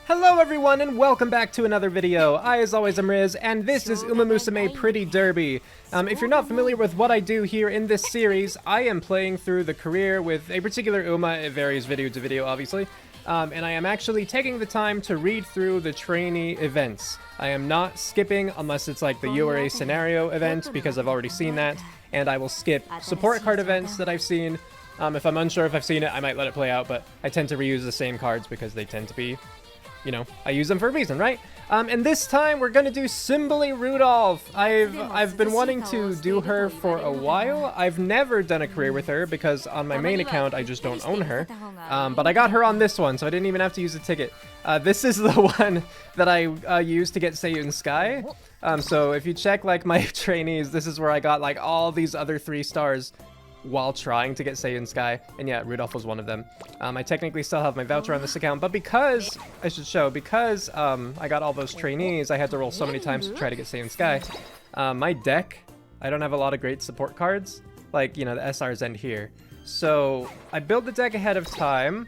Hello everyone and welcome back to another video. I, as always, am Riz, and this is Umamusume Pretty Derby. If you're not familiar with what I do here in this series, I am playing through the career with a particular Uma. It varies video to video, obviously. And I am actually taking the time to read through the trainee events. I am not skipping unless it's like the URA scenario event, because I've already seen that. And I will skip support card events that I've seen. If I'm unsure if I've seen it, I might let it play out, but I tend to reuse the same cards because they tend to be, you know, I use them for a reason, right? And this time we're gonna do Symboli Rudolf. I've been wanting to do her for a while. I've never done a career with her because on my main account I just don't own her. But I got her on this one, so I didn't even have to use a ticket. This is the one that I used to get Seiyun Sky. So if you check like my trainees, this is where I got like all these other 3 stars while trying to get Seiyun Sky, and yeah, Rudolf was one of them. I technically still have my voucher on this account, but because, I should show, because I got all those trainees, I had to roll so many times to try to get Seiyun Sky. My deck, I don't have a lot of great support cards, like, you know, the SRs end here. So, I build the deck ahead of time.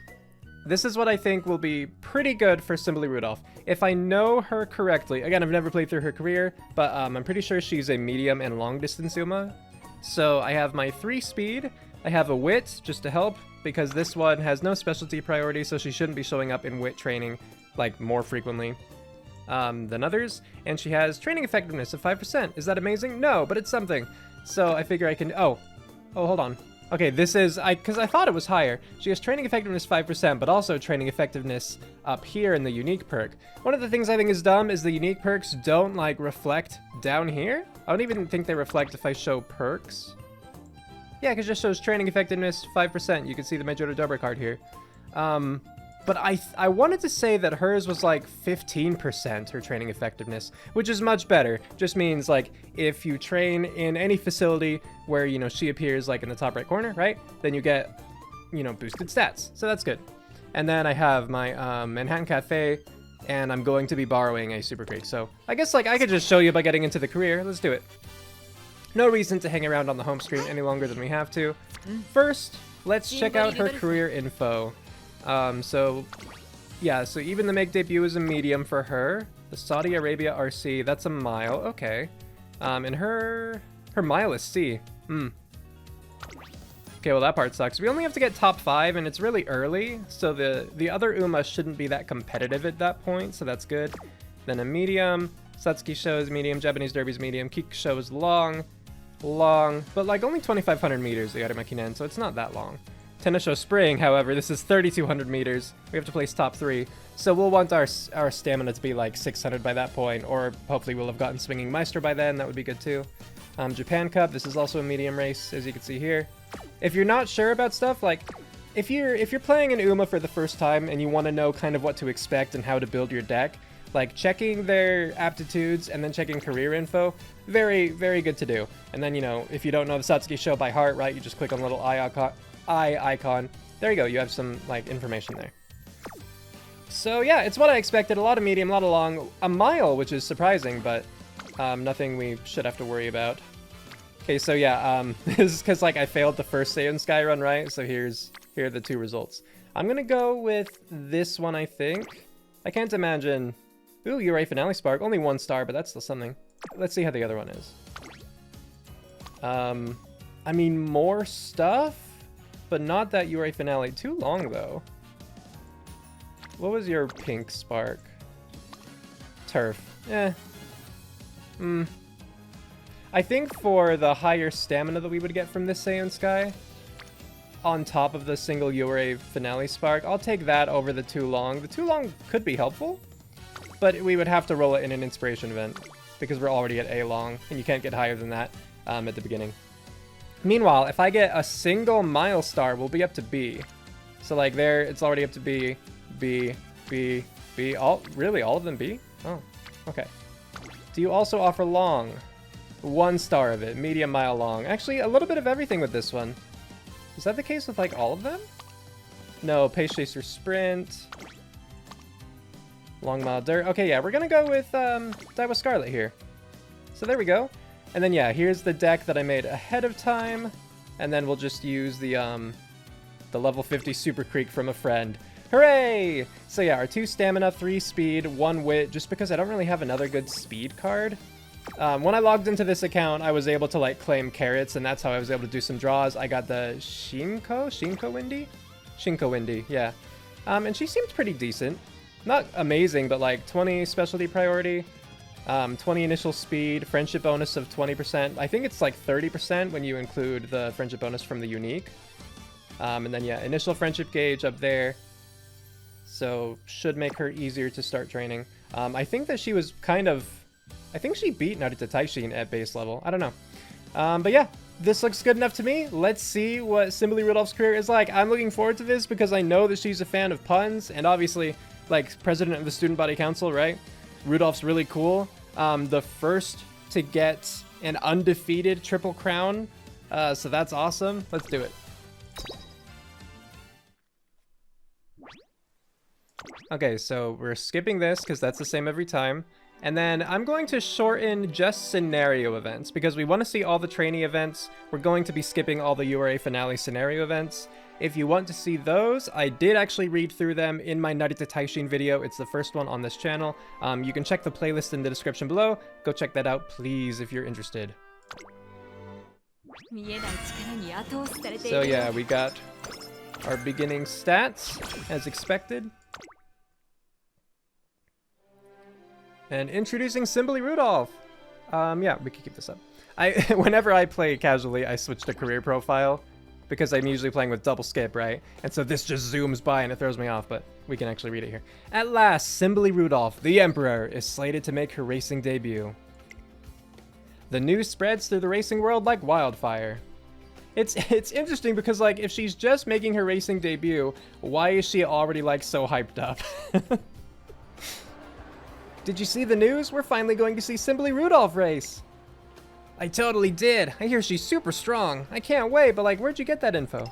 This is what I think will be pretty good for Symboli Rudolf. If I know her correctly, again, I've never played through her career, but I'm pretty sure she's a medium and long distance Uma. So I have my 3 speed, I have a wit just to help, because this one has no specialty priority, so she shouldn't be showing up in wit training like more frequently than others. And she has training effectiveness of 5%. Is that amazing? No, but it's something. So I figure I can, oh, hold on. Okay, this is, because I thought it was higher. She has training effectiveness 5%, but also training effectiveness up here in the unique perk. One of the things I think is dumb is the unique perks don't, like, reflect down here. I don't even think they reflect if I show perks. Yeah, because it just shows training effectiveness 5%. You can see the Majora Dobra card here. But I wanted to say that hers was like 15%, her training effectiveness, which is much better. Just means like if you train in any facility where, you know, she appears like in the top right corner, right? Then you get, you know, boosted stats. So that's good. And then I have my Manhattan Cafe, and I'm going to be borrowing a Super Creek. So I guess like I could just show you by getting into the career. Let's do it. No reason to hang around on the home screen any longer than we have to. First, let's check out her career info. So even the make debut is a medium for her. The Saudi Arabia RC, that's a mile, okay. And her mile is C. Okay, well that part sucks. We only have to get top 5, and it's really early, so the other Uma shouldn't be that competitive at that point, so that's good. Then a medium, Satsuki Sho is medium, Japanese Derby's medium, Kikuka Sho is long, but like only 2,500 meters, the Arima Kinen, so it's not that long. Tenno Sho Spring, however, this is 3,200 meters. We have to place top 3. So we'll want our stamina to be like 600 by that point, or hopefully we'll have gotten Swinging Meister by then. That would be good too. Japan Cup, this is also a medium race, as you can see here. If you're not sure about stuff, like if you're playing an Uma for the first time and you want to know kind of what to expect and how to build your deck, like checking their aptitudes and then checking career info, very, very good to do. And then, you know, if you don't know the Satsuki Sho by heart, right, you just click on the little eye icon. There you go, you have some like information there. So yeah, it's what I expected. A lot of medium, a lot of long, a mile, which is surprising, but nothing we should have to worry about. Okay, so yeah, this is because like I failed the first Seiyun Sky run, right? So here are the 2 results. I'm gonna go with this one, I think. I can't imagine. Ooh, URA Finale Spark, only 1 star, but that's still something. Let's see how the other one is. I mean, more stuff, but not that URA Finale. Too long, though. What was your pink spark? Turf. I think for the higher stamina that we would get from this Seiyun Sky, on top of the single URA Finale Spark, I'll take that over the too long. The too long could be helpful, but we would have to roll it in an inspiration event, because we're already at A long, and you can't get higher than that at the beginning. Meanwhile, if I get a single mile star, we'll be up to B. So like there, it's already up to B, B, B, B. Really, all of them B? Oh, okay. Do you also offer long? 1 star of it, medium, mile, long. Actually, a little bit of everything with this one. Is that the case with like all of them? No, Pace Chaser Sprint. Long mile dirt. Okay, yeah, we're gonna go with Daiwa Scarlet here. So there we go. And then yeah, here's the deck that I made ahead of time. And then we'll just use the level 50 Super Creek from a friend. Hooray! So yeah, our 2 stamina, 3 speed, 1 wit, just because I don't really have another good speed card. When I logged into this account, I was able to like claim carrots, and that's how I was able to do some draws. I got the Shinko Windy, yeah. And she seemed pretty decent. Not amazing, but like 20 specialty priority, 20 initial speed, friendship bonus of 20%. I think it's like 30% when you include the friendship bonus from the unique. And then yeah, initial friendship gauge up there. So should make her easier to start training. I think that she was kind of... I think she beat Narita Taishin at base level. I don't know. But yeah, this looks good enough to me. Let's see what Symboli Rudolph's career is like. I'm looking forward to this because I know that she's a fan of puns. And obviously, like, president of the Student Body Council, right? Rudolph's really cool. The first to get an undefeated Triple Crown. So that's awesome. Let's do it. Okay, so we're skipping this because that's the same every time. And then I'm going to shorten just scenario events because we want to see all the trainee events. We're going to be skipping all the URA Finale scenario events. If you want to see those, I did actually read through them in my Narita Taishin video. It's the first one on this channel. You can check the playlist in the description below. Go check that out, please, if you're interested. So yeah, we got our beginning stats, as expected. And introducing Symboli Rudolf. Yeah, we can keep this up. Whenever I play casually, I switch to career profile because I'm usually playing with double skip, right? And so this just zooms by and it throws me off, but we can actually read it here. At last, Symboli Rudolf, the Emperor, is slated to make her racing debut. The news spreads through the racing world like wildfire. It's interesting because, like, if she's just making her racing debut, why is she already, like, so hyped up? Did you see the news? We're finally going to see Symboli Rudolf race. I totally did. I hear she's super strong. I can't wait, but like, where'd you get that info?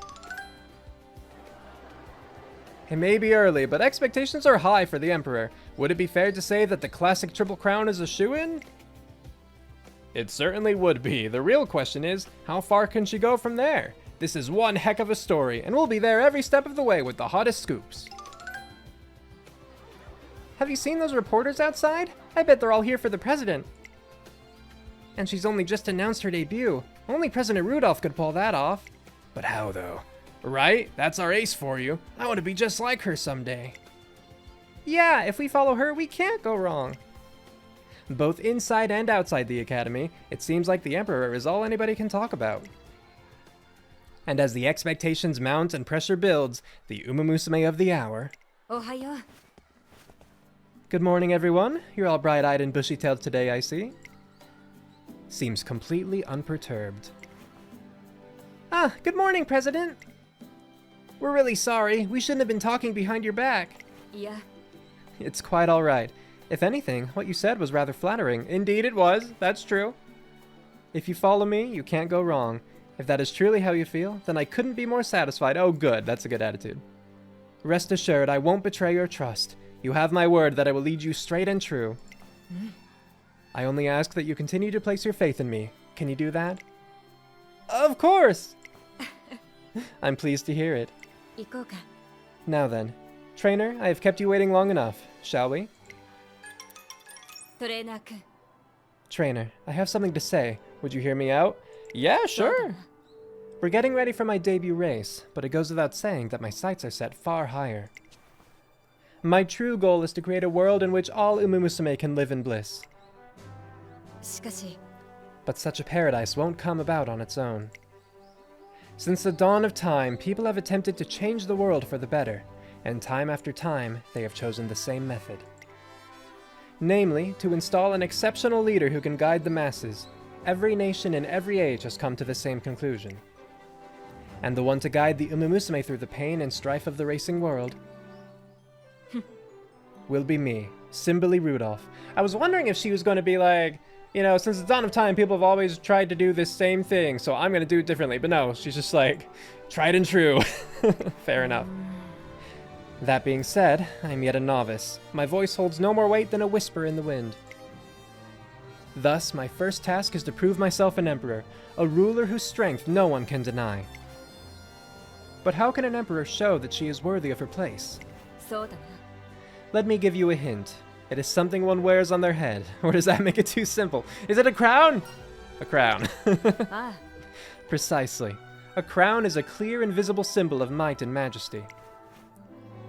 It may be early, but expectations are high for the Emperor. Would it be fair to say that the classic Triple Crown is a shoo-in? It certainly would be. The real question is, how far can she go from there? This is one heck of a story, and we'll be there every step of the way with the hottest scoops. Have you seen those reporters outside? I bet they're all here for the president. And she's only just announced her debut. Only President Rudolph could pull that off. But how, though? Right? That's our ace for you. I want to be just like her someday. Yeah, if we follow her, we can't go wrong. Both inside and outside the academy, it seems like the Emperor is all anybody can talk about. And as the expectations mount and pressure builds, the Umamusume of the hour... Ohayo. Good morning, everyone. You're all bright-eyed and bushy-tailed today, I see. Seems completely unperturbed. Ah, good morning, President. We're really sorry. We shouldn't have been talking behind your back. Yeah. It's quite all right. If anything, what you said was rather flattering. Indeed it was. That's true. If you follow me, you can't go wrong. If that is truly how you feel, then I couldn't be more satisfied. Oh, good. That's a good attitude. Rest assured, I won't betray your trust. You have my word that I will lead you straight and true. I only ask that you continue to place your faith in me. Can you do that? Of course! I'm pleased to hear it. Now then, trainer, I have kept you waiting long enough. Shall we? Trainer, I have something to say. Would you hear me out? Yeah, sure. We're getting ready for my debut race, but it goes without saying that my sights are set far higher. My true goal is to create a world in which all Umamusume can live in bliss. But such a paradise won't come about on its own. Since the dawn of time, people have attempted to change the world for the better, and time after time, they have chosen the same method. Namely, to install an exceptional leader who can guide the masses. Every nation in every age has come to the same conclusion. And the one to guide the Umamusume through the pain and strife of the racing world will be me, Symboli Rudolf. I was wondering if she was going to be like, you know, since the dawn of time, people have always tried to do this same thing, so I'm going to do it differently. But no, she's just like, tried and true. Fair enough. That being said, I'm yet a novice. My voice holds no more weight than a whisper in the wind. Thus, my first task is to prove myself an emperor, a ruler whose strength no one can deny. But how can an emperor show that she is worthy of her place? Let me give you a hint. It is something one wears on their head. Or does that make it too simple? Is it a crown? A crown. Precisely. A crown is a clear and visible symbol of might and majesty.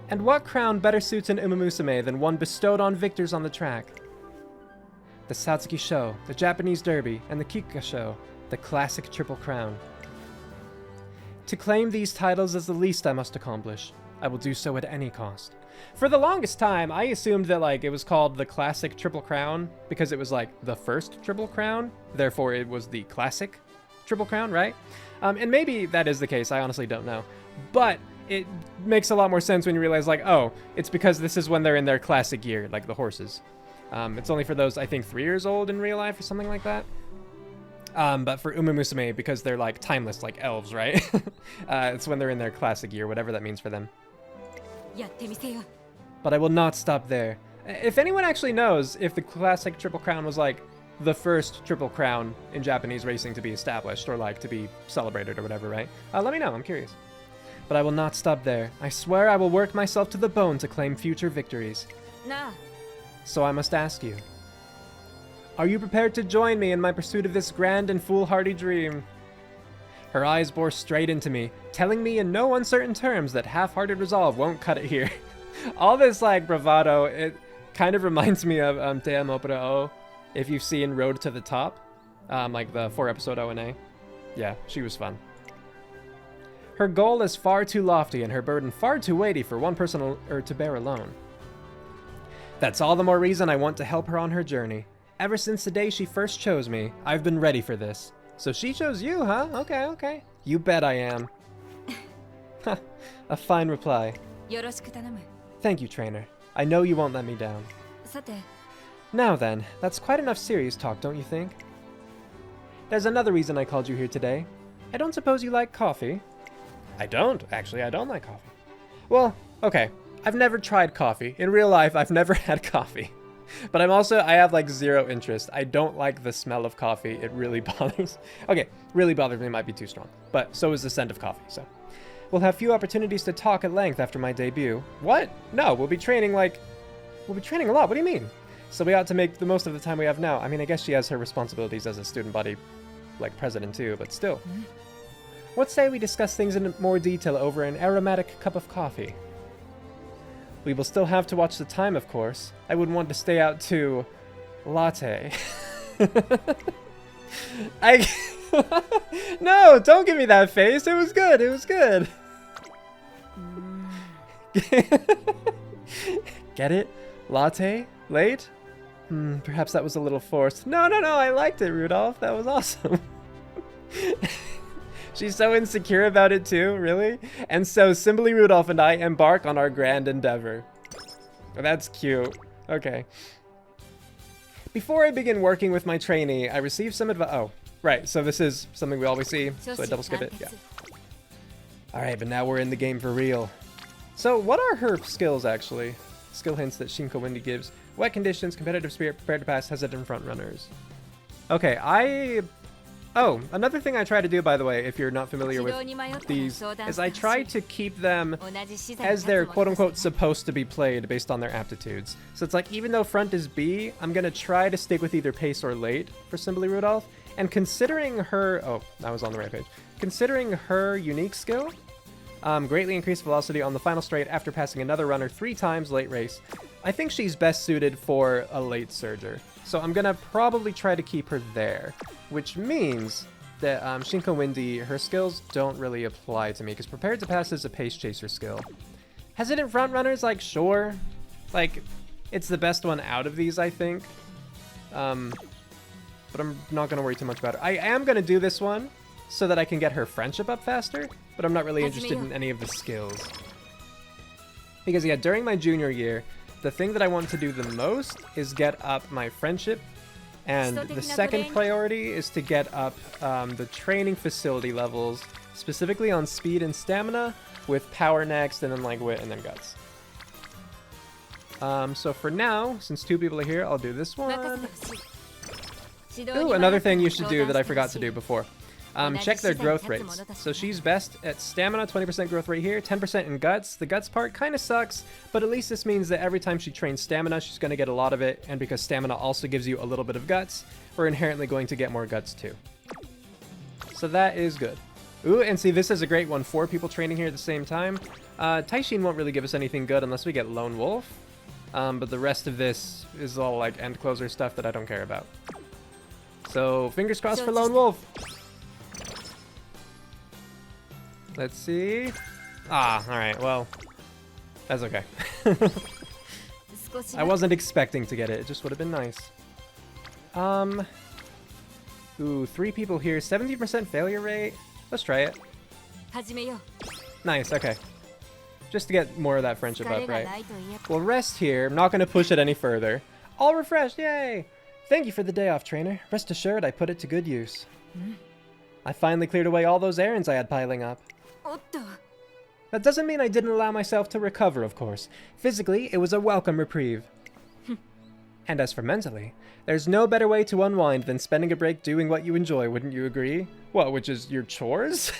And what crown better suits an Umamusume than one bestowed on victors on the track? The Satsuki Sho, the Japanese Derby, and the Kikuka Sho, the classic Triple Crown. To claim these titles is the least I must accomplish. I will do so at any cost. For the longest time, I assumed that, like, it was called the classic Triple Crown because it was, like, the first Triple Crown. Therefore, it was the classic Triple Crown, right? And maybe that is the case. I honestly don't know. But it makes a lot more sense when you realize, like, oh, it's because this is when they're in their classic year, like the horses. It's only for those, I think, 3 years old in real life or something like that. But for Umamusume, because they're, like, timeless, like elves, right? It's when they're in their classic year, whatever that means for them. But I will not stop there. If anyone actually knows if the classic Triple Crown was, like, the first Triple Crown in Japanese racing to be established, or, like, to be celebrated or whatever, right? Let me know, I'm curious. But I will not stop there. I swear I will work myself to the bone to claim future victories. Nah. So I must ask you. Are you prepared to join me in my pursuit of this grand and foolhardy dream? Her eyes bore straight into me, telling me in no uncertain terms that half-hearted resolve won't cut it here. All this, like, bravado, it kind of reminds me of Te Amo Pra O, if you've seen Road to the Top, like the 4-episode ONA. Yeah, she was fun. Her goal is far too lofty and her burden far too weighty for one person to bear alone. That's all the more reason I want to help her on her journey. Ever since the day she first chose me, I've been ready for this. So she chose you, huh? Okay, okay. You bet I am. A fine reply. Thank you, trainer. I know you won't let me down. Now then, that's quite enough serious talk, don't you think? There's another reason I called you here today. I don't suppose you like coffee? I don't. Actually, I don't like coffee. Well, okay. I've never tried coffee. In real life, I've never had coffee. But I have like zero interest. I don't like the smell of coffee. It really bothers. Okay, really bothers me might be too strong. But so is the scent of coffee, so. We'll have few opportunities to talk at length after my debut. What? No, we'll be training a lot. What do you mean? So we ought to make the most of the time we have now. I mean, I guess she has her responsibilities as a student body, like, president too, but still. What say we discuss things in more detail over an aromatic cup of coffee? We will still have to watch the time, of course. I wouldn't want to stay out to latte. No, don't give me that face. It was good. It was good. Get it? Latte? Late? Perhaps that was a little forced. No, I liked it, Rudolph. That was awesome. She's so insecure about it too, really? And so Symboli Rudolf and I embark on our grand endeavor. Oh, that's cute. Okay. Before I begin working with my trainee, I received some advice. Oh, right. So this is something we always see. So I double skip it. Yeah. All right, but now we're in the game for real. So what are her skills, actually? Skill hints that Shinko Windy gives. Wet conditions, competitive spirit, prepared to pass, hesitant front runners. Okay, Oh, another thing I try to do, by the way, if you're not familiar with these, is I try to keep them as they're quote-unquote supposed to be played based on their aptitudes. So it's like, even though front is B, I'm going to try to stick with either pace or late for Symboli Rudolf. And considering her... Oh, I was on the right page. Considering her unique skill, greatly increased velocity on the final straight after passing another runner 3 times late race, I think she's best suited for a late surger. So I'm going to probably try to keep her there, which means that Shinko Windy, her skills don't really apply to me, because prepared to pass is a pace chaser skill. Hesitant front runners, like, sure. Like, it's the best one out of these, I think. But I'm not going to worry too much about it. I am going to do this one so that I can get her friendship up faster, but I'm not really interested in any of the skills. Because, yeah, during my junior year, the thing that I want to do the most is get up my friendship, and the second priority is to get up the training facility levels, specifically on speed and stamina, with power next, and then like wit, and then guts. So for now, since 2 people are here, I'll do this one. Ooh, another thing you should do that I forgot to do before. Check their growth rates. So she's best at stamina, 20% growth rate here, 10% in guts. The guts part kind of sucks, but at least this means that every time she trains stamina, she's going to get a lot of it, and because stamina also gives you a little bit of guts, we're inherently going to get more guts too. So that is good. Ooh, and see, this is a great one. 4 people training here at the same time. Taishin won't really give us anything good unless we get Lone Wolf, but the rest of this is all like end closer stuff that I don't care about. So fingers crossed for Lone Wolf. Let's see. Ah, alright, well, that's okay. I wasn't expecting to get it. It just would have been nice. Ooh, 3 people here. 70% failure rate. Let's try it. Nice, okay. Just to get more of that friendship up, right? We'll rest here. I'm not going to push it any further. All refreshed, yay! Thank you for the day off, trainer. Rest assured I put it to good use. I finally cleared away all those errands I had piling up. That doesn't mean I didn't allow myself to recover, of course. Physically, it was a welcome reprieve. And as for mentally, there's no better way to unwind than spending a break doing what you enjoy, wouldn't you agree? What, which is your chores?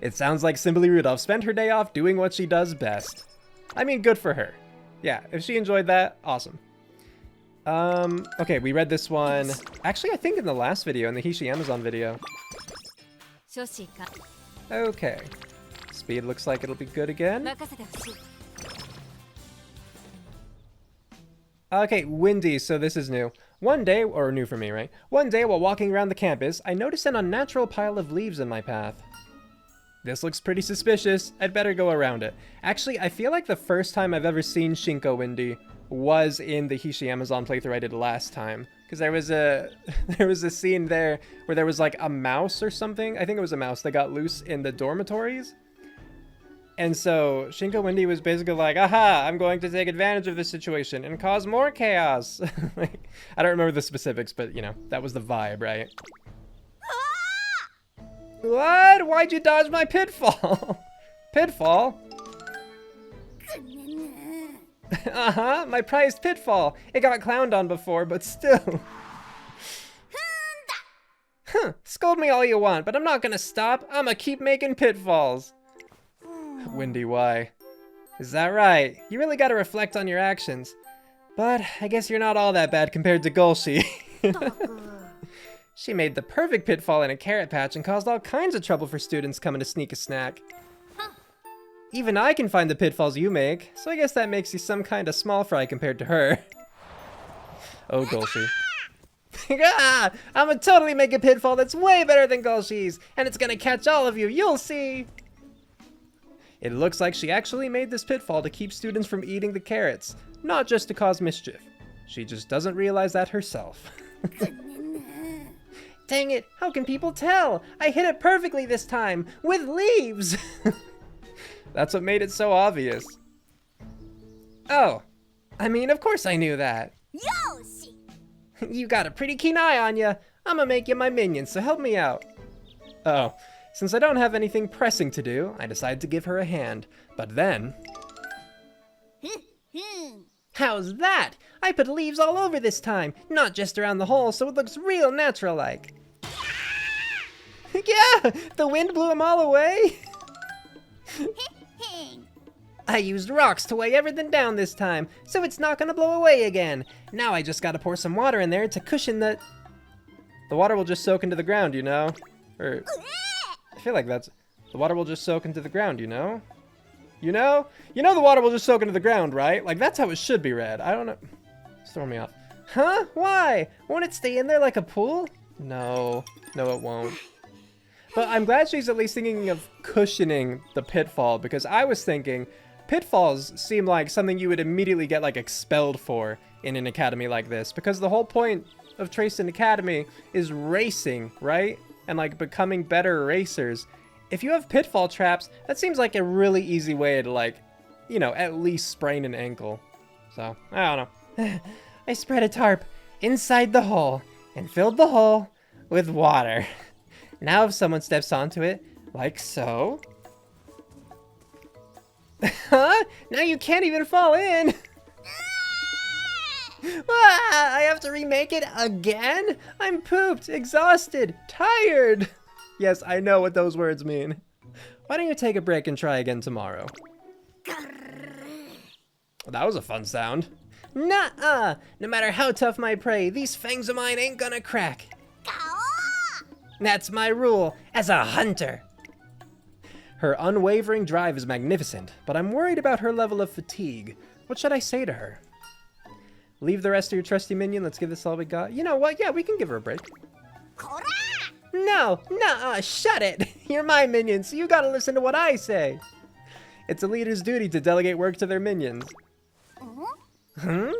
It sounds like Symboli Rudolf spent her day off doing what she does best. I mean, good for her. Yeah, if she enjoyed that, awesome. Okay, we read this one. Actually, I think in the last video, in the Hishi Amazon video. Okay. Speed looks like it'll be good again. Okay, windy, so this is new. One day, or new for me, right? One day while walking around the campus, I noticed an unnatural pile of leaves in my path. This looks pretty suspicious. I'd better go around it. Actually, I feel like the first time I've ever seen Shinko Windy was in the Hishi Amazon playthrough I did last time. Because there was a scene there where there was like a mouse or something. I think it was a mouse that got loose in the dormitories. And so Shinko Windy was basically like, aha, I'm going to take advantage of this situation and cause more chaos. Like, I don't remember the specifics, but you know, that was the vibe, right? What? Why'd you dodge my pitfall? Pitfall? Uh-huh, my prized pitfall. It got clowned on before, but still. Huh, scold me all you want, but I'm not gonna stop. I'ma keep making pitfalls. Windy, why? Is that right? You really gotta reflect on your actions. But I guess you're not all that bad compared to Golshi. She made the perfect pitfall in a carrot patch and caused all kinds of trouble for students coming to sneak a snack. Even I can find the pitfalls you make, so I guess that makes you some kind of small fry compared to her. Oh, Golshi. I'ma totally make a pitfall that's way better than Golshi's, and it's gonna catch all of you, you'll see! It looks like she actually made this pitfall to keep students from eating the carrots, not just to cause mischief. She just doesn't realize that herself. Dang it, how can people tell? I hit it perfectly this time, with leaves! That's what made it so obvious. Oh, I mean, of course I knew that. Yoshi! You got a pretty keen eye on ya. I'ma make you my minion, so help me out. Oh, since I don't have anything pressing to do, I decided to give her a hand. But then... How's that? I put leaves all over this time, not just around the hole, so it looks real natural-like. Yeah, the wind blew them all away. I used rocks to weigh everything down this time, so it's not gonna blow away again. Now I just gotta pour some water in there to cushion the... The water will just soak into the ground, you know? Or... I feel like that's... The water will just soak into the ground, you know? You know? You know the water will just soak into the ground, right? Like, that's how it should be read. I don't know. It's throwing me off. Huh? Why? Won't it stay in there like a pool? No. No, it won't. But I'm glad she's at least thinking of cushioning the pitfall, because I was thinking pitfalls seem like something you would immediately get, like, expelled for in an academy like this, because the whole point of Tracing Academy is racing, right? And, like, becoming better racers. If you have pitfall traps, that seems like a really easy way to, like, you know, at least sprain an ankle. So, I don't know. I spread a tarp inside the hole and filled the hole with water. Now if someone steps onto it, like so... Huh? Now you can't even fall in! I have to remake it again? I'm pooped, exhausted, tired! Yes, I know what those words mean. Why don't you take a break and try again tomorrow? That was a fun sound. Nuh-uh! No matter how tough my prey, these fangs of mine ain't gonna crack. That's my rule as a hunter. Her unwavering drive is magnificent, but I'm worried about her level of fatigue. What should I say to her? Leave the rest of your trusty minion. Let's give this all we got. You know what? Yeah, we can give her a break. No, nuh-uh, shut it. You're my minion, so you gotta listen to what I say. It's a leader's duty to delegate work to their minions. Hmm?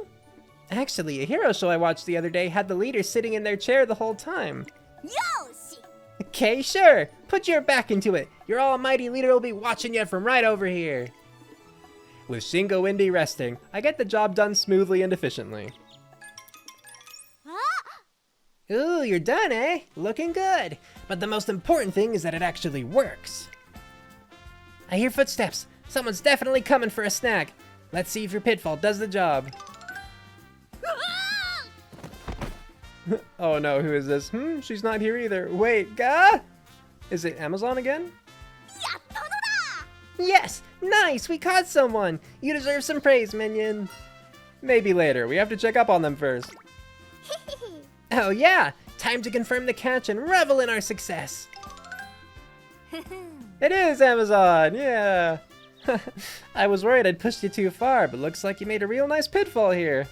Actually, a hero show I watched the other day had the leader sitting in their chair the whole time. Okay, sure. Put your back into it. Your almighty leader will be watching you from right over here. With Shingo Indy resting, I get the job done smoothly and efficiently. Ooh, you're done, eh? Looking good. But the most important thing is that it actually works. I hear footsteps. Someone's definitely coming for a snack. Let's see if your pitfall does the job. Oh no, who is this? She's not here either. Wait, gah? Is it Amazon again? Yes! Nice! We caught someone! You deserve some praise, minion. Maybe later. We have to check up on them first. Oh yeah! Time to confirm the catch and revel in our success! It is Amazon! Yeah! I was worried I'd pushed you too far, but looks like you made a real nice pitfall here.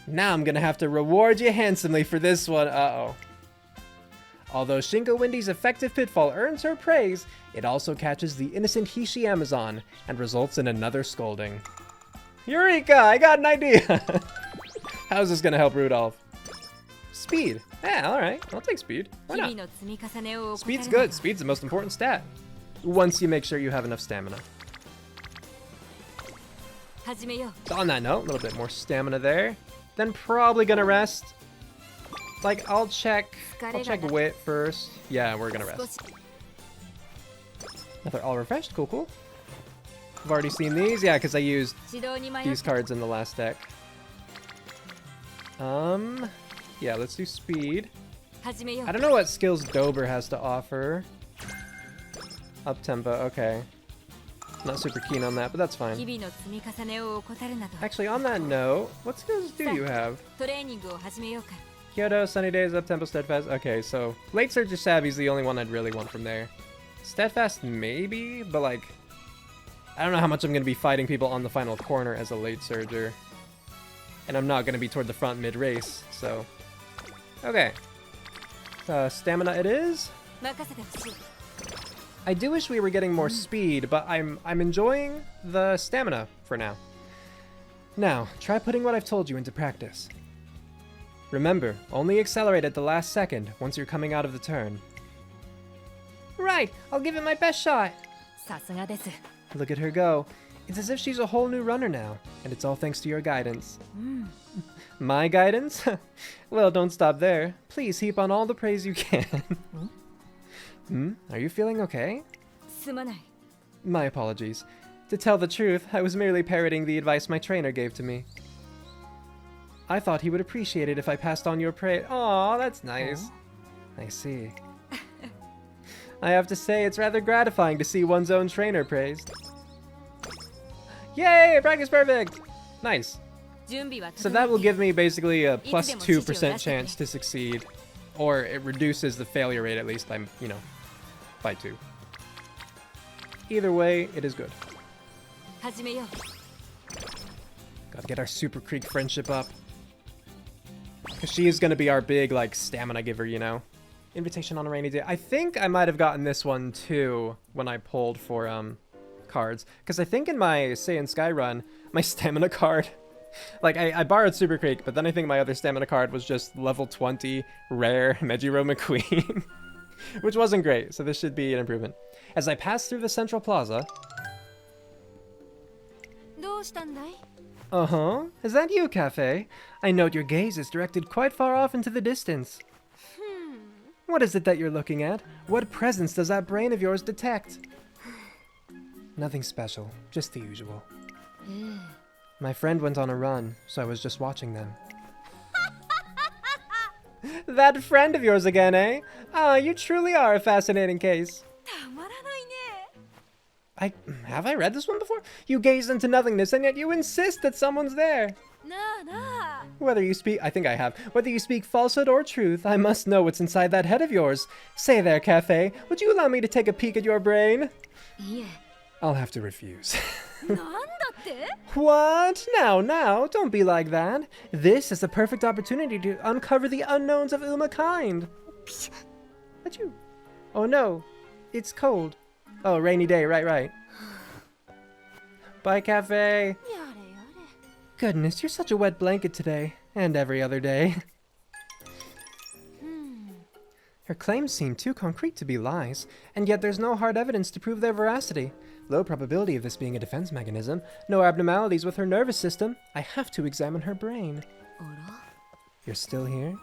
Now I'm gonna have to reward you handsomely for this one. Uh-oh. Although Shingo Windy's effective pitfall earns her praise, it also catches the innocent Hishi Amazon and results in another scolding. Eureka! I got an idea! How's this gonna help Rudolph? Speed. Yeah, alright. I'll take speed. Why not? Speed's good. Speed's the most important stat. Once you make sure you have enough stamina. On that note, a little bit more stamina there. Then probably gonna rest. Like, I'll check wit first. Yeah, we're gonna rest. Another all refreshed. Cool, cool. I've already seen these. Yeah, because I used these cards in the last deck. Yeah, let's do speed. I don't know what skills Dober has to offer. Up tempo, okay. Not super keen on that, but that's fine. Actually, on that note, what skills do you have? Kyoto, Sunny Days, Up Tempo, Steadfast. Okay, so Late Surge Savvy is the only one I'd really want from there. Steadfast, maybe, but like, I don't know how much I'm going to be fighting people on the final corner as a Late Surger. And I'm not going to be toward the front mid-race, so... Okay. Stamina it is. I do wish we were getting more speed, but I'm enjoying the stamina for now. Now, try putting what I've told you into practice. Remember, only accelerate at the last second once you're coming out of the turn. Right, I'll give it my best shot. Look at her go. It's as if she's a whole new runner now, and it's all thanks to your guidance. My guidance? Well, don't stop there. Please heap on all the praise you can. Are you feeling okay? My apologies. To tell the truth, I was merely parroting the advice my trainer gave to me. I thought he would appreciate it if I passed on your praise. Aw, that's nice. I see. I have to say, it's rather gratifying to see one's own trainer praised. Yay! Practice perfect! Nice. So that will give me basically a plus 2% chance to succeed. Or it reduces the failure rate at least by, you know, by 2. Either way, it is good. Gotta get our Super Creek friendship up. Because she is going to be our big, like, stamina giver, you know? Invitation on a rainy day. I think I might have gotten this one, too, when I pulled for, cards. Because I think in my Saiyan Sky run, my stamina card... Like, I borrowed Super Creek, but then I think my other stamina card was just level 20, rare, Mejiro McQueen. Which wasn't great, so this should be an improvement. As I pass through the central plaza... Uh-huh. Is that you, Cafe? I note your gaze is directed quite far off into the distance. What is it that you're looking at? What presence does that brain of yours detect? Nothing special, just the usual. My friend went on a run, so I was just watching them. That friend of yours again, eh? Ah, you truly are a fascinating case. Have I read this one before? You gaze into nothingness and yet you insist that someone's there. Whether you speak, I think I have. Whether you speak falsehood or truth, I must know what's inside that head of yours. Say there, Cafe, would you allow me to take a peek at your brain? I'll have to refuse. What? Now, don't be like that. This is the perfect opportunity to uncover the unknowns of Uma kind. Achoo. Oh no, it's cold. Oh, rainy day, right. Bye, Cafe. Goodness, you're such a wet blanket today, and every other day. Her claims seem too concrete to be lies, and yet there's no hard evidence to prove their veracity. Low probability of this being a defense mechanism. No abnormalities with her nervous system. I have to examine her brain. You're still here?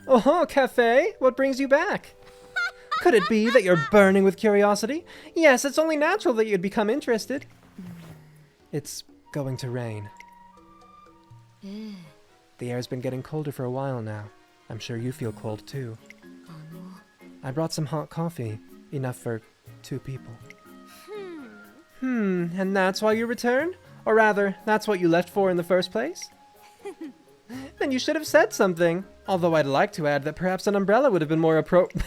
Oh, Cafe, what brings you back? Could it be that you're burning with curiosity? Yes, it's only natural that you'd become interested. It's going to rain. The air's been getting colder for a while now. I'm sure you feel cold too. I brought some hot coffee, enough for 2 people. And that's why you returned? Or rather, that's what you left for in the first place? Then you should have said something. Although I'd like to add that perhaps an umbrella would have been more appropriate.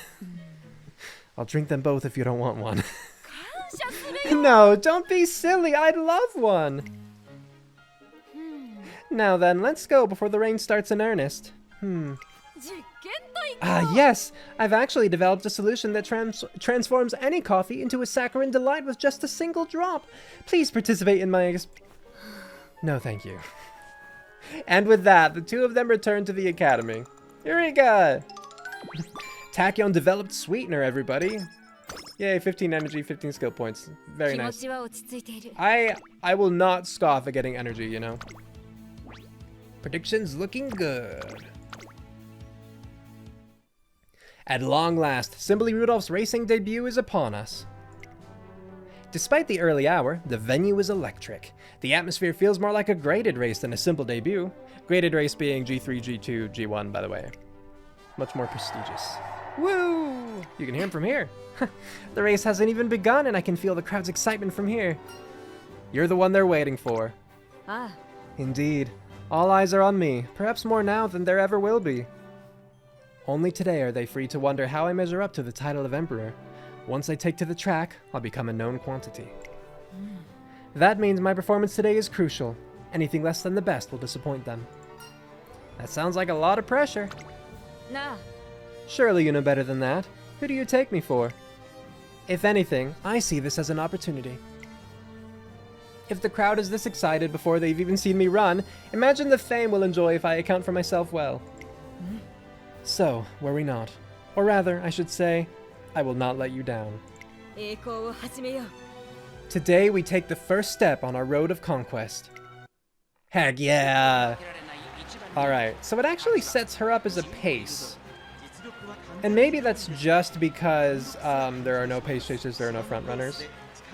I'll drink them both if you don't want one. No, don't be silly. I'd love one. Now then, let's go before the rain starts in earnest. Ah, yes! I've actually developed a solution that transforms any coffee into a saccharine delight with just a single drop. Please participate in my No, thank you. And with that, the 2 of them return to the academy. Eureka! Tachyon developed sweetener, everybody. Yay, 15 energy, 15 skill points. Very nice. I will not scoff at getting energy, you know. Predictions looking good. At long last, Symboli Rudolf's racing debut is upon us. Despite the early hour, the venue is electric. The atmosphere feels more like a graded race than a simple debut. Graded race being G3, G2, G1, by the way. Much more prestigious. Woo! You can hear him from here. The race hasn't even begun and I can feel the crowd's excitement from here. You're the one they're waiting for. Indeed. All eyes are on me, perhaps more now than there ever will be. Only today are they free to wonder how I measure up to the title of Emperor. Once I take to the track, I'll become a known quantity. That means my performance today is crucial. Anything less than the best will disappoint them. That sounds like a lot of pressure. Nah. Surely you know better than that. Who do you take me for? If anything, I see this as an opportunity. If the crowd is this excited before they've even seen me run, imagine the fame we'll enjoy if I account for myself well. So, were we not? Or rather, I should say, I will not let you down. Today we take the first step on our road of conquest. Heck yeah! Alright, so it actually sets her up as a pace. And maybe that's just because there are no pace chasers, there are no front runners.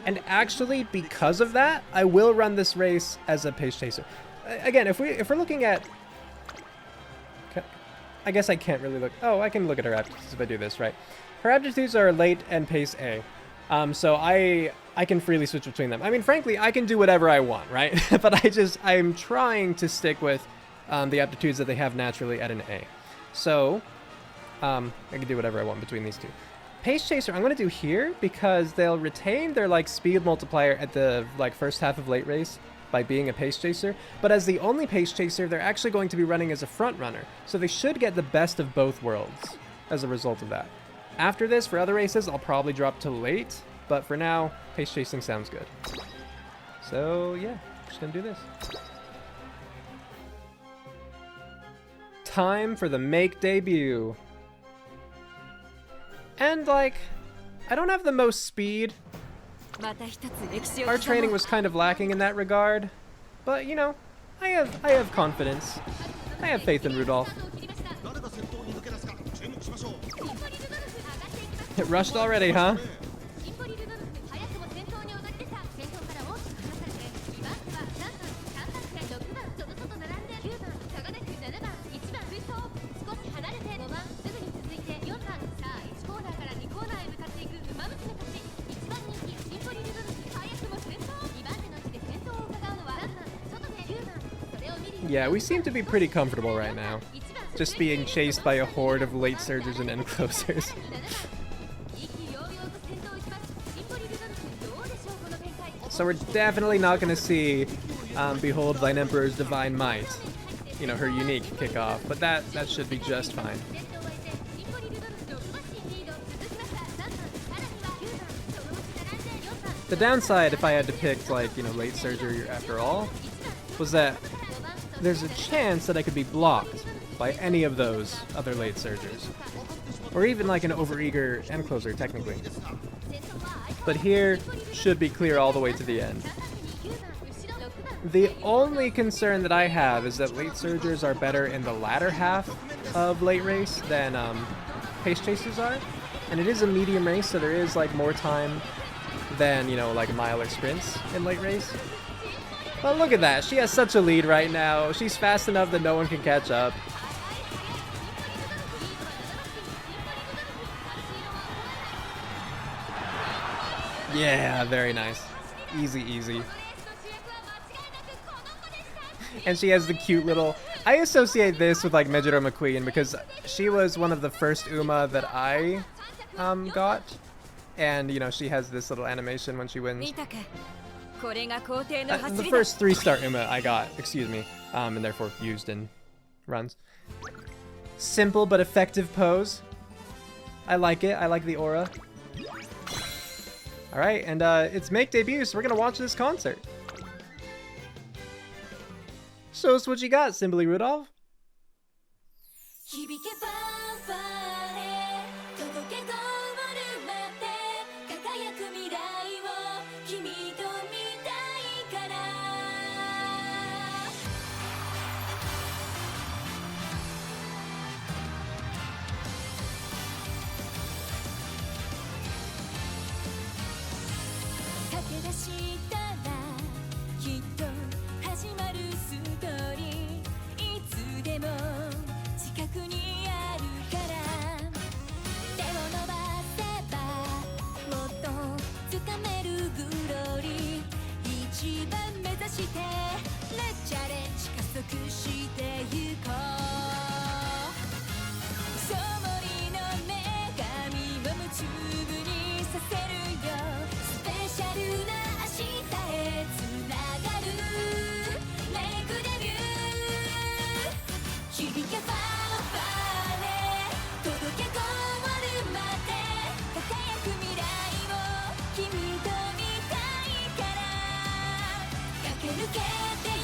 And actually, because of that, I will run this race as a pace chaser. Again, if we're looking at... I guess I can't really look... Oh, I can look at her aptitudes if I do this, right? Her aptitudes are late and pace A. So I can freely switch between them. I mean, frankly, I can do whatever I want, right? But I'm trying to stick with the aptitudes that they have naturally at an A. So, I can do whatever I want between these two. Pace Chaser, I'm going to do here because they'll retain their, like, speed multiplier at the, like, first half of late race by being a Pace Chaser. But as the only Pace Chaser, they're actually going to be running as a front runner. So they should get the best of both worlds as a result of that. After this, for other races, I'll probably drop to late. But for now, Pace Chasing sounds good. So, yeah, just going to do this. Time for the make debut. And, like, I don't have the most speed. Our training was kind of lacking in that regard. But, you know, I have confidence. I have faith in Rudolf. It rushed already, huh? Yeah, we seem to be pretty comfortable right now. Just being chased by a horde of late surgers and end closers. So we're definitely not going to see Behold Thine Emperor's Divine Might. You know, her unique kickoff, but that should be just fine. The downside, if I had to pick, like, you know, late surger after all, was that there's a chance that I could be blocked by any of those other late surgers. Or even like an overeager end closer, technically. But here, should be clear all the way to the end. The only concern that I have is that late surgers are better in the latter half of late race than pace chasers are. And it is a medium race, so there is like more time than, you know, like mile or sprints in late race. But look at that, she has such a lead right now. She's fast enough that no one can catch up. Yeah, very nice. Easy, easy. And she has the cute little... I associate this with like Mejiro McQueen because she was one of the first Uma that I got. And, you know, she has this little animation when she wins. The first 3-star Uma I got, excuse me, and therefore used in runs. Simple but effective pose. I like it. I like the aura. Alright, and it's Make Debut, so we're gonna watch this concert. Show us what you got, Symboli Rudolf.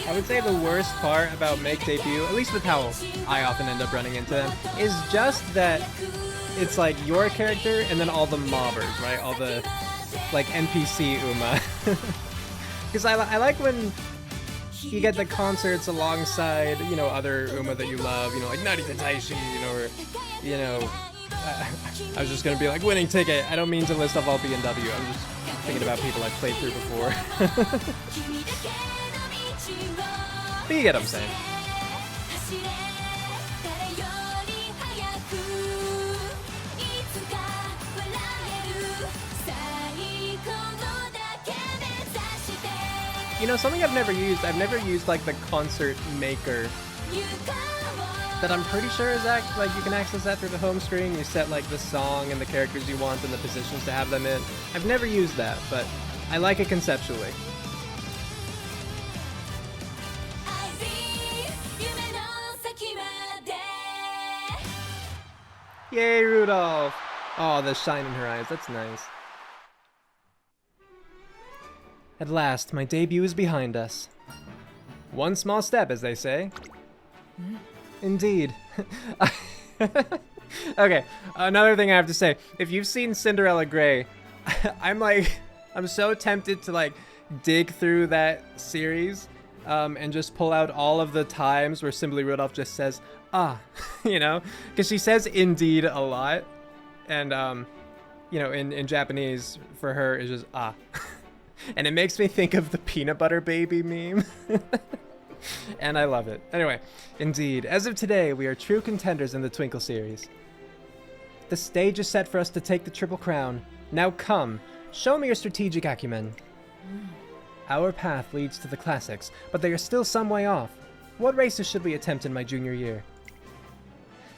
I would say the worst part about Make Debut, at least with how I often end up running into them, is just that it's like your character and then all the mobbers, right? All the like NPC Uma. Because I like when you get the concerts alongside, you know, other Uma that you love, you know, like Narita Taishi, you know, or, you know, I was just gonna be like winning ticket. I don't mean to list off all B&W. I'm just thinking about people I've played through before. But you get what I'm saying. You know, something I've never used like the concert maker that I'm pretty sure is like you can access that through the home screen. You set like the song and the characters you want and the positions to have them in. I've never used that, but I like it conceptually. Yay, Rudolph! Oh, the shine in her eyes, that's nice. At last, my debut is behind us. One small step, as they say. Indeed. Okay, another thing I have to say. If you've seen Cinderella Grey, I'm so tempted to like dig through that series and just pull out all of the times where Symboli Rudolf just says, ah, you know? Because she says indeed a lot. And, you know, in Japanese, for her, it's just ah. And it makes me think of the peanut butter baby meme. And I love it. Anyway, indeed, as of today, we are true contenders in the Twinkle series. The stage is set for us to take the Triple Crown. Now come, show me your strategic acumen. Our path leads to the classics, but they are still some way off. What races should we attempt in my junior year?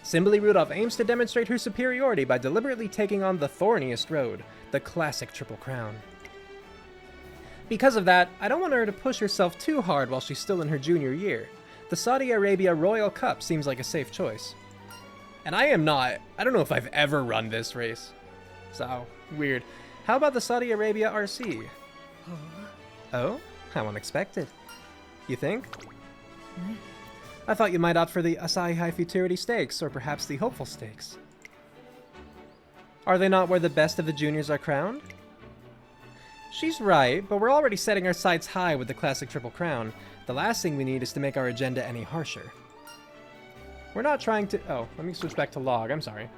Symboli Rudolf aims to demonstrate her superiority by deliberately taking on the thorniest road, the classic Triple Crown. Because of that, I don't want her to push herself too hard while she's still in her junior year. The Saudi Arabia Royal Cup seems like a safe choice. And I don't know if I've ever run this race. So, weird. How about the Saudi Arabia RC? Oh? How unexpected. You think? I thought you might opt for the Osaka Hai Futurity Stakes, or perhaps the Hopeful Stakes. Are they not where the best of the juniors are crowned? She's right, but we're already setting our sights high with the classic Triple Crown. The last thing we need is to make our agenda any harsher. We're not trying to... Oh, let me switch back to log, I'm sorry.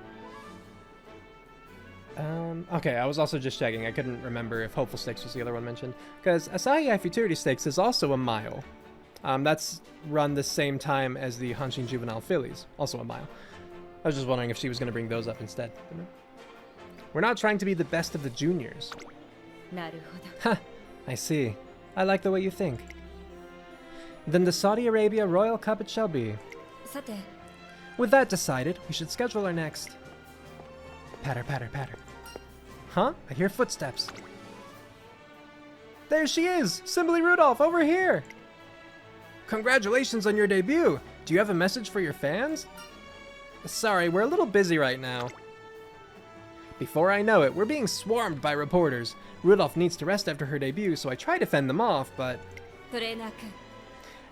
Okay, I was also just checking. I couldn't remember if Hopeful Stakes was the other one mentioned. Because Osaka Hai Futurity Stakes is also a mile. That's run the same time as the Hanshin Juvenile Fillies, also a mile. I was just wondering if she was going to bring those up instead. We're not trying to be the best of the juniors. Ha! I see. I like the way you think. Then the Saudi Arabia Royal Cup it shall be. With that decided, we should schedule our next... Patter, patter, patter. Huh? I hear footsteps. There she is! Symboli Rudolf, over here! Congratulations on your debut! Do you have a message for your fans? Sorry, we're a little busy right now. Before I know it, we're being swarmed by reporters. Rudolf needs to rest after her debut, so I try to fend them off, but...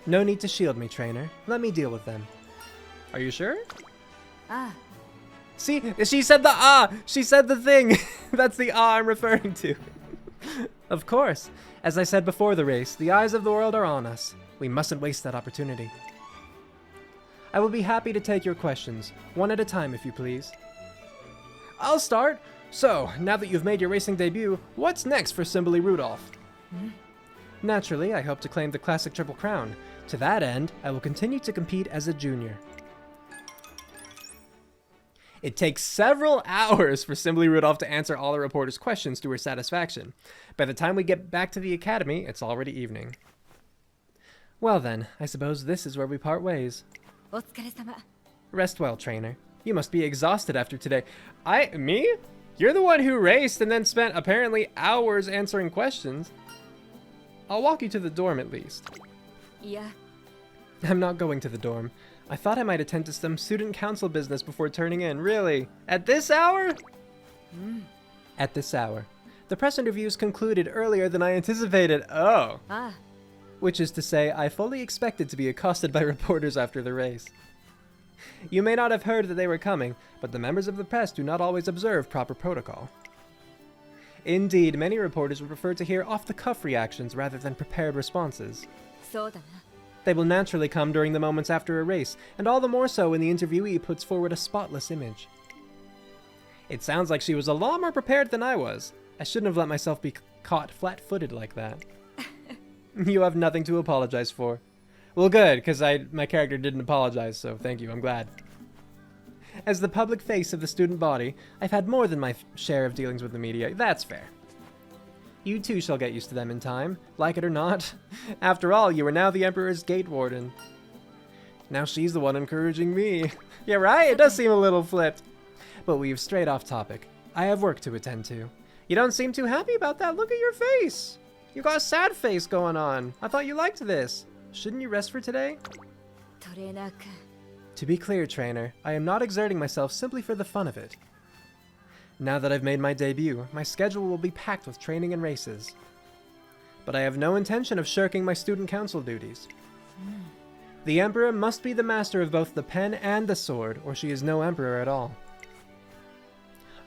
No need to shield me, trainer. Let me deal with them. Are you sure? See, she said the ah! She said the thing! That's the ah I'm referring to. Of course. As I said before the race, the eyes of the world are on us. We mustn't waste that opportunity. I will be happy to take your questions, one at a time if you please. I'll start. So, now that you've made your racing debut, what's next for Symboli Rudolf? Naturally, I hope to claim the classic Triple Crown. To that end, I will continue to compete as a junior. It takes several hours for Symboli Rudolf to answer all the reporters' questions to her satisfaction. By the time we get back to the academy, it's already evening. Well then, I suppose this is where we part ways. Rest well, trainer. You must be exhausted after today. Me? You're the one who raced and then spent apparently hours answering questions. I'll walk you to the dorm at least. Yeah. I'm not going to the dorm. I thought I might attend to some student council business before turning in. Really? At this hour? At this hour. The press interviews concluded earlier than I anticipated. Oh. Which is to say, I fully expected to be accosted by reporters after the race. You may not have heard that they were coming, but the members of the press do not always observe proper protocol. Indeed, many reporters would prefer to hear off-the-cuff reactions rather than prepared responses. They will naturally come during the moments after a race, and all the more so when the interviewee puts forward a spotless image. It sounds like she was a lot more prepared than I was. I shouldn't have let myself be caught flat-footed like that. You have nothing to apologize for. Well, good, because my character didn't apologize, so thank you, I'm glad. As the public face of the student body, I've had more than my share of dealings with the media. That's fair. You too shall get used to them in time, like it or not. After all, you are now the Emperor's gate warden. Now she's the one encouraging me. Yeah, right? It does seem a little flipped. But we've strayed off topic. I have work to attend to. You don't seem too happy about that. Look at your face. You got a sad face going on. I thought you liked this. Shouldn't you rest for today? To be clear, trainer, I am not exerting myself simply for the fun of it. Now that I've made my debut, my schedule will be packed with training and races. But I have no intention of shirking my student council duties. The Emperor must be the master of both the pen and the sword, or she is no Emperor at all.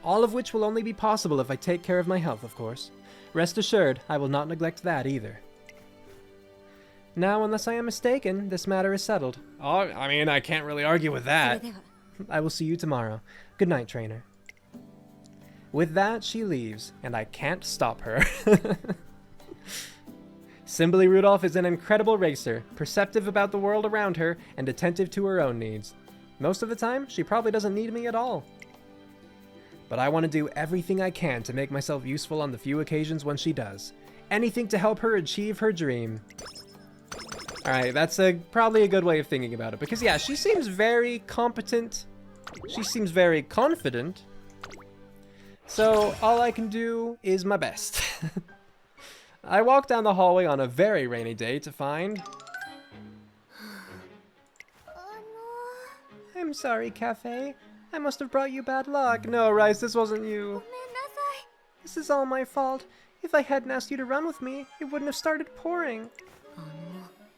All of which will only be possible if I take care of my health, of course. Rest assured, I will not neglect that either. Now, unless I am mistaken, this matter is settled. Oh, I mean, I can't really argue with that. I will see you tomorrow. Good night, trainer. With that, she leaves, and I can't stop her. Symboli Rudolf is an incredible racer, perceptive about the world around her, and attentive to her own needs. Most of the time, she probably doesn't need me at all. But I want to do everything I can to make myself useful on the few occasions when she does. Anything to help her achieve her dream. Alright, that's probably a good way of thinking about it. Because, yeah, she seems very competent. She seems very confident. So, all I can do is my best. I walked down the hallway on a very rainy day to find... I'm sorry, Cafe. I must have brought you bad luck. No, Rice, this wasn't you. This is all my fault. If I hadn't asked you to run with me, it wouldn't have started pouring.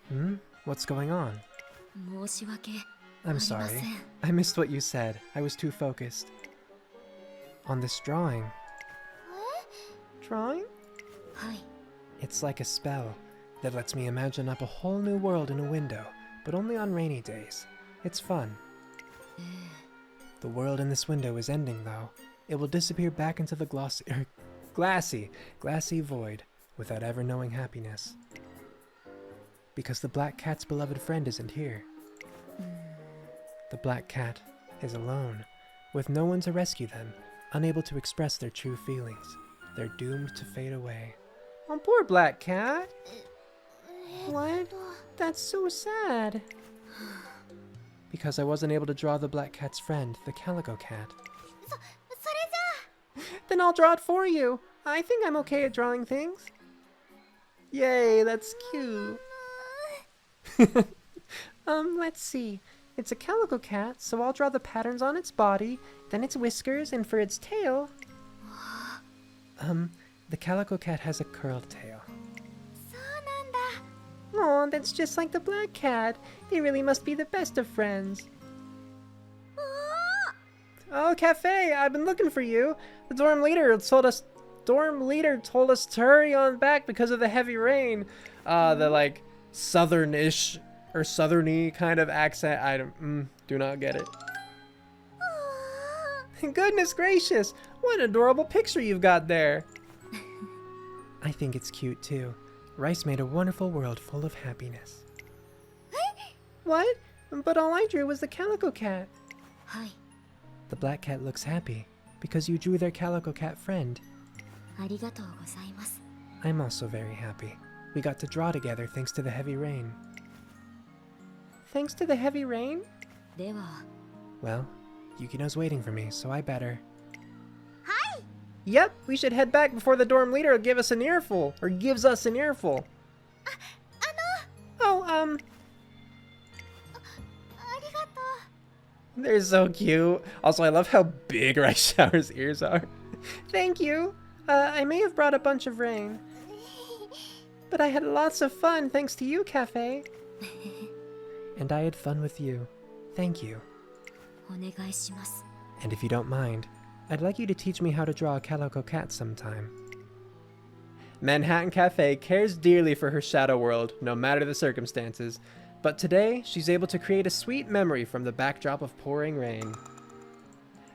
Hmm? What's going on? I'm sorry. I missed what you said. I was too focused. On this drawing. Drawing? It's like a spell that lets me imagine up a whole new world in a window, but only on rainy days. It's fun. The world in this window is ending, though. It will disappear back into the glassy void without ever knowing happiness. Because the black cat's beloved friend isn't here. The black cat is alone, with no one to rescue them, unable to express their true feelings. They're doomed to fade away. Oh, poor black cat. What? That's so sad. Because I wasn't able to draw the black cat's friend, the calico cat. Then I'll draw it for you. I think I'm okay at drawing things. Yay, that's cute. Let's see. It's a calico cat, so I'll draw the patterns on its body, then its whiskers, and for its tail... the calico cat has a curled tail. Aw, that's just like the black cat. They really must be the best of friends. Oh, Cafe, I've been looking for you. The dorm leader told us to hurry on back because of the heavy rain. The like southernish or southerny kind of accent. I do not get it. Goodness gracious, what an adorable picture you've got there. I think it's cute too. Rice made a wonderful world full of happiness. What? But all I drew was the calico cat. The black cat looks happy because you drew their calico cat friend. I'm also very happy. We got to draw together thanks to the heavy rain. Thanks to the heavy rain? Well, Yukino's waiting for me, so I better... Yep, we should head back before the dorm leader will give us an earful. Or gives us an earful. Oh, they're so cute. Also, I love how big Rice Shower's ears are. Thank you. I may have brought a bunch of rain. But I had lots of fun thanks to you, Cafe. And I had fun with you. Thank you. And if you don't mind, I'd like you to teach me how to draw a calico cat sometime. Manhattan Cafe cares dearly for her shadow world, no matter the circumstances. But today, she's able to create a sweet memory from the backdrop of pouring rain.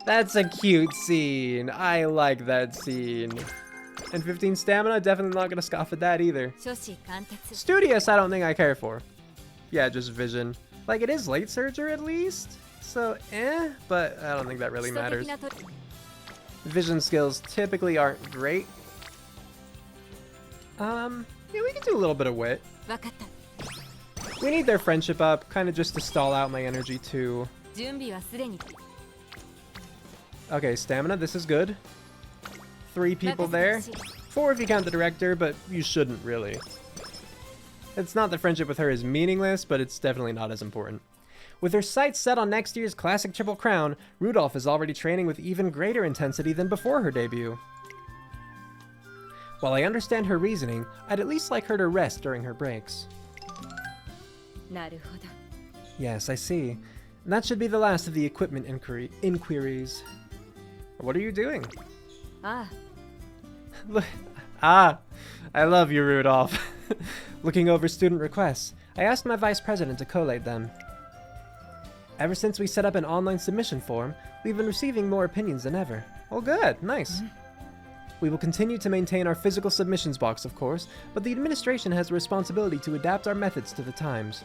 That's a cute scene. I like that scene. And 15 stamina, definitely not gonna scoff at that either. Studious, I don't think I care for. Yeah, just vision. Like, it is light surger at least, so but I don't think that really matters. Vision skills typically aren't great. Yeah, we can do a little bit of wit. We need their friendship up, kind of just to stall out my energy too. Okay, stamina, this is good. 3 people there. 4 if you count the director, but you shouldn't really. It's not that friendship with her is meaningless, but it's definitely not as important. With her sights set on next year's classic Triple Crown, Rudolph is already training with even greater intensity than before her debut. While I understand her reasoning, I'd at least like her to rest during her breaks. Yes, I see. That should be the last of the equipment inquiries. What are you doing? I love you, Rudolph. Looking over student requests, I asked my vice president to collate them. Ever since we set up an online submission form, we've been receiving more opinions than ever. Oh good, nice. We will continue to maintain our physical submissions box, of course, but the administration has a responsibility to adapt our methods to the times.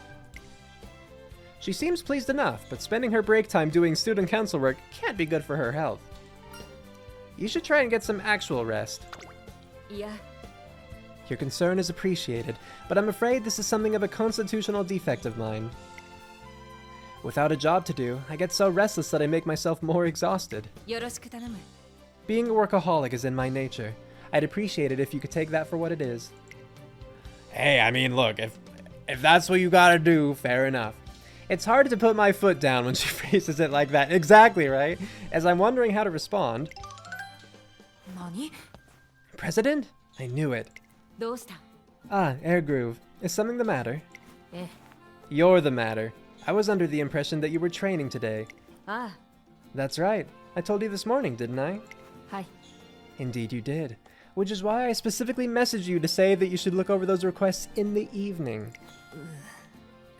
She seems pleased enough, but spending her break time doing student council work can't be good for her health. You should try and get some actual rest. Your concern is appreciated, but I'm afraid this is something of a constitutional defect of mine. Without a job to do, I get so restless that I make myself more exhausted. Being a workaholic is in my nature. I'd appreciate it if you could take that for what it is. Hey, I mean, look, if that's what you gotta do, fair enough. It's hard to put my foot down when she phrases it like that. Exactly, right? As I'm wondering how to respond. Nani? President? I knew it. Ah, Air Groove. Is something the matter? You're the matter. I was under the impression that you were training today. Ah. That's right. I told you this morning, didn't I? Hai. Indeed you did. Which is why I specifically messaged you to say that you should look over those requests in the evening.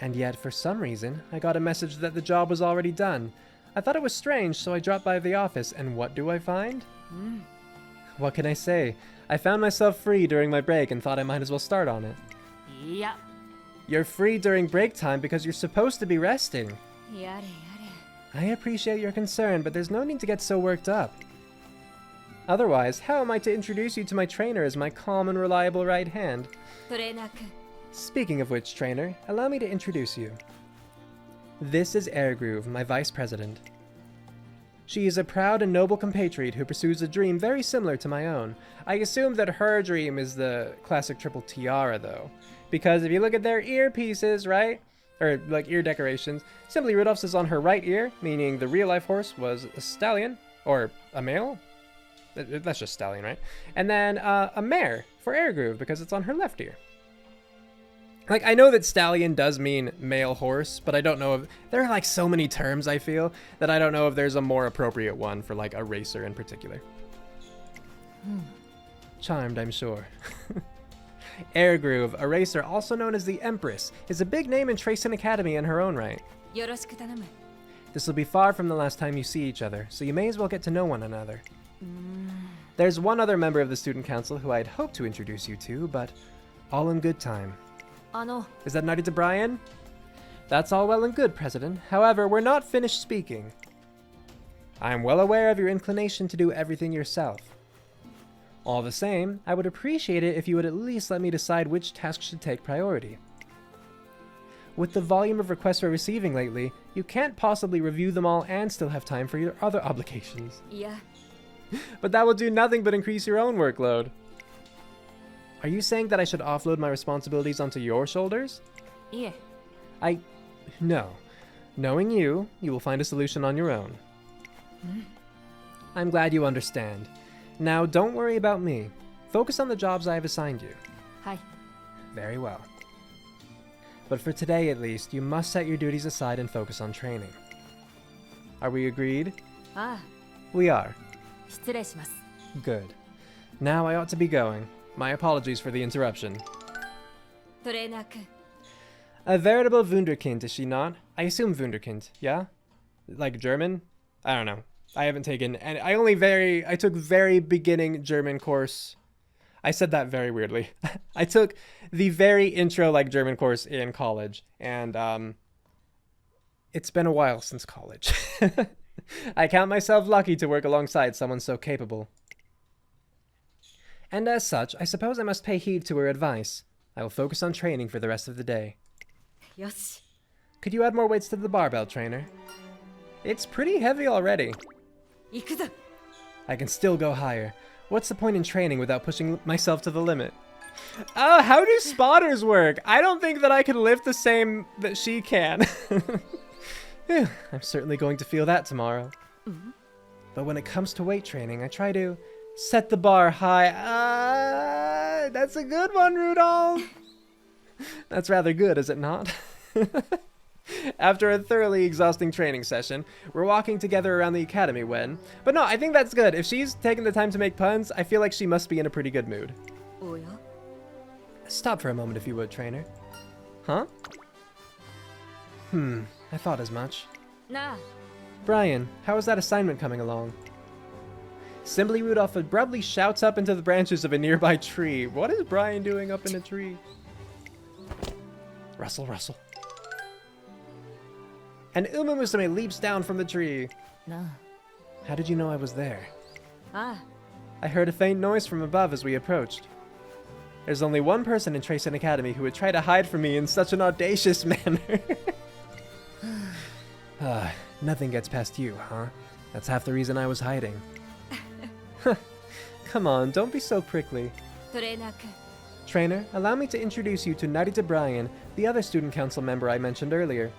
And yet, for some reason, I got a message that the job was already done. I thought it was strange, so I dropped by the office, and what do I find? What can I say? I found myself free during my break and thought I might as well start on it. Yeah. You're free during break time because you're supposed to be resting. Yare. I appreciate your concern, but there's no need to get so worked up. Otherwise, how am I to introduce you to my trainer as my calm and reliable right hand? Speaking of which, trainer, allow me to introduce you. This is Air Groove, my vice president. She is a proud and noble compatriot who pursues a dream very similar to my own. I assume that her dream is the classic triple tiara, though. Because if you look at their earpieces, right? Or, like, ear decorations, Symboli Rudolph's is on her right ear, meaning the real-life horse was a stallion, or a male? That's just stallion, right? And then a mare for Air Groove, because it's on her left ear. Like, I know that stallion does mean male horse, but I don't know if... There are, like, so many terms, I feel, that I don't know if there's a more appropriate one for, like, a racer in particular. Charmed, I'm sure. Air Groove, a racer also known as the Empress, is a big name in Tracing Academy in her own right. This will be far from the last time you see each other, so you may as well get to know one another. There's one other member of the student council who I'd hoped to introduce you to, but all in good time. Is that Narita Brian? That's all well and good, President. However, we're not finished speaking. I'm well aware of your inclination to do everything yourself. All the same, I would appreciate it if you would at least let me decide which task should take priority. With the volume of requests we're receiving lately, you can't possibly review them all and still have time for your other obligations. Yeah. But that will do nothing but increase your own workload. Are you saying that I should offload my responsibilities onto your shoulders? Yeah. No. Knowing you, you will find a solution on your own. I'm glad you understand. Now, don't worry about me. Focus on the jobs I have assigned you. Hi. Very well. But for today, at least, you must set your duties aside and focus on training. Are we agreed? Ah. We are. 失礼します. Good. Now I ought to be going. My apologies for the interruption. トレーナー君. A veritable Wunderkind, is she not? I assume Wunderkind, yeah? Like German? I don't know. I haven't taken, and I took very beginning German course. I said that very weirdly. I took the very intro like German course in college, and it's been a while since college. I count myself lucky to work alongside someone so capable. And as such, I suppose I must pay heed to her advice. I will focus on training for the rest of the day. Yoshi. Could you add more weights to the barbell, trainer? It's pretty heavy already. 行くぞ. I can still go higher. What's the point in training without pushing myself to the limit? Oh, how do spotters work? I don't think that I can lift the same that she can. I'm certainly going to feel that tomorrow. But when it comes to weight training, I try to set the bar high. That's a good one, Rudolph. That's rather good, is it not? After a thoroughly exhausting training session, we're walking together around the academy when... But no, I think that's good. If she's taking the time to make puns, I feel like she must be in a pretty good mood. Oh, yeah? Stop for a moment if you would, trainer. Huh? I thought as much. Nah. Brian, how is that assignment coming along? Symboli Rudolf abruptly shouts up into the branches of a nearby tree. What is Brian doing up in a tree? Rustle, rustle. And Umamusume leaps down from the tree. No. How did you know I was there? Ah. I heard a faint noise from above as we approached. There's only one person in Tracing Academy who would try to hide from me in such an audacious manner. Nothing gets past you, huh? That's half the reason I was hiding. Come on, don't be so prickly. トレーナー君 Trainer, allow me to introduce you to Narita Bryan, the other student council member I mentioned earlier.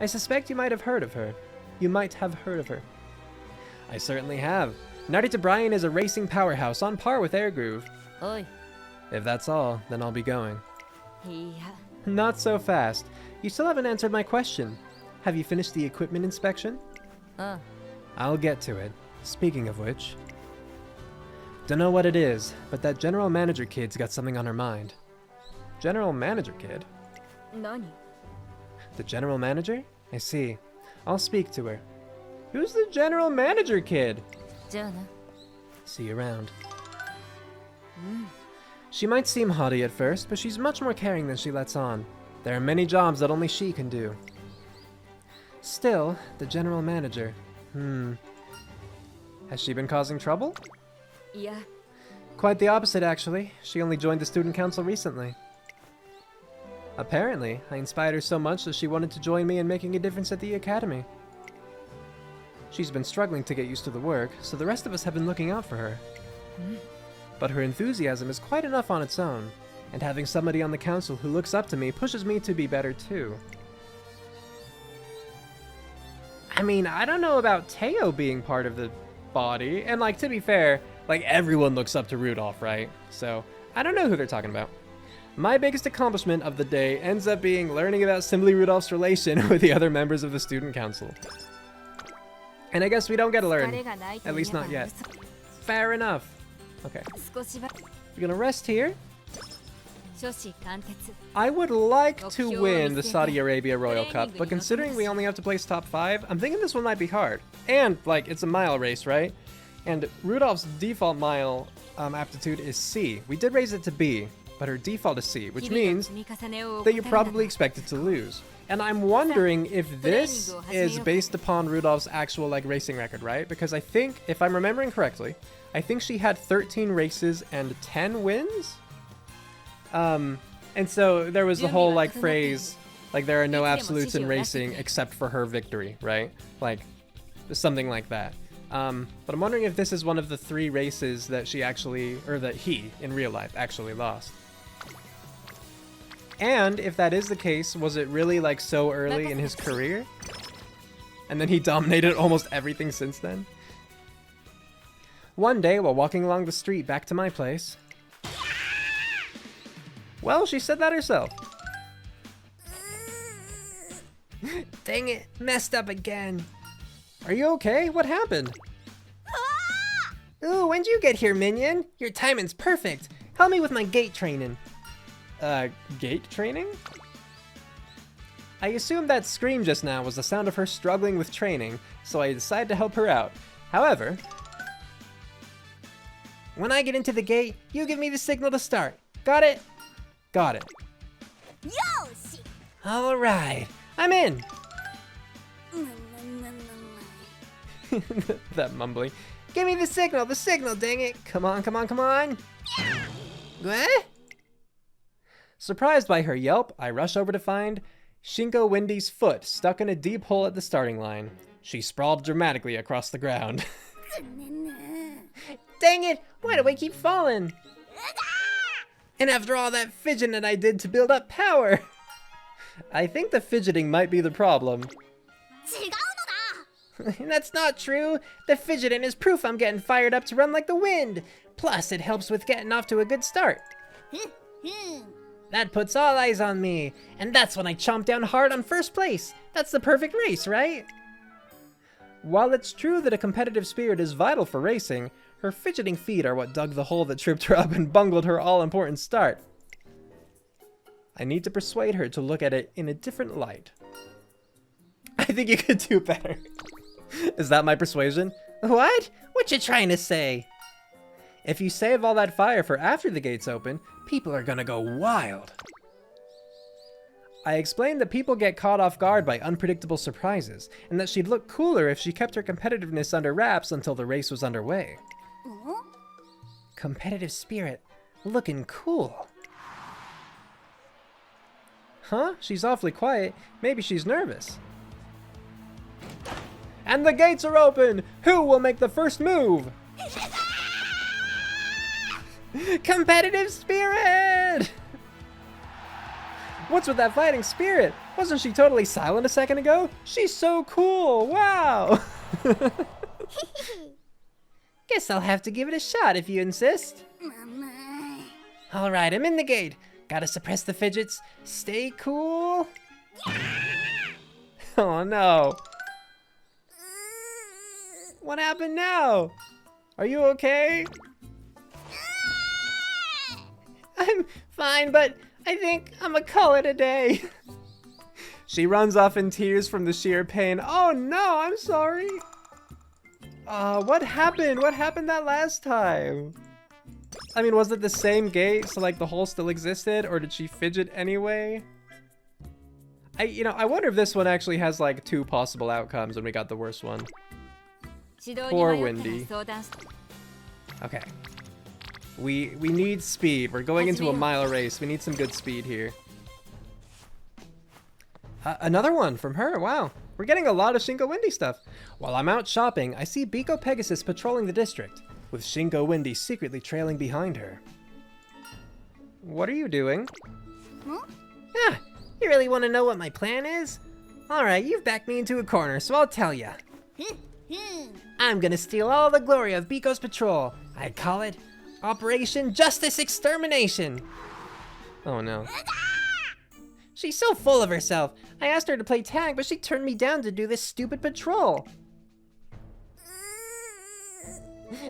I suspect you might have heard of her. You might have heard of her. I certainly have. Narita Bryan is a racing powerhouse on par with Air Groove. おい If that's all, then I'll be going. いや Not so fast. You still haven't answered my question. Have you finished the equipment inspection? うん I'll get to it. Speaking of which... Dunno what it is, but that general manager kid's got something on her mind. General manager kid? 何 The general manager? I see. I'll speak to her. Who's the general manager kid? じゃあな See you around. She might seem haughty at first, but she's much more caring than she lets on. There are many jobs that only she can do. Still, the general manager. Has she been causing trouble? いや Quite the opposite, actually. She only joined the student council recently. Apparently, I inspired her so much that she wanted to join me in making a difference at the academy. She's been struggling to get used to the work, so the rest of us have been looking out for her. But her enthusiasm is quite enough on its own, and having somebody on the council who looks up to me pushes me to be better too. I mean, I don't know about Teo being part of the body, and like, to be fair, like, everyone looks up to Rudolf, right? So, I don't know who they're talking about. My biggest accomplishment of the day ends up being learning about Symboli Rudolf's relation with the other members of the student council. And I guess we don't get to learn, 疲れがないと at 言え least ば not yet. 嘘 Fair enough. Okay, 少しば you're gonna rest here? 諸子貫徹 I would like to win the Saudi Arabia Royal Cup, but considering we only have to place top 5, I'm thinking this one might be hard. And, like, it's a mile race, right? And Rudolph's default mile aptitude is C. We did raise it to B, but her default is C, which 日々の means 積み重ねを that you're 怠るな probably expected to lose. And I'm wondering if this is based upon Rudolph's actual, like, racing record, right? Because I think, if I'm remembering correctly, I think she had 13 races and 10 wins? And so there was the whole, like, phrase, like, there are no absolutes in racing except for her victory, right? Like, something like that. But I'm wondering if this is one of the 3 races that she actually, or that he, in real life, actually lost. And if that is the case, was it really, like, so early in his career? And then he dominated almost everything since then? One day, while walking along the street back to my place... Well, she said that herself. Dang it, messed up again. Are you okay? What happened? Ooh, when'd you get here, minion? Your timing's perfect. Help me with my gate training. Gate training? I assumed that scream just now was the sound of her struggling with training, so I decided to help her out. However, when I get into the gate, you give me the signal to start. Got it? Got it. Yoshi! Alright, I'm in. That mumbling. Give me the signal, dang it. Come on, come on, come on. What? Surprised by her yelp, I rush over to find Shinko Wendy's foot stuck in a deep hole at the starting line. She sprawled dramatically across the ground. Dang it, why do I keep falling? And after all that fidgeting that I did to build up power. I think the fidgeting might be the problem. That's not true. The fidgeting is proof I'm getting fired up to run like the wind. Plus, it helps with getting off to a good start. That puts all eyes on me. And that's when I chomp down hard on first place. That's the perfect race, right? While it's true that a competitive spirit is vital for racing, her fidgeting feet are what dug the hole that tripped her up and bungled her all-important start. I need to persuade her to look at it in a different light. I think you could do better. Is that my persuasion? What? What you trying to say? If you save all that fire for after the gates open, people are gonna go wild. I explained that people get caught off guard by unpredictable surprises, and that she'd look cooler if she kept her competitiveness under wraps until the race was underway. Competitive spirit, looking cool. Huh? She's awfully quiet. Maybe she's nervous. And the gates are open! Who will make the first move? Competitive spirit! What's with that fighting spirit? Wasn't she totally silent a second ago? She's so cool! Wow! Guess I'll have to give it a shot if you insist. Alright, I'm in the gate. Gotta suppress the fidgets. Stay cool. Oh no. What happened now? Are you okay? I'm fine, but I think I'm gonna call it a day. She runs off in tears from the sheer pain. Oh no, I'm sorry. What happened? What happened that last time? I mean, was it the same gate, so like the hole still existed, or did she fidget anyway? I wonder if this one actually has like 2 possible outcomes and we got the worst one. Poor Windy. Okay. We need speed. We're going into a mile race. We need some good speed here. Another one from her. Wow. We're getting a lot of Shinko Windy stuff. While I'm out shopping, I see Biko Pegasus patrolling the district, with Shinko Windy secretly trailing behind her. What are you doing? Ah, you really want to know what my plan is? Alright, you've backed me into a corner, so I'll tell ya. I'm gonna steal all the glory of Biko's patrol. I call it Operation Justice Extermination. Oh no. She's so full of herself. I asked her to play tag, but she turned me down to do this stupid patrol.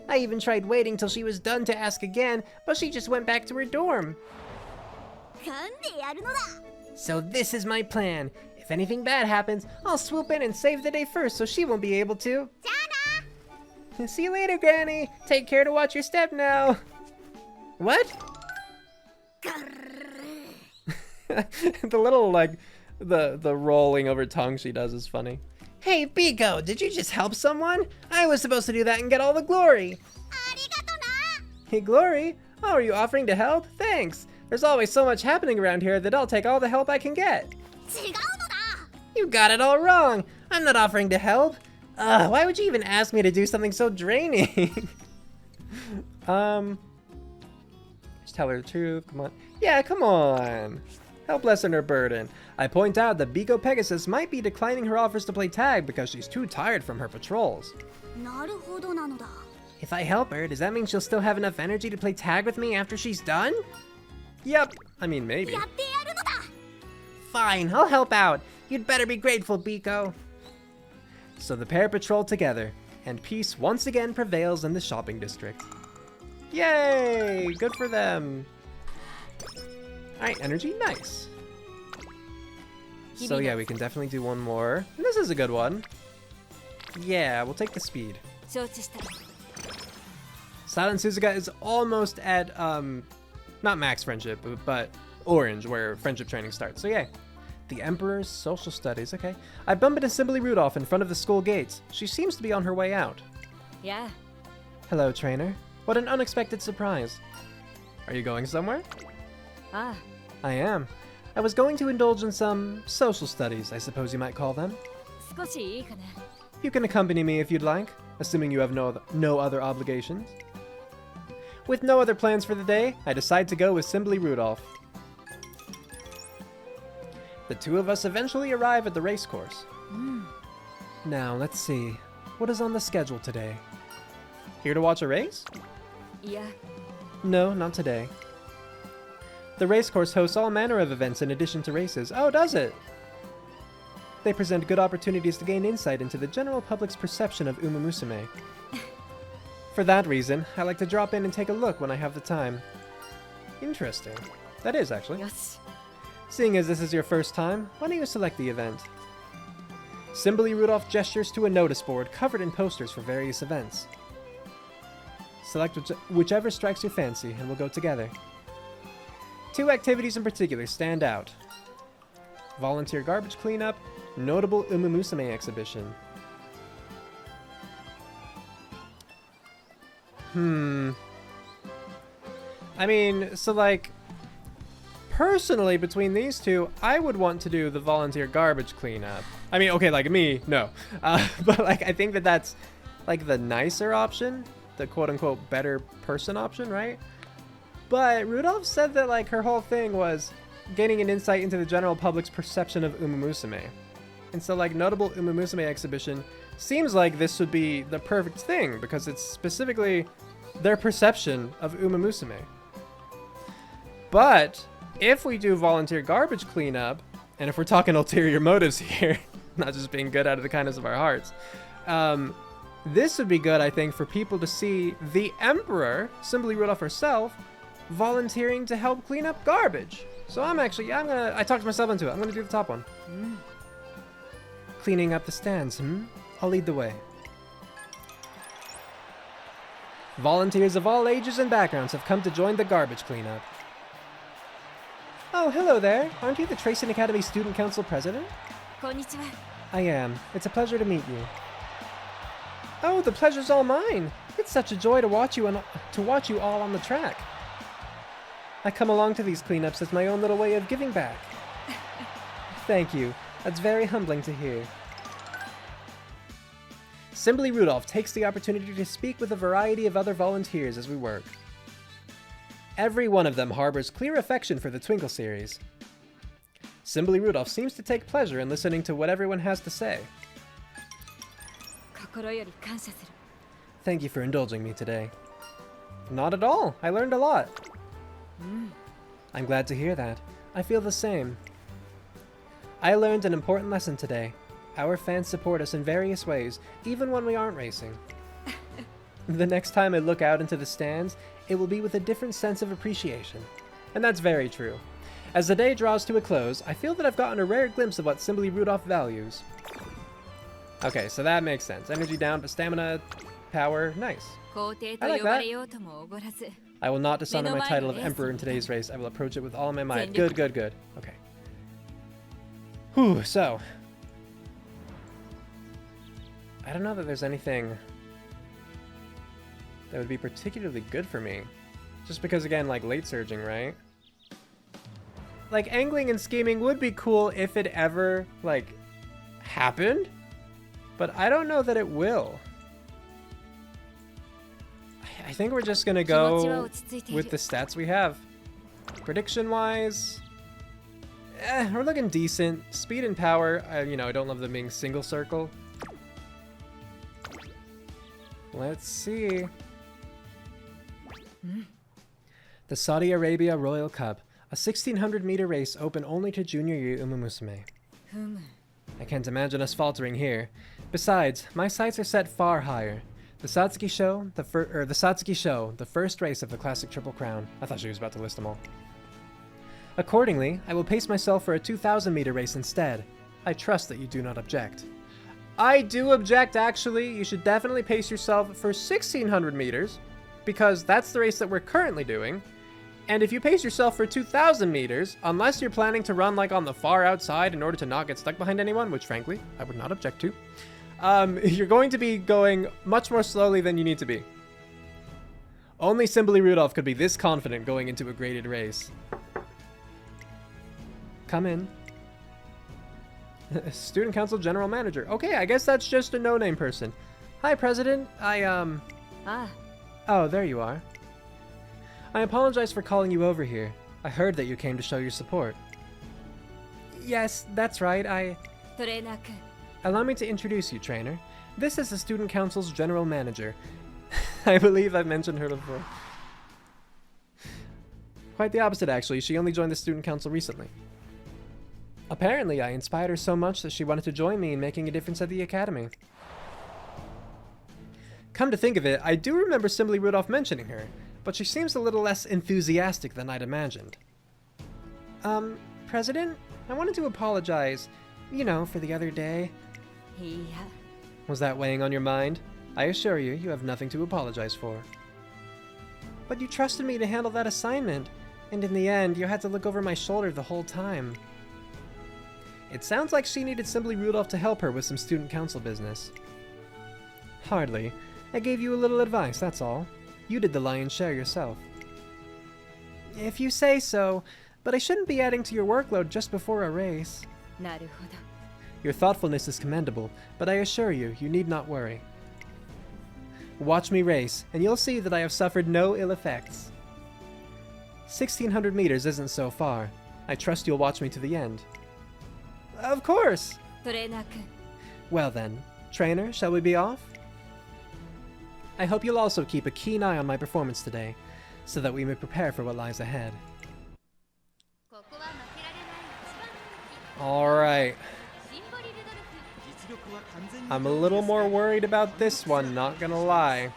I even tried waiting till she was done to ask again, but she just went back to her dorm. So this is my plan. If anything bad happens, I'll swoop in and save the day first so she won't be able to. See you later, Granny. Take care to watch your step now. What? The little, like, the rolling over tongue she does is funny. Hey, Biko, did you just help someone? I was supposed to do that and get all the glory. Hey, glory? Oh, are you offering to help? Thanks. There's always so much happening around here that I'll take all the help I can get. You got it all wrong. I'm not offering to help. Why would you even ask me to do something so draining? Just tell her the truth, come on. Yeah, come on. Help lessen her burden. I point out that Biko Pegasus might be declining her offers to play tag because she's too tired from her patrols. If I help her, does that mean she'll still have enough energy to play tag with me after she's done? Yep, I mean maybe. Fine, I'll help out. You'd better be grateful, Biko. So the pair patrol together, and peace once again prevails in the shopping district. Yay! Good for them. Alright, energy, nice. So yeah, we can definitely do one more. And this is a good one. Yeah, we'll take the speed. Silent Suzuka is almost at, not max friendship, but orange, where friendship training starts. So yeah. The Emperor's Social Studies, okay. I bump into Symboli Rudolf in front of the school gates. She seems to be on her way out. Yeah. Hello, trainer. What an unexpected surprise. Are you going somewhere? Ah. I am. I was going to indulge in some social studies, I suppose you might call them. You can accompany me if you'd like, assuming you have no other obligations. With no other plans for the day, I decide to go with Symboli Rudolf. The two of us eventually arrive at the race course. Now, let's see. What is on the schedule today? Here to watch a race? Yeah. No, not today. The race course hosts all manner of events in addition to races. Oh, does it? They present good opportunities to gain insight into the general public's perception of Umamusume. For that reason, I like to drop in and take a look when I have the time. Interesting. That is, actually. Yes. Seeing as this is your first time, why don't you select the event? Symboli Rudolf gestures to a notice board covered in posters for various events. Select whichever strikes your fancy, and we'll go together. 2 activities in particular stand out. Volunteer garbage cleanup, notable Umamusume exhibition. I mean, so like, personally, between these two, I would want to do the volunteer garbage cleanup. I mean, okay, like me, no. But like, I think that that's like the nicer option, the quote-unquote better person option, right? But Rudolph said that like her whole thing was gaining an insight into the general public's perception of Umamusume. And so like notable Umamusume exhibition seems like this would be the perfect thing because it's specifically their perception of Umamusume. But if we do volunteer garbage cleanup, and if we're talking ulterior motives here, not just being good out of the kindness of our hearts, this would be good, I think, for people to see the Emperor, Symboli Rudolf herself, volunteering to help clean up garbage. So I talked myself into it. I'm gonna do the top one. Cleaning up the stands, I'll lead the way. Volunteers of all ages and backgrounds have come to join the garbage cleanup. Oh, hello there. Aren't you the Tracing Academy Student Council President? Konnichiwa. I am. It's a pleasure to meet you. Oh, the pleasure's all mine. It's such a joy to watch you all on the track. I come along to these cleanups as my own little way of giving back. Thank you. That's very humbling to hear. Symboli Rudolf takes the opportunity to speak with a variety of other volunteers as we work. Every one of them harbors clear affection for the Twinkle series. Symboli Rudolf seems to take pleasure in listening to what everyone has to say. Thank you for indulging me today. Not at all. I learned a lot. I'm glad to hear that. I feel the same. I learned an important lesson today. Our fans support us in various ways, even when we aren't racing. The next time I look out into the stands, it will be with a different sense of appreciation. And that's very true. As the day draws to a close, I feel that I've gotten a rare glimpse of what Symboli Rudolf values. Okay, so that makes sense. Energy down, but stamina, power, nice. I like that. I will not dishonor my title of Emperor in today's race. I will approach it with all my might. Good, good, good. Okay. Whew, so. I don't know that there's anything that would be particularly good for me. Just because, again, like, late surging, right? Like, angling and scheming would be cool if it ever, like, happened. But I don't know that it will. I think we're just gonna go with the stats we have. Prediction-wise, we're looking decent. Speed and power, I don't love them being single circle. Let's see. The Saudi Arabia Royal Cup, a 1600-meter race open only to junior year Umamusume. I can't imagine us faltering here. Besides, my sights are set far higher. The Satsuki Sho, the first race of the Classic Triple Crown. I thought she was about to list them all. Accordingly, I will pace myself for a 2,000-meter race instead. I trust that you do not object. I do object, actually. You should definitely pace yourself for 1,600 meters, because that's the race that we're currently doing. And if you pace yourself for 2,000 meters, unless you're planning to run like on the far outside in order to not get stuck behind anyone, which frankly, I would not object to, you're going to be going much more slowly than you need to be. Only Symboli Rudolf could be this confident going into a graded race. Come in. Student Council General Manager. Okay, I guess that's just a no-name person. Hi, President. Oh, there you are. I apologize for calling you over here. I heard that you came to show your support. Yes, that's right, Allow me to introduce you, trainer. This is the Student Council's General Manager. I believe I've mentioned her before. Quite the opposite, actually. She only joined the Student Council recently. Apparently, I inspired her so much that she wanted to join me in making a difference at the Academy. Come to think of it, I do remember Symboli Rudolf mentioning her, but she seems a little less enthusiastic than I'd imagined. President? I wanted to apologize, for the other day. Was that weighing on your mind? I assure you, you have nothing to apologize for. But you trusted me to handle that assignment, and in the end, you had to look over my shoulder the whole time. It sounds like she needed Symboli Rudolf to help her with some student council business. Hardly. I gave you a little advice, that's all. You did the lion's share yourself. If you say so, But I shouldn't be adding to your workload just before a race. なるほど。 Your thoughtfulness is commendable, but I assure you, you need not worry. Watch me race, and you'll see that I have suffered no ill effects. 1,600 meters isn't so far. I trust you'll watch me to the end. Of course! トレーナー君。 Well then, trainer, shall we be off? I hope you'll also keep a keen eye on my performance today, so that we may prepare for what lies ahead. Alright. I'm a little more worried about this one, not gonna lie.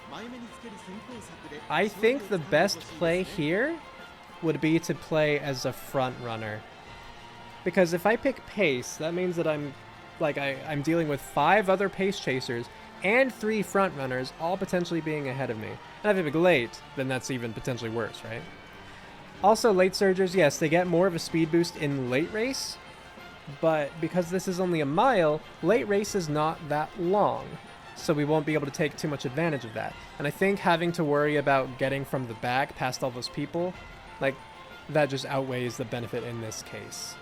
I think the best play here would be to play as a front runner. Because if I pick pace, that means that I'm dealing with 5 other pace chasers and 3 front runners, all potentially being ahead of me. And if I pick late, then that's even potentially worse, right? Also, late surgers, yes, they get more of a speed boost in late race, but because this is only a mile, late race is not that long, so we won't be able to take too much advantage of that. And I think having to worry about getting from the back past all those people, like, that just outweighs the benefit in this case.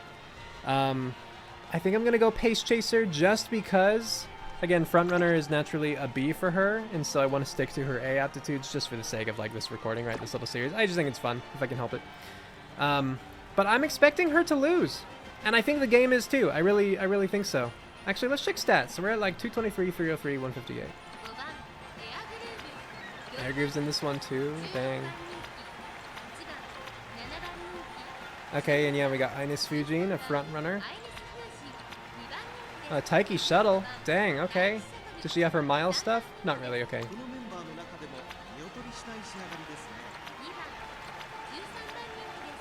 I think I'm gonna go pace chaser just because, again, front runner is naturally a B for her, and so I want to stick to her A aptitudes just for the sake of like this recording, right? This little series. I just think it's fun if I can help it. But I'm expecting her to lose, and I think the game is too. I really think so. Actually, let's check stats. So we're at like 223, 303, 158. Air grooves in this one too. Dang. Okay, and yeah, we got Ines Fujin, a front runner. Taiki Shuttle. Dang, okay. Does she have her mile stuff? Not really, okay.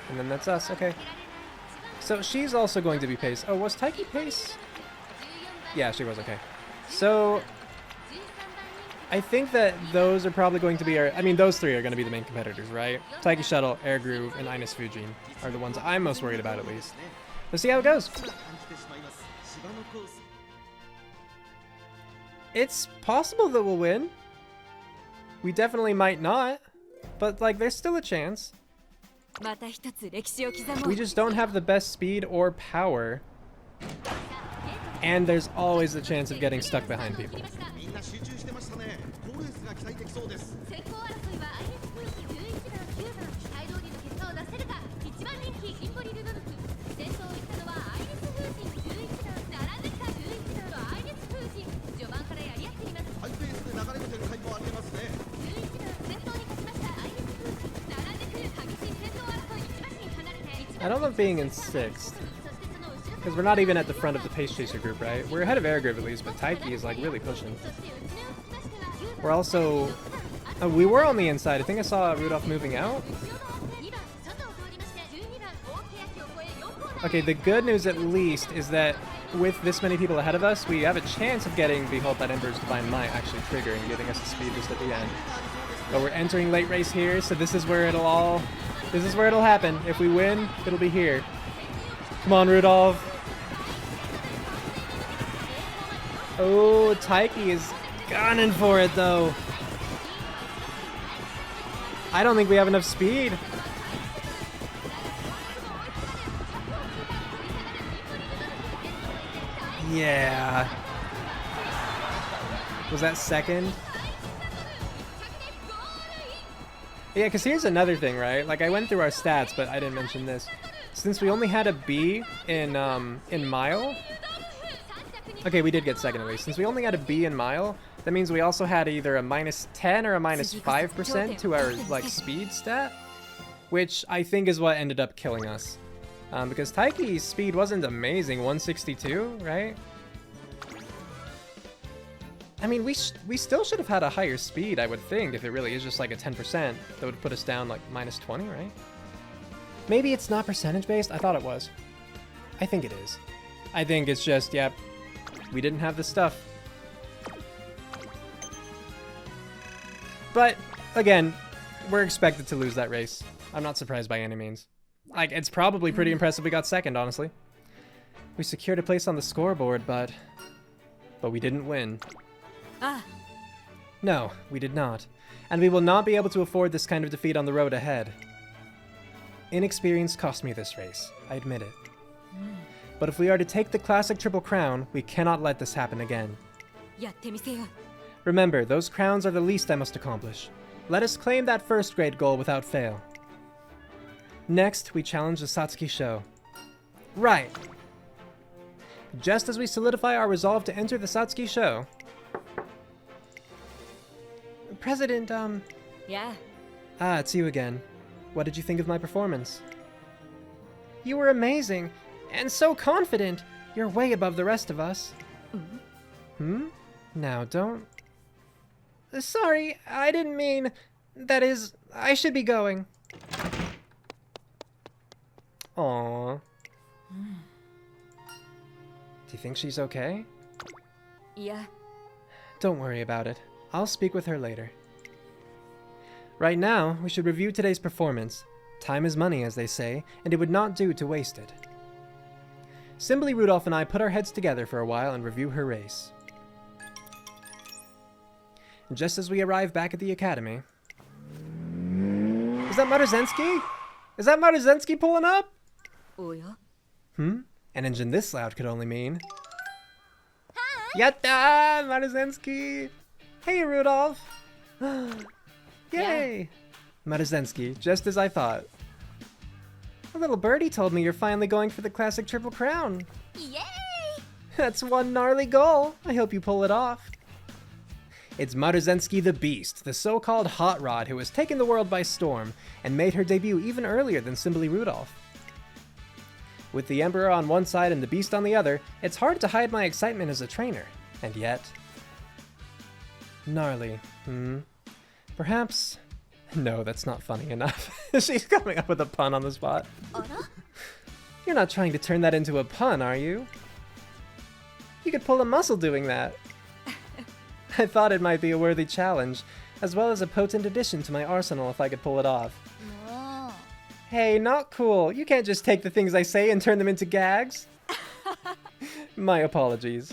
And then that's us, okay. So she's also going to be pace. Oh, was Taiki pace? Yeah, she was, okay. So I think that those are probably going to be our, I mean, those 3 are going to be the main competitors, right? Taiki Shuttle, Air Groove, and Ines Fujin are the ones I'm most worried about, at least. Let's see how it goes. It's possible that we'll win. We definitely might not, but like there's still a chance. We just don't have the best speed or power. And there's always the chance of getting stuck behind people. I don't love being in 6th, because we're not even at the front of the pace chaser group, right? We're ahead of Air Groove at least, but Taiki is like really pushing. We're also, we were on the inside. I think I saw Rudolf moving out. Okay, the good news at least is that with this many people ahead of us, we have a chance of getting Behold that Ember's Divine Might actually trigger and giving us a speed boost at the end. But we're entering late race here, so this is where it'll happen. If we win, it'll be here. Come on, Rudolph. Oh, Taiki is gunning for it, though. I don't think we have enough speed. Yeah. Was that second? Yeah, because here's another thing, right? Like, I went through our stats, but I didn't mention this. Since we only had a B in mile... Okay, we did get second at least. Since we only had a B in mile, that means we also had either a -10 or a -5% to our, like, speed stat. Which I think is what ended up killing us. Because Taiki's speed wasn't amazing, 162, right? I mean, we still should have had a higher speed, I would think, if it really is just like a 10%. That would put us down like -20, right? Maybe it's not percentage-based? I thought it was. I think it is. I think it's just, yep, we didn't have the stuff. But, again, we're expected to lose that race. I'm not surprised by any means. Like, it's probably pretty impressive we got second, honestly. We secured a place on the scoreboard, but we didn't win. Ah. No, we did not. And we will not be able to afford this kind of defeat on the road ahead. Inexperience cost me this race, I admit it. But if we are to take the classic Triple Crown, we cannot let this happen again. やってみせよう。 Remember, those crowns are the least I must accomplish. Let us claim that first grade goal without fail. Next, we challenge the Satsuki Sho. Right! Just as we solidify our resolve to enter the Satsuki Sho... President, Yeah. Ah, it's you again. What did you think of my performance? You were amazing, and so confident. You're way above the rest of us. Now, don't... Sorry, I didn't mean... That is, I should be going. Aww. Do you think she's okay? いや、 Don't worry about it. I'll speak with her later. Right now, we should review today's performance. Time is money, as they say, and it would not do to waste it. Symboli Rudolf and I put our heads together for a while and review her race. Just as we arrive back at the academy... Is that Maruzensky? Is that Maruzensky pulling up? おや。 An engine this loud could only mean... Yatta! Maruzensky! Hey, Rudolph! Yay! Maruzensky, just as I thought. A little birdie told me you're finally going for the classic Triple Crown. Yay! That's one gnarly goal. I hope you pull it off. It's Maruzensky the Beast, the so-called hot rod who has taken the world by storm and made her debut even earlier than Symboli Rudolf. With the Emperor on one side and the Beast on the other, it's hard to hide my excitement as a trainer. And yet... Gnarly, Perhaps... No, that's not funny enough. She's coming up with a pun on the spot. あら？ You're not trying to turn that into a pun, are you? You could pull a muscle doing that. I thought it might be a worthy challenge, as well as a potent addition to my arsenal if I could pull it off. もう。 Hey, not cool. You can't just take the things I say and turn them into gags. My apologies.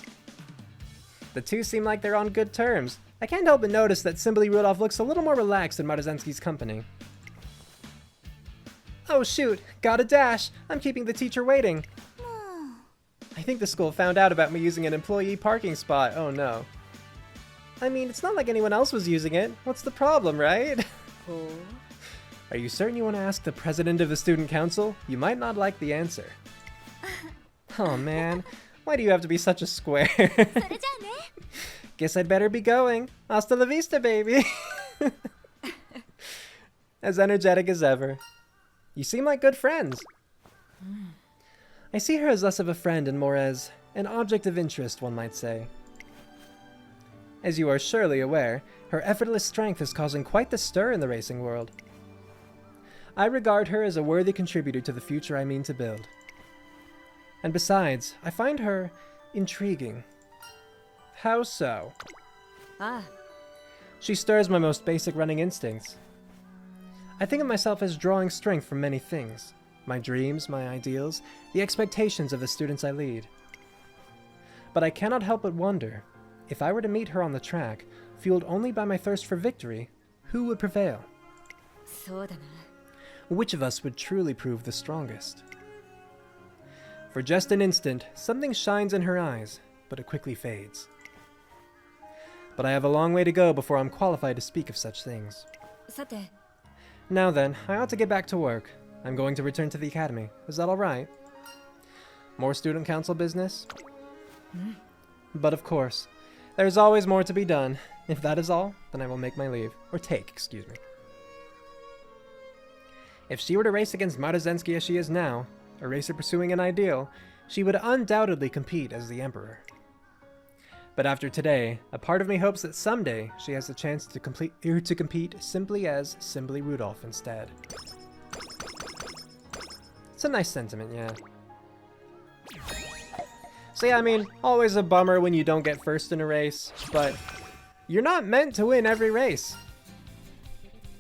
The two seem like they're on good terms. I can't help but notice that Symboli Rudolf looks a little more relaxed in Maruzensky's company. Oh shoot, gotta dash. I'm keeping the teacher waiting. I think the school found out about me using an employee parking spot. Oh no. I mean, it's not like anyone else was using it. What's the problem, right? ほう。 Are you certain you want to ask the president of the student council? You might not like the answer. Oh man, why do you have to be such a square? それじゃあね。 Guess I'd better be going. Hasta la vista, baby. As energetic as ever. You seem like good friends. I see her as less of a friend and more as an object of interest, one might say. As you are surely aware, her effortless strength is causing quite the stir in the racing world. I regard her as a worthy contributor to the future I mean to build. And besides, I find her intriguing. How so? ああ。 She stirs my most basic running instincts. I think of myself as drawing strength from many things. My dreams, my ideals, the expectations of the students I lead. But I cannot help but wonder, if I were to meet her on the track, fueled only by my thirst for victory, who would prevail? そうだな。 Which of us would truly prove the strongest? For just an instant, something shines in her eyes, but it quickly fades. But I have a long way to go before I'm qualified to speak of such things. さて、 Now then, I ought to get back to work. I'm going to return to the academy. Is that all right? More student council business? But of course, there's always more to be done. If that is all, then I will make my leave. Or take, excuse me. If she were to race against Maruzensky as she is now, a racer pursuing an ideal, she would undoubtedly compete as the Emperor. But after today, a part of me hopes that someday she has the chance to compete simply as Symboli Rudolf instead. It's a nice sentiment, yeah. So yeah, I mean, always a bummer when you don't get first in a race, but you're not meant to win every race.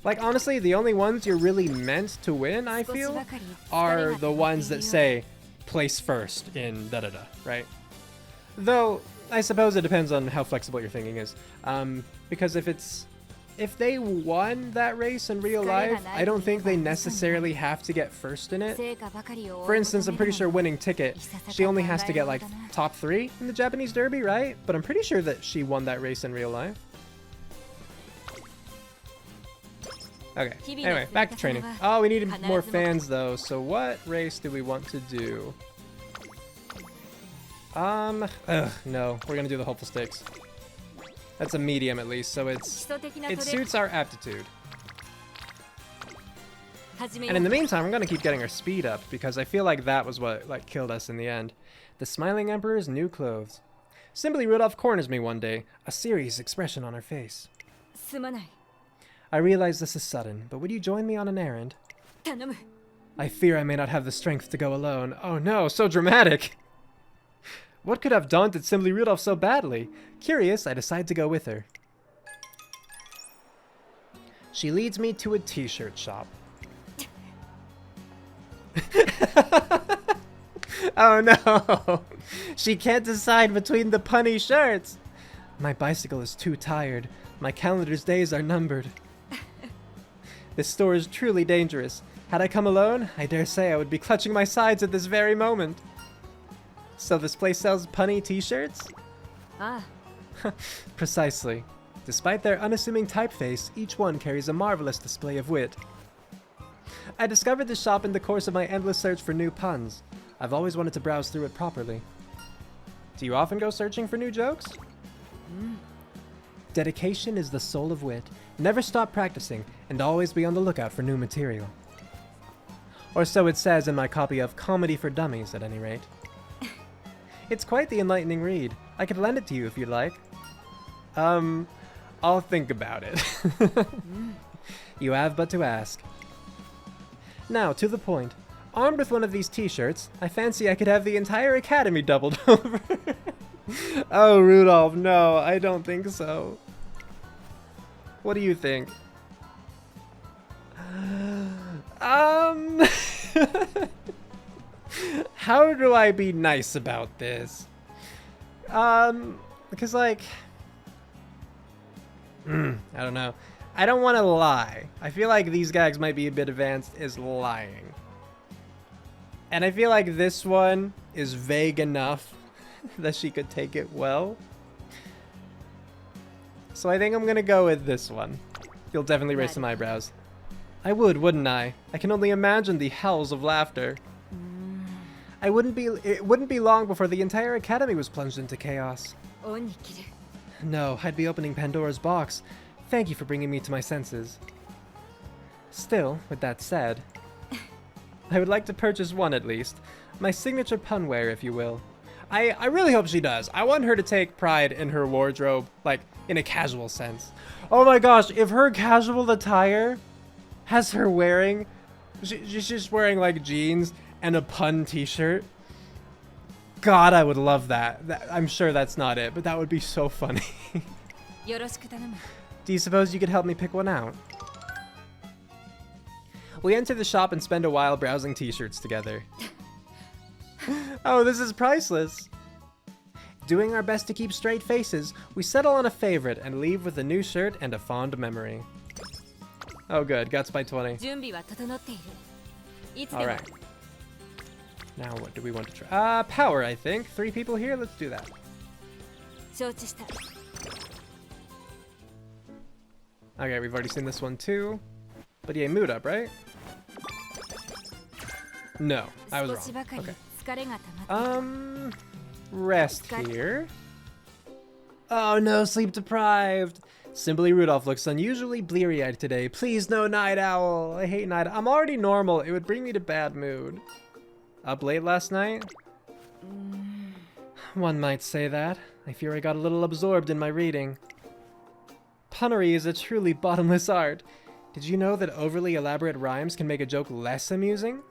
Like, honestly, the only ones you're really meant to win, I feel, are the ones that say, place first in da-da-da, right? Though, I suppose it depends on how flexible your thinking is. Because if if they won that race in real life, I don't think they necessarily have to get first in it. For instance, I'm pretty sure winning Ticket, she only has to get like top 3 in the Japanese Derby, right? But I'm pretty sure that she won that race in real life. Okay, anyway, back to training. Oh, we needed more fans though, so what race do we want to do? No, we're gonna do the Hopeful Stakes. That's a medium at least, so it suits our aptitude. And in the meantime, I'm gonna keep getting our speed up, because I feel like that was what like killed us in the end. The Smiling Emperor's new clothes. Symboli Rudolf corners me one day, a serious expression on her face. I realize this is sudden, but would you join me on an errand? I fear I may not have the strength to go alone. Oh no, so dramatic! What could have daunted Symboli Rudolf so badly? Curious, I decide to go with her. She leads me to a t-shirt shop. Oh no! She can't decide between the punny shirts! My bicycle is too tired. My calendar's days are numbered. This store is truly dangerous. Had I come alone, I dare say I would be clutching my sides at this very moment. So this place sells punny t-shirts? Ah. Precisely. Despite their unassuming typeface, each one carries a marvelous display of wit. I discovered this shop in the course of my endless search for new puns. I've always wanted to browse through it properly. Do you often go searching for new jokes? Dedication is the soul of wit. Never stop practicing, and always be on the lookout for new material. Or so it says in my copy of Comedy for Dummies, at any rate. It's quite the enlightening read. I could lend it to you if you'd like. I'll think about it. You have but to ask. Now, to the point. Armed with one of these t-shirts, I fancy I could have the entire academy doubled over. Oh, Rudolph, no, I don't think so. What do you think? How do I be nice about this? Because like, I don't know. I don't want to lie. I feel like these gags might be a bit advanced as lying. And I feel like this one is vague enough that she could take it well. So I think I'm gonna go with this one. You'll definitely raise some eyebrows. I would, wouldn't I? I can only imagine the howls of laughter. It wouldn't be long before the entire academy was plunged into chaos. No, I'd be opening Pandora's box. Thank you for bringing me to my senses. Still, with that said, I would like to purchase one at least. My signature punware, if you will. I really hope she does. I want her to take pride in her wardrobe, like, in a casual sense. Oh my gosh, if her casual attire has her wearing... She's just wearing, like, jeans and a pun t-shirt. God, I would love that. I'm sure that's not it, but that would be so funny. Do you suppose you could help me pick one out? We enter the shop and spend a while browsing t-shirts together. Oh, this is priceless. Doing our best to keep straight faces, we settle on a favorite and leave with a new shirt and a fond memory. Oh good, guts by 20. Alright. Now what do we want to try? Power, I think. 3 people here, let's do that. Okay, we've already seen this one too. But yeah, mood up, right? No, I was wrong. Okay. Rest here. Oh no, sleep deprived. Symboli Rudolf looks unusually bleary-eyed today. Please, no night owl. I hate night. I'm already normal. It would bring me to bad mood. Up late last night? One might say that. I fear I got a little absorbed in my reading. Punnery is a truly bottomless art. Did you know that overly elaborate rhymes can make a joke less amusing?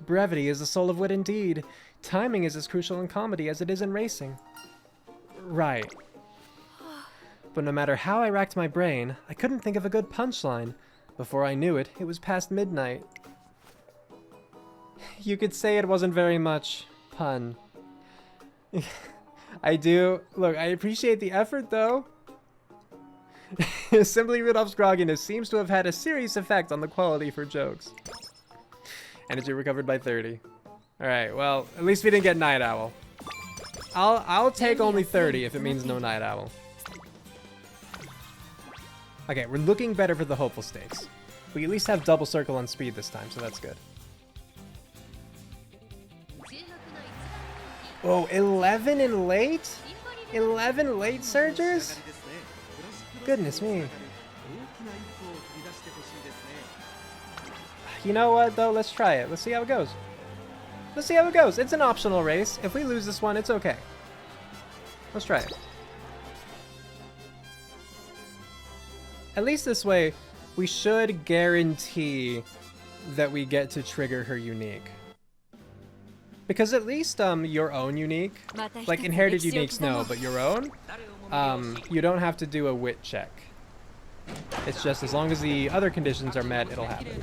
Brevity is the soul of wit indeed. Timing is as crucial in comedy as it is in racing. Right. But no matter how I racked my brain, I couldn't think of a good punchline. Before I knew it, it was past midnight. You could say it wasn't very much pun. I do. Look, I appreciate the effort though. Symboli Rudolph's grogginess seems to have had a serious effect on the quality of her jokes. Energy recovered by 30. Alright, well, at least we didn't get Night Owl. I'll take only 30 if it means no Night Owl. Okay, we're looking better for the hopeful stakes. We at least have double circle on speed this time, so that's good. Oh, 11 in late? 11 late surgers? Goodness me. You know what, though? Let's try it. Let's see how it goes. Let's see how it goes. It's an optional race. If we lose this one, it's okay. Let's try it. At least this way, we should guarantee that we get to trigger her unique. Because at least your own unique, like inherited uniques, no, but your own, you don't have to do a wit check. It's just as long as the other conditions are met, it'll happen.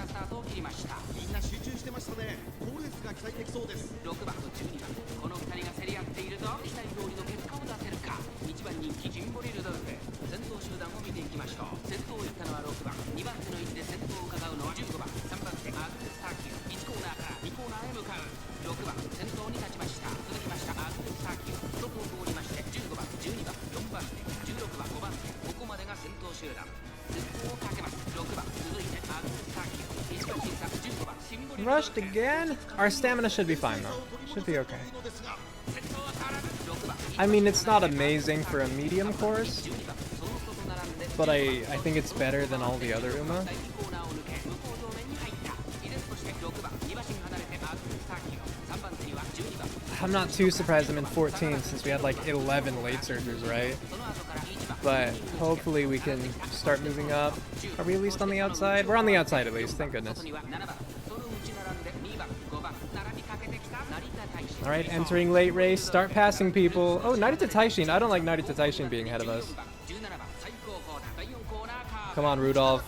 Rushed again? Our stamina should be fine though. Should be okay. I mean, it's not amazing for a medium course, but I think it's better than all the other Uma. I'm not too surprised I'm in 14 since we had like 11 late surgers, right? But hopefully we can start moving up. Are we at least on the outside? We're on the outside at least, thank goodness. Alright, entering late race, start passing people. Oh, Narita Taishin. I don't like Narita Taishin being ahead of us. Come on, Rudolph.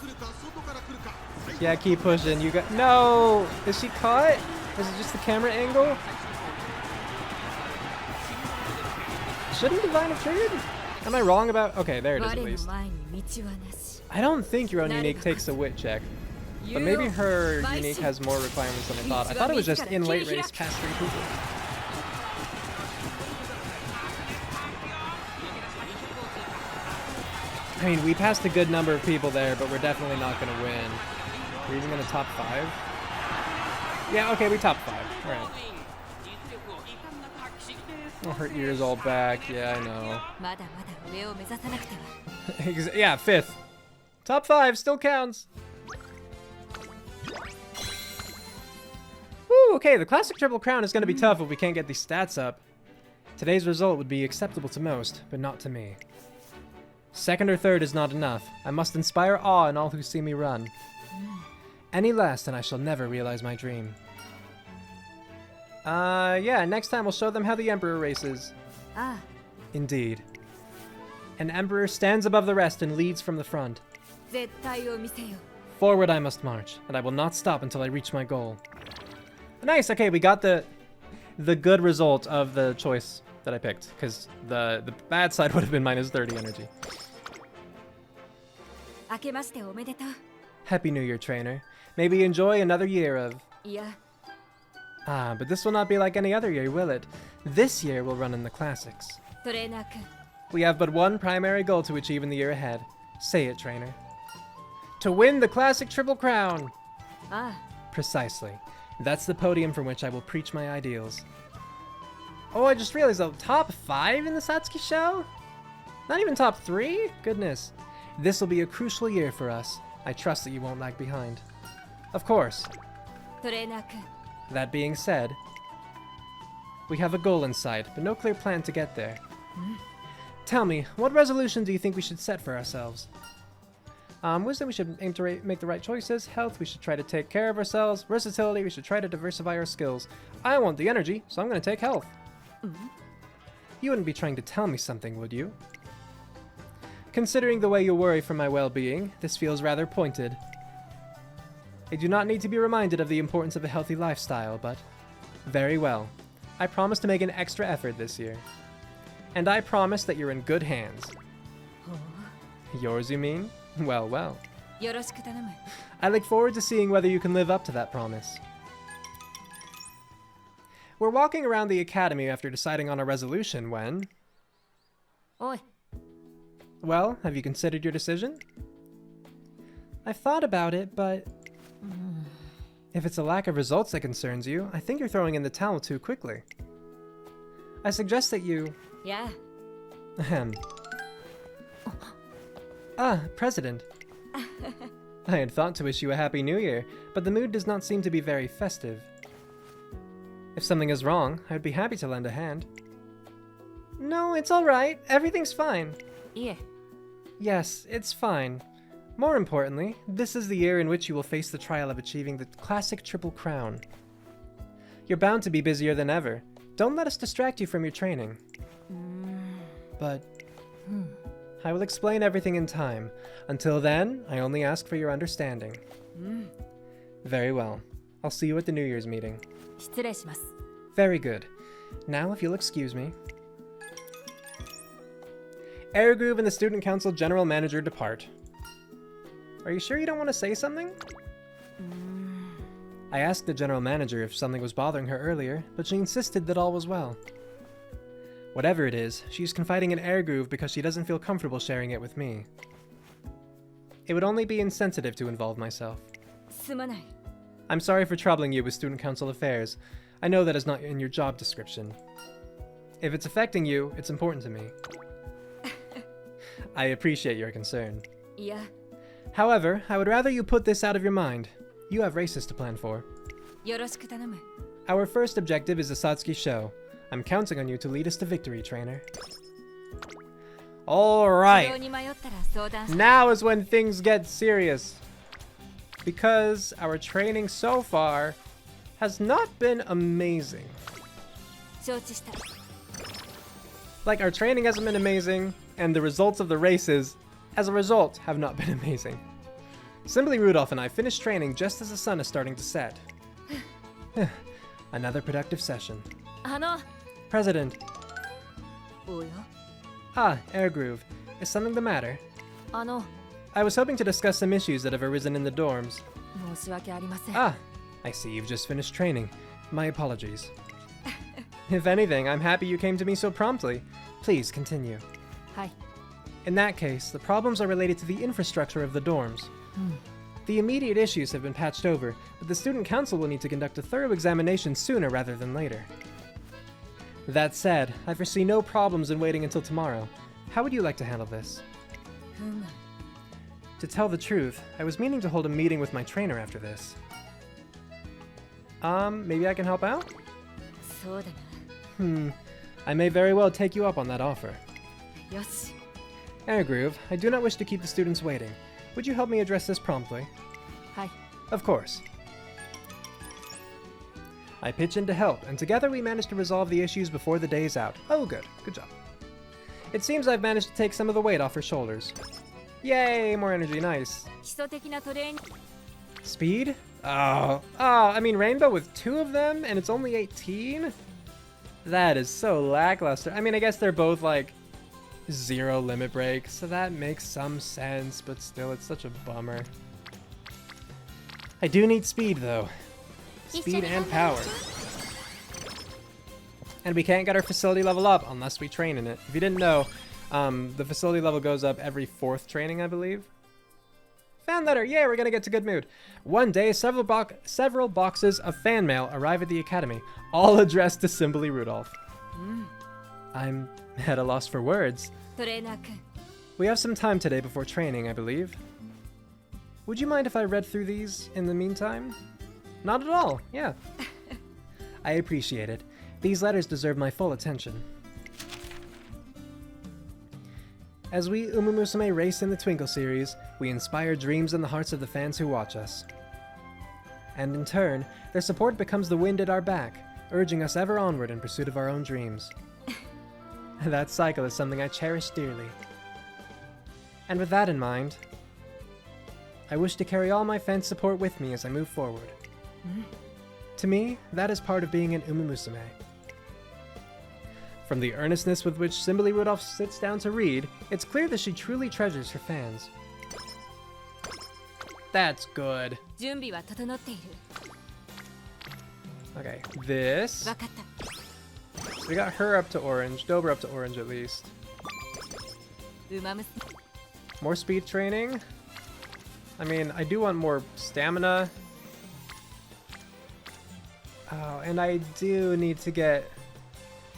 Yeah, keep pushing. You got... No! Is she caught? Is it just the camera angle? Shouldn't Divine have triggered? Am I wrong about... Okay, there it is at least. I don't think your own unique takes a wit check. But maybe her unique has more requirements than I thought. I thought it was just in late race past 3 people. I mean, we passed a good number of people there, but we're definitely not going to win. We're even going to top 5? Yeah, okay, we top 5. Alright. Oh, her ear's all back. Yeah, I know. Yeah, 5th. Top 5 still counts. Woo, okay, the classic Triple Crown is going to be tough if we can't get these stats up. Today's result would be acceptable to most, but not to me. 2nd or 3rd is not enough. I must inspire awe in all who see me run. Any less, and I shall never realize my dream. Yeah, next time we'll show them how the Emperor races. Ah. Indeed. An Emperor stands above the rest and leads from the front. Forward I must march, and I will not stop until I reach my goal. Nice, okay, we got the good result of the choice that I picked, because the bad side would have been minus 30 energy. Happy New Year, trainer. Maybe you enjoy another year of... Yeah. Ah, but this will not be like any other year, will it? This year will run in the classics. We have but one primary goal to achieve in the year ahead. Say it, trainer. To win the classic Triple Crown! Ah. Precisely. That's the podium from which I will preach my ideals. Oh, I just realized the top 5 in the Satsuki Sho? Not even top 3? Goodness. This will be a crucial year for us. I trust that you won't lag behind. Of course. That being said, we have a goal in sight, but no clear plan to get there. Tell me, what resolution do you think we should set for ourselves? Wisdom, we should aim to make the right choices. Health, we should try to take care of ourselves. Versatility, we should try to diversify our skills. I want the energy, so I'm going to take health. You wouldn't be trying to tell me something, would you? Considering the way you worry for my well-being, this feels rather pointed. I do not need to be reminded of the importance of a healthy lifestyle, but... Very well. I promise to make an extra effort this year. And I promise that you're in good hands. Yours, you mean? Well, well. よろしく頼む I look forward to seeing whether you can live up to that promise. We're walking around the academy after deciding on a resolution when... おい Well, have you considered your decision? I've thought about it, but... If it's a lack of results that concerns you, I think you're throwing in the towel too quickly. I suggest that you... や Ahem. Ah, President. I had thought to wish you a Happy New Year, but the mood does not seem to be very festive. If something is wrong, I would be happy to lend a hand. No, it's alright. Everything's fine. いえ Yes, it's fine. More importantly, this is the year in which you will face the trial of achieving the classic Triple Crown. You're bound to be busier than ever. Don't let us distract you from your training. But... I will explain everything in time. Until then, I only ask for your understanding. Very well. I'll see you at the New Year's meeting. 失礼します Very good. Now, if you'll excuse me. Airgroove and the Student Council General Manager depart. Are you sure you don't want to say something? I asked the General Manager if something was bothering her earlier, but she insisted that all was well. Whatever it is, she's confiding in Airgroove because she doesn't feel comfortable sharing it with me. It would only be insensitive to involve myself. すまない I'm sorry for troubling you with Student Council affairs. I know that is not in your job description. If it's affecting you, it's important to me. I appreciate your concern. いや However, I would rather you put this out of your mind. You have races to plan for. よろしく頼む Our first objective is the Satsuki Sho. I'm counting on you to lead us to victory, trainer. 非常 Alright, に迷ったら相談して now is when things get serious. Because our training so far has not been amazing. 承知した Like, our training hasn't been amazing, and the results of the races, as a result, have not been amazing. Symboli Rudolf and I finished training just as the sun is starting to set. Another productive session. あの President. おや Ah, Airgroove. Is something the matter? あの I was hoping to discuss some issues that have arisen in the dorms. 申し訳ありません Ah, I see you've just finished training. My apologies. If anything, I'm happy you came to me so promptly. Please continue. はい In that case, the problems are related to the infrastructure of the dorms. The immediate issues have been patched over, but the Student Council will need to conduct a thorough examination sooner rather than later. That said, I foresee no problems in waiting until tomorrow. How would you like to handle this? ふむ To tell the truth, I was meaning to hold a meeting with my trainer after this. Maybe I can help out? そうだ I may very well take you up on that offer. なよし Airgroove, I do not wish to keep the students waiting. Would you help me address this promptly? はい Of course. I pitch in to help, and together we manage to resolve the issues before the day is out. Oh, good. Good job. It seems I've managed to take some of the weight off her shoulders. Yay, more energy, nice. 基礎的なトレーニング Speed? I mean, Rainbow with 2 of them, and it's only 18? That is so lackluster. I mean, I guess they're both, like, 0 limit break, so that makes some sense, but still, it's such a bummer. I do need speed, though. Speed and power. And we can't get our facility level up unless we train in it. If you didn't know, the facility level goes up every 4th training, I believe. Fan letter! Yay, we're gonna get to good mood. One day, several boxes of fan mail arrive at the academy, all addressed to Symboli Rudolf. I'm at a loss for words. トレーナーくん We have some time today before training, I believe. Would you mind if I read through these in the meantime? Not at all, yeah. I appreciate it. These letters deserve my full attention. As we Umamusume race in the Twinkle series, we inspire dreams in the hearts of the fans who watch us. And in turn, their support becomes the wind at our back, urging us ever onward in pursuit of our own dreams. That cycle is something I cherish dearly. And with that in mind, I wish to carry all my fans' support with me as I move forward. To me, that is part of being an Umamusume. From the earnestness with which Symboli Rudolf sits down to read, it's clear that she truly treasures her fans. That's good. 準備は整っている。 Okay, this. わかった。 We got her up to orange, Dober up to orange at least. ウマ娘。 More speed training. I mean, I do want more stamina. Oh, and I do need to get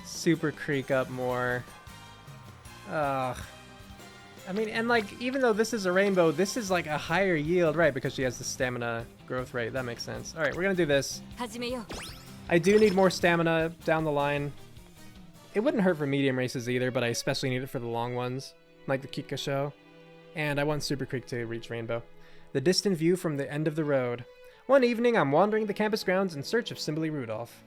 Super Creek up more. Ugh. I mean, and like, even though this is a rainbow, this is like a higher yield, right? Because she has the stamina growth rate. That makes sense. All right, we're gonna do this. 始めよう。 I do need more stamina down the line. It wouldn't hurt for medium races either, but I especially need it for the long ones, like the Kikuka Sho. And I want Super Creek to reach rainbow. The distant view from the end of the road. One evening, I'm wandering the campus grounds in search of Symboli Rudolf.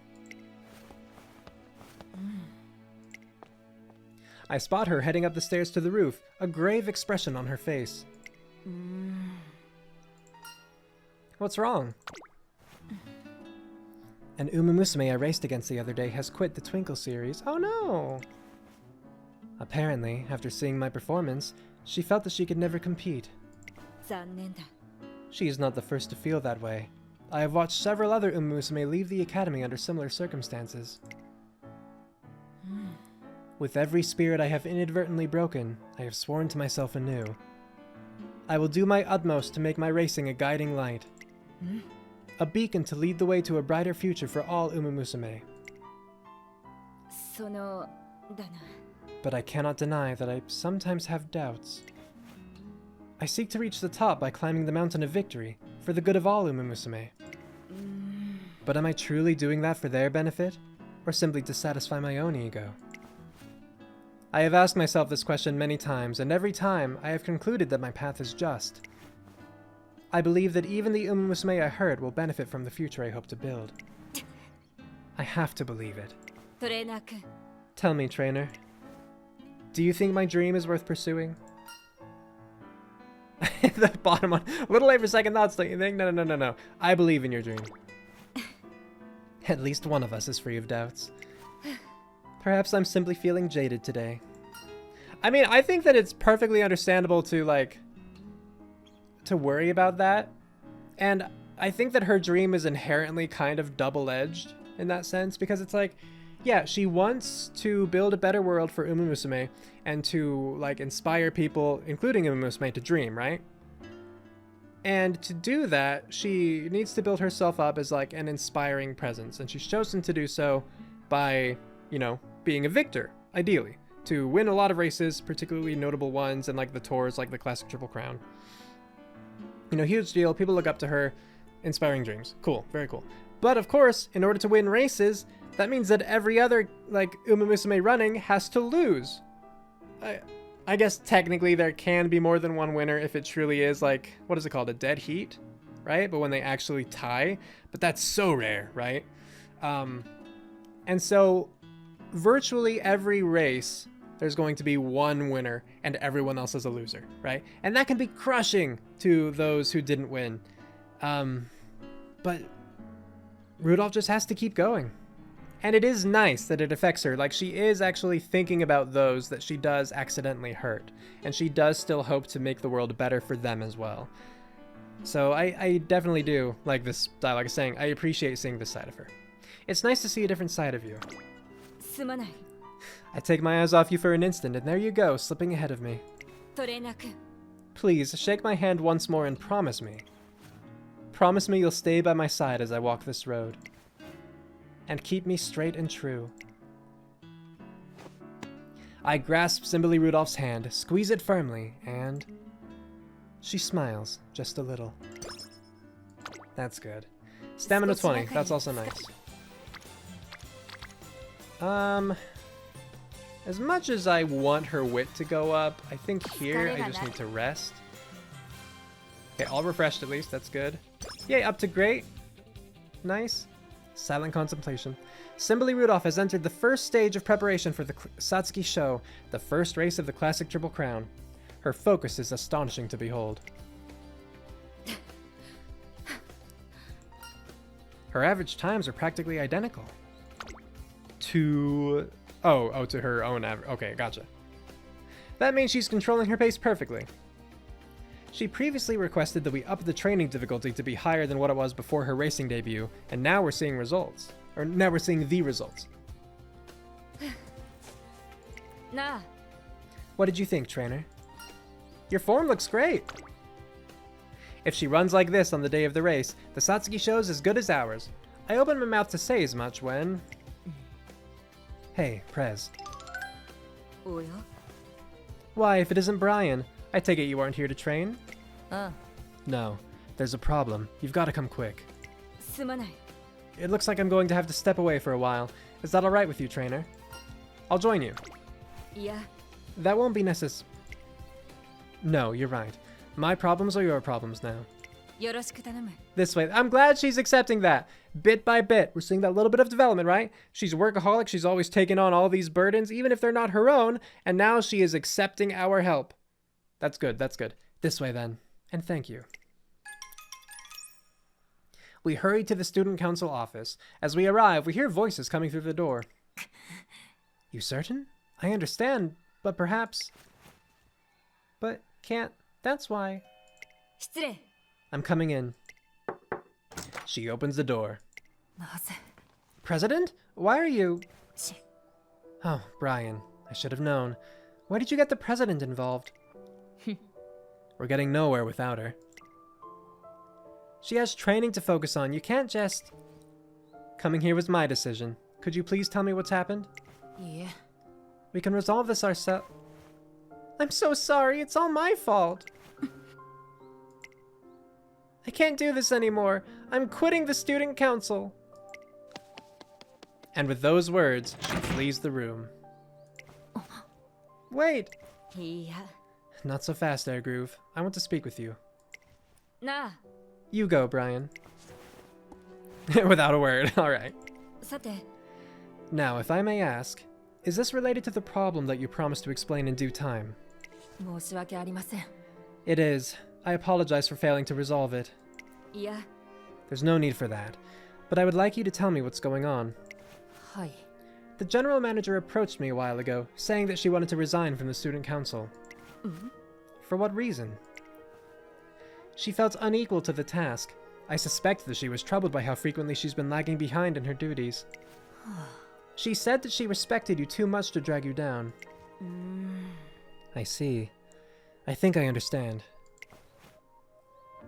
I spot her heading up the stairs to the roof, a grave expression on her face. What's wrong? An Umamusume I raced against the other day has quit the Twinkle series. Oh no! Apparently, after seeing my performance, she felt that she could never compete. 残念だ。 She is not the first to feel that way. I have watched several other Umamusume leave the academy under similar circumstances. With every spirit I have inadvertently broken, I have sworn to myself anew. I will do my utmost to make my racing a guiding light. A beacon to lead the way to a brighter future for all Umamusume. そのだな。 But I cannot deny that I sometimes have doubts. I seek to reach the top by climbing the mountain of victory, for the good of all Umamusume. But am I truly doing that for their benefit, or simply to satisfy my own ego? I have asked myself this question many times, and every time I have concluded that my path is just. I believe that even the Umamusume I hurt will benefit from the future I hope to build. I have to believe it. トレーナー君。 Tell me, trainer. Do you think my dream is worth pursuing? The bottom one. A little late for second thoughts, don't you think? No. I believe in your dream. At least one of us is free of doubts. Perhaps I'm simply feeling jaded today. I mean, I think that it's perfectly understandable to, like, to worry about that. And I think that her dream is inherently kind of double-edged in that sense, because it's like, yeah, she wants to build a better world for Umamusume and to, like, inspire people, including Umamusume, to dream, right? And to do that, she needs to build herself up as, like, an inspiring presence. And she's chosen to do so by, you know, being a victor, ideally. To win a lot of races, particularly notable ones, and, like, the tours, like the Classic Triple Crown. You know, huge deal. People look up to her. Inspiring dreams. Cool. Very cool. But, of course, in order to win races, that means that every other, like, Umamusume running has to lose. I guess technically there can be more than one winner if it truly is, like, what is it called? A dead heat, right? But when they actually tie, but that's so rare, right? And so virtually every race, there's going to be one winner and everyone else is a loser, right? And that can be crushing to those who didn't win. But Rudolph just has to keep going. And it is nice that it affects her. Like, she is actually thinking about those that she does accidentally hurt. And she does still hope to make the world better for them as well. So I definitely do like this dialogue is saying. I appreciate seeing this side of her. It's nice to see a different side of you. すまない。 I take my eyes off you for an instant, and there you go, slipping ahead of me. トレーナー君。 Please, shake my hand once more and promise me. Promise me you'll stay by my side as I walk this road. And keep me straight and true. I grasp Symboli Rudolph's hand, squeeze it firmly, and... she smiles, just a little. That's good. Stamina 20, that's also nice. As much as I want her wit to go up, I think here I just need to rest. Okay, all refreshed at least, that's good. Yay, up to great. Nice. Silent contemplation. Symboli Rudolf has entered the first stage of preparation for the Satsuki Sho, the first race of the Classic Triple Crown. Her focus is astonishing to behold. Her average times are practically identical to Oh, to her own okay, gotcha. That means she's controlling her pace perfectly. She previously requested that we up the training difficulty to be higher than what it was before her racing debut, and now we're seeing results. Or now we're seeing the results. Na. What did you think, trainer? Your form looks great. If she runs like this on the day of the race, the Satsuki Sho's as good as ours. I opened my mouth to say as much when... Hey, Prez. Oya? Why, if it isn't Brian, I take it you aren't here to train? Ah. No, there's a problem. You've got to come quick. Sumanai. It looks like I'm going to have to step away for a while. Is that alright with you, trainer? I'll join you. Yeah. That won't be necessary. No, you're right. My problems are your problems now. Yoroshiku tanamu. This way. I'm glad she's accepting that. Bit by bit. We're seeing that little bit of development, right? She's a workaholic. She's always taking on all these burdens, even if they're not her own. And now she is accepting our help. That's good. That's good. This way, then. And thank you. We hurry to the student council office. As we arrive, we hear voices coming through the door. You certain? I understand, but perhaps... But can't... That's why... 失礼. I'm coming in. She opens the door. なぜ? President? Why are you... し Oh, Brian. I should have known. Why did you get the president involved? We're getting nowhere without her. She has training to focus on. You can't just... Coming here was my decision. Could you please tell me what's happened? Yeah. We can resolve this ourselves. I'm so sorry. It's all my fault. I can't do this anymore. I'm quitting the student council. And with those words, she flees the room. Wait. Yeah. Not so fast, Air Groove. I want to speak with you. Na. You go, Brian. Without a word. All right. さて. Now, if I may ask, is this related to the problem that you promised to explain in due time? 申し訳ありません. It is. I apologize for failing to resolve it. いや. There's no need for that. But I would like you to tell me what's going on. はい. The general manager approached me a while ago, saying that she wanted to resign from the student council. For what reason? She felt unequal to the task. I suspect that she was troubled by how frequently she's been lagging behind in her duties. She said that she respected you too much to drag you down. I see. I think I understand.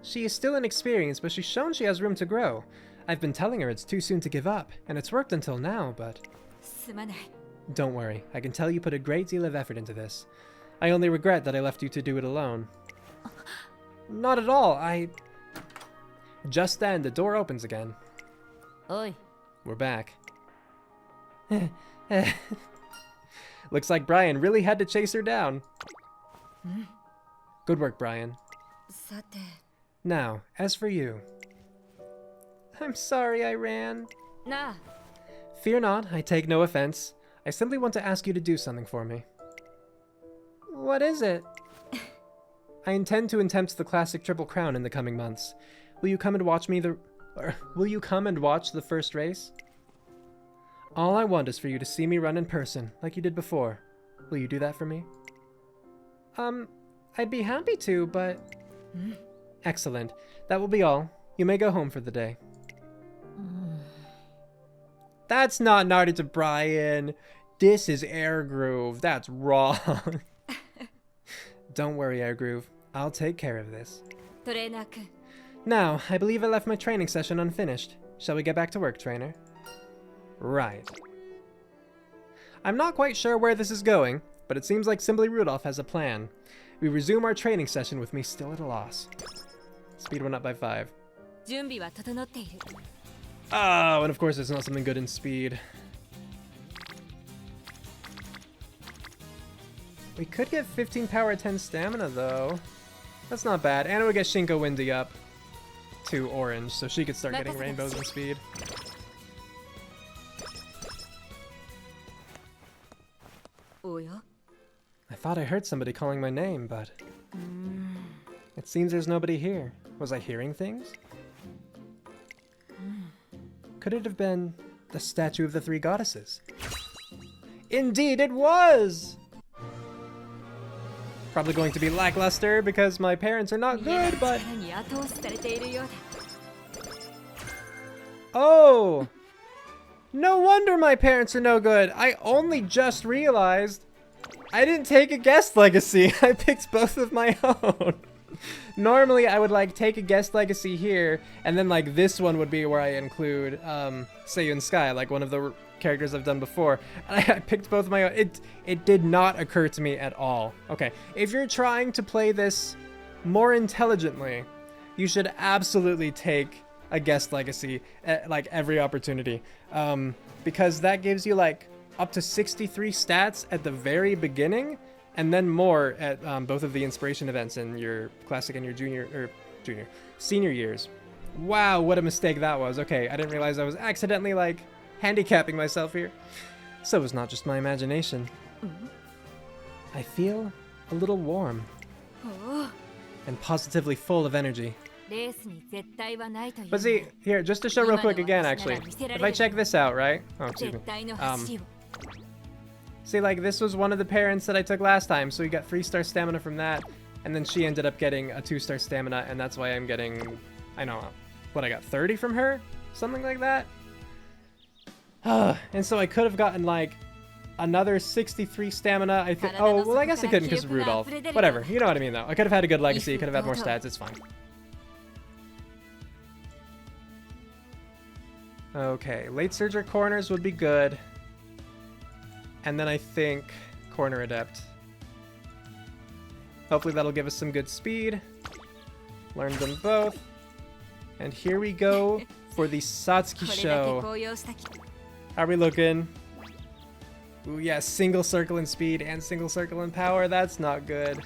She is still inexperienced, but she's shown she has room to grow. I've been telling her it's too soon to give up, and it's worked until now, but... すまない. Don't worry, I can tell you put a great deal of effort into this. I only regret that I left you to do it alone. Not at all, Just then, the door opens again. Oi. We're back. Looks like Brian really had to chase her down. Good work, Brian. さて. Now, as for you. I'm sorry I ran. Na. Fear not, I take no offense. I simply want to ask you to do something for me. What is it? I intend to attempt the classic Triple Crown in the coming months. Will you come and watch will you come and watch the first race? All I want is for you to see me run in person, like you did before. Will you do that for me? I'd be happy to, but... Excellent. That will be all. You may go home for the day. That's not Narda to Brian. This is Air Groove. That's wrong. Don't worry, Air Groove. I'll take care of this. トレーナー君. Now, I believe I left my training session unfinished. Shall we get back to work, trainer? Right. I'm not quite sure where this is going, but it seems like Symboli Rudolf has a plan. We resume our training session with me still at a loss. Speed went up by 5. 準備は整っている. Oh, and of course it's not something good in speed. We could get 15 power, 10 stamina though. That's not bad. And it would get Shinko Windy up to orange, so she could start getting rainbows in speed. Oya? I thought I heard somebody calling my name, but... It seems there's nobody here. Was I hearing things? Could it have been the statue of the 3 goddesses? Indeed it was! Probably going to be lackluster because my parents are not good, but... Oh! No wonder my parents are no good. I only just realized I didn't take a guest legacy. I picked both of my own. Normally I would like take a guest legacy here, and then like this one would be where I include Seiyun Sky, like one of the characters I've done before. And I picked both of my own. It did not occur to me at all. Okay, if you're trying to play this more intelligently, you should absolutely take a guest legacy at like every opportunity, because that gives you like up to 63 stats at the very beginning, and then more at both of the inspiration events in your classic and your senior years. Wow, what a mistake that was. Okay, I didn't realize I was accidentally like handicapping myself here. So it's not just my imagination. I feel a little warm and positively full of energy. But see, here, just to show real quick again, actually, if I check this out, right? Oh, excuse me. See, like, this was one of the parents that I took last time, so we got 3-star stamina from that, and then she ended up getting a 2-star stamina, and that's why I'm getting, I don't know, what, I got 30 from her? Something like that? And so I could have gotten, like, another 63 stamina, I think. Oh, well, I guess I couldn't because of Rudolph. Whatever, you know what I mean, though. I could have had a good legacy, could have had more stats, it's fine. Okay, late surge or corners would be good. And then I think corner adept. Hopefully that'll give us some good speed. Learn them both. And here we go for the Satsuki Sho. How are we looking? Ooh, yeah, single circle in speed and single circle in power. That's not good.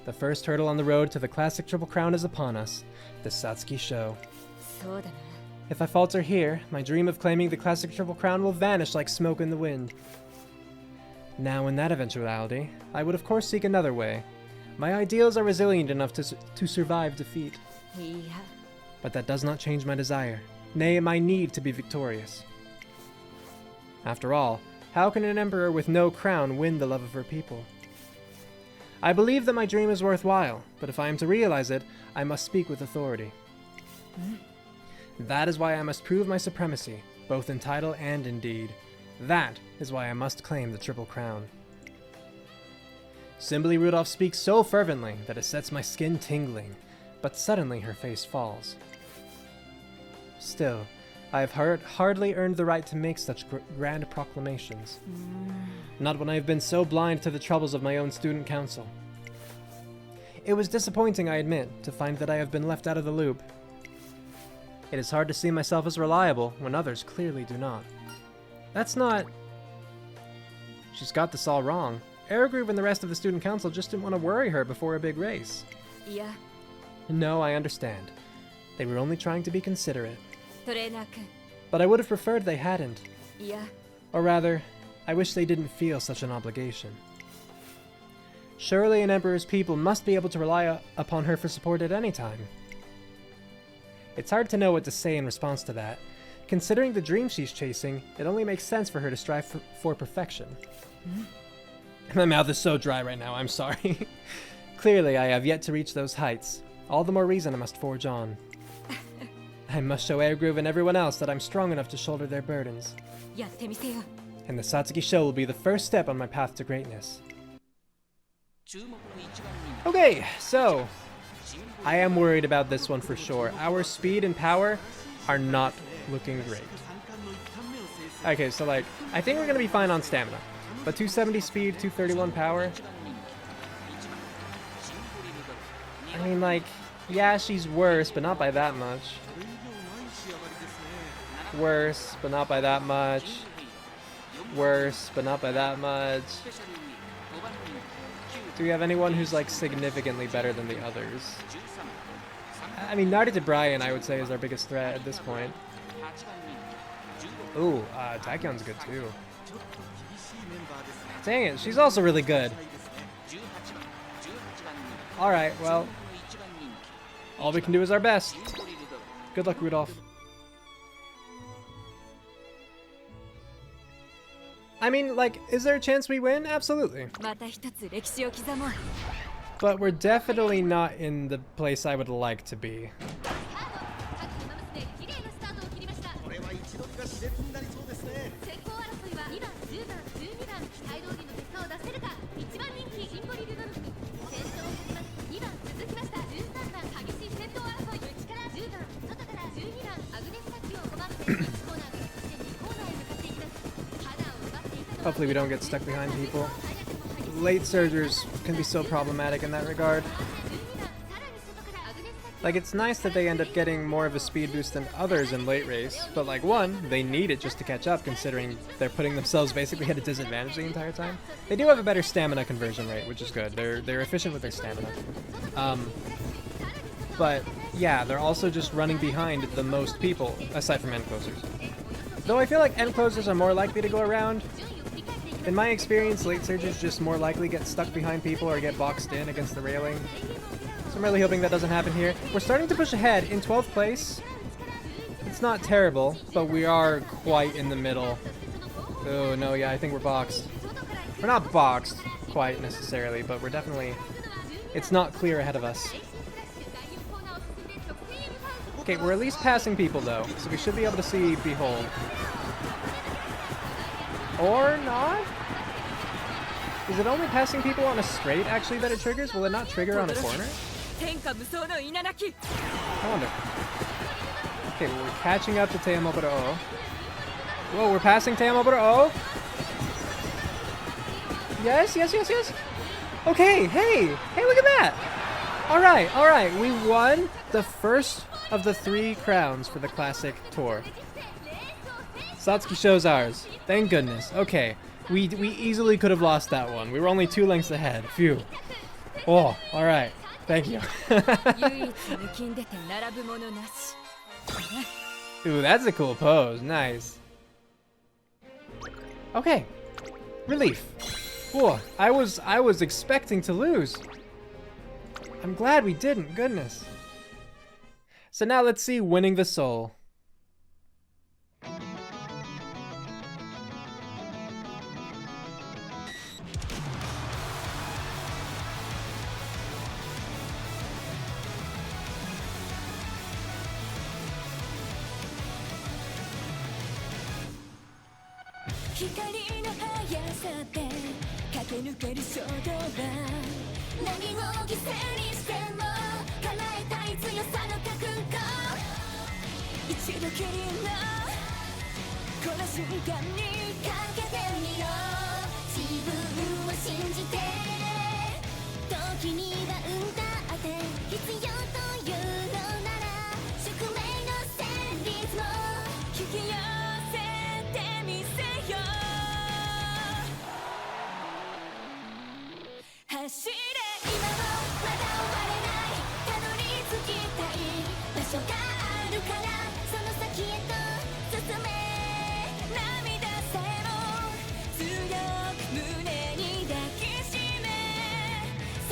The first hurdle on the road to the classic Triple Crown is upon us. The Satsuki Sho. If I falter here, my dream of claiming the classic Triple Crown will vanish like smoke in the wind. Now, in that eventuality, I would of course seek another way. My ideals are resilient enough to survive defeat. But that does not change my desire, nay, my need to be victorious. After all, how can an emperor with no crown win the love of her people? I believe that my dream is worthwhile, but if I am to realize it, I must speak with authority. That is why I must prove my supremacy, both in title and in deed. That is why I must claim the Triple Crown. Symboli Rudolf speaks so fervently that it sets my skin tingling, but suddenly her face falls. Still, I have hardly earned the right to make such grand proclamations. Not when I have been so blind to the troubles of my own student council. It was disappointing, I admit, to find that I have been left out of the loop. It is hard to see myself as reliable when others clearly do not. That's not... She's got this all wrong. Aragroup and the rest of the student council just didn't want to worry her before a big race. Yeah. No, I understand. They were only trying to be considerate. But I would have preferred they hadn't. Yeah. Or rather, I wish they didn't feel such an obligation. Surely an emperor's people must be able to rely upon her for support at any time. It's hard to know what to say in response to that. Considering the dream she's chasing, it only makes sense for her to strive for perfection. My mouth is so dry right now, I'm sorry. Clearly, I have yet to reach those heights. All the more reason I must forge on. I must show Airgroove and everyone else that I'm strong enough to shoulder their burdens. And the Satsuki Sho will be the first step on my path to greatness. Okay, so... I am worried about this one for sure. Our speed and power are not looking great. Okay, so like, I think we're going to be fine on stamina. But 270 speed, 231 power. I mean, like, yeah, she's worse, but not by that much. Worse, but not by that much. Worse, but not by that much. Do we have anyone who's, like, significantly better than the others? I mean, Narita Brian, I would say, is our biggest threat at this point. Ooh, Tachyon's good, too. Dang it, she's also really good. Alright, well, all we can do is our best. Good luck, Rudolph. I mean, like, is there a chance we win? Absolutely. また一つ歴史を刻もう But we're definitely not in the place I would like to be. 綺麗なスタートを切りました。これは一度が熾烈になりそうですね。先行争いは2番、10番、12番、期待通りの結果を出せるか。1番人気シンボリルドルフ。先頭を取ります。2番続きました。13番激しい先頭争い。内から10番、外から12番アグネスタッチを拒まって1コーナーからそして2コーナーへ向かっていきます。肌を奪っていたのは Hopefully we don't get stuck behind people. Late surgers can be so problematic in that regard. Like, it's nice that they end up getting more of a speed boost than others in late race, but like, one, they need it just to catch up considering they're putting themselves basically at a disadvantage the entire time. They do have a better stamina conversion rate, which is good. They're efficient with their stamina. But yeah, they're also just running behind the most people, aside from end closers. Though I feel like end closers are more likely to go around. In my experience, late surgers just more likely get stuck behind people or get boxed in against the railing. So I'm really hoping that doesn't happen here. We're starting to push ahead in 12th place. It's not terrible, but we are quite in the middle. Oh no, yeah, I think we're boxed. We're not boxed quite necessarily, but we're definitely... It's not clear ahead of us. Okay, we're at least passing people though, so we should be able to see Behold. Or not? Is it only passing people on a straight actually that it triggers? Will it not trigger on a corner? 天下無双の稲垣 I wonder. Okay, well, we're catching up to Teamoboro O. Whoa, we're passing Teamoboro O? Yes, yes, yes, yes. Okay, hey, look at that. All right, we won the first of the 3 crowns for the Classic Tour. Satsuki Sho's ours. Thank goodness. Okay, we easily could have lost that one. We were only 2 lengths ahead. Phew. Oh, all right. Thank you. 唯一抜きんでて並ぶものなし Ooh, that's a cool pose. Nice. Okay. Relief. Whoa, I was expecting to lose. I'm glad we didn't. Goodness. So now let's see Winning the Soul.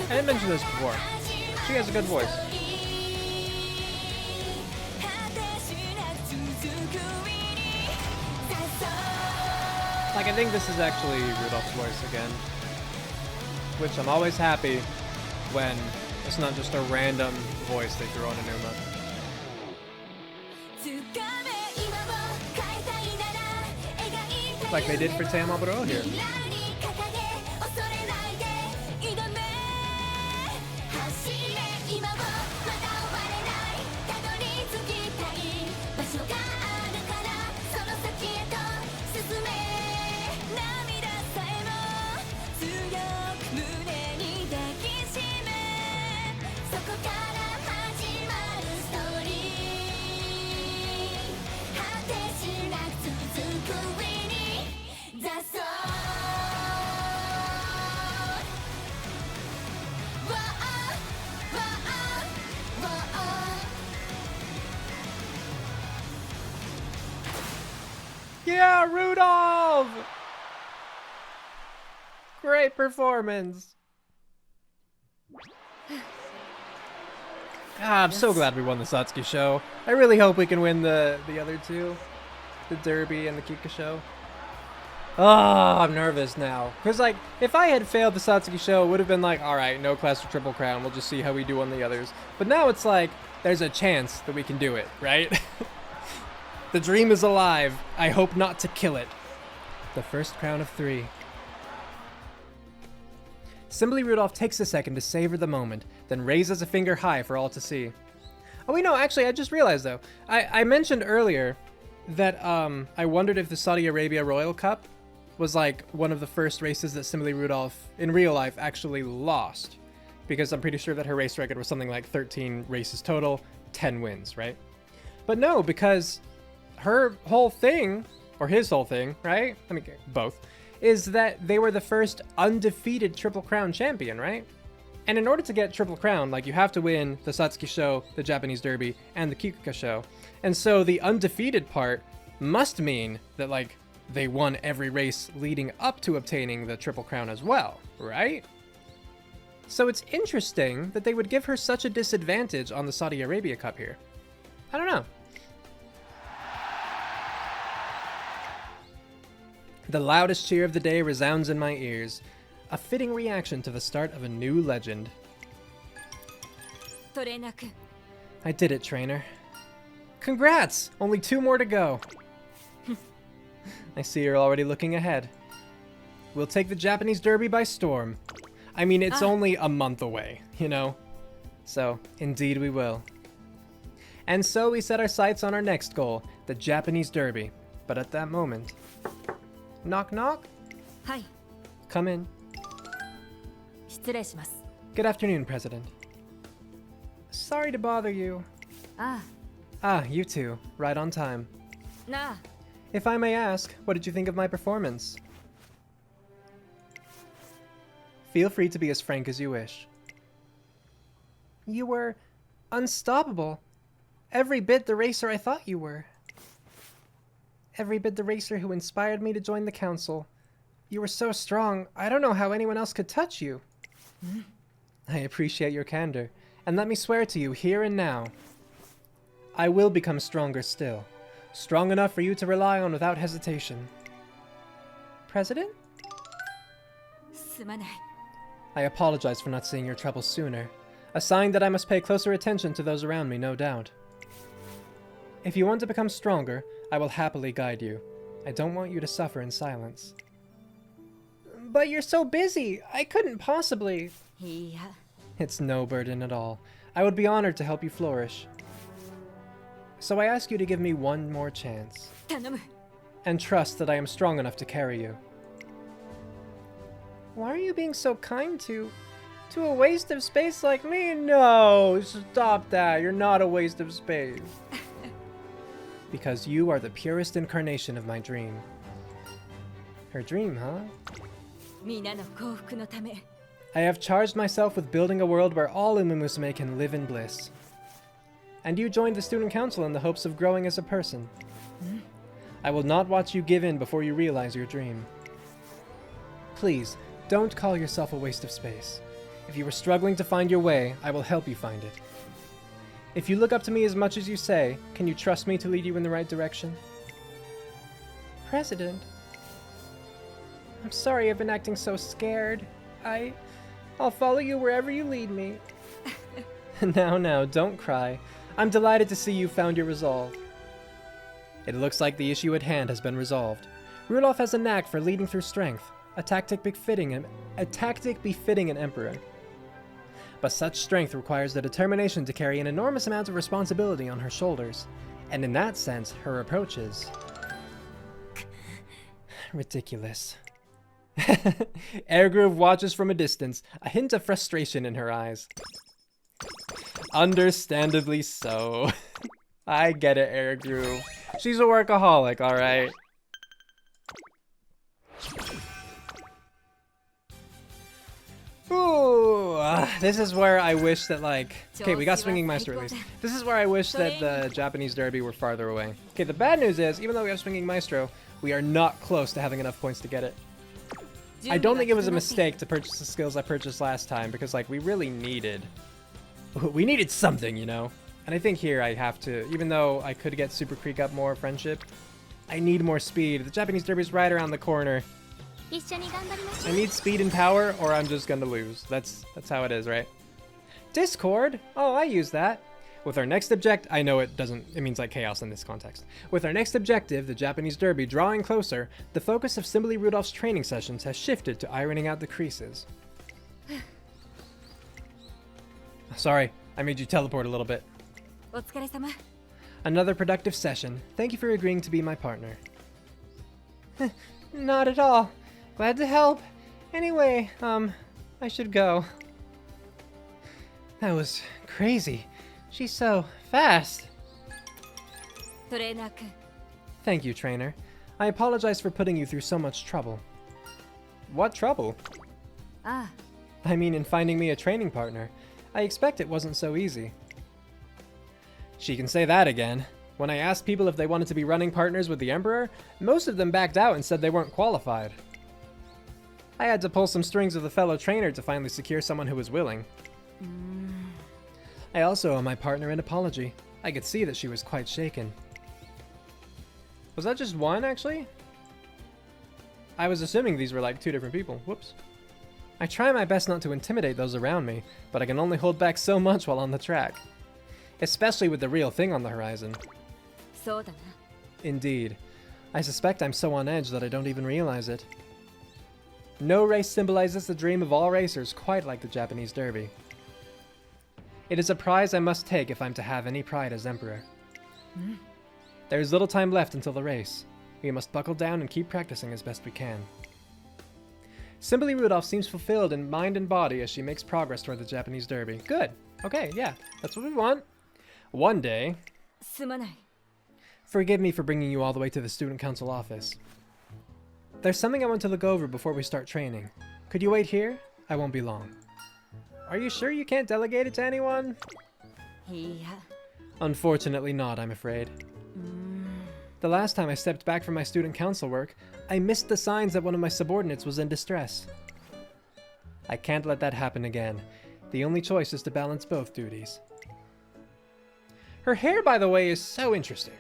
I didn't mention this before. She has a good voice. Like, I think this is actually Rudolph's voice again. Which I'm always happy when it's not just a random voice they throw on an Uma. Like they did for Teamoboro here. Yeah, Rudolph! Great performance. I'm so glad we won the Satsuki Sho. I really hope we can win the other 2. The Derby and the Kikuka Sho. Oh, I'm nervous now. Because, like, if I had failed the Satsuki Sho, it would have been like, alright, no class for Triple Crown. We'll just see how we do on the others. But now it's like, there's a chance that we can do it, right? The dream is alive. I hope not to kill it. The first crown of 3. Symboli Rudolf takes a second to savor the moment, then raises a finger high for all to see. Oh, wait, no, actually, I just realized, though. I mentioned earlier that I wondered if the Saudi Arabia Royal Cup was like one of the first races that Symboli Rudolf in real life actually lost, because I'm pretty sure that her race record was something like 13 races total, 10 wins, right? But no, because her whole thing, or his whole thing, right? I mean, both, is that they were the first undefeated Triple Crown champion, right? And in order to get Triple Crown, like, you have to win the Satsuki Sho, the Japanese Derby, and the Kikuka Sho. And so the undefeated part must mean that, like, they won every race leading up to obtaining the Triple Crown as well, right? So it's interesting that they would give her such a disadvantage on the Saudi Arabia Cup here. I don't know. The loudest cheer of the day resounds in my ears. A fitting reaction to the start of a new legend. I did it, trainer. Congrats! Only 2 more to go. I see you're already looking ahead. We'll take the Japanese Derby by storm. I mean, it's only a month away, you know? So, indeed we will. And so we set our sights on our next goal, the Japanese Derby. But at that moment... Knock knock? Hi. Come in. Good afternoon, President. Sorry to bother you. You two. Right on time. If I may ask, what did you think of my performance? Feel free to be as frank as you wish. You were unstoppable. Every bit the racer I thought you were. Every bit the racer who inspired me to join the council. You were so strong, I don't know how anyone else could touch you. I appreciate your candor, and let me swear to you here and now. I will become stronger still. Strong enough for you to rely on without hesitation. President? I apologize for not seeing your trouble sooner. A sign that I must pay closer attention to those around me, no doubt. If you want to become stronger, I will happily guide you. I don't want you to suffer in silence. But you're so busy! I couldn't possibly... It's no burden at all. I would be honored to help you flourish. So I ask you to give me one more chance. And trust that I am strong enough to carry you. Why are you being so kind to a waste of space like me? No! Stop that! You're not a waste of space. Because you are the purest incarnation of my dream. Her dream, huh? I have charged myself with building a world where all Umamusume can live in bliss. And you joined the student council in the hopes of growing as a person. I will not watch you give in before you realize your dream. Please, don't call yourself a waste of space. If you are struggling to find your way, I will help you find it. If you look up to me as much as you say, can you trust me to lead you in the right direction? President? I'm sorry I've been acting so scared. I'll follow you wherever you lead me. Now, don't cry. I'm delighted to see you found your resolve. It looks like the issue at hand has been resolved. Rudolf has a knack for leading through strength, a tactic befitting an emperor. But such strength requires the determination to carry an enormous amount of responsibility on her shoulders, and in that sense, her approach is... ridiculous. Air Groove watches from a distance, a hint of frustration in her eyes. Understandably so. I get it, Air Groove. She's a workaholic, alright? Ooh, this is where I wish that, like... Okay, we got Swinging Maestro at least. This is where I wish that the Japanese Derby were farther away. Okay, the bad news is, even though we have Swinging Maestro, we are not close to having enough points to get it. I don't think it was a mistake to purchase the skills I purchased last time, because, like, we really needed... We needed something, you know? And I think here I have to, even though I could get Super Creek up more Friendship, I need more speed. The Japanese Derby's right around the corner. 一緒に頑張りまし I ょう need speed and power, or I'm just gonna lose. That's how it is, right? Discord? Oh, I use that. With our next object, I know it means like chaos in this context. With our next objective, the Japanese Derby, drawing closer, the focus of Symboli Rudolph's training sessions has shifted to ironing out the creases. Sorry, I made you teleport a little bit. お疲れ様 Another productive session. Thank you for agreeing to be my partner. Not at all. Glad to help. Anyway, I should go. That was crazy. She's so fast. トレーナー君 Thank you, trainer. I apologize for putting you through so much trouble. What trouble? あ I mean, in finding me a training partner. I expect it wasn't so easy. She can say that again. When I asked people if they wanted to be running partners with the Emperor, most of them backed out and said they weren't qualified. I had to pull some strings with a fellow trainer to finally secure someone who was willing. I also owe my partner an apology. I could see that she was quite shaken. Was that just one, actually? I was assuming these were like two different people. Whoops. I try my best not to intimidate those around me, but I can only hold back so much while on the track. Especially with the real thing on the horizon. そうだな Indeed. I suspect I'm so on edge that I don't even realize it. No race symbolizes the dream of all racers quite like the Japanese Derby. It is a prize I must take if I'm to have any pride as Emperor. There is little time left until the race. We must buckle down and keep practicing as best we can. Symboli Rudolf seems fulfilled in mind and body as she makes progress toward the Japanese Derby. Good. Okay, yeah, that's what we want. One day... すまない Forgive me for bringing you all the way to the student council office. There's something I want to look over before we start training. Could you wait here? I won't be long. Are you sure you can't delegate it to anyone? いや Unfortunately not, I'm afraid. The last time I stepped back from my student council work, I missed the signs that one of my subordinates was in distress. I can't let that happen again. The only choice is to balance both duties. Her hair, by the way, is so interesting.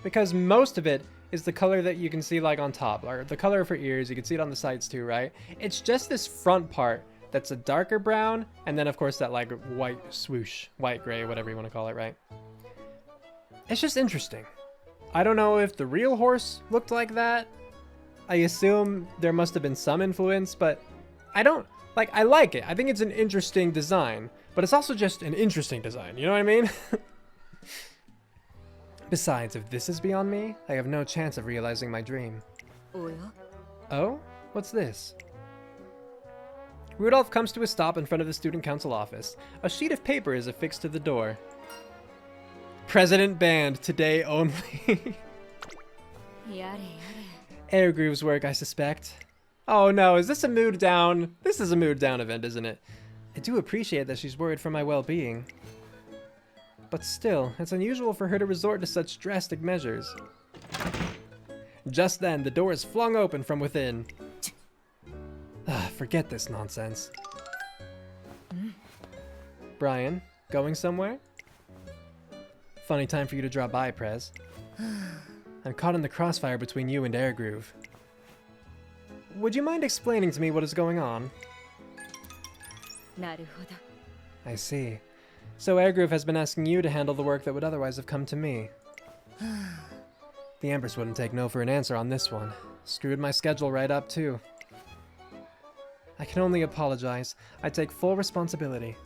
Because most of it is the color that you can see like on top, or the color of her ears, you can see it on the sides too, right? It's just this front part that's a darker brown, and then of course that like white swoosh, white gray, whatever you want to call it, right? It's just interesting. I don't know if the real horse looked like that. I assume there must have been some influence, but I don't, like, I like it. I think it's an interesting design, but it's also just an interesting design, you know what I mean? Besides, if this is beyond me, I have no chance of realizing my dream. おや Oh? What's this? Rudolph comes to a stop in front of the student council office. A sheet of paper is affixed to the door. President banned, today only. やれや Air Groove's work, I suspect. Oh no, is this a mood down? This is a mood down event, isn't it? I do appreciate that she's worried for my well-being. But still, it's unusual for her to resort to such drastic measures. Just then, the door is flung open from within. Forget this nonsense. Brian, going somewhere? Funny time for you to drop by, Prez. I'm caught in the crossfire between you and Air Groove. Would you mind explaining to me what is going on? なるほど I see. So Air Groove has been asking you to handle the work that would otherwise have come to me. The Empress wouldn't take no for an answer on this one. Screwed my schedule right up, too. I can only apologize. I take full responsibility.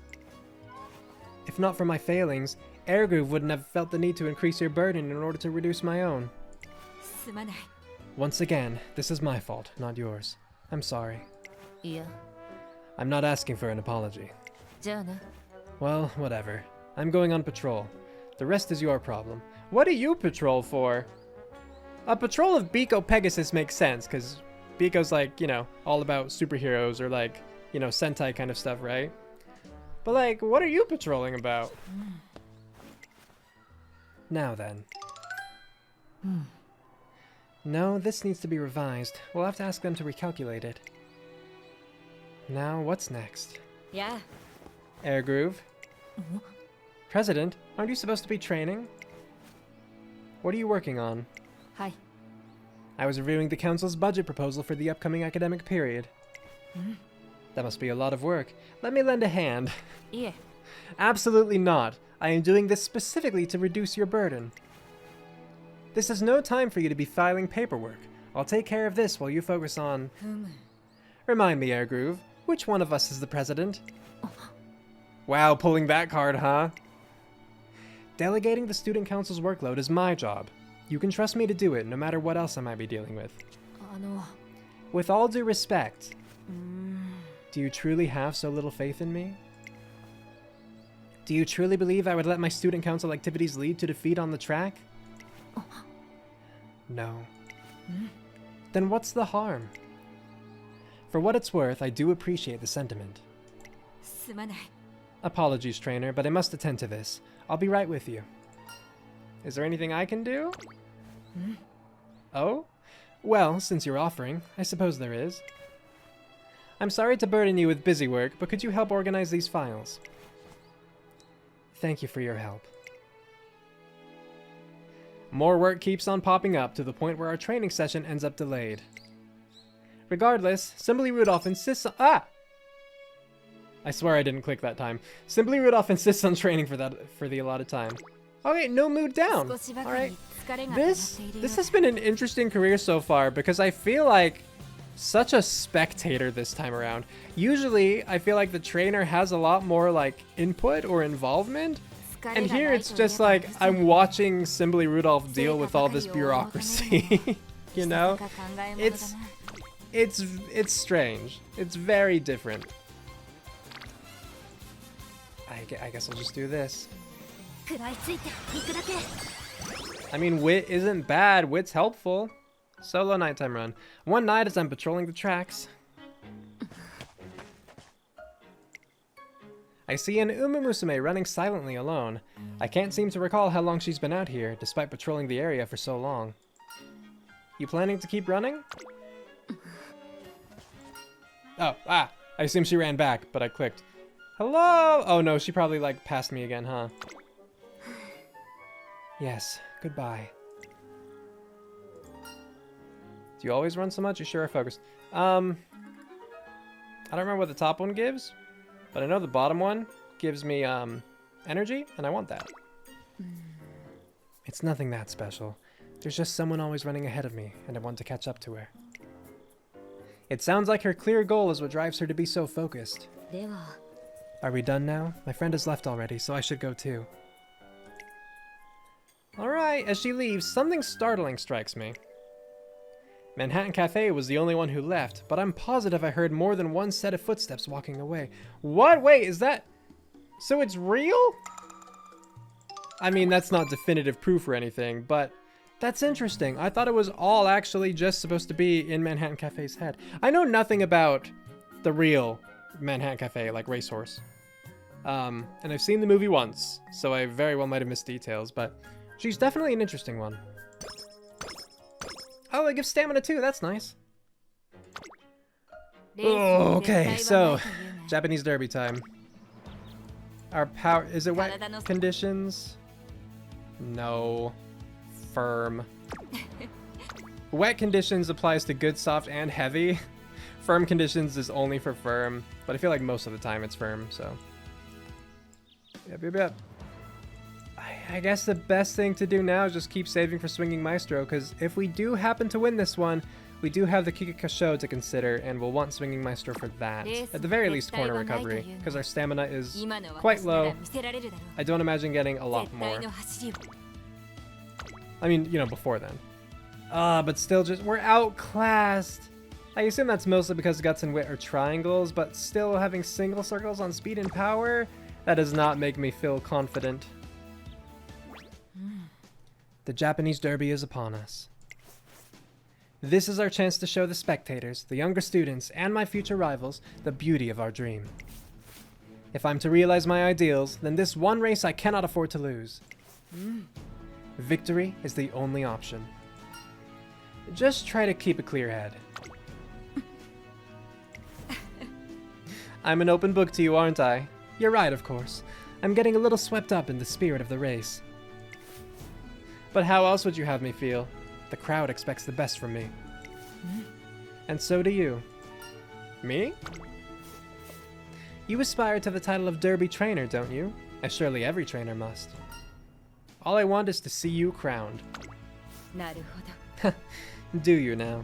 If not for my failings, Air Groove wouldn't have felt the need to increase your burden in order to reduce my own. すまない Once again, this is my fault, not yours. I'm sorry. いや I'm not asking for an apology. じゃあな Well, whatever. I'm going on patrol. The rest is your problem. What do you patrol for? A patrol of Biko Pegasus makes sense, because Biko's like, you know, all about superheroes or like, you know, Sentai kind of stuff, right? But like, what are you patrolling about? Now then. No, this needs to be revised. We'll have to ask them to recalculate it. Now, what's next? や Air Groove? President, aren't you supposed to be training? What are you working on? はい I was reviewing the council's budget proposal for the upcoming academic period. That must be a lot of work. Let me lend a hand. いえ Absolutely not. I am doing this specifically to reduce your burden. This is no time for you to be filing paperwork. I'll take care of this while you focus on... Remind me, Airgroove, which one of us is the president? Wow, pulling that card, huh? Delegating the student council's workload is my job. You can trust me to do it, no matter what else I might be dealing with. あの With all due respect, do you truly have so little faith in me? Do you truly believe I would let my student council activities lead to defeat on the track? No. Then what's the harm? For what it's worth, I do appreciate the sentiment. すまない Apologies, trainer, but I must attend to this. I'll be right with you. Is there anything I can do? Oh? Well, since you're offering, I suppose there is. I'm sorry to burden you with busy work, but could you help organize these files? Thank you for your help. More work keeps on popping up to the point where our training session ends up delayed. Regardless, Symboli Rudolf insists on— Ah! I swear I didn't click that time. Symboli Rudolf insists on training for the allotted time. Okay, no mood down. Alright. This has been an interesting career so far because I feel like such a spectator this time around. Usually, I feel like the trainer has a lot more like input or involvement. And here it's just like I'm watching Symboli Rudolf deal with all this bureaucracy. You know? It's strange. It's very different. I guess I'll just do this. 食らいついていくだけ I mean, wit isn't bad. Wit's helpful. Solo nighttime run. One night as I'm patrolling the tracks, I see an Umamusume running silently alone. I can't seem to recall how long she's been out here, despite patrolling the area for so long. You planning to keep running? Oh, I assume she ran back, but I clicked. Hello? Oh no, she probably like passed me again, huh? Yes, goodbye. Do you always run so much? You sure are focused. I don't remember what the top one gives, but I know the bottom one gives me energy, and I want that. It's nothing that special. There's just someone always running ahead of me, and I want to catch up to her. It sounds like her clear goal is what drives her to be so focused. では Are we done now? My friend has left already, so I should go too. Alright, as she leaves, something startling strikes me. Manhattan Cafe was the only one who left, but I'm positive I heard more than one set of footsteps walking away. What? Wait, is that... So it's real? I mean, that's not definitive proof or anything, but that's interesting. I thought it was all actually just supposed to be in Manhattan Cafe's head. I know nothing about the real Manhattan Cafe, like Racehorse. And I've seen the movie once, so I very well might have missed details, but she's definitely an interesting one. Oh, it gives stamina too, that's nice. Oh, okay, so Japanese derby time. Our power, is it wet conditions? No. Firm. Wet conditions applies to good, soft, and heavy. Firm conditions is only for firm, but I feel like most of the time it's firm, so. Yep. I guess the best thing to do now is just keep saving for Swinging Maestro, because if we do happen to win this one, we do have the Kikuka Sho to consider, and we'll want Swinging Maestro for that. At the very least, corner recovery, because our stamina is quite low. I don't imagine getting a lot more. I mean, you know, before then. But still just, we're outclassed. I assume that's mostly because Guts and Wit are triangles, but still having single circles on speed and power, that does not make me feel confident. The Japanese derby is upon us. This is our chance to show the spectators, the younger students, and my future rivals, the beauty of our dream. If I'm to realize my ideals, then this one race I cannot afford to lose. Victory is the only option. Just try to keep a clear head. I'm an open book to you, aren't I? You're right, of course. I'm getting a little swept up in the spirit of the race. But how else would you have me feel? The crowd expects the best from me. And so do you. Me? You aspire to the title of Derby trainer, don't you? As surely every trainer must. All I want is to see you crowned. なるほど。 Do you now?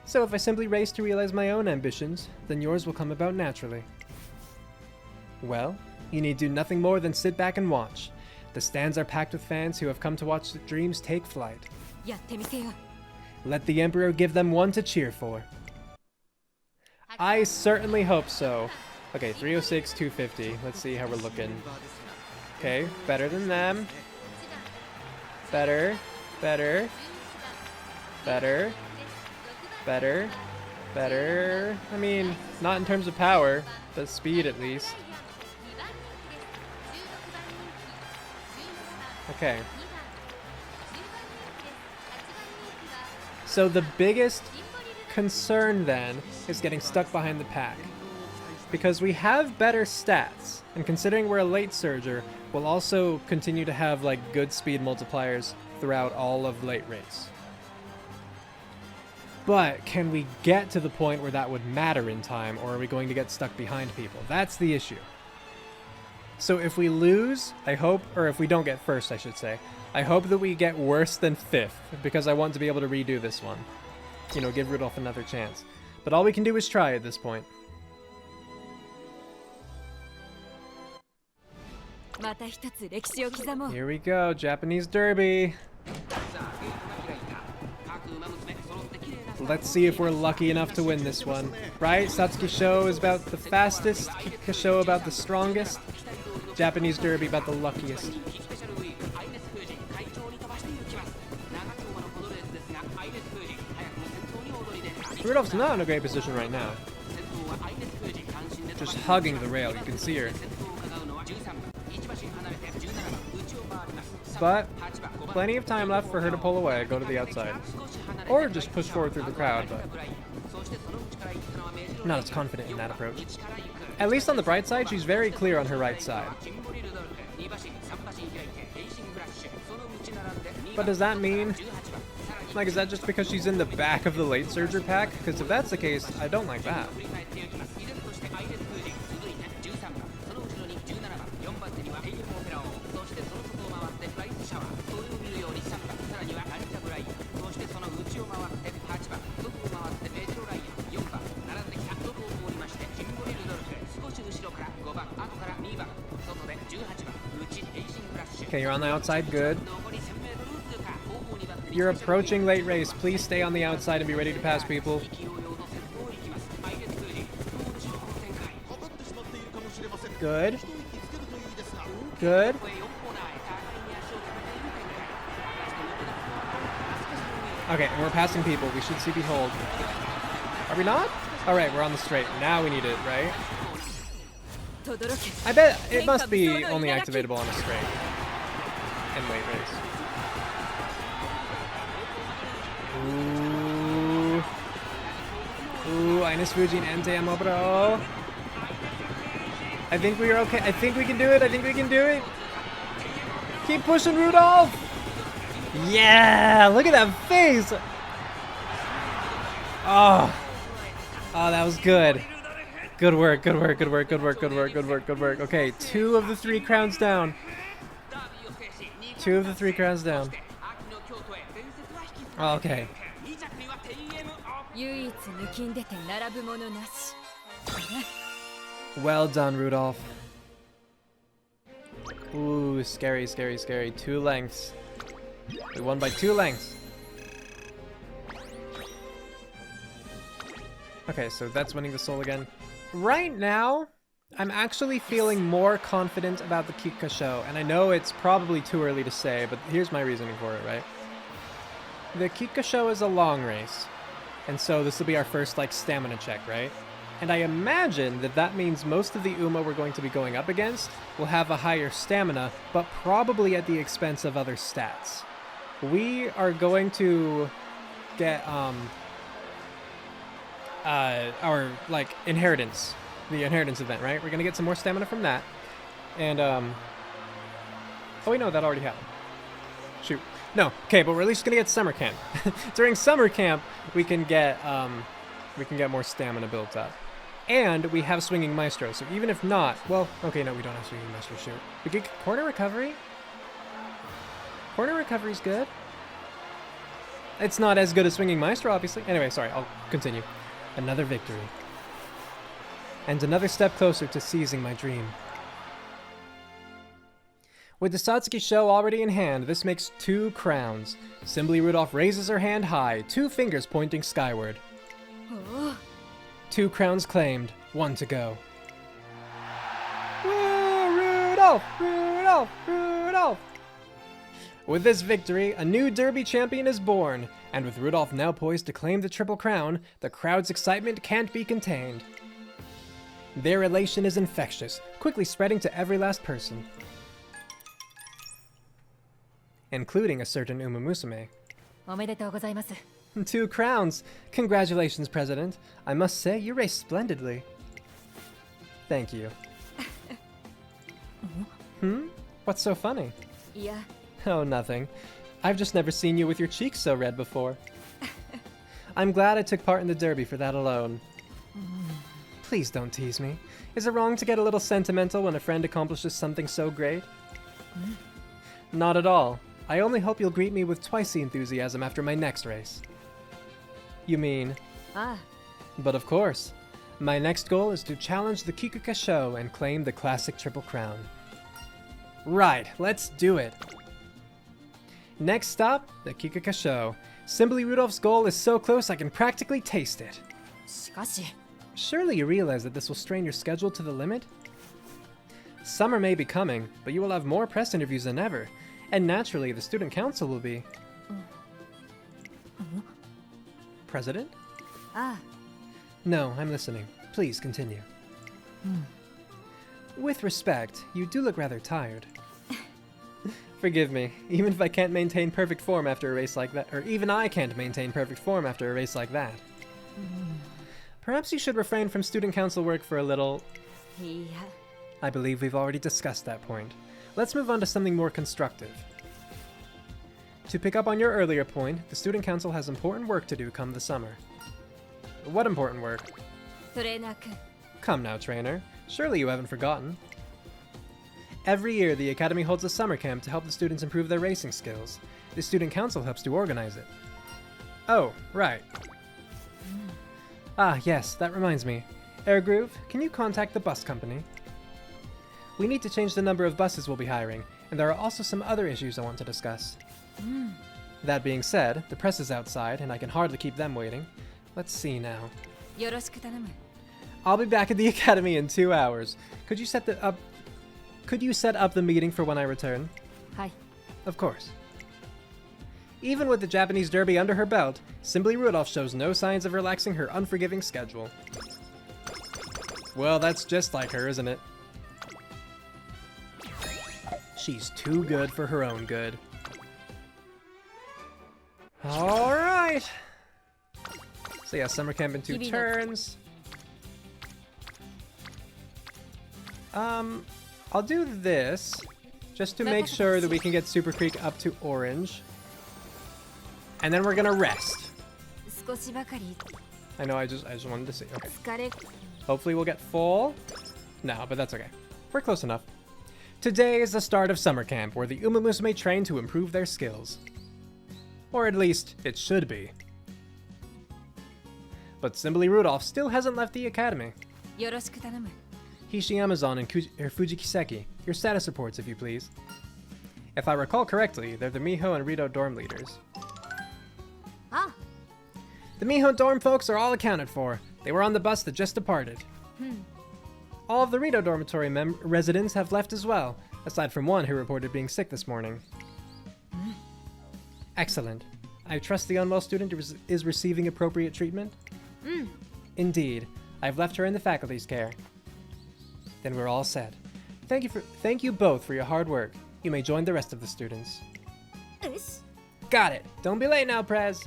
So if I simply race to realize my own ambitions, then yours will come about naturally. Well, you need do nothing more than sit back and watch. The stands are packed with fans who have come to watch the dreams take flight. やってみせよ。 Let the Emperor give them one to cheer for. I certainly hope so. Okay, 306, 250. Let's see how we're looking. Okay, better than them. Better, better, better, better, better. I mean, not in terms of power, but speed at least. Okay. So the biggest concern then is getting stuck behind the pack. Because we have better stats, and considering we're a late surger, we'll also continue to have like good speed multipliers throughout all of late race. But can we get to the point where that would matter in time, or are we going to get stuck behind people? That's the issue. So if we lose, I hope, or if we don't get first, I should say, I hope that we get worse than 5th, because I want to be able to redo this one. You know, give Rudolf another chance. But all we can do is try at this point. また一つ歴史を刻もう。 Here we go, Japanese Derby. Let's see if we're lucky enough to win this one. Right? Satsuki Sho is about the fastest, Kikuka Sho about the strongest, Japanese Derby about the luckiest. Rudolph's not in a great position right now. Just hugging the rail, you can see her. But plenty of time left for her to pull away, go to the outside. Or just push forward through the crowd, but not as confident in that approach. At least on the bright side, she's very clear on her right side. But does that mean, like, is that just because she's in the back of the late surger pack? Because if that's the case, I don't like that. Okay, you're on the outside, good. You're approaching late race. Please stay on the outside and be ready to pass people. Good. Good. Okay, and we're passing people. We should see Behold. Are we not? Alright, we're on the straight. Now we need it, right? I bet it must be only activatable on a straight. In late race. Ooh. Ooh, Ines Fujin and Amo, bro. I think we are okay. I think we can do it. I think we can do it. Keep pushing, Rudolph. Yeah, look at that face. Oh. Oh, that was good. Good work, good work, good work, good work, good work, good work, good work. Okay, 2 of the 3 crowns down. 2 of the 3 crowns down. Okay. Well done, Rudolph. Ooh, scary, scary, scary. 2 lengths. We won by 2 lengths. Okay, so that's winning the soul again. Right now, I'm actually feeling more confident about the Kikuka Sho, and I know it's probably too early to say, but here's my reasoning for it, right? The Kikuka Sho is a long race, and so this will be our first, like, stamina check, right? And I imagine that that means most of the Uma we're going to be going up against will have a higher stamina, but probably at the expense of other stats. We are going to get, our, like, inheritance. The inheritance event, right? We're gonna get some more stamina from that. And, oh wait, no, that already happened. Shoot. No, okay, but we're at least gonna get summer camp. During summer camp, we can get more stamina built up. And we have Swinging Maestro, so even if not, well, okay, no, we don't have Swinging Maestro, shoot. We get Corner Recovery? Corner Recovery's good. It's not as good as Swinging Maestro, obviously. Anyway, sorry, I'll continue. Another victory. And another step closer to seizing my dream. With the Satsuki Sho already in hand, this makes 2 crowns. Symboli Rudolf raises her hand high, 2 fingers pointing skyward. 2 crowns claimed, 1 to go. Woo, Rudolph! Rudolph! Rudolph! With this victory, a new Derby champion is born, and with Rudolph now poised to claim the Triple Crown, the crowd's excitement can't be contained. Their elation is infectious, quickly spreading to every last person, including a certain Umamusume. おめでとうございます。 2 crowns! Congratulations, President. I must say, you raced splendidly. Thank you. What's so funny? いや、 Oh, nothing. I've just never seen you with your cheeks so red before. I'm glad I took part in the derby for that alone. Please don't tease me. Is it wrong to get a little sentimental when a friend accomplishes something so great? Not at all. I only hope you'll greet me with twice the enthusiasm after my next race. You mean? ああ、 But of course. My next goal is to challenge the Kikuka Sho and claim the classic Triple Crown. Right, let's do it. Next stop, the Kikuka Sho. Symboli Rudolph's goal is so close I can practically taste it. しかし、 Surely you realize that this will strain your schedule to the limit? Summer may be coming, but you will have more press interviews than ever, and naturally the student council will be... President? ああ、 No, I'm listening. Please continue. With respect, you do look rather tired. Forgive me, even if I can't maintain perfect form after a race like that, or even I can't maintain perfect form after a race like that. Perhaps you should refrain from student council work for a little... いや、 I believe we've already discussed that point. Let's move on to something more constructive. To pick up on your earlier point, the student council has important work to do come the summer. What important work? トレーナー君、 Come now, trainer. Surely you haven't forgotten. Every year, the Academy holds a summer camp to help the students improve their racing skills. The Student Council helps to organize it. Oh, right. Ah, yes, that reminds me. Airgroove, can you contact the bus company? We need to change the number of buses we'll be hiring, and there are also some other issues I want to discuss. That being said, the press is outside, and I can hardly keep them waiting. Let's see now. よろしく頼む。 I'll be back at the Academy in 2 hours. Could you set up the meeting for when I return? はい。 Of course. Even with the Japanese Derby under her belt, Symboli Rudolf shows no signs of relaxing her unforgiving schedule. Well, that's just like her, isn't it? She's too good for her own good. Alright! So yeah, summer camp in 2 turns. I'll do this, just to make sure that we can get Super Creek up to orange. And then we're gonna rest. 少しばかり I know, I just wanted to see. Okay. 疲れ、 Hopefully we'll get full. No, but that's okay. We're close enough. Today is the start of summer camp, where the Umamusume train to improve their skills. Or at least, it should be. But Symboli Rudolf still hasn't left the academy. よろしく頼む。 Hishiamazon and Fujikiseki, your status reports, if you please. If I recall correctly, they're the Miho and Rito dorm leaders. あ、 The Miho dorm folks are all accounted for. They were on the bus that just departed. All of the Rito dormitory residents have left as well, aside from one who reported being sick this morning. Excellent. I trust the unwell student is receiving appropriate treatment? Indeed. I've left her in the faculty's care. Then we're all set. Thank you both for your hard work. You may join the rest of the students. よし。 Got it! Don't be late now, Prez!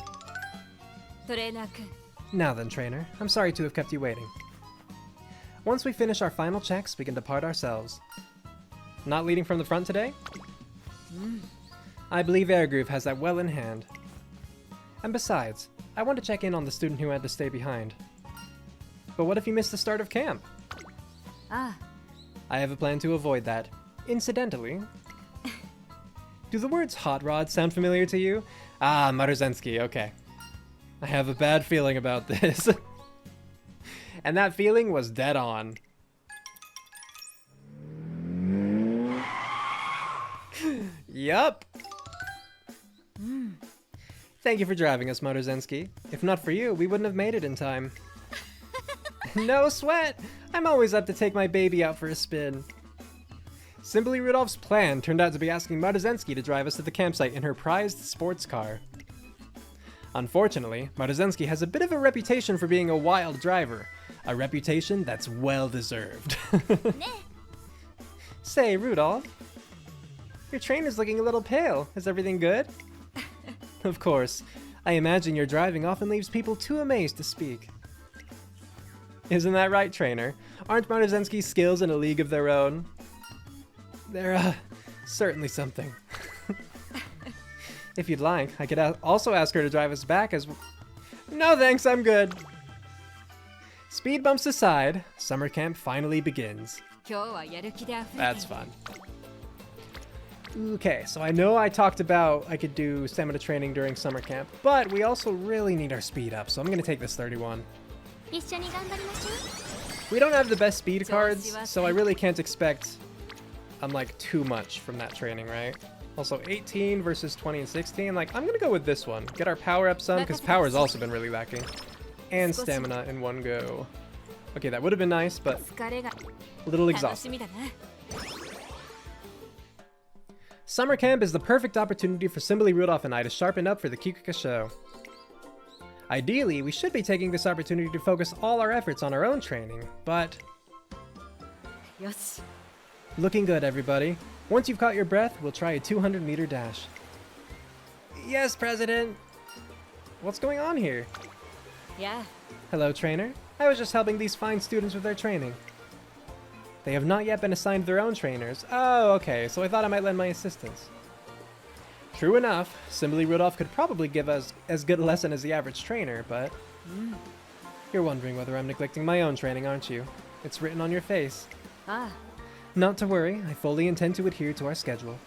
トレーナー君、 Now then, trainer. I'm sorry to have kept you waiting. Once we finish our final checks, we can depart ourselves. Not leading from the front today? I believe Airgroove has that well in hand. And besides, I want to check in on the student who had to stay behind. But what if you missed the start of camp? Ah, I have a plan to avoid that. Incidentally, do the words hot rod sound familiar to you? Ah, Maruzensky, okay. I have a bad feeling about this. And that feeling was dead on. Yup. Thank you for driving us, Maruzensky. If not for you, we wouldn't have made it in time. No sweat! I'm always up to take my baby out for a spin. Symboli Rudolph's plan turned out to be asking Maruzensky to drive us to the campsite in her prized sports car. Unfortunately, Maruzensky has a bit of a reputation for being a wild driver. A reputation that's well deserved. Say, Rudolph, your train is looking a little pale. Is everything good? Of course. I imagine your driving often leaves people too amazed to speak. Isn't that right, trainer? Aren't Maruzensky's skills in a league of their own? They're, certainly something. If you'd like, I could also ask her to drive us back as... No thanks, I'm good. Speed bumps aside, summer camp finally begins. That's fun. Okay, so I know I talked about I could do stamina training during summer camp, but we also really need our speed up, so I'm gonna take this 31. We don't have the best speed cards, so I really can't expect like too much from that training, right? Also 18 versus 20 and 16, like I'm gonna go with this one. Get our power up some, because power's also been really lacking. And stamina in one go. Okay, that would have been nice, but a little exhausting. Summer camp is the perfect opportunity for Symboli Rudolf and I to sharpen up for the Kikuka Sho. Ideally, we should be taking this opportunity to focus all our efforts on our own training, but... Yes. Looking good, everybody. Once you've caught your breath, we'll try a 200-meter dash. Yes, President! What's going on here? Yeah. Hello, trainer. I was just helping these fine students with their training. They have not yet been assigned their own trainers. Oh, okay, so I thought I might lend my assistance. True enough, Symboli Rudolf could probably give us as good a lesson as the average trainer, but... You're wondering whether I'm neglecting my own training, aren't you? It's written on your face. Ah. Not to worry, I fully intend to adhere to our schedule.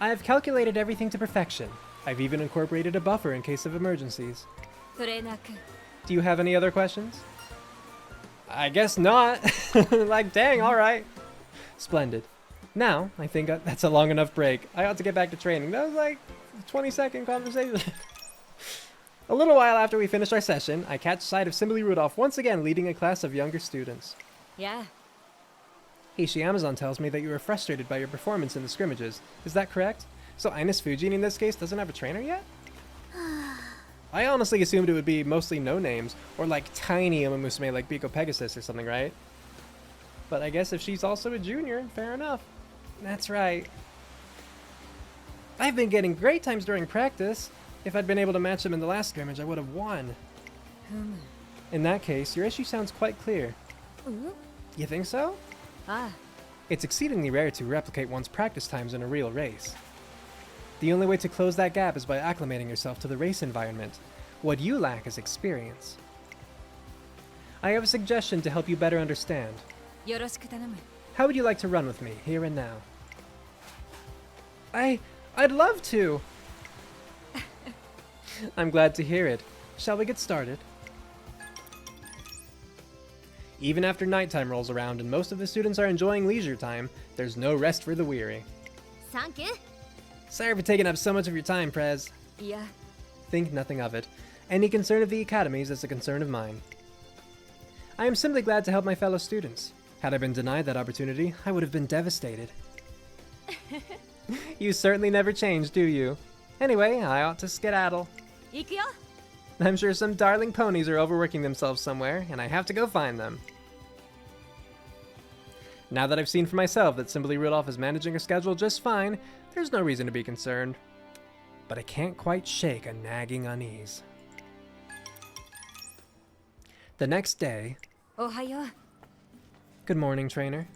I have calculated everything to perfection. I've even incorporated a buffer in case of emergencies. Do you have any other questions? I guess not. Like, dang, alright. Splendid. Now, I think that's a long enough break. I ought to get back to training. That was like a 20-second conversation. A little while after we finished our session, I catch sight of Symboli Rudolf once again leading a class of younger students. Yeah. Heishi Amazon tells me that you were frustrated by your performance in the scrimmages. Is that correct? So Ines Fujin in this case doesn't have a trainer yet? I honestly assumed it would be mostly no-names, or like tiny Umamusume like Biko Pegasus or something, right? But I guess if she's also a junior, fair enough. That's right. I've been getting great times during practice. If I'd been able to match them in the last scrimmage, I would have won. In that case, your issue sounds quite clear. You think so? Ah. It's exceedingly rare to replicate one's practice times in a real race. The only way to close that gap is by acclimating yourself to the race environment. What you lack is experience. I have a suggestion to help you better understand. How would you like to run with me, here and now? I'd love to! I'm glad to hear it. Shall we get started? Even after nighttime rolls around and most of the students are enjoying leisure time, there's no rest for the weary. Thank you. Sorry for taking up so much of your time, Prez. Yeah. Think nothing of it. Any concern of the Academy's is a concern of mine. I am simply glad to help my fellow students. Had I been denied that opportunity, I would have been devastated. You certainly never change, do you? Anyway, I ought to skedaddle. I'm sure some darling ponies are overworking themselves somewhere, and I have to go find them. Now that I've seen for myself that Symboli Rudolf is managing her schedule just fine, there's no reason to be concerned. But I can't quite shake a nagging unease. The next day... Ohayo. Good morning, trainer.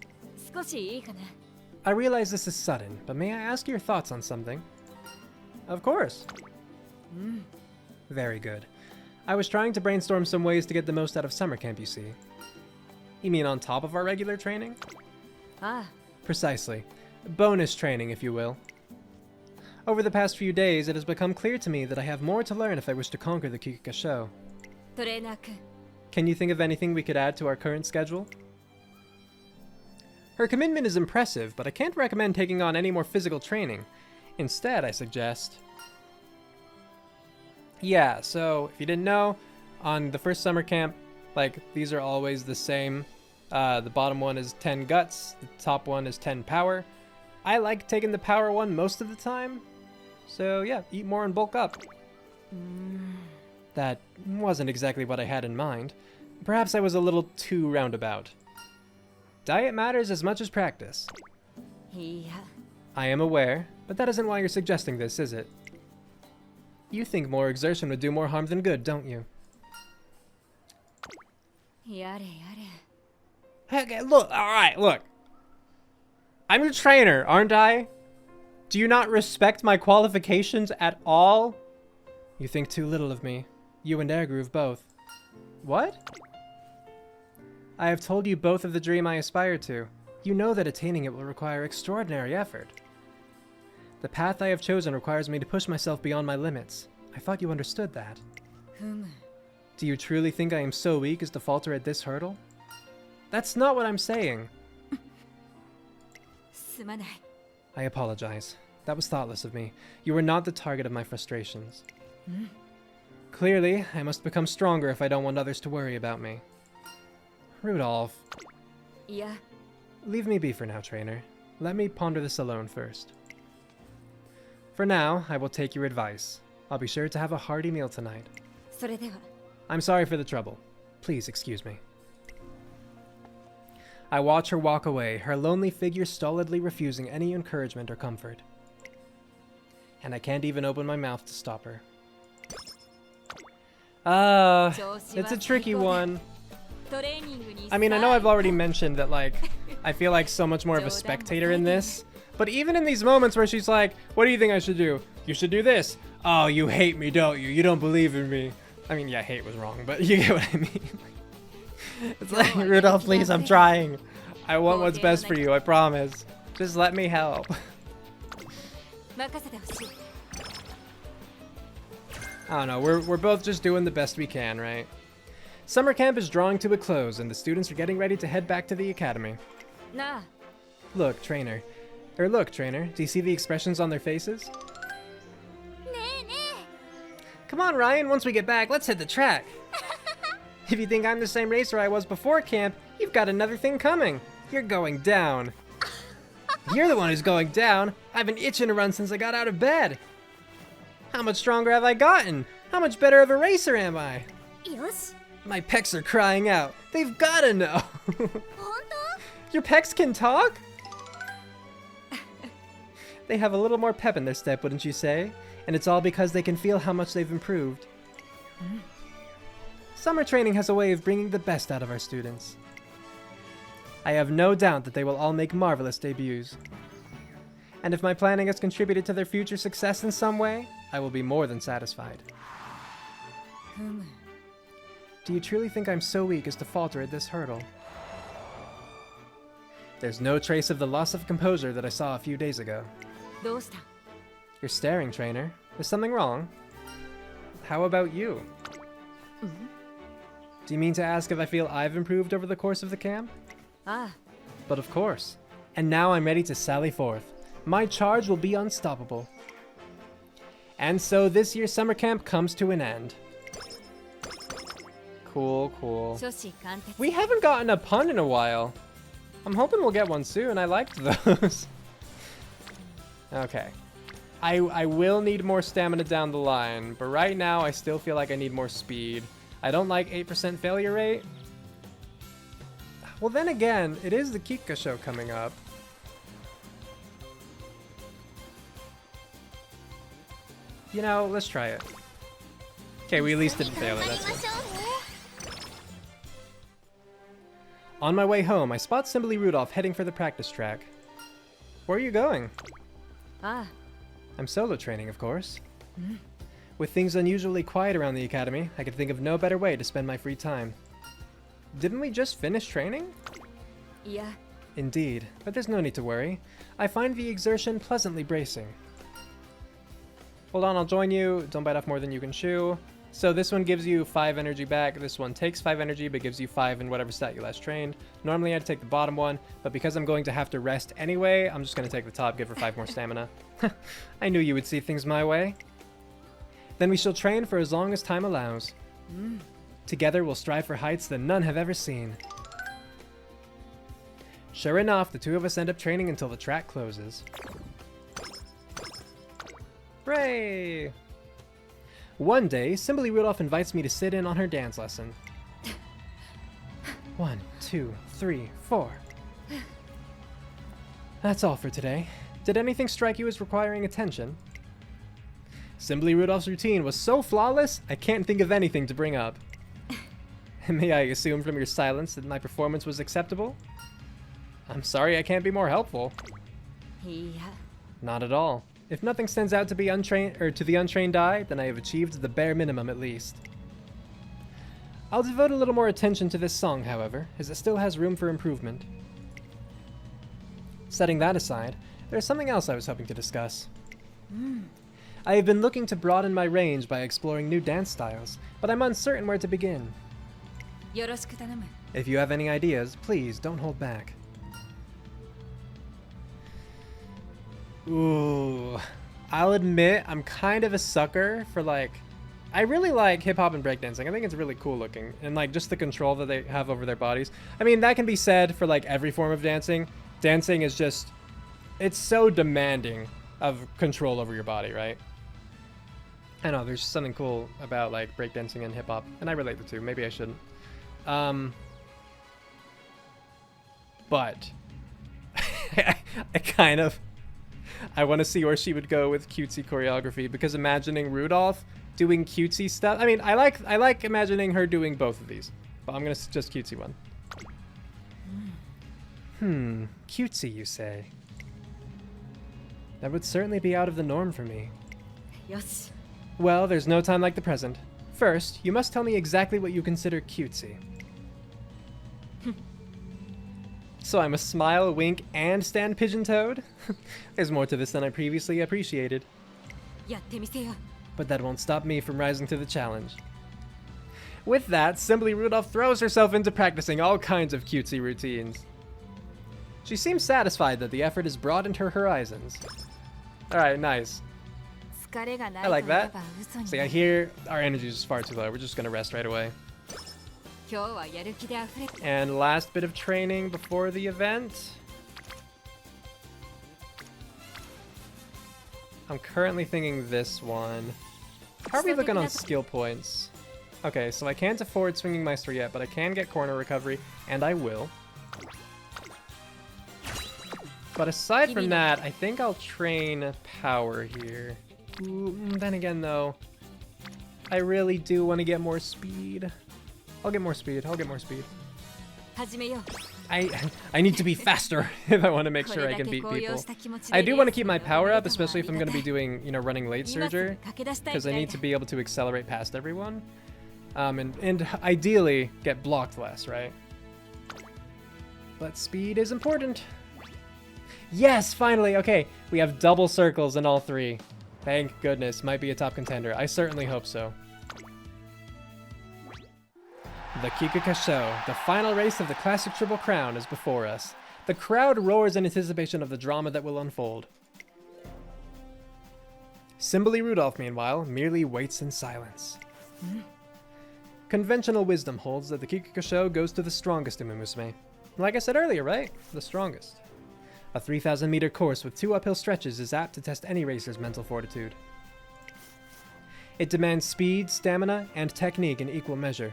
I realize this is sudden, but may I ask your thoughts on something? Of course. Very good. I was trying to brainstorm some ways to get the most out of summer camp, you see. You mean on top of our regular training? Ah, Precisely. Bonus training, if you will. Over the past few days, it has become clear to me that I have more to learn if I wish to conquer the Kikuka Sho. トレーナー君 Can you think of anything we could add to our current schedule? Her commitment is impressive, but I can't recommend taking on any more physical training. Instead, I suggest... Yeah, so, if you didn't know, on the first summer camp, like, these are always the same. The bottom one is 10 guts, the top one is 10 power. I like taking the power one most of the time. So yeah, eat more and bulk up. That wasn't exactly what I had in mind. Perhaps I was a little too roundabout. Diet matters as much as practice. いや I am aware, but that isn't why you're suggesting this, is it? You think more exertion would do more harm than good, don't you? やれやれ Okay, look, alright, look. I'm your trainer, aren't I? Do you not respect my qualifications at all? You think too little of me. You and Airgroove both. What? I have told you both of the dream I aspire to. You know that attaining it will require extraordinary effort. The path I have chosen requires me to push myself beyond my limits. I thought you understood that. ふむ Do you truly think I am so weak as to falter at this hurdle? That's not what I'm saying. すまない I apologize. That was thoughtless of me. You were not the target of my frustrations. Clearly, I must become stronger if I don't want others to worry about me. Rudolph, いや leave me be for now, trainer. Let me ponder this alone first. For now, I will take your advice. I'll be sure to have a hearty meal tonight. それでは I'm sorry for the trouble. Please excuse me. I watch her walk away, her lonely figure stolidly refusing any encouragement or comfort. And I can't even open my mouth to stop her. It's a tricky one. トレーニングに I mean, I know I've already mentioned that, like, I feel like so much more of a spectator in this. But even in these moments where she's like, what do you think I should do? You should do this. Oh, you hate me, don't you? You don't believe in me. I mean, yeah, hate was wrong, but you get what I mean. It's like, Rudolph, please, I'm trying. I want what's best for you, I promise. Just let me help. 任せてほしい I don't know, we're both just doing the best we can, right? Summer camp is drawing to a close, and the students are getting ready to head back to the academy. なあ Look, trainer, do you see the expressions on their faces? ねえね Come on, Ryan, once we get back, let's hit the track. If you think I'm the same racer I was before camp, you've got another thing coming. You're going down. You're the one who's going down. I've been itching to run since I got out of bed. How much stronger have I gotten? How much better of a racer am I? えよし My pecs are crying out. They've gotta know. 本当 Your pecs can talk? They have a little more pep in their step, wouldn't you say? And it's all because they can feel how much they've improved. Summer training has a way of bringing the best out of our students. I have no doubt that they will all make marvelous debuts. And if my planning has contributed to their future success in some way, I will be more than satisfied. ふむ Do you truly think I'm so weak as to falter at this hurdle? There's no trace of the loss of composure that I saw a few days ago. どうした You're staring, trainer. Is something wrong? How about you? Do you mean to ask if I feel I've improved over the course of the camp? ああ But of course. And now I'm ready to sally forth. My charge will be unstoppable. And so this year's summer camp comes to an end. Cool, cool. 初子貫徹 We haven't gotten a pun in a while. I'm hoping we'll get one soon. I liked those. Okay. I will need more stamina down the line, but right now I still feel like I need more speed. I don't like 8% failure rate. Well, then again, it is the Kikuka Sho coming up. You know, let's try it. Okay, we at least didn't fail it, that's good. On my way home, I spot Symboli Rudolf heading for the practice track. Where are you going? ああ I'm solo training, of course. With things unusually quiet around the academy, I could think of no better way to spend my free time. Didn't we just finish training? Yeah. Indeed, but there's no need to worry. I find the exertion pleasantly bracing. Hold on, I'll join you. Don't bite off more than you can chew. So this one gives you 5 energy back. This one takes 5 energy, but gives you 5 in whatever stat you last trained. Normally I'd take the bottom one, but because I'm going to have to rest anyway, I'm just going to take the top, give her 5 more stamina. I knew you would see things my way. Then we shall train for as long as time allows. Together we'll strive for heights that none have ever seen. Sure enough, the two of us end up training until the track closes. Hooray! One day, Symboli Rudolf invites me to sit in on her dance lesson. 1, 2, 3, 4. That's all for today. Did anything strike you as requiring attention? Symboli Rudolph's routine was so flawless, I can't think of anything to bring up. May I assume from your silence that my performance was acceptable? I'm sorry I can't be more helpful. Yeah. Not at all. If nothing stands out to be to the untrained eye, then I have achieved the bare minimum at least. I'll devote a little more attention to this song, however, as it still has room for improvement. Setting that aside, there's something else I was hoping to discuss. I have been looking to broaden my range by exploring new dance styles, but I'm uncertain where to begin. Yoroshiku tanamu. If you have any ideas, please don't hold back. Ooh, I'll admit I'm kind of a sucker for I really like hip-hop and breakdancing. I think it's really cool looking, and just the control that they have over their bodies. I mean, that can be said for every form of dancing. Dancing is just, it's so demanding of control over your body, right? I know, there's something cool about breakdancing and hip-hop, and I relate the two. Maybe I shouldn't. But I want to see where she would go with cutesy choreography, because imagining Rudolph doing cutesy stuff. I mean, I like imagining her doing both of these, but I'm gonna suggest cutesy one. Cutesy, you say? That would certainly be out of the norm for me. Yes. Well, there's no time like the present. First, you must tell me exactly what you consider cutesy. So I must smile, wink, and stand pigeon-toed? There's more to this than I previously appreciated. But that won't stop me from rising to the challenge. With that, Symboli Rudolf throws herself into practicing all kinds of cutesy routines. She seems satisfied that the effort has broadened her horizons. Alright, nice. I like that. See, I hear our energy is far too low. We're just gonna rest right away. And last bit of training before the event. I'm currently thinking this one. How are we looking on skill points? Okay, so I can't afford Swinging Meister yet, but I can get corner recovery, and I will. But aside from that, I think I'll train power here. Ooh, then again, though, I really do want to get more speed. I'll get more speed. I need to be faster if I want to make sure I can beat people. I do want to keep my power up, especially if I'm going to be doing, running late surger, because I need to be able to accelerate past everyone. And ideally get blocked less, right? But speed is important. Yes, finally. Okay, we have double circles in all 3. Thank goodness. Might be a top contender. I certainly hope so. The Kikuka Sho, the final race of the classic Triple Crown, is before us. The crowd roars in anticipation of the drama that will unfold. Symboli Rudolf, meanwhile, merely waits in silence. Conventional wisdom holds that the Kikuka Sho goes to the strongest Umamusume. Like I said earlier, right? The strongest. A 3,000-meter course with 2 uphill stretches is apt to test any racer's mental fortitude. It demands speed, stamina, and technique in equal measure.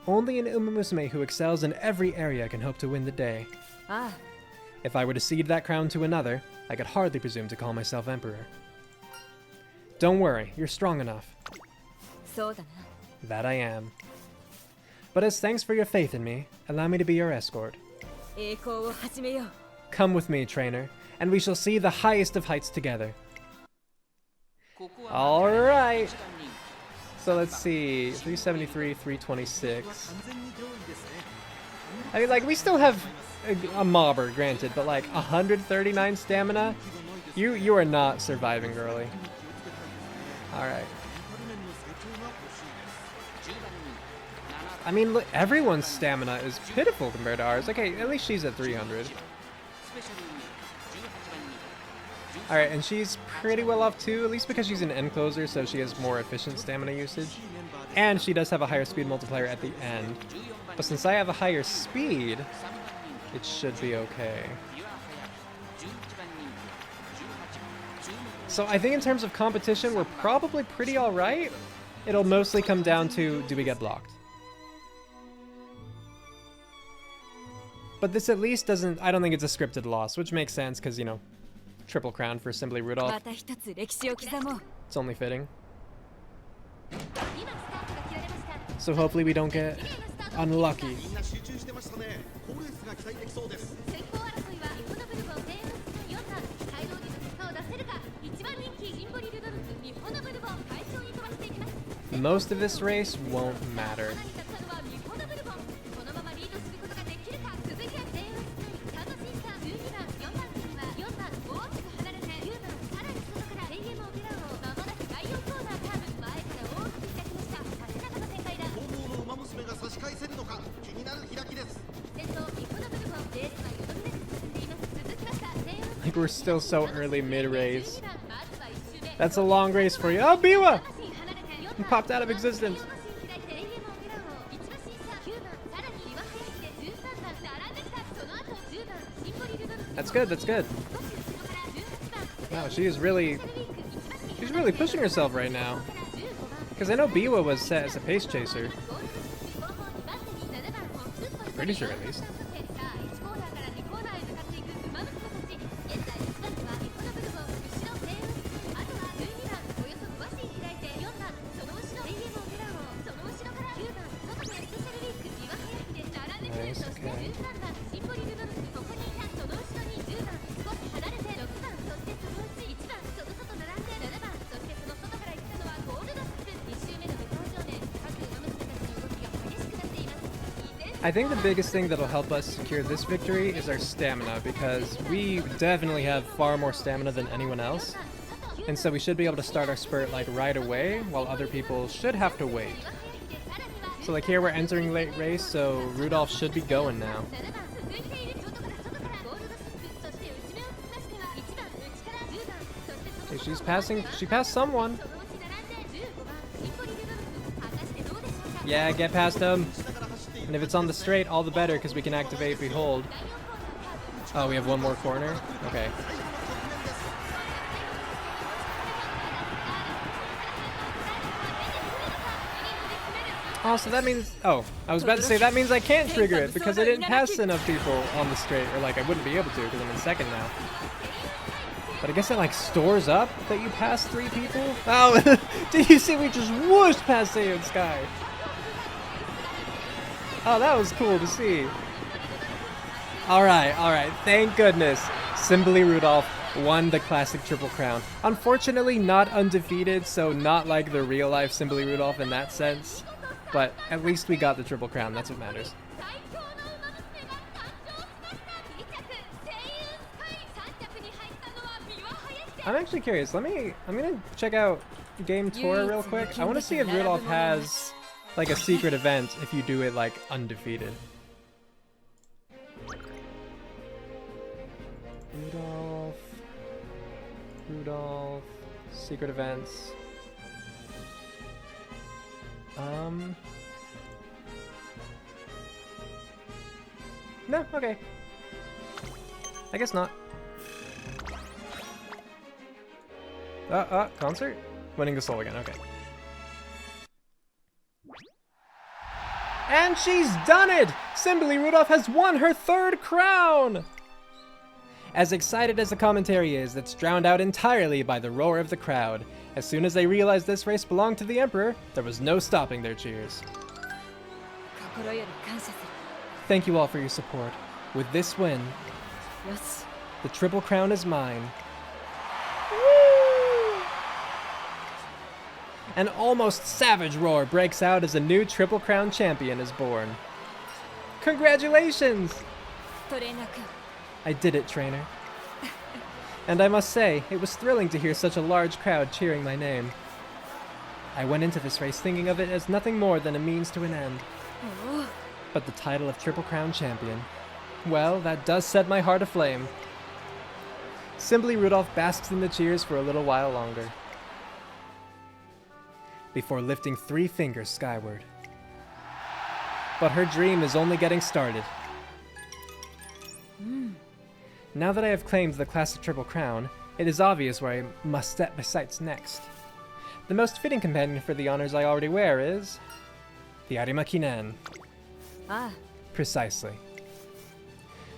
Only an Umamusume who excels in every area can hope to win the day. If I were to cede that crown to another, I could hardly presume to call myself emperor. Don't worry, you're strong enough. That I am. But as thanks for your faith in me, allow me to be your escort. Come with me, trainer, and we shall see the highest of heights together. Alright. So let's see. 373, 326. I mean, like, we still have a mobber, granted, but like 139 stamina? You are not surviving, girly. Alright. I mean, look, everyone's stamina is pitiful compared to ours. Okay, at least she's at 300. Alright, and she's pretty well off too, at least because she's an end closer, so she has more efficient stamina usage. And she does have a higher speed multiplier at the end. But since I have a higher speed, it should be okay. So I think in terms of competition, we're probably pretty alright. It'll mostly come down to, do we get blocked? But this at least doesn't, I don't think it's a scripted loss, which makes sense because, you know, triple crown for Symboli Rudolf. It's only fitting. So hopefully we don't get unlucky. Most of this race won't matter. Like, we're still so early mid-race. That's a long race for you. Oh, Biwa! He popped out of existence. That's good, that's good. Wow, she's really pushing herself right now. Because I know Biwa was set as a pace chaser. Pretty sure, at least. Nice, okay. I think the biggest thing that'll help us secure this victory is our stamina, because we definitely have far more stamina than anyone else. And so we should be able to start our spurt like right away, while other people should have to wait. So like here we're entering late race, so Rudolf should be going now. Okay, she passed someone. Yeah, get past him. And if it's on the straight, all the better, because we can activate Behold. Oh, we have one more corner? Okay. Oh, so that means... Oh, I was about to say that means I can't trigger it, because I didn't pass enough people on the straight. Or, like, I wouldn't be able to, because I'm in second now. But I guess it, like, stores up that you pass 3 people? Oh, did you see we just whooshed past Seiya Sky? Oh, that was cool to see. Alright, thank goodness. Symboli Rudolf won the classic Triple Crown. Unfortunately, not undefeated, so not like the real-life Symboli Rudolf in that sense. But at least we got the Triple Crown, that's what matters. I'm actually curious, I'm gonna check out Game Tour real quick. I wanna see if Rudolf has like a secret event if you do it like undefeated. Rudolf, secret events. No, okay. I guess not. Concert? Winning the soul again, okay. And she's done it! Symboli Rudolf has won her 3rd crown! As excited as the commentary is, it's drowned out entirely by the roar of the crowd. As soon as they realized this race belonged to the Emperor, there was no stopping their cheers. Thank you all for your support. With this win, the Triple Crown is mine. Woo! An almost savage roar breaks out as a new Triple Crown champion is born. Congratulations! トレーナー君 I did it, trainer. And I must say, it was thrilling to hear such a large crowd cheering my name. I went into this race thinking of it as nothing more than a means to an end. But the title of Triple Crown champion, well, that does set my heart aflame. Symboli Rudolf basks in the cheers for a little while longer, before lifting 3 fingers skyward. But her dream is only getting started. Now that I have claimed the classic Triple Crown, it is obvious where I must set my sights next. The most fitting companion for the honors I already wear is the Arima Kinen. Ah, Precisely.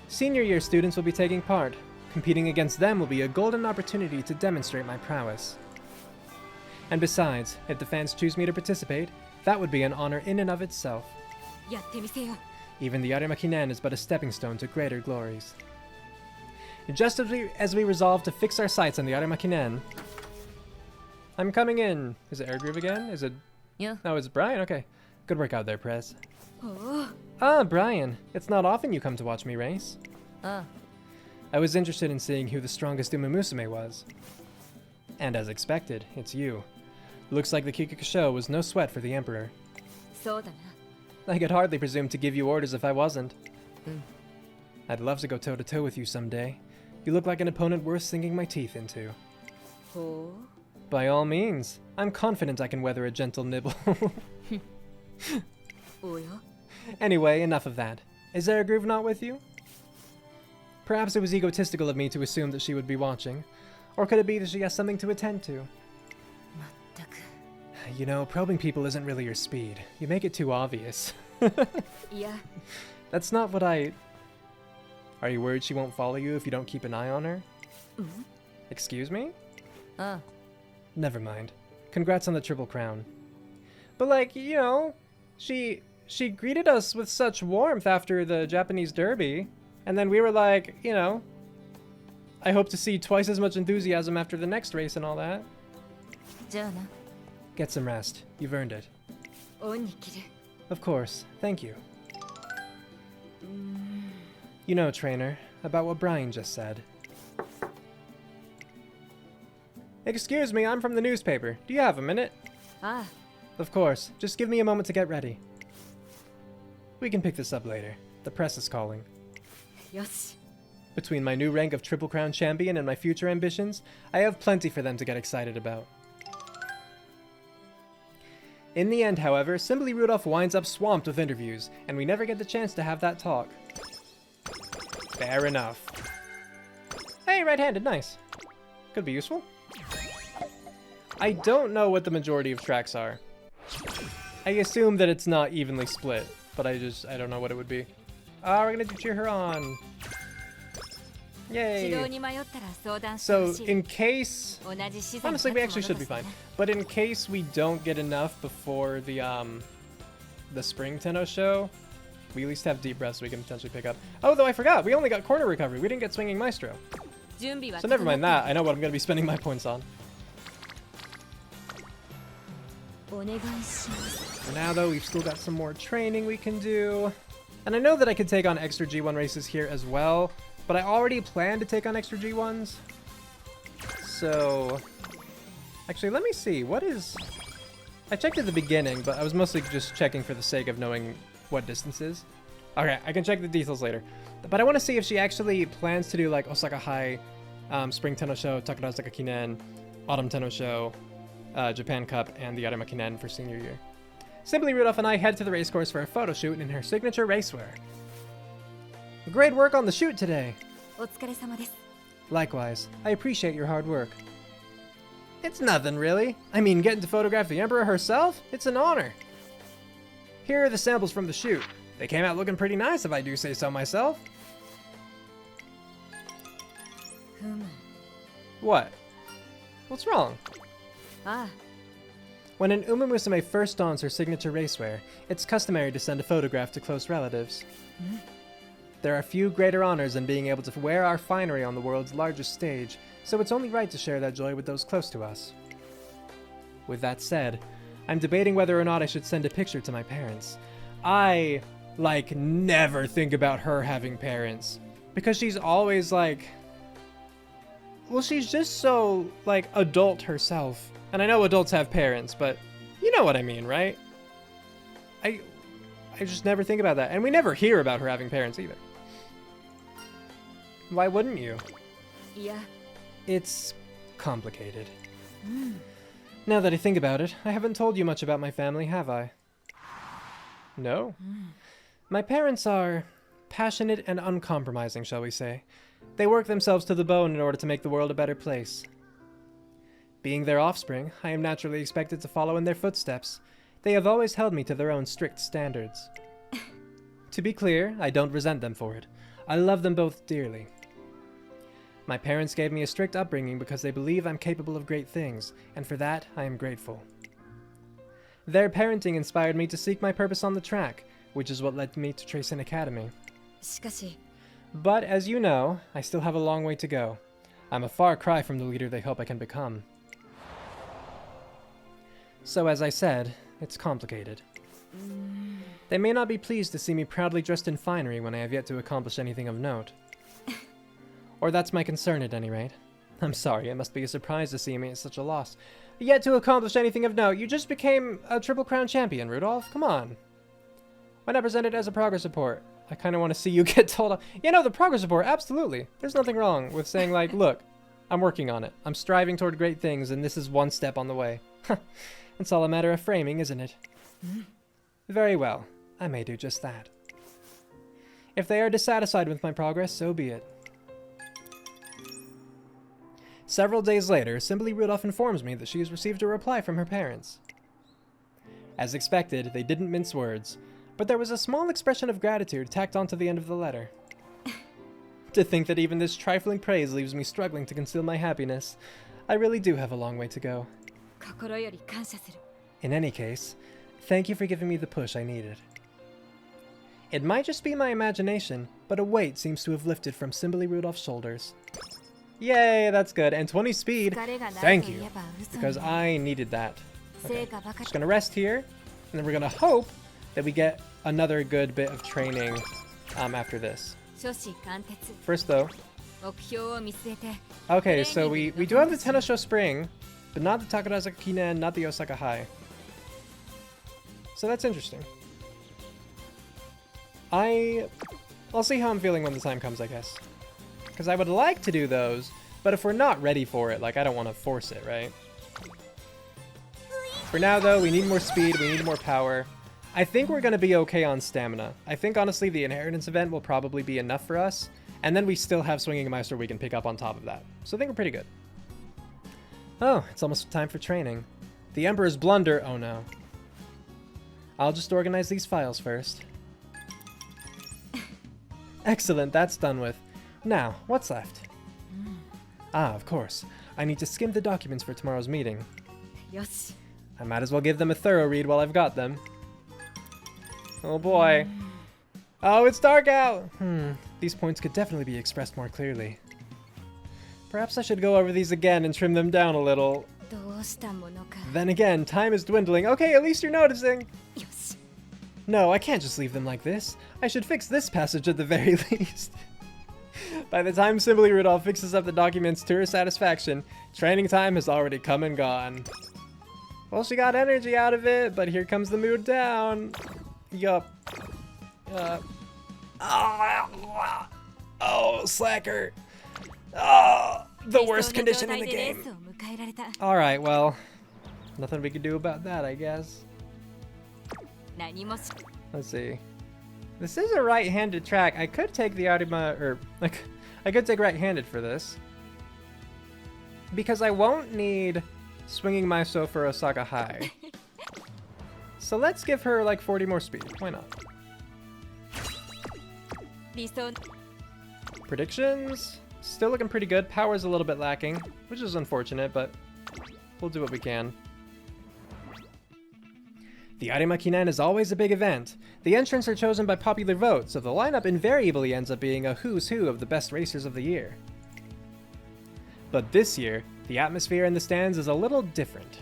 Senior year students will be taking part. Competing against them will be a golden opportunity to demonstrate my prowess. And besides, if the fans choose me to participate, that would be an honor in and of itself. やってみせよ Even the Arima Kinen is but a stepping stone to greater glories. Just as we resolve to fix our sights on the Arima Kinen, I'm coming in. Is it Air Groove again? Is it? Yeah. Oh, it's Brian? Okay. Good work out there, Prez. おお Ah, Brian. It's not often you come to watch me race. あ I was interested in seeing who the strongest Umamusume was. And as expected, it's you. Looks like the Kikuka Sho was no sweat for the Emperor. そうだ I could hardly presume to give you orders if I wasn't. なうん I'd love to go toe-to-toe with you someday. You look like an opponent worth sinking my teeth into. ほ By all means. I'm confident I can weather a gentle nibble. うおや Anyway, enough of that. Is there a groove not with you? Perhaps it was egotistical of me to assume that she would be watching. Or could it be that she has something to attend to? まったく You know, probing people isn't really your speed. You make it too obvious. いや That's not what I... Are you worried she won't follow you if you don't keep an eye on her? Excuse me? あ Never mind. Congrats on the Triple Crown. But like, you know, she greeted us with such warmth after the Japanese Derby, and then we were like, you know, I hope to see twice as much enthusiasm after the next race and all that. じゃあな Get some rest. You've earned it. オンに切る Of course. Thank you. You know, trainer, about what Brian just said. Excuse me, I'm from the newspaper. Do you have a minute? あ Of course. Just give me a moment to get ready. We can pick this up later. The press is calling. あよし Between my new rank of Triple Crown champion and my future ambitions, I have plenty for them to get excited about. In the end, however, Symboli Rudolf winds up swamped with interviews, and we never get the chance to have that talk. Fair enough. Hey, right-handed, nice. Could be useful. I don't know what the majority of tracks are. I assume that it's not evenly split, but I don't know what it would be. We're gonna do cheer her on. 指導 Yay! に迷ったら相談して So, ほしい in case... 同じ資材 Honestly, we に立 actually つ should be 者と fine. してね But in case we don't get enough before the spring Tenno Sho, we at least have deep breaths we can potentially pick up. Oh, though I forgot, we only got corner recovery. We didn't get swinging maestro. 準備は So never 整っ mind て that. I know what I'm going to be spending my points on. お願いします For now, though, we've still got some more training we can do. And I know that I could take on extra G1 races here as well, but I already plan to take on extra G1s. So... Actually, let me see. What is... I checked at the beginning, but I was mostly just checking for the sake of knowing what distance is. Okay, I can check the details later. But I want to see if she actually plans to do, like, Osaka Hai, Spring Tenno Sho, Takarazuka Kinen, Autumn Tenno Sho, Japan Cup, and the Arima Kinen for senior year. Symboli Rudolf and I head to the racecourse for a photo shoot in her signature racewear. Great work on the shoot today! お疲れ様です Likewise, I appreciate your hard work. It's nothing, really. I mean, getting to photograph the Emperor herself? It's an honor. Here are the samples from the shoot. They came out looking pretty nice, if I do say so myself. ふむ What? What's wrong? あ When an Umamusume first dons her signature racewear, it's customary to send a photograph to close relatives. There are few greater honors than being able to wear our finery on the world's largest stage, so it's only right to share that joy with those close to us. With that said, I'm debating whether or not I should send a picture to my parents. I, like, never think about her having parents. Because she's always like... Well, she's just so, like, adult herself. And I know adults have parents, but you know what I mean, right? I just never think about that. And we never hear about her having parents either. Why wouldn't you? Yeah. It's complicated. Now that I think about it, I haven't told you much about my family, have I? No? My parents are passionate and uncompromising, shall we say. They work themselves to the bone in order to make the world a better place. Being their offspring, I am naturally expected to follow in their footsteps. They have always held me to their own strict standards. To be clear, I don't resent them for it. I love them both dearly. My parents gave me a strict upbringing because they believe I'm capable of great things, and for that, I am grateful. Their parenting inspired me to seek my purpose on the track, which is what led me to Tracing Academy. しかし、 But, as you know, I still have a long way to go. I'm a far cry from the leader they hope I can become. So, as I said, it's complicated. They may not be pleased to see me proudly dressed in finery when I have yet to accomplish anything of note. Or that's my concern at any rate. I'm sorry, it must be a surprise to see me at such a loss. Yet to accomplish anything of note, you just became a Triple Crown champion, Rudolf. Come on. Why not present it as a progress report? I kind of want to see you get told off. You know, the progress report, absolutely. There's nothing wrong with saying, like, look, I'm working on it. I'm striving toward great things, and this is one step on the way. It's all a matter of framing, isn't it? Very well. I may do just that. If they are dissatisfied with my progress, so be it. Several days later, Symboli Rudolf informs me that she has received a reply from her parents. As expected, they didn't mince words, but there was a small expression of gratitude tacked onto the end of the letter. To think that even this trifling praise leaves me struggling to conceal my happiness, I really do have a long way to go. 心より感謝する。 In any case, thank you for giving me the push I needed. It might just be my imagination, but a weight seems to have lifted from Symboli Rudolph's shoulders. Yay, that's good. And 20 speed, thank you, because I needed that. Okay. Just gonna rest here, and then we're gonna hope that we get another good bit of training after this. 初志貫徹。 First though, 目標を見据えて。 okay, so we do have the Tenno Sho Spring, but not the Takarazuka Kinen, not the Osaka Hai. So that's interesting. I'll see how I'm feeling when the time comes, I guess. Because I would like to do those, but if we're not ready for it, like, I don't want to force it, right? For now, though, we need more speed, we need more power. I think we're going to be okay on stamina. I think, honestly, the Inheritance event will probably be enough for us, and then we still have Swinging Meister we can pick up on top of that. So I think we're pretty good. Oh, it's almost time for training. The Emperor's blunder, oh no. I'll just organize these files first. Excellent, that's done with. Now, what's left? Ah, of course. I need to skim the documents for tomorrow's meeting. よし。 I might as well give them a thorough read while I've got them. Oh boy. Oh, it's dark out! These points could definitely be expressed more clearly. Perhaps I should go over these again and trim them down a little. どうしたものか。 Then again, time is dwindling. Okay, at least you're noticing. よし。 No, I can't just leave them like this. I should fix this passage at the very least. By the time Symboli Rudolf fixes up the documents to her satisfaction, training time has already come and gone. Well, she got energy out of it, but here comes the mood down. Yup. Oh, slacker. Oh, the worst condition in the game. Alright, well, nothing we can do about that, I guess. 何もし。 Let's see. This is a right-handed track. I could take the Arima, or like, I could take right-handed for this. Because I won't need Swinging Meister for Osaka Hai. So let's give her like 40 more speed. Why not? 理想。 Predictions? Still looking pretty good. Power's a little bit lacking, which is unfortunate, but we'll do what we can. The Arima Kinen is always a big event. The entrants are chosen by popular vote, so the lineup invariably ends up being a who's who of the best racers of the year. But this year, the atmosphere in the stands is a little different.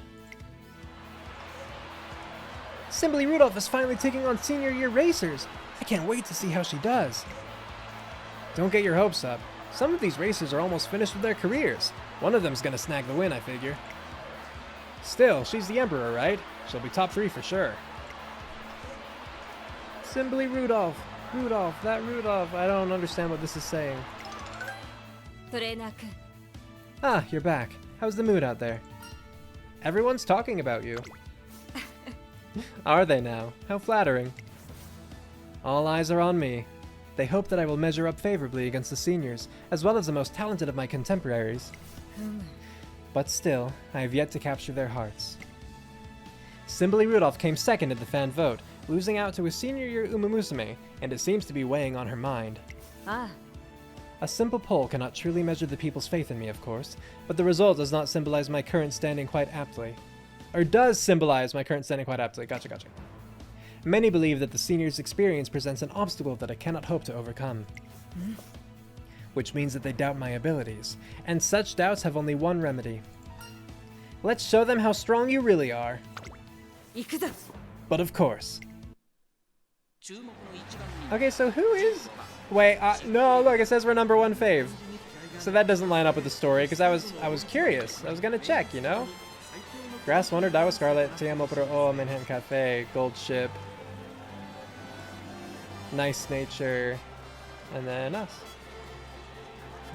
Symboli Rudolf is finally taking on senior year racers. I can't wait to see how she does. Don't get your hopes up. Some of these racers are almost finished with their careers. One of them's gonna snag the win, I figure. Still, she's the Emperor, right? She'll be top 3 for sure. Symboli Rudolf. Rudolf, that Rudolf. I don't understand what this is saying. トレーナー君 Ah, you're back. How's the mood out there? Everyone's talking about you. Are they now? How flattering. All eyes are on me. They hope that I will measure up favorably against the seniors, as well as the most talented of my contemporaries. But still, I have yet to capture their hearts. Symboli Rudolf came second at the fan vote, losing out to a senior year Umamusume, and it seems to be weighing on her mind. Ah, A simple poll cannot truly measure the people's faith in me, of course, but the result does not symbolize my current standing quite aptly. Or does symbolize my current standing quite aptly. Gotcha. Many believe that the seniors' experience presents an obstacle that I cannot hope to overcome. Which means that they doubt my abilities, and such doubts have only one remedy. Let's show them how strong you really are. 行くぞ But of course. Okay, so who is... Wait, no, look, it says we're number 1 fave. So that doesn't line up with the story, because I was curious. I was gonna check, you know? Grass Wonder, Daiwa Scarlet, Tiamo Pro O, Manhattan Cafe, Gold Ship, Nice Nature, and then us.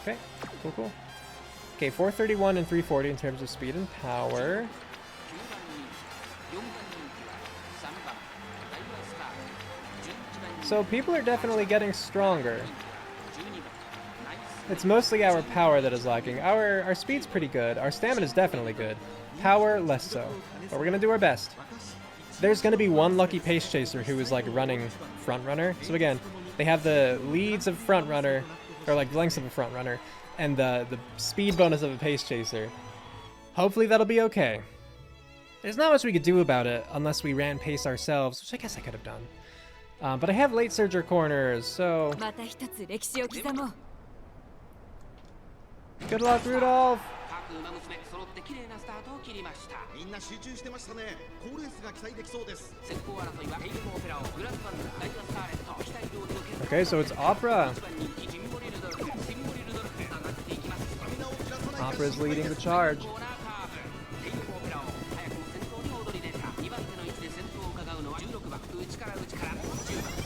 Okay, cool. Okay, 431 and 340 in terms of speed and power. So people are definitely getting stronger. It's mostly our power that is lacking. Our speed's pretty good. Our stamina's definitely good. Power, less so. But we're gonna do our best. There's gonna be one lucky pace chaser who is like running front runner. So again, they have the leads of front runner, or like lengths of a front runner, and the speed bonus of a pace chaser. Hopefully that'll be okay. There's not much we could do about it unless we ran pace ourselves, which I guess I could have done. But I have late surger corners, so また一つ歴史を刻もう good luck, Rudolph! 各馬娘揃って綺麗なスタートを切りました。みんな集中してましたね。好レースが期待できそうです。先行争いはヘイルモオペラをグラスバンダー、ダイワスカーレット、期待通りの決 Okay, so it's Opera. 一番人気シンボリルドルフ、シンボリルドルフ上がっていきます。スタミナを切らさない Opera's leading the charge. コーナーカーブ、ヘイルモオペラを早くも先頭に躍り出た。2番手の位置で先頭を伺うのは16番、内から10番、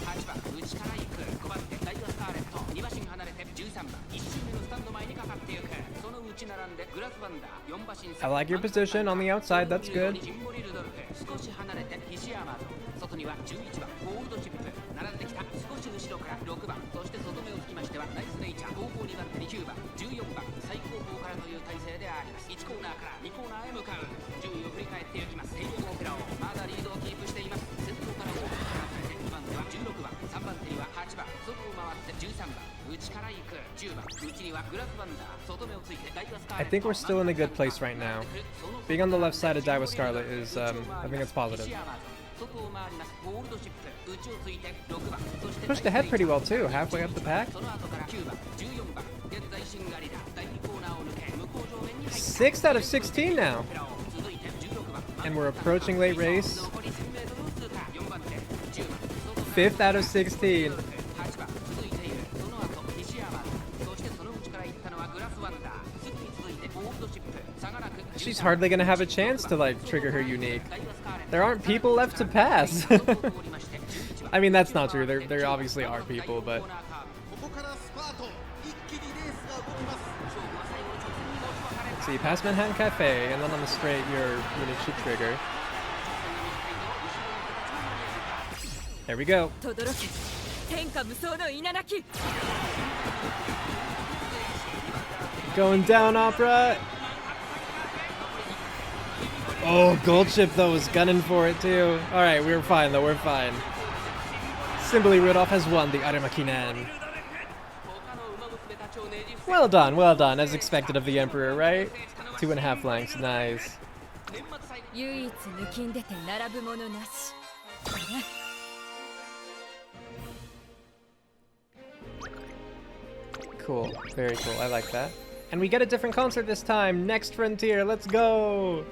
8番、内から行く。5番手、ダイワスカーレット、2馬身離れて13番、1周目のスタンド前にかかっていく。その内並んでグラスバンダー、4馬身 I like your position on the outside, that's good. シンボリルドルフ、少し離れてヒシアマード、外には11番ゴールドチップ、並んできた少し後ろから6番、そして外目をつきましてはナイスネイチャー、後方2番手に9番、14番最後方からという体勢であります。1コーナーから2コーナーへ向かう。順位を振り返っていきます。ヘイルモオペラをまだリードをキープしています。先頭から大きく2番手は16番、3番手には8番、外を回って13番、内から行く10番、内にはグラスバンダー、外目をついてダイワスカーレット。 I think we're still in a good place right now. Being on the left side of Daiwa Scarlet is, I think it's positive. Pushed ahead pretty well too, halfway up the pack. 6 out of 16 now. And we're approaching late race. 5th out of 16. She's hardly gonna have a chance to like trigger her unique. There aren't people left to pass. I mean, that's not true. There obviously are people, but ここからスパート。一気にレースが動きます。 so you pass Manhattan Cafe, and then on the straight your unique should trigger. There we go. 轟け天下無双の稲垣 Going down, Opera. Oh, Gold Ship though was gunning for it too. All right, we're fine though. We're fine. Symboli Rudolf has won the Arima Kinen. Well done, as expected of the Emperor, right? 2.5 lengths, nice. 唯一抜きん出て並ぶものなしこれね Cool, very cool, I like that. And we get a different concert this time. Next Frontier, let's go!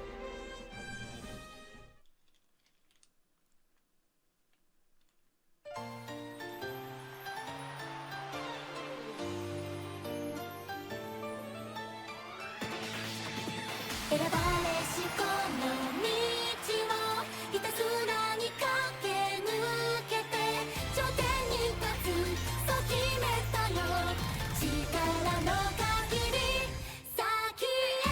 選ばれしこの道をひたすらに駆け抜けて頂点に立つそう決めたよ力の限り先へ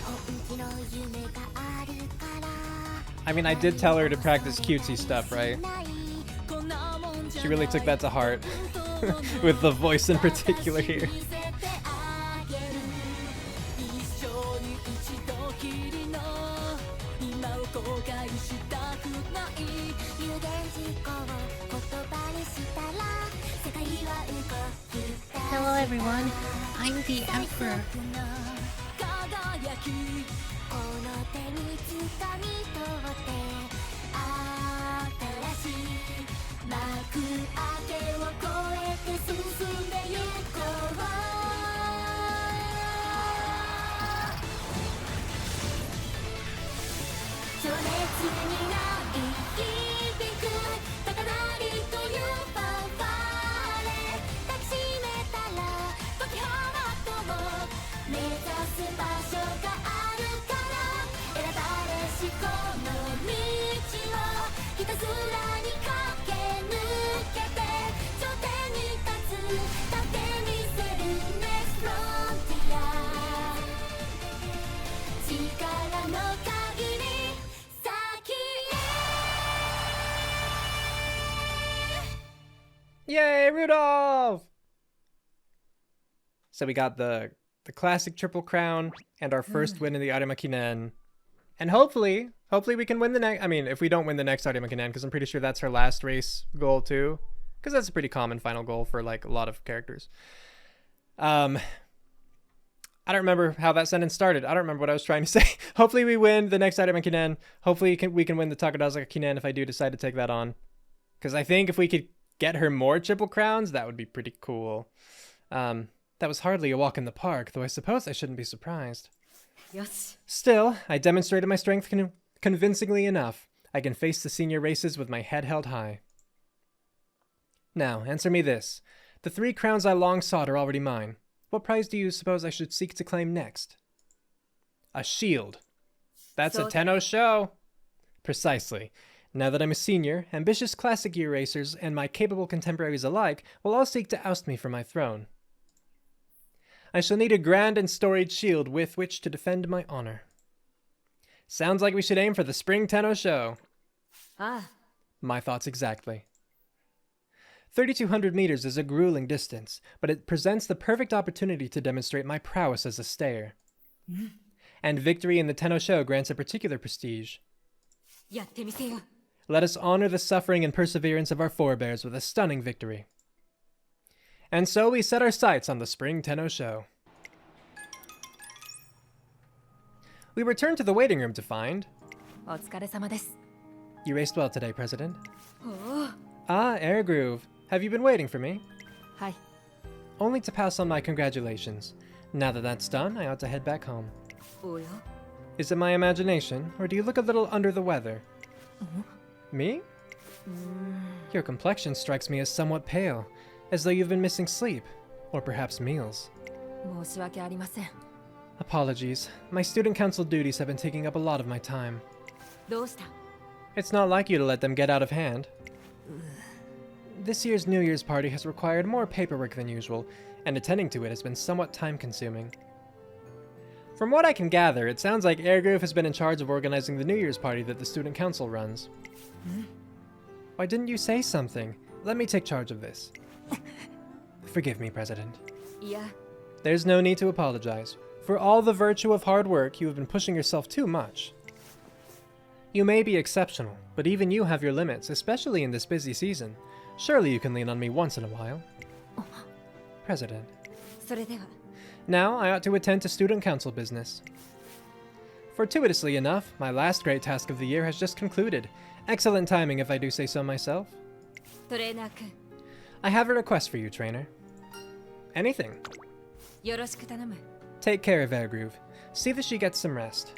本気の夢があるから I mean, I did tell her to practice cutesy stuff, right? She really took that to heart. With the voice in particular here. Hello everyone, I'm the Emperor. この手に掴み取って新しい幕開けを越えて進んでゆこう情熱に鳴り響く高鳴りというファンファーレ抱きしめたら時はとも目指す場所があるから選ばれしこの道をひたすらに駆け抜けて頂点に立つ立ってみせる Next Frontier 力の限り先へ Yay, Rudolph! So we got the classic Triple Crown and our first win in the Arima Kinen. And hopefully we can win the next... I mean, if we don't win the next Arima Kinen, because I'm pretty sure that's her last race goal too. Because that's a pretty common final goal for, like, a lot of characters. I don't remember how that sentence started. I don't remember what I was trying to say. Hopefully we win the next Arima Kinen. Hopefully we can win the Takarazuka Kinen if I do decide to take that on. Because I think if we could get her more Triple Crowns, that would be pretty cool. That was hardly a walk in the park, though I suppose I shouldn't be surprised. Yes. Still, I demonstrated my strength convincingly enough. I can face the senior races with my head held high. Now, answer me this. The 3 crowns I long sought are already mine. What prize do you suppose I should seek to claim next? A shield. That's a Tenno Sho. Precisely. Now that I'm a senior, ambitious classic year racers and my capable contemporaries alike will all seek to oust me from my throne. I shall need a grand and storied shield with which to defend my honor. Sounds like we should aim for the spring Tenno Sho. Ah. My thoughts exactly. 3,200 meters is a grueling distance, but it presents the perfect opportunity to demonstrate my prowess as a stayer. And victory in the Tenno Sho grants a particular prestige. やってみせよ Let us honor the suffering and perseverance of our forebears with a stunning victory. And so we set our sights on the spring Tenno Sho. We return to the waiting room to find... お疲れ様です You raced well today, President. おお Ah, Air Groove. Have you been waiting for me? はい Only to pass on my congratulations. Now that that's done, I ought to head back home. おや Is it my imagination, or do you look a little under the weather? Me? Your complexion strikes me as somewhat pale, as though you've been missing sleep, or perhaps meals. 申し訳ありません Apologies. My student council duties have been taking up a lot of my time. どうした It's not like you to let them get out of hand. This year's New Year's party has required more paperwork than usual, and attending to it has been somewhat time-consuming. From what I can gather, it sounds like Airgroove has been in charge of organizing the New Year's party that the student council runs. Why didn't you say something? Let me take charge of this. Forgive me, President. いや There's no need to apologize. For all the virtue of hard work, you have been pushing yourself too much. You may be exceptional, but even you have your limits, especially in this busy season. Surely you can lean on me once in a while. President. それでは Now I ought to attend to student council business. Fortuitously enough, my last great task of the year has just concluded. Excellent timing, if I do say so myself. トレーナー君 I have a request for you, trainer. Anything. よろしく頼む Take care of Airgroove. See that she gets some rest.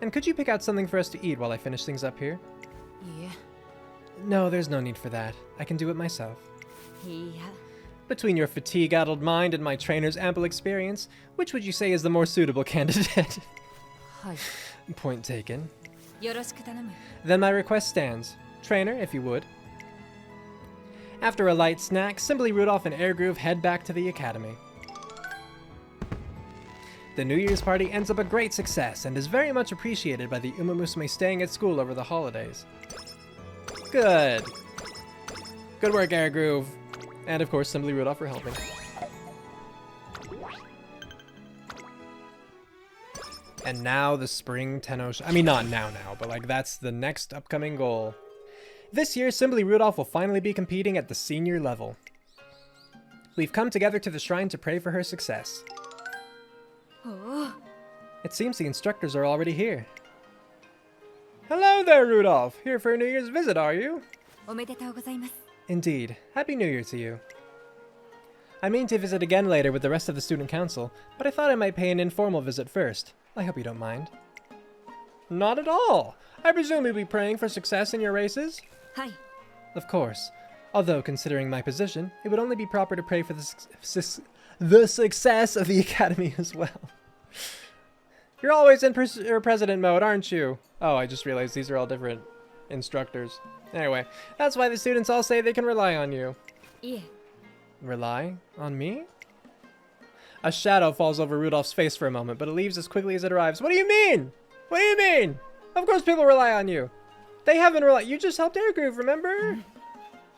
And could you pick out something for us to eat while I finish things up here? いや No, there's no need for that. I can do it myself. いや Between your fatigue-addled mind and my trainer's ample experience, which would you say is the more suitable candidate? はい Point taken. よろしく頼む Then my request stands. Trainer, if you would. After a light snack, Symboli Rudolf and Airgroove head back to the academy. The New Year's party ends up a great success and is very much appreciated by the Umamusume staying at school over the holidays. Good. Good work, Airgroove. And of course, Symboli Rudolf for helping. And now the spring Tenno Sho. I mean, not now, but like that's the next upcoming goal. This year, Symboli Rudolf will finally be competing at the senior level. We've come together to the shrine to pray for her success. おお It seems the instructors are already here. Hello there, Rudolph! Here for a New Year's visit, are you? おめでとうございます Indeed. Happy New Year to you. I mean to visit again later with the rest of the student council, but I thought I might pay an informal visit first. I hope you don't mind. Not at all! I presume you'll be praying for success in your races? はい Of course. Although, considering my position, it would only be proper to pray for the success of the academy as well. You're always in president mode, aren't you? Oh, I just realized these are all different instructors. Anyway, that's why the students all say they can rely on you. いえ Rely on me? A shadow falls over Rudolph's face for a moment, but it leaves as quickly as it arrives. What do you mean? What do you mean? Of course people rely on you. They haven't relied. You just helped Airgroove, remember?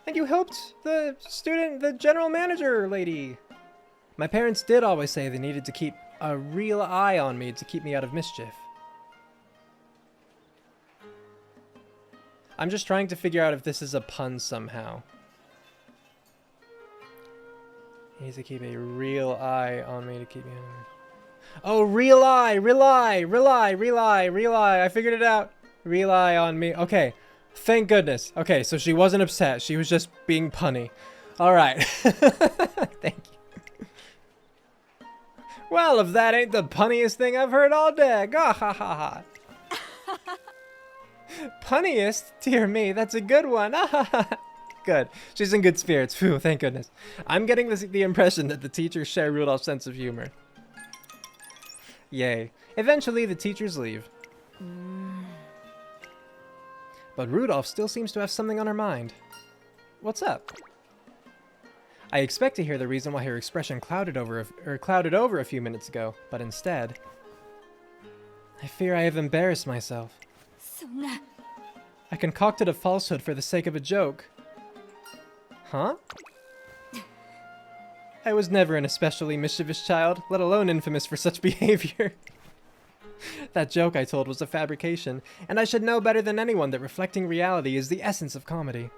And you helped the general manager lady. My parents did always say they needed to keep a real eye on me to keep me out of mischief. I'm just trying to figure out if this is a pun somehow. He needs to keep a real eye on me to keep me out of mischief. Oh, real eye, rely. I figured it out. Rely on me. Okay. Thank goodness. Okay, so she wasn't upset. She was just being punny. All right. Thank you. Well, if that ain't the punniest thing I've heard all day. Gah ha ha ha. Punniest? Dear me, that's a good one. Good. She's in good spirits. Phew, thank goodness. I'm getting the impression that the teachers share Rudolph's sense of humor. Yay. Eventually, the teachers leave. But Rudolph still seems to have something on her mind. What's up? I expect to hear the reason why her expression clouded over a few minutes ago, but instead, I fear I have embarrassed myself. そんな I concocted a falsehood for the sake of a joke. Huh? I was never an especially mischievous child, let alone infamous for such behavior. That joke I told was a fabrication, and I should know better than anyone that reflecting reality is the essence of comedy.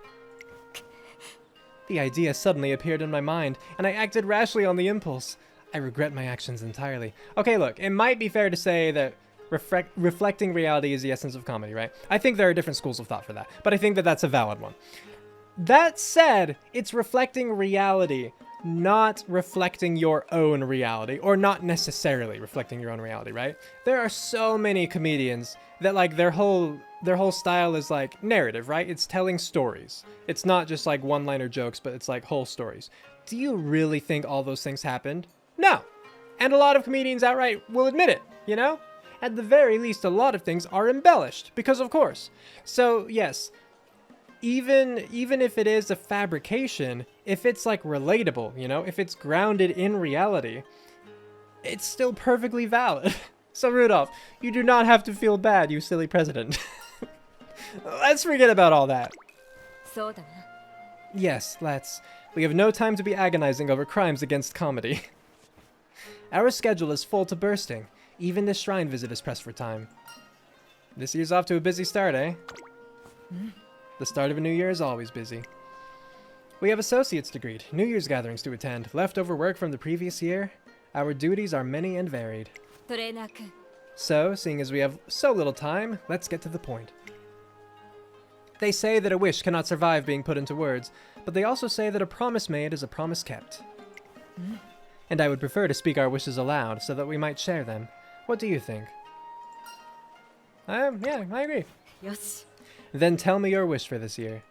The idea suddenly appeared in my mind, and I acted rashly on the impulse. I regret my actions entirely. Okay, look, it might be fair to say that reflecting reality is the essence of comedy, right? I think there are different schools of thought for that, but I think that that's a valid one. That said, it's reflecting reality, not reflecting your own reality, or not necessarily reflecting your own reality, right? There are so many comedians that like their whole style is like narrative, right? It's telling stories. It's not just like one-liner jokes, but it's like whole stories. Do you really think all those things happened? No. And a lot of comedians outright will admit it, you know? At the very least, a lot of things are embellished, because of course. So, yes, even if it is a fabrication, if it's like relatable, you know, if it's grounded in reality, it's still perfectly valid. So Rudolph, you do not have to feel bad, you silly president. Let's forget about all that. そうだな Yes, let's. We have no time to be agonizing over crimes against comedy. Our schedule is full to bursting. Even this shrine visit is pressed for time. This year's off to a busy start, eh? The start of a new year is always busy. We have associates to greet, New Year's gatherings to attend, leftover work from the previous year. Our duties are many and varied. トレーナー君 So, seeing as we have so little time, let's get to the point. They say that a wish cannot survive being put into words, but they also say that a promise made is a promise kept. And I would prefer to speak our wishes aloud so that we might share them. What do you think? Yeah, I agree. よし Then tell me your wish for this year.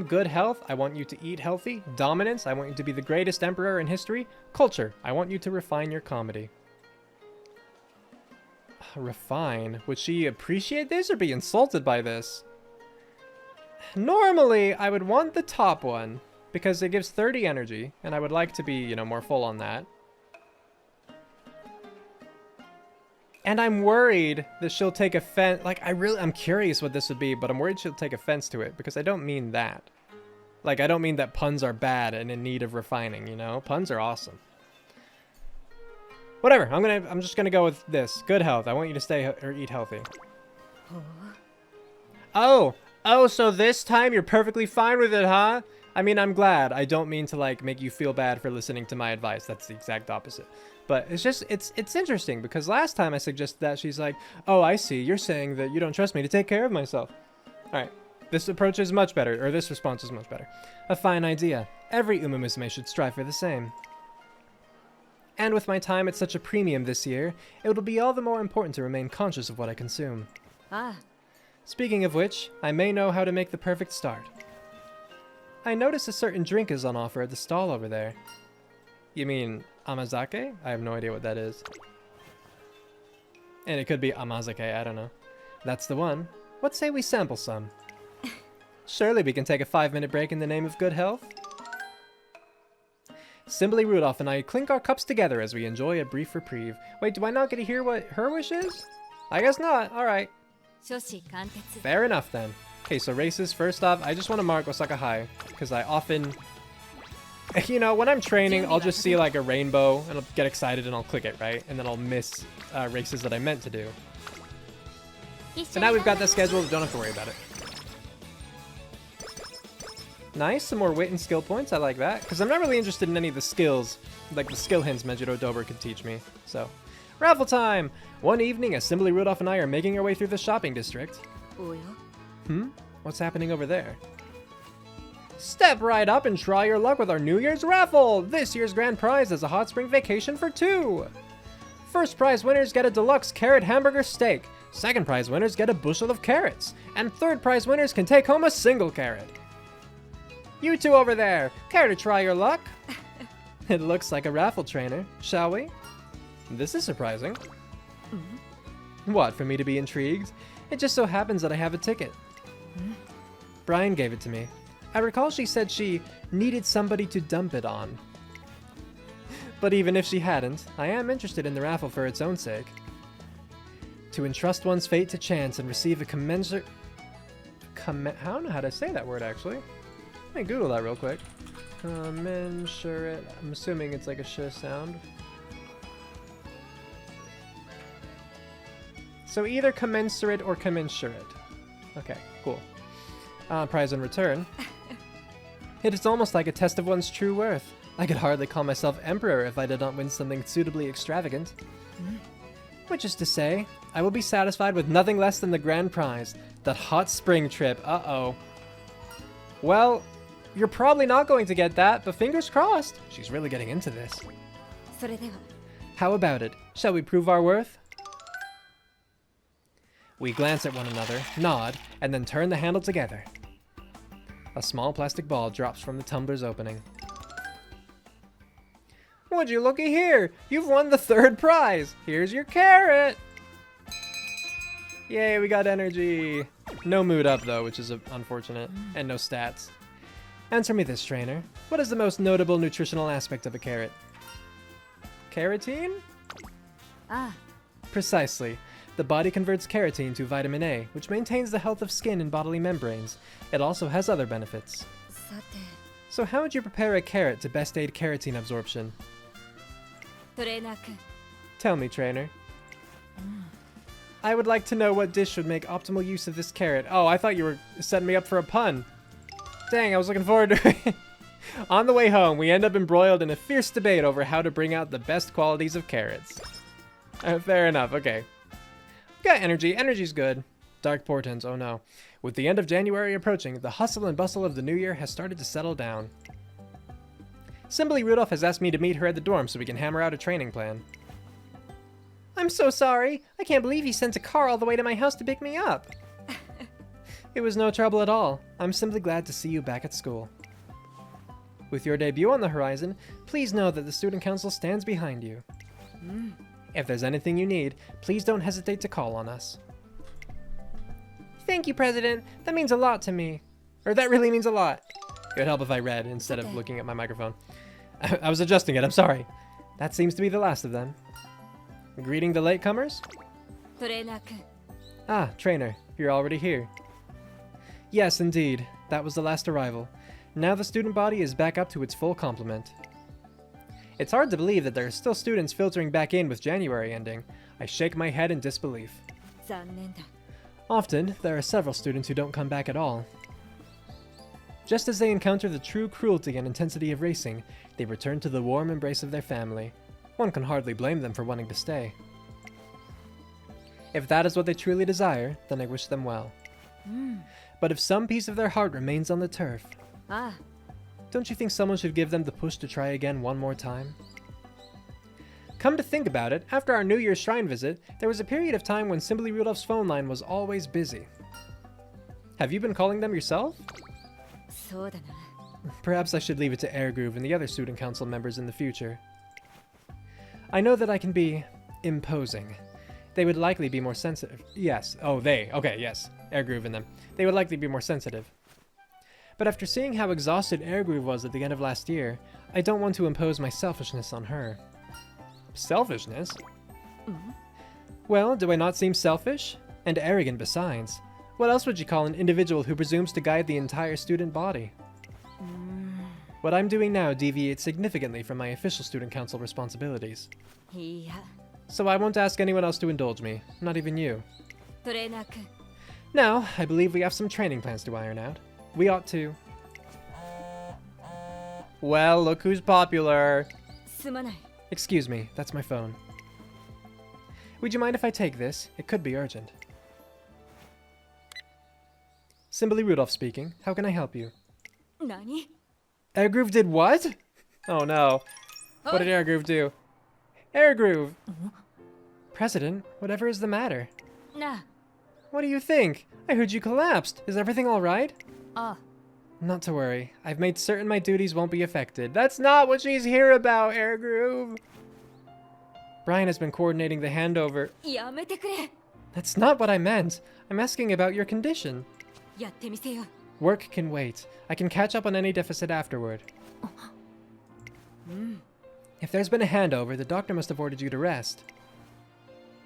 Good health, I want you to eat healthy. Dominance, I want you to be the greatest emperor in history. Culture, I want you to refine your comedy. Refine? Would she appreciate this or be insulted by this? Normally, I would want the top one, because it gives 30 energy, and I would like to be, you know, more full on that. And I'm worried that she'll take offense. Like, I'm curious what this would be, but I'm worried she'll take offense to it, because I don't mean that. Like, I don't mean that puns are bad and in need of refining, you know? Puns are awesome. Whatever, I'm just gonna go with this. Good health. I want you to stay or eat healthy. Oh, so this time you're perfectly fine with it, huh? I mean, I'm glad. I don't mean to, like, make you feel bad for listening to my advice. That's the exact opposite. But it's just, it's interesting because last time I suggested that, she's like, oh, I see. You're saying that you don't trust me to take care of myself. All right. This approach is much better, or this response is much better. A fine idea. Every Umamusume should strive for the same. And with my time at such a premium this year, it will be all the more important to remain conscious of what I consume. Ah, Speaking of which, I may know how to make the perfect start. I notice a certain drink is on offer at the stall over there. You mean amazake? I have no idea what that is. And it could be amazake, I don't know. That's the one. What say we sample some? Surely we can take a 5-minute break in the name of good health? Symboli Rudolf and I clink our cups together as we enjoy a brief reprieve. Wait, do I not get to hear what her wish is? I guess not. Alright. 諸子貫徹 Fair enough then. Okay, so races. First off, I just want to mark Osaka Hai, because I often... You know, when I'm training, I'll just see like a rainbow, and I'll get excited and I'll click it, right? And then I'll miss races that I meant to do. So now we've got that scheduled, don't have to worry about it. Nice, some more wit and skill points, I like that. Because I'm not really interested in any of the skills, like the skill hints Mejiro Dober could teach me, so... Raffle time! One evening, as Symboli Rudolf and I are making our way through the shopping district. おや What's happening over there? Step right up and try your luck with our New Year's raffle! This year's grand prize is a hot spring vacation for 2! First prize winners get a deluxe carrot hamburger steak. Second prize winners get a bushel of carrots. And third prize winners can take home a single carrot. You two over there, care to try your luck? It looks like a raffle trainer, shall we? This is surprising. What, for me to be intrigued? It just so happens that I have a ticket. Brian gave it to me. I recall she said she needed somebody to dump it on. But even if she hadn't, I am interested in the raffle for its own sake. To entrust one's fate to chance and receive a commensurate... I don't know how to say that word, actually. Let me Google that real quick. Commensurate... I'm assuming it's like a sh sound. So either commensurate or commensurate. Okay, cool. Prize in return. It is almost like a test of one's true worth. I could hardly call myself emperor if I did not win something suitably extravagant. Which is to say, I will be satisfied with nothing less than the grand prize, that hot spring trip. Uh-oh. Well, you're probably not going to get that, but fingers crossed. She's really getting into this. それでは How about it? Shall we prove our worth? We glance at one another, nod, and then turn the handle together. A small plastic ball drops from the tumbler's opening. Would you looky here? You've won the third prize. Here's your carrot. Yay, we got energy. No mood up though, which is unfortunate, and no stats. Answer me this, trainer. What is the most notable nutritional aspect of a carrot? Carotene? あ Precisely. The body converts carotene to vitamin A, which maintains the health of skin and bodily membranes. It also has other benefits. あさて So how would you prepare a carrot to best aid carotene absorption? トレーナー君 Tell me, trainer. I would like to know what dish would make optimal use of this carrot. Oh, I thought you were setting me up for a pun. Dang, I was looking forward to it. On the way home, we end up embroiled in a fierce debate over how to bring out the best qualities of carrots. Fair enough, okay. Got energy. Energy's good. Dark portents, oh no. With the end of January approaching, the hustle and bustle of the new year has started to settle down. Symboli Rudolf has asked me to meet her at the dorm so we can hammer out a training plan. I'm so sorry. I can't believe he sent a car all the way to my house to pick me up. It was no trouble at all. I'm simply glad to see you back at school. With your debut on the horizon, please know that the student council stands behind you. If there's anything you need, please don't hesitate to call on us. Thank you, President. That means a lot to me. Or that really means a lot. It would help if I read instead of looking at my microphone. I was adjusting it, I'm sorry. That seems to be the last of them. Greeting the latecomers? Ah, trainer, you're already here. Yes, indeed. That was the last arrival. Now the student body is back up to its full complement. It's hard to believe that there are still students filtering back in with January ending. I shake my head in disbelief. Often, there are several students who don't come back at all. Just as they encounter the true cruelty and intensity of racing, they return to the warm embrace of their family. One can hardly blame them for wanting to stay. If that is what they truly desire, then I wish them well. But if some piece of their heart remains on the turf, don't you think someone should give them the push to try again one more time? Come to think about it, after our New Year's shrine visit, there was a period of time when Symboli Rudolph's phone line was always busy. Have you been calling them yourself? Perhaps I should leave it to Airgroove and the other student council members in the future. I know that I can be imposing. They would likely be more sensitive. Yes. Oh, they. Okay, yes. Airgroove and them. They would likely be more sensitive. But after seeing how exhausted Airgroove was at the end of last year, I don't want to impose my selfishness on her. Selfishness? Well, do I not seem selfish? And arrogant besides. What else would you call an individual who presumes to guide the entire student body? What I'm doing now deviates significantly from my official student council responsibilities. So I won't ask anyone else to indulge me, not even you. Now, I believe we have some training plans to iron out. We ought to... Well, look who's popular. Excuse me, that's my phone. Would you mind if I take this? It could be urgent. Symboli Rudolf speaking. How can I help you? Airgroove did what? Oh no. What did Airgroove do? Airgroove! President, whatever is the matter? What do you think? I heard you collapsed. Is everything alright? Not to worry. I've made certain my duties won't be affected. That's not what she's here about, Airgroove! Brian has been coordinating the handover. That's not what I meant. I'm asking about your condition. Work can wait. I can catch up on any deficit afterward. If there's been a handover, the doctor must have ordered you to rest.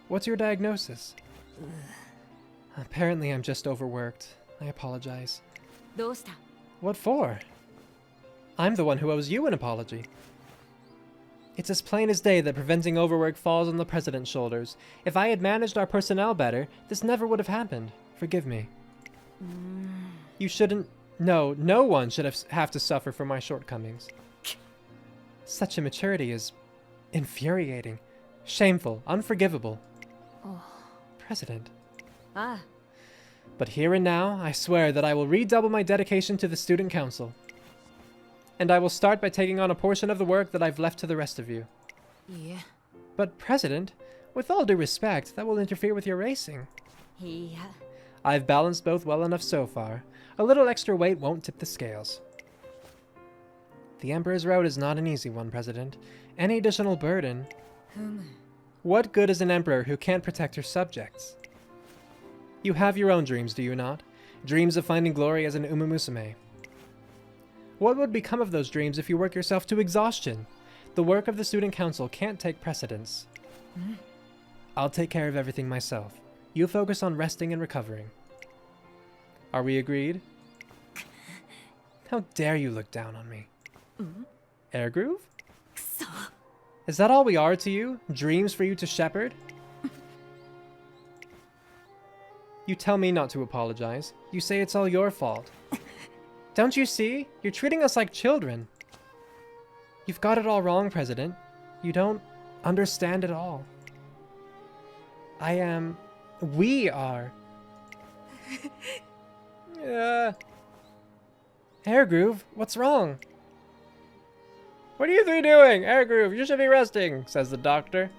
What's your diagnosis? Apparently I'm just overworked. I apologize. What for? I'm the one who owes you an apology. It's as plain as day that preventing overwork falls on the president's shoulders. If I had managed our personnel better, this never would have happened. Forgive me. You shouldn't... No one should have to suffer for my shortcomings. Such immaturity is infuriating, shameful, unforgivable. President. But here and now, I swear that I will redouble my dedication to the student council. And I will start by taking on a portion of the work that I've left to the rest of you. But President, with all due respect, that will interfere with your racing. I've balanced both well enough so far. A little extra weight won't tip the scales. The Emperor's road is not an easy one, President. Any additional burden... What good is an emperor who can't protect her subjects? You have your own dreams, do you not? Dreams of finding glory as an Umamusume. What would become of those dreams if you work yourself to exhaustion? The work of the student council can't take precedence. I'll take care of everything myself. You focus on resting and recovering. Are we agreed? How dare you look down on me? Airgroove? Is that all we are to you? Dreams for you to shepherd? You tell me not to apologize. You say it's all your fault. Don't you see? You're treating us like children. You've got it all wrong, President. You don't understand at all. We are. Airgroove, what's wrong? What are you three doing? Airgroove, you should be resting, says the doctor.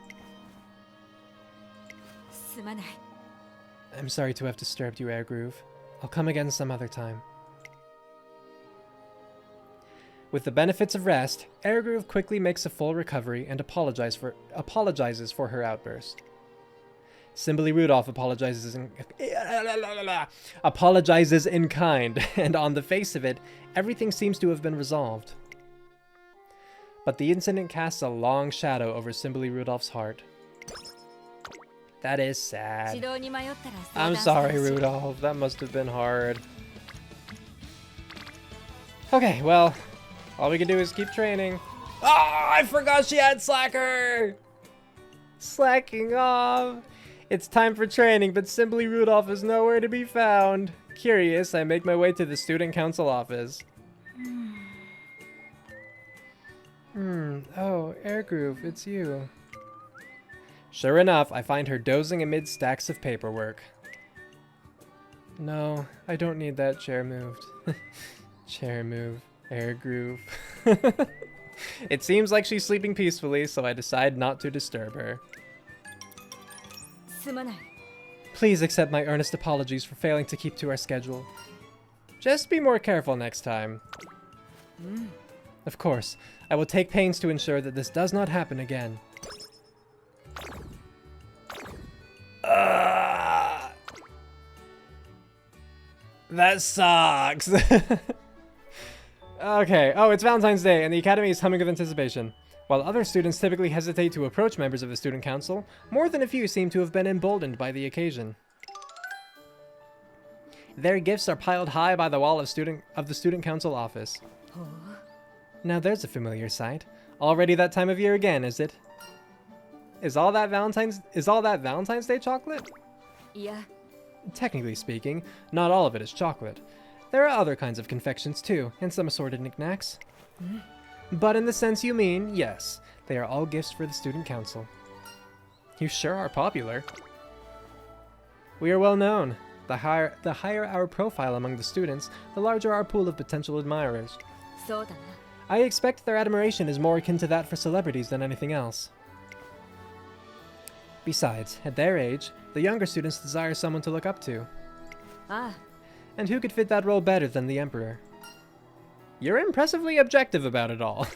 すまない。 I'm sorry to have disturbed you, Airgroove. I'll come again some other time. With the benefits of rest, Airgroove quickly makes a full recovery and apologizes for her outburst. Symboli Rudolf apologizes in kind, and on the face of it, everything seems to have been resolved. But the incident casts a long shadow over Symboli Rudolph's heart. That is sad. 指導に迷ったら I'm 相談してほしい。 sorry, Rudolph. That must have been hard. Okay, well, all we can do is keep training. Oh, I forgot she had Slacker! Slacking off. It's time for training, but Symboli Rudolph is nowhere to be found. Curious, I make my way to the student council office. Oh, Airgroove, it's you. Sure enough, I find her dozing amid stacks of paperwork. No, I don't need that chair moved. Chair move, Airgroove. It seems like she's sleeping peacefully, so I decide not to disturb her. すまない。 Please accept my earnest apologies for failing to keep to our schedule. Just be more careful next time. Of course, I will take pains to ensure that this does not happen again. That sucks. Okay, oh, it's Valentine's Day, and the Academy is humming with anticipation. While other students typically hesitate to approach members of the student council, more than a few seem to have been emboldened by the occasion. Their gifts are piled high by the wall of the student council office. Now there's a familiar sight. Already that time of year again, is it? Is all that Valentine's Day chocolate? いや、 Technically speaking, not all of it is chocolate. There are other kinds of confections too, and some assorted knickknacks. But in the sense you mean, yes, they are all gifts for the student council. You sure are popular. We are well known. The higher our profile among the students, the larger our pool of potential admirers. そうだな。 I expect their admiration is more akin to that for celebrities than anything else. Besides, at their age, the younger students desire someone to look up to. ああ、 And who could fit that role better than the Emperor? You're impressively objective about it all.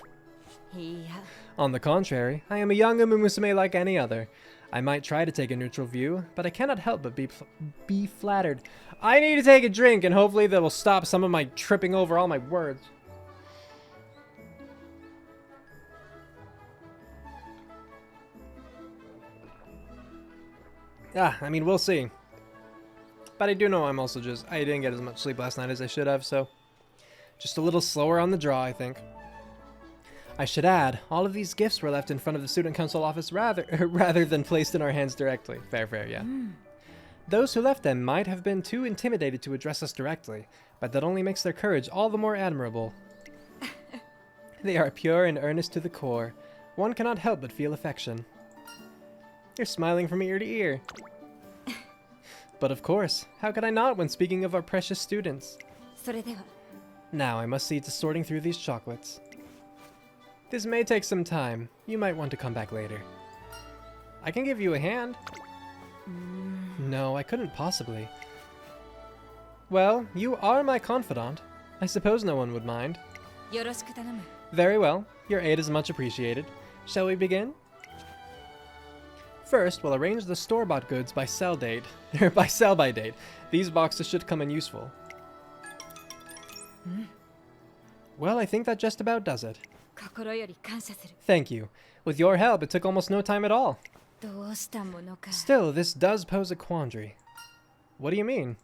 いや、 On the contrary, I am a young Umamusume like any other. I might try to take a neutral view, but I cannot help but be flattered. I need to take a drink, and hopefully that will stop some of my tripping over all my words. I mean, we'll see. But I do know I didn't get as much sleep last night as I should have, so just a little slower on the draw, I think. I should add, all of these gifts were left in front of the student council office rather than placed in our hands directly. Fair, yeah. Those who left them might have been too intimidated to address us directly, but that only makes their courage all the more admirable. They are pure and earnest to the core. One cannot help but feel affection. You're smiling from ear to ear. But of course, how could I not when speaking of our precious students? それでは。 Now I must see to sorting through these chocolates. This may take some time. You might want to come back later. I can give you a hand. No, I couldn't possibly. Well, you are my confidant. I suppose no one would mind. よろしく頼む。 Very well. Your aid is much appreciated. Shall we begin? First, we'll arrange the store-bought goods by sell by date. These boxes should come in useful. Well, I think that just about does it. 心より感謝する。 Thank you. With your help, it took almost no time at all. どうしたものか。 Still, this does pose a quandary. What do you mean?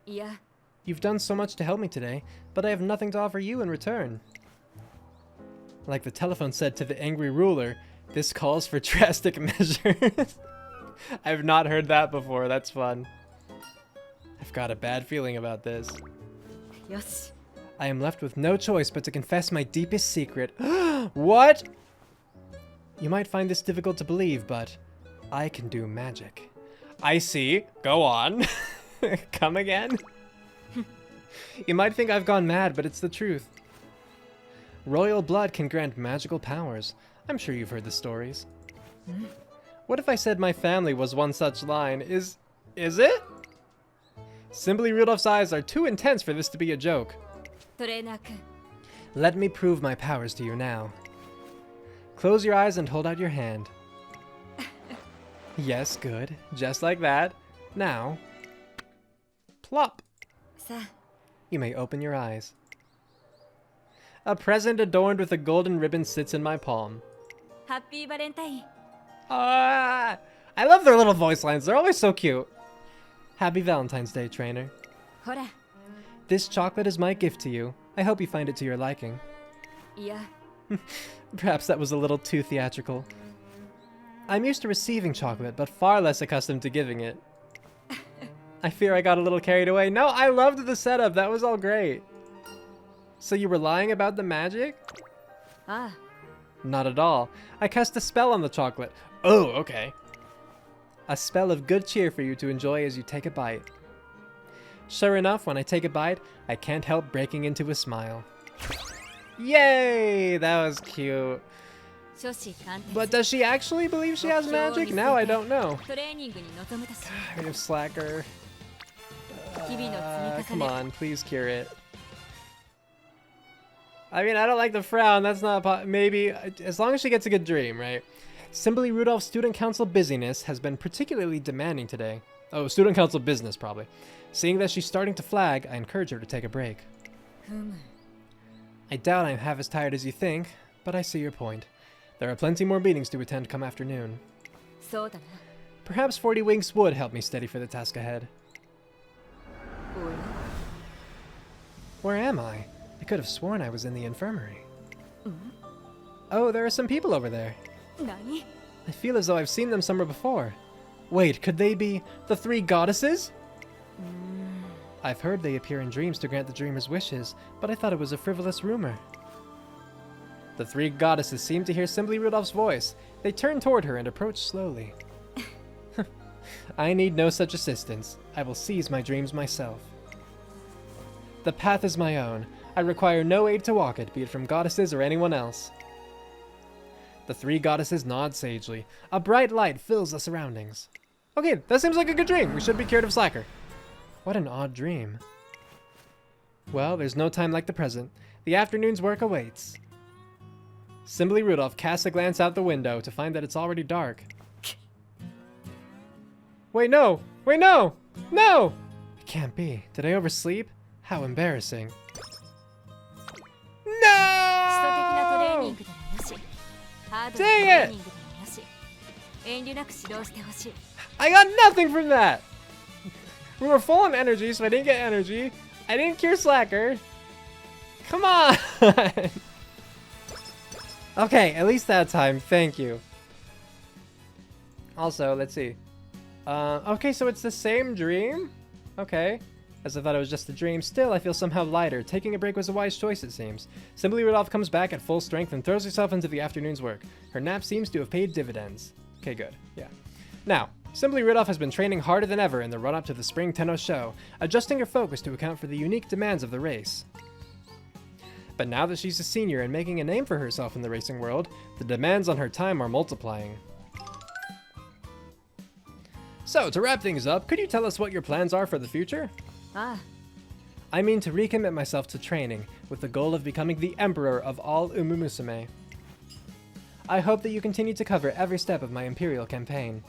いや、 You've done so much to help me today, but I have nothing to offer you in return. Like the telephone said to the angry ruler, this calls for drastic measures. I've not heard that before. That's fun. I've got a bad feeling about this. よし。I am left with no choice but to confess my deepest secret. What? You might find this difficult to believe, but I can do magic. I see. Go on. Come again? You might think I've gone mad, but it's the truth. Royal blood can grant magical powers. I'm sure you've heard the stories. What if I said my family was one such line? Is it? Symboli Rudolph's eyes are too intense for this to be a joke. トレーナー君 Let me prove my powers to you now. Close your eyes and hold out your hand. Yes, good. Just like that. Now, plop. さあ You may open your eyes. A present adorned with a golden ribbon sits in my palm. ハッピーバレンタイン Ah, I love their little voice lines. They're always so cute. Happy Valentine's Day, trainer. ほら This chocolate is my gift to you. I hope you find it to your liking. いや Perhaps that was a little too theatrical. I'm used to receiving chocolate, but far less accustomed to giving it. I fear I got a little carried away. No, I loved the setup. That was all great. So you were lying about the magic? ああ Not at all. I cast a spell on the chocolate. Oh, okay. A spell of good cheer for you to enjoy as you take a bite. Sure enough, when I take a bite, I can't help breaking into a smile. Yay! That was cute. 初子貫徹 But does she actually believe she has magic? Now I don't know. トレーニングに臨むとし I have slacker. 日々の積 Come み重ね on, please cure it. I mean, I don't like the frown. That's not maybe as long as she gets a good dream, right? Symboli Rudolph's student council busyness has been particularly demanding today. Oh, student council business probably. Seeing that she's starting to flag, I encourage her to take a break. ふむ I doubt I'm half as tired as you think, but I see your point. There are plenty more meetings to attend come afternoon. そうだな Perhaps 40 winks would help me steady for the task ahead. おや Where am I? I could have sworn I was in the infirmary. Oh, there are some people over there. 何 I feel as though I've seen them somewhere before. Wait, could they be the three goddesses? I've heard they appear in dreams to grant the dreamer's wishes, but I thought it was a frivolous rumor. The three goddesses seemed to hear Symboli Rudolph's voice. They turned toward her and approached slowly. I need no such assistance. I will seize my dreams myself. The path is my own. I require no aid to walk it, be it from goddesses or anyone else. The three goddesses nod sagely. A bright light fills the surroundings. Okay, that seems like a good dream. We should be cured of slacker. What an odd dream. Well, there's no time like the present. The afternoon's work awaits. Symboli Rudolph casts a glance out the window to find that it's already dark. Wait, no! Wait, no! No! It can't be. Did I oversleep? How embarrassing. 基礎的なトレーニン No! グでもよしハードなトレーニングでもよし遠慮なく指導してほしい I got nothing from that! We were full on energy, so I didn't get energy. I didn't cure slacker. Come on! Okay, at least that time. Thank you. Also, let's see. Okay, so it's the same dream? Okay. As I thought it was just a dream, still I feel somehow lighter. Taking a break was a wise choice, it seems. Symboli Rudolph comes back at full strength and throws herself into the afternoon's work. Her nap seems to have paid dividends. Okay, good. Yeah. Now, Symboli Rudolph has been training harder than ever in the run-up to the spring Tenno Sho, adjusting her focus to account for the unique demands of the race. But now that she's a senior and making a name for herself in the racing world, the demands on her time are multiplying. So, to wrap things up, could you tell us what your plans are for the future? ああ I mean to recommit myself to training, with the goal of becoming the emperor of all Umamusume. I hope that you continue to cover every step of my imperial campaign.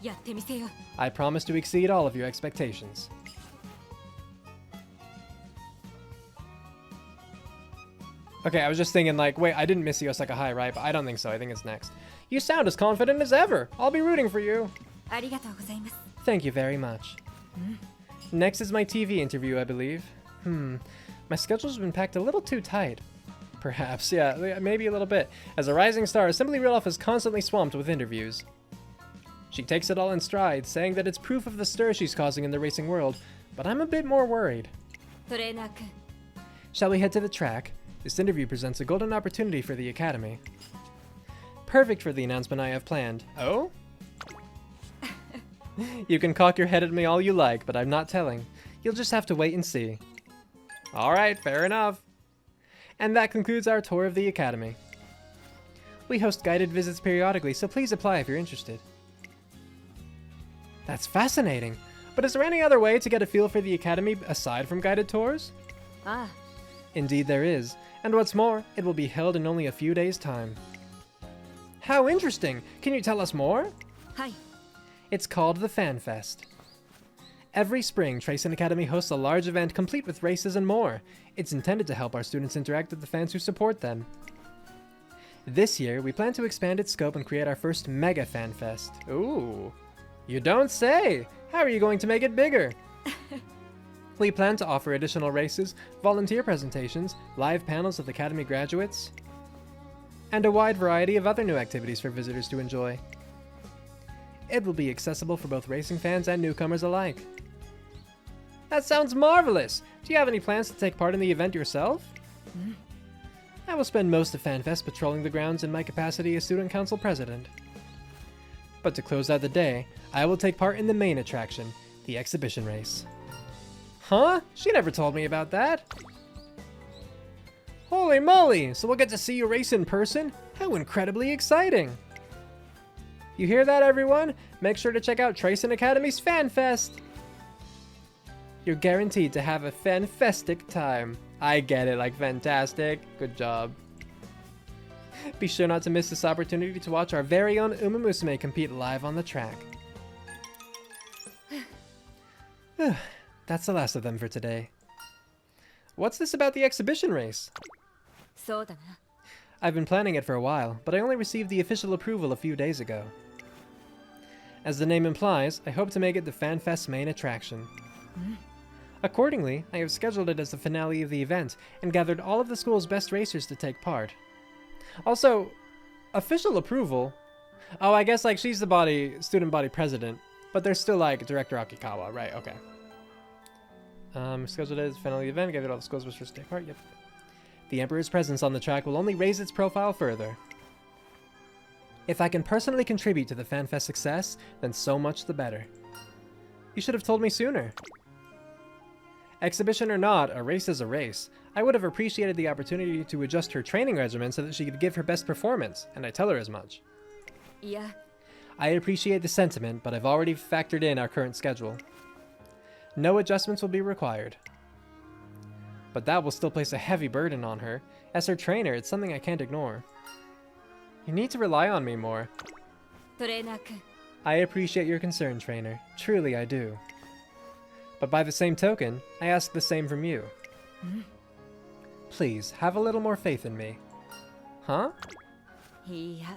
やってみせよ I promise to exceed all of your expectations. Okay, I was just thinking like, wait, I didn't miss the Osaka Hai, right? But I don't think so. I think it's next. You sound as confident as ever. I'll be rooting for you. ありがとうございます Thank you very much. Next is my TV interview, I believe. My schedule's been packed a little too tight. Perhaps, yeah, maybe a little bit. As a rising star, Symboli Rudolph is constantly swamped with interviews. She takes it all in stride, saying that it's proof of the stir she's causing in the racing world, but I'm a bit more worried. トレーナー君 Shall we head to the track? This interview presents a golden opportunity for the Academy. Perfect for the announcement I have planned. Oh? You can cock your head at me all you like, but I'm not telling. You'll just have to wait and see. Alright, fair enough. And that concludes our tour of the Academy. We host guided visits periodically, so please apply if you're interested. That's fascinating. But is there any other way to get a feel for the Academy aside from guided tours? Ah, Indeed there is. And what's more, it will be held in only a few days' time. How interesting! Can you tell us more? Hai. It's called the Fan Fest. Every spring, Tracing Academy hosts a large event complete with races and more. It's intended to help our students interact with the fans who support them. This year, we plan to expand its scope and create our first Mega Fan Fest. Ooh, you don't say! How are you going to make it bigger? We plan to offer additional races, volunteer presentations, live panels of Academy graduates, and a wide variety of other new activities for visitors to enjoy. It will be accessible for both racing fans and newcomers alike. That sounds marvelous! Do you have any plans to take part in the event yourself? I will spend most of FanFest patrolling the grounds in my capacity as Student Council President. But to close out the day, I will take part in the main attraction, the exhibition race. Huh? She never told me about that. Holy moly! So we'll get to see you race in person? How incredibly exciting! You hear that, everyone? Make sure to check out Tracing Academy's FanFest! You're guaranteed to have a fantastic time. I get it, like fantastic. Good job. Be sure not to miss this opportunity to watch our very own Umamusume compete live on the track. That's the last of them for today. What's this about the exhibition race? そうだな。 I've been planning it for a while, but I only received the official approval a few days ago. As the name implies, I hope to make it the FanFest's main attraction. Accordingly, I have scheduled it as the finale of the event and gathered all of the school's best racers to take part. Also, official approval? Oh, I guess like she's the student body president, but there's still like Director Akikawa, right? Okay. Scheduled as the finale of the event, gathered all the school's best racers to take part, yep. The Emperor's presence on the track will only raise its profile further. If I can personally contribute to the FanFest success, then so much the better. You should have told me sooner. Exhibition or not, a race is a race. I would have appreciated the opportunity to adjust her training regimen so that she could give her best performance, and I tell her as much. いや、 I appreciate the sentiment, but I've already factored in our current schedule. No adjustments will be required. But that will still place a heavy burden on her. As her trainer, it's something I can't ignore. You need to rely on me more. トレーナー君。 I appreciate your concern, trainer. Truly I do. But by the same token, I ask the same from you. Please, have a little more faith in me. Huh? いや、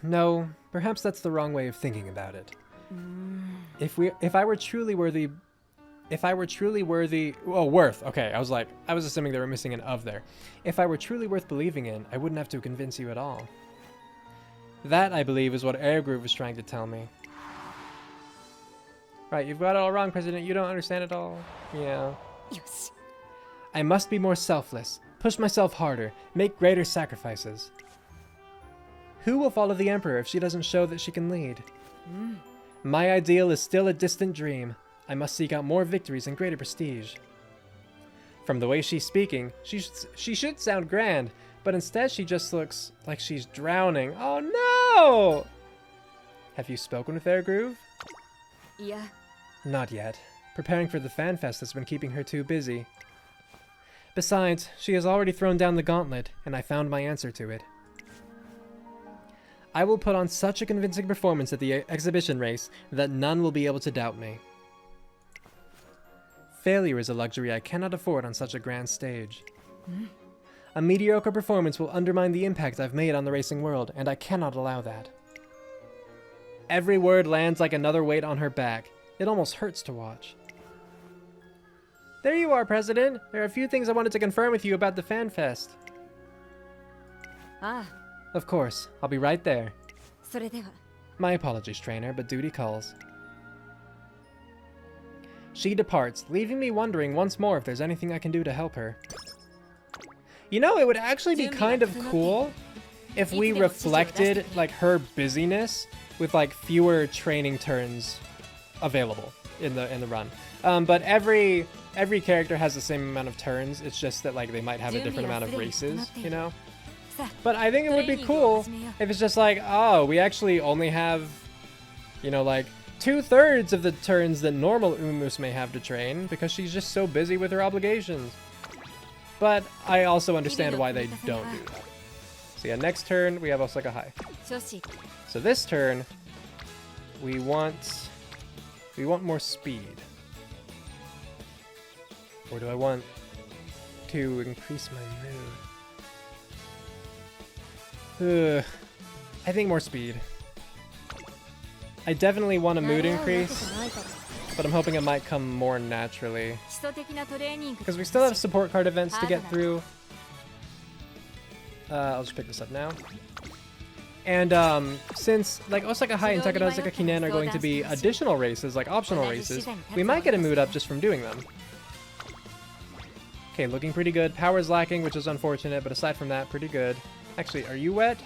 No, perhaps that's the wrong way of thinking about it. If I were truly worthy... Oh, worth. Okay, I was assuming they were missing an of there. If I were truly worth believing in, I wouldn't have to convince you at all. That, I believe, is what Airgroove was trying to tell me. Right, you've got it all wrong, President. You don't understand it all. Yeah. よし。 I must be more selfless, push myself harder, make greater sacrifices. Who will follow the Emperor if she doesn't show that she can lead? My ideal is still a distant dream. I must seek out more victories and greater prestige. From the way she's speaking, she should sound grand, but instead she just looks like she's drowning. Oh no! Have you spoken with Airgroove? いや、 Not yet. Preparing for the FanFest has been keeping her too busy. Besides, she has already thrown down the gauntlet, and I found my answer to it. I will put on such a convincing performance at the exhibition race that none will be able to doubt me. Failure is a luxury I cannot afford on such a grand stage. A mediocre performance will undermine the impact I've made on the racing world, and I cannot allow that. Every word lands like another weight on her back. It almost hurts to watch. There you are, President. There are a few things I wanted to confirm with you about the FanFest. ああ、 Of course, I'll be right there. それでは。 My apologies, trainer, but duty calls. She departs, leaving me wondering once more if there's anything I can do to help her. You know, it would actually be kind of cool if we reflected like her busyness with like fewer training turns available in the run. But every character has the same amount of turns. It's just that like they might have a different amount of races, you know? But I think it would be cool if it's just like, oh, we actually only have, you know, like 2/3 of the turns that normal Umamusume have to train because she's just so busy with her obligations. But I also understand why they don't do that. So yeah, next turn we have Osaka Hai. So this turn we want more speed. Or do I want to increase my mood? I think more speed. I definitely want a mood increase, but I'm hoping it might come more naturally. Because we still have support card events to get through. I'll just pick this up now. And since like Osaka Hai and Takarazuka Kinen are going to be additional races, like optional races, we might get a mood up just from doing them. Okay, looking pretty good. Power's lacking, which is unfortunate, but aside from that, pretty good. Actually, are you wet?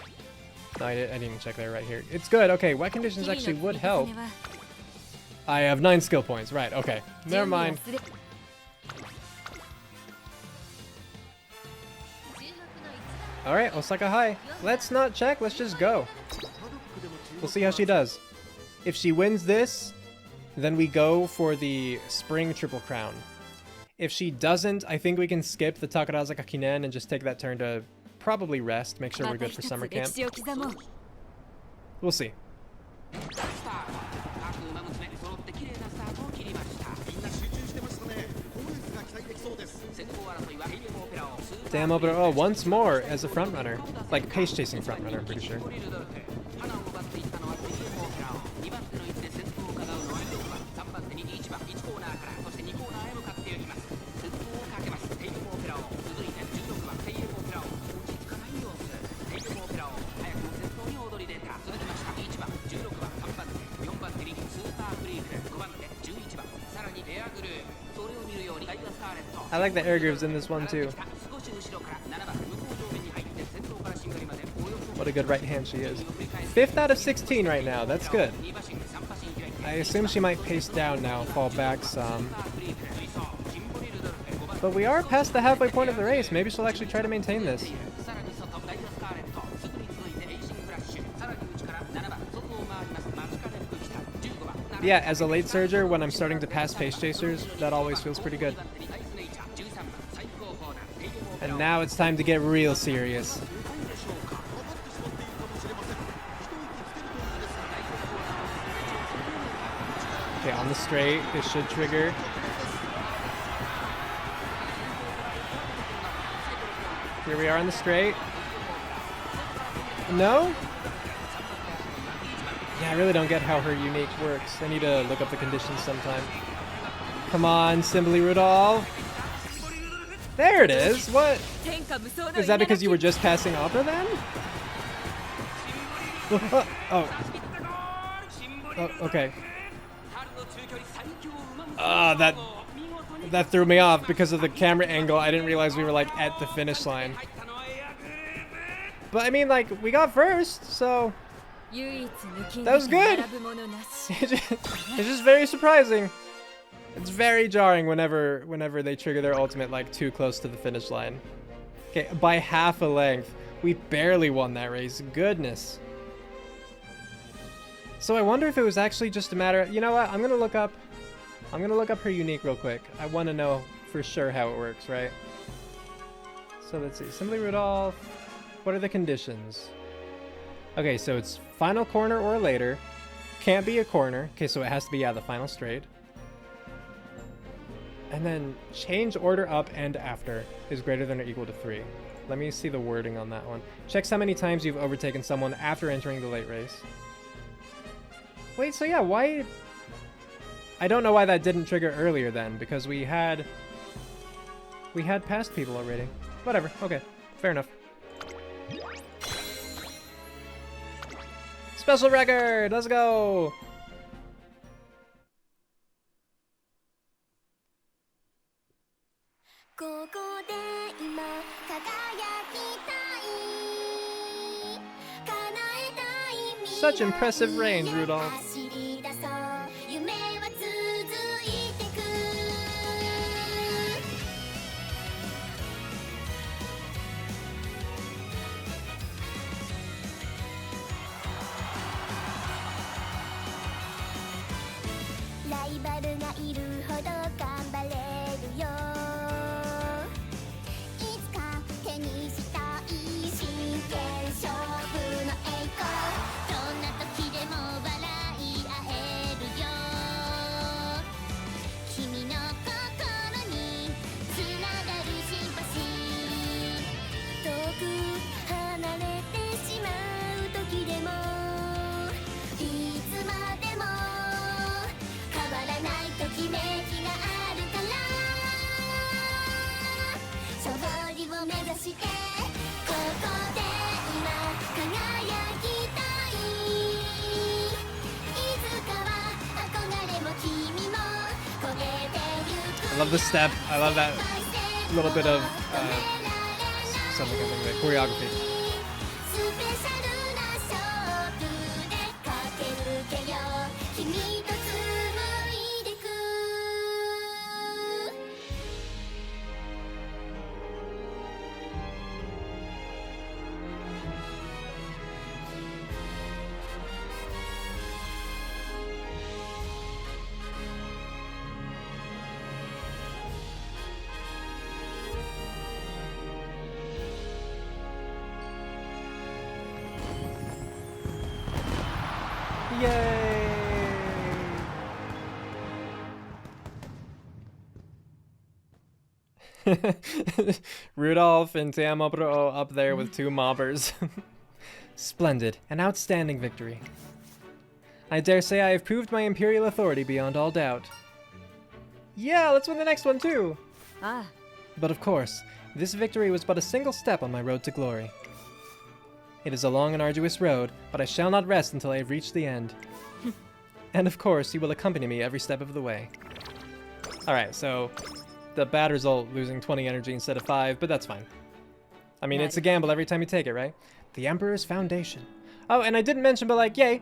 No, I didn't even check there right here. It's good. Okay, wet conditions actually would help. I have 9 skill points. Right, okay. Never mind. Alright, Osaka Hai. Let's not check, let's just go. We'll see how she does. If she wins this, then we go for the Spring Triple Crown. If she doesn't, I think we can skip the Takarazuka Kinen and just take that turn to probably rest, make sure we're good for summer camp. We'll see. Damn, oh, once more as a front runner. Like pace chasing front runner, I'm pretty sure. I like the air grooves in this one too. What a good right hand she is. 5th out of 16 right now, that's good. I assume she might pace down now, fall back some. But we are past the halfway point of the race, maybe she'll actually try to maintain this. Yeah, as a late surger, when I'm starting to pass pace chasers, that always feels pretty good. And now it's time to get real serious. Okay, on the straight, this should trigger. Here we are on the straight. No? Yeah, I really don't get how her unique works. I need to look up the conditions sometime. Come on, Symboli Rudolf. There it is. What? Is that because you were just passing opera then? Oh, okay. That threw me off because of the camera angle. I didn't realize we were like at the finish line. But I mean, like, we got first, so that was good. It's just very surprising. It's very jarring whenever they trigger their ultimate like too close to the finish line. Okay, by half a length. We barely won that race. Goodness. So I wonder if it was actually just a matter of, you know what? I'm gonna look up her unique real quick. I want to know for sure how it works, right? So let's see. Symboli Rudolf. What are the conditions? Okay, so it's final corner or later. Can't be a corner. Okay, so it has to be, yeah, the final straight. And then change order up and after is greater than or equal to 3. Let me see the wording on that one. Checks how many times you've overtaken someone after entering the late race. Wait, so yeah, why? I don't know why that didn't trigger earlier then, because we had passed people already. Whatever, okay, fair enough. Special record, let's go! Such impressive range, Rudolph. 走り出そう夢は続いてくライバルがいるほど頑張れるよいつか手にしたい真剣勝負の栄光どんな時でも笑い合えるよ君の心につながるシンパシー遠く離れてしまう時でもいつまでも変わらないときめきがあるから勝利を目指してここで今輝きたいいつかは憧れも君も焦げてゆく I love the step. I love that little bit of something I think the choreography. スペシャルな勝負で駆け抜けよう君と紡いでく Yay! Rudolph and Tamabro up there with two mobbers. Splendid, an outstanding victory. I dare say I have proved my imperial authority beyond all doubt. Yeah, let's win the next one too! あ But of course, this victory was but a single step on my road to glory. It is a long and arduous road, but I shall not rest until I have reached the end. And of course, you will accompany me every step of the way. Alright, so the bad result, losing 20 energy instead of 5, but that's fine. I mean, it's a gamble every time you take it, right? The Emperor's Foundation. Oh, and I didn't mention, but like, yay!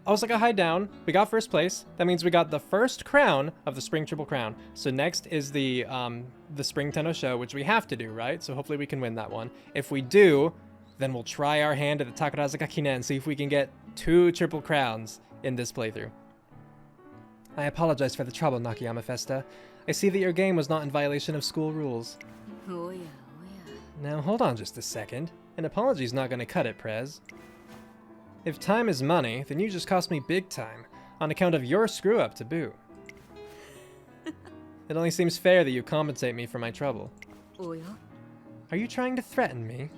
Osaka Hai down. We got first place. That means we got the first crown of the Spring Triple Crown. So next is the Spring Tenno Sho, which we have to do, right? So hopefully we can win that one. If we do, then we'll try our hand at the Takarazuka Kinen and see if we can get 2 triple crowns in this playthrough. I apologize for the trouble, Nakayama Festa. I see that your game was not in violation of school rules. おやおや Now hold on just a second. An apology's not gonna cut it, Prez. If time is money, then you just cost me big time, on account of your screw-up to boot. It only seems fair that you compensate me for my trouble. おや Are you trying to threaten me?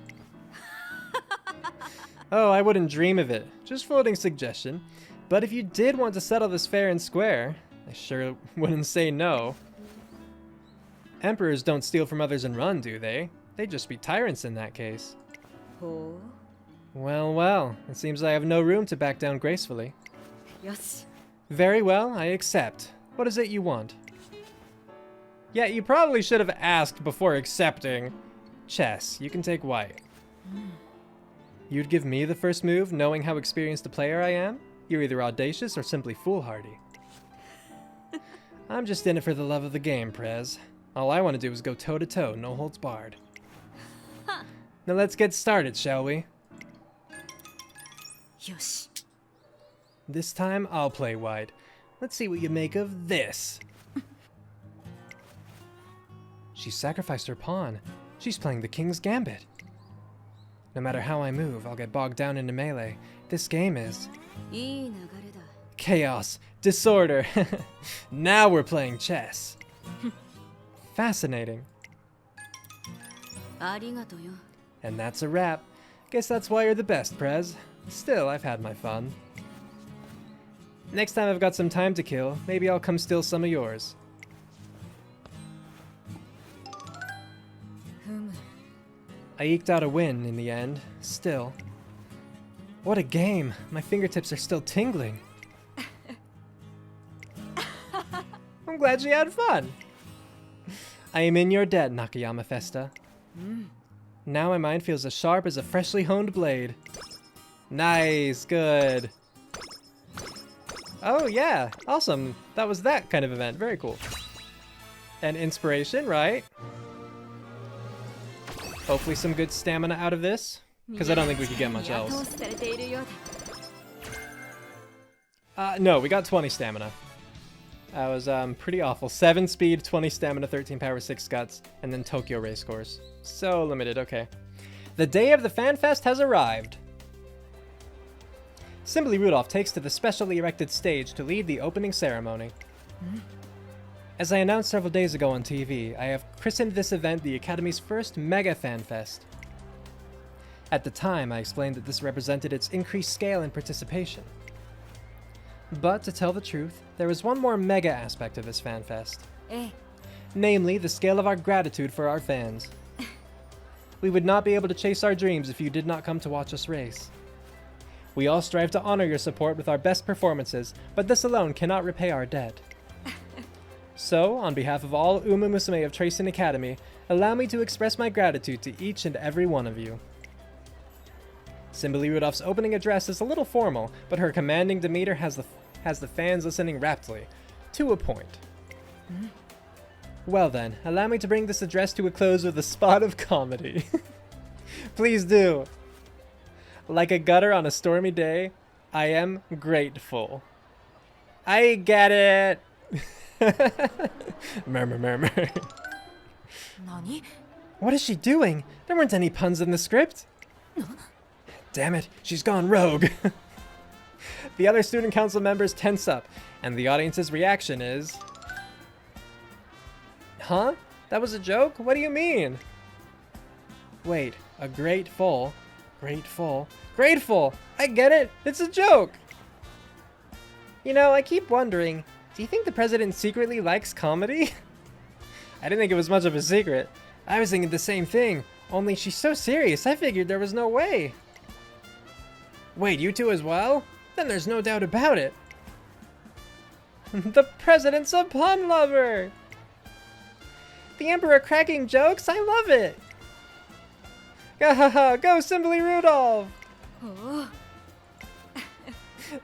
Oh, I wouldn't dream of it. Just floating suggestion. But if you did want to settle this fair and square, I sure wouldn't say no. Emperors don't steal from others and run, do they? They'd just be tyrants in that case. ほ Well, well, it seems I have no room to back down gracefully. うよし Very well, I accept. What is it you want? Yeah, you probably should have asked before accepting. Chess, you can take white. You'd give me the first move, knowing how experienced a player I am? You're either audacious or simply foolhardy. I'm just in it for the love of the game, Prez. All I want to do is go toe-to-toe, no holds barred. Now let's get started, shall we? よし This time, I'll play white. Let's see what you make of this. She sacrificed her pawn. She's playing the king's gambit. No matter how I move, I'll get bogged down into melee. This game is いい流れだ chaos, disorder. Now we're playing chess. Fascinating. ありがとうよ And that's a wrap. Guess that's why you're the best, Prez. Still, I've had my fun. Next time I've got some time to kill, maybe I'll come steal some of yours. ふむ I eked out a win in the end, still. What a game! My fingertips are still tingling. I'm glad you had fun! I am in your debt, Nakayama Festa. Now my mind feels as sharp as a freshly honed blade. Nice, good. Oh yeah, awesome. That was that kind of event. Very cool. And inspiration, right? Hopefully some good stamina out of this, because I don't think we could get much else. No, we got 20 stamina. That was pretty awful. 7 speed, 20 stamina, 13 power, 6 guts, and then Tokyo race course. So limited, okay. The day of the Fan Fest has arrived. Symboli Rudolf takes to the specially erected stage to lead the opening ceremony. As I announced several days ago on TV, I have christened this event the Academy's first Mega Fan Fest. At the time, I explained that this represented its increased scale and participation. But, to tell the truth, there is one more mega aspect of this Fan Fest. Namely, the scale of our gratitude for our fans. We would not be able to chase our dreams if you did not come to watch us race. We all strive to honor your support with our best performances, but this alone cannot repay our debt. So, on behalf of all Umamusume of Tracing Academy, allow me to express my gratitude to each and every one of you. Symboli Rudolph's opening address is a little formal, but her commanding demeanor has the fans listening raptly, to a point. Well then, allow me to bring this address to a close with a spot of comedy. Please do. Like a gutter on a stormy day, I am grateful. I get it. Murmur, murmur. Nani? What is she doing? There weren't any puns in the script. Damn it, she's gone rogue. The other student council members tense up, and the audience's reaction is... Huh? That was a joke? What do you mean? Wait, a grateful? Grateful? Grateful! I get it! It's a joke! You know, I keep wondering, do you think the president secretly likes comedy? I didn't think it was much of a secret. I was thinking the same thing, only she's so serious, I figured there was no way. Wait, you two as well? Then there's no doubt about it. The president's a pun lover! The emperor cracking jokes? I love it! Gahaha, go Symboli Rudolf! Oh.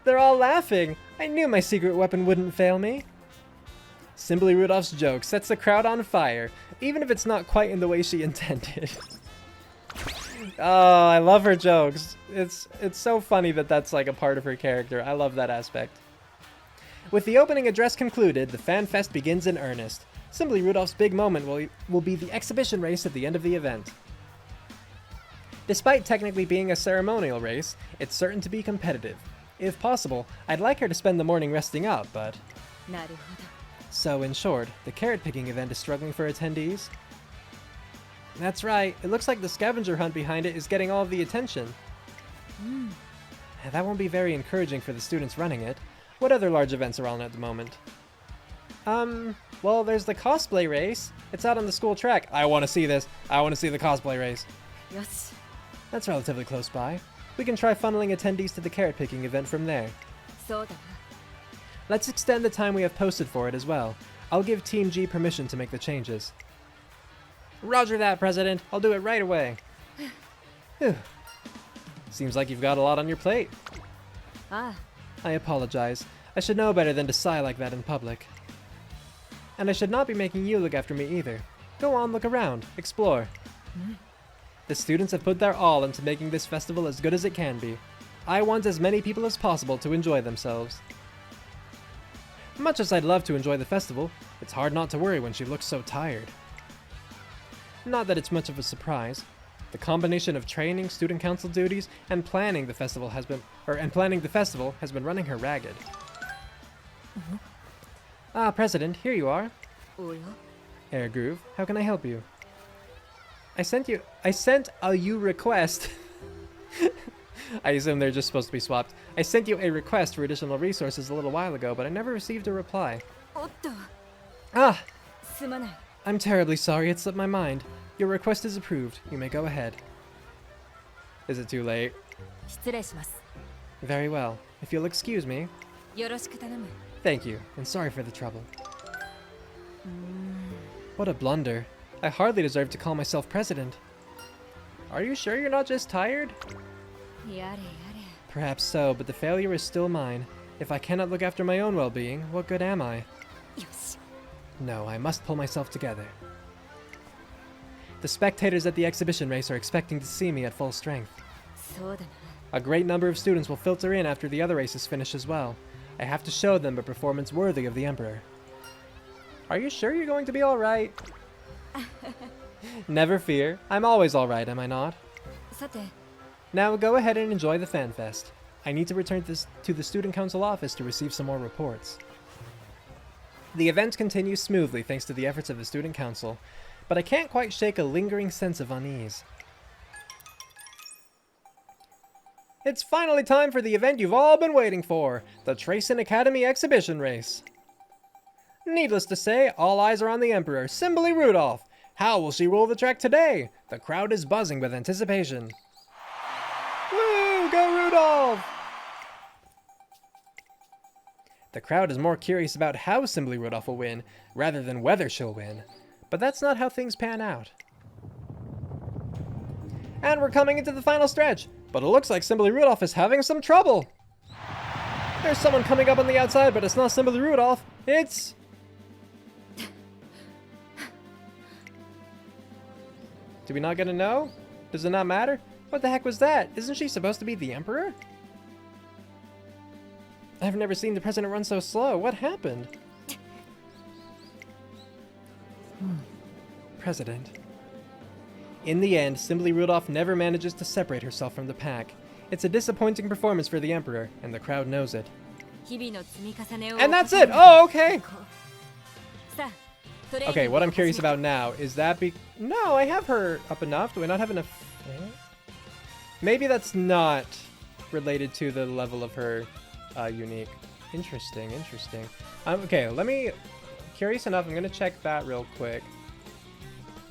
They're all laughing. I knew my secret weapon wouldn't fail me. Symboli Rudolph's joke sets the crowd on fire, even if it's not quite in the way she intended. Oh, I love her jokes. It's so funny that that's like a part of her character. I love that aspect. With the opening address concluded, the Fan Fest begins in earnest. Symboli Rudolph's big moment will be the exhibition race at the end of the event. Despite technically being a ceremonial race, it's certain to be competitive. If possible, I'd like her to spend the morning resting up, but... So, in short, the carrot-picking event is struggling for attendees? That's right, it looks like the scavenger hunt behind it is getting all of the attention. That won't be very encouraging for the students running it. What other large events are on at the moment? Well, there's the cosplay race. It's out on the school track. I want to see this. I want to see the cosplay race. Yes. That's relatively close by. We can try funneling attendees to the carrot-picking event from there. Let's extend the time we have posted for it as well. I'll give Team G permission to make the changes. Roger that, President. I'll do it right away. Whew. Seems like you've got a lot on your plate. Ah. I apologize. I should know better than to sigh like that in public. And I should not be making you look after me either. Go on, look around. Explore. The students have put their all into making this festival as good as it can be. I want as many people as possible to enjoy themselves. Much as I'd love to enjoy the festival, it's hard not to worry when she looks so tired. Not that it's much of a surprise. The combination of training, student council duties, and planning the festival has been running her ragged. Ah, President, here you are. Air Groove, how can I help you? I sent a you request. I assume they're just supposed to be swapped. I sent you a request for additional resources a little while ago, but I never received a reply. Ah! I'm terribly sorry, it slipped my mind. Your request is approved. You may go ahead. Is it too late? Very well. If you'll excuse me. Thank you, and sorry for the trouble. What a blunder. I hardly deserve to call myself president. Are you sure you're not just tired? Perhaps so, but the failure is still mine. If I cannot look after my own well-being, what good am I? よし No, I must pull myself together. The spectators at the exhibition race are expecting to see me at full strength. そうだな A great number of students will filter in after the other races finish as well. I have to show them a performance worthy of the Emperor. Are you sure you're going to be alright? Never fear. I'm always alright, am I not? さて Now go ahead and enjoy the fan fest. I need to return to the Student Council office to receive some more reports. The event continues smoothly thanks to the efforts of the Student Council, but I can't quite shake a lingering sense of unease. It's finally time for the event you've all been waiting for, the Tracing Academy Exhibition Race. Needless to say, all eyes are on the Emperor, Symboli Rudolf. How will she rule the track today? The crowd is buzzing with anticipation. Woo! Go Rudolf! The crowd is more curious about how Symboli Rudolf will win, rather than whether she'll win. But that's not how things pan out. And we're coming into the final stretch, but it looks like Symboli Rudolf is having some trouble. There's someone coming up on the outside, but it's not Symboli Rudolf. It's... Do we not get a no? Does it not matter? What the heck was that? Isn't she supposed to be the Emperor? I've never seen the president run so slow. What happened? President. In the end, Symboli Rudolf never manages to separate herself from the pack. It's a disappointing performance for the Emperor, and the crowd knows it. 日々の積み重ねを And that's it! Oh, okay! さあトレーニング Okay, what I'm を始め curious about now, is that No, I have her up enough. Do I not have enough? Maybe that's not related to the level of her unique. Interesting, interesting. Okay, let me... Curious enough, I'm gonna check that real quick.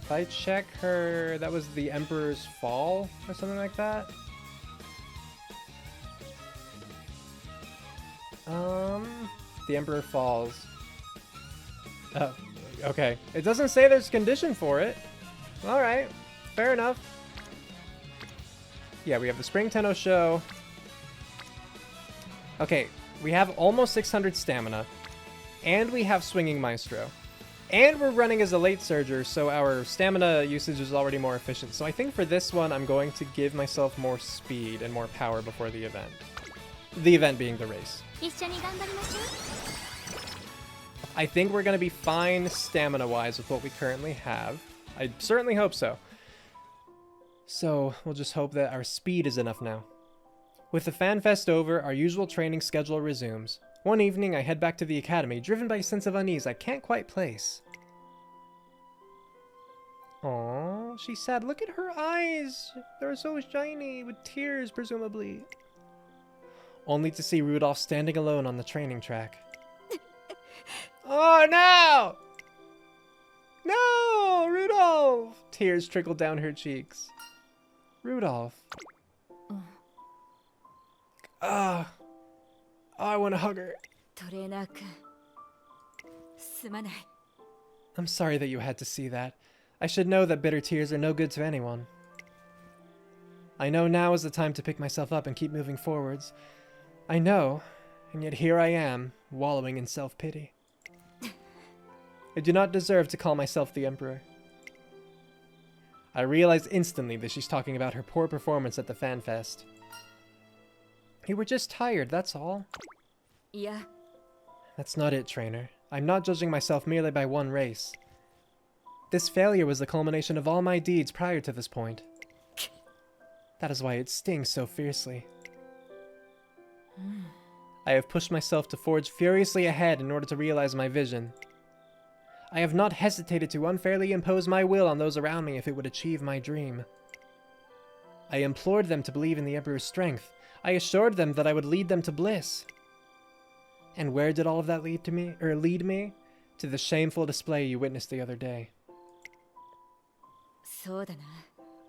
If I check her... That was the Emperor's Fall, or something like that? The Emperor Falls. Oh, okay. It doesn't say there's condition for it. Alright, fair enough. Yeah, we have the Spring Tenno Sho. Okay, we have almost 600 stamina. And we have Swinging Maestro. And we're running as a late surger, so our stamina usage is already more efficient. So I think for this one, I'm going to give myself more speed and more power before the event. The event being the race. 一緒に頑張りましょう I think we're going to be fine stamina-wise with what we currently have. I certainly hope so. So, we'll just hope that our speed is enough now. With the fan fest over, our usual training schedule resumes. One evening, I head back to the academy, driven by a sense of unease I can't quite place. Aww, she's sad. Look at her eyes! They're so shiny, with tears, presumably. Only to see Rudolph standing alone on the training track. Oh no! No! Rudolph! Tears trickle down her cheeks. Rudolph. Ah. Oh, I want to hug her. トレーナー君すまない I'm sorry that you had to see that. I should know that bitter tears are no good to anyone. I know now is the time to pick myself up and keep moving forwards. I know, and yet here I am, wallowing in self-pity. I do not deserve to call myself the Emperor. I realize instantly that she's talking about her poor performance at the fan fest. You were just tired, that's all. いや That's not it, trainer. I'm not judging myself merely by one race. This failure was the culmination of all my deeds prior to this point. That is why it stings so fiercely. I have pushed myself to forge furiously ahead in order to realize my vision. I have not hesitated to unfairly impose my will on those around me if it would achieve my dream. I implored them to believe in the Emperor's strength. I assured them that I would lead them to bliss. And where did all of that lead me? To the shameful display you witnessed the other day. そうだな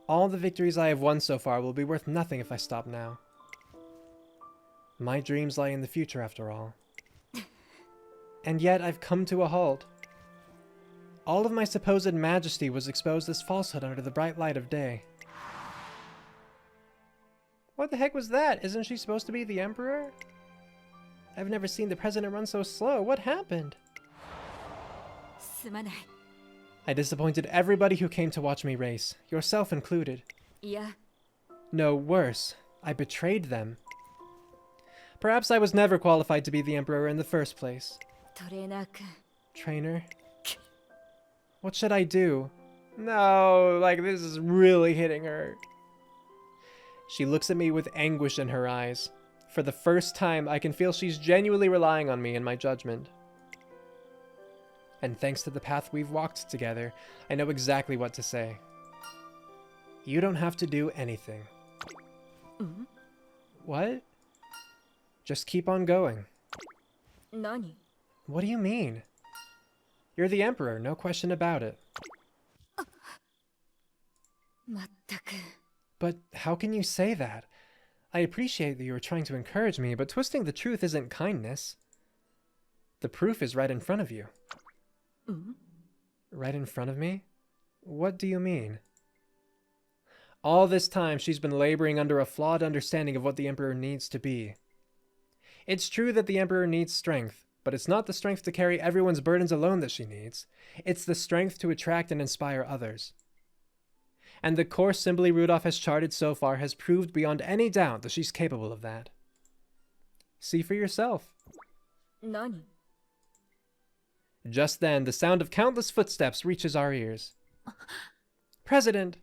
All the victories I have won so far will be worth nothing if I stop now. My dreams lie in the future, after all. And yet I've come to a halt. All of my supposed majesty was exposed as falsehood under the bright light of day. What the heck was that? Isn't she supposed to be the Emperor? I've never seen the president run so slow. What happened? すまない。 I disappointed everybody who came to watch me race, yourself included. いや、 No, worse. I betrayed them. Perhaps I was never qualified to be the emperor in the first place. トレーナー君。 Trainer? What should I do? No, like this is really hitting her. She looks at me with anguish in her eyes. For the first time, I can feel she's genuinely relying on me in my judgment. And thanks to the path we've walked together, I know exactly what to say. You don't have to do anything. What? Just keep on going. 何？ What do you mean? You're the emperor, no question about it. まったく。 But how can you say that? I appreciate that you are trying to encourage me, but twisting the truth isn't kindness. The proof is right in front of you. Right in front of me? What do you mean? All this time, she's been laboring under a flawed understanding of what the emperor needs to be. It's true that the emperor needs strength, but it's not the strength to carry everyone's burdens alone that she needs. It's the strength to attract and inspire others. And the course Symboli Rudolf has charted so far has proved beyond any doubt that she's capable of that. See for yourself. 何？ Just then, the sound of countless footsteps reaches our ears. President!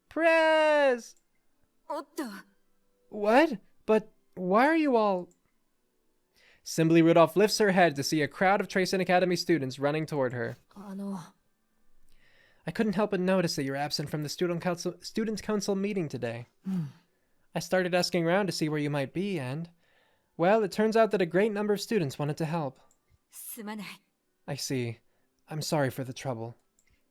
Prez! おっと。 What? But why are you all... Symboli Rudolf lifts her head to see a crowd of Tracen Academy students running toward her. I couldn't help but notice that you're absent from the student council meeting today. I started asking around to see where you might be, and... well, it turns out that a great number of students wanted to help. すまない。 I see. I'm sorry for the trouble.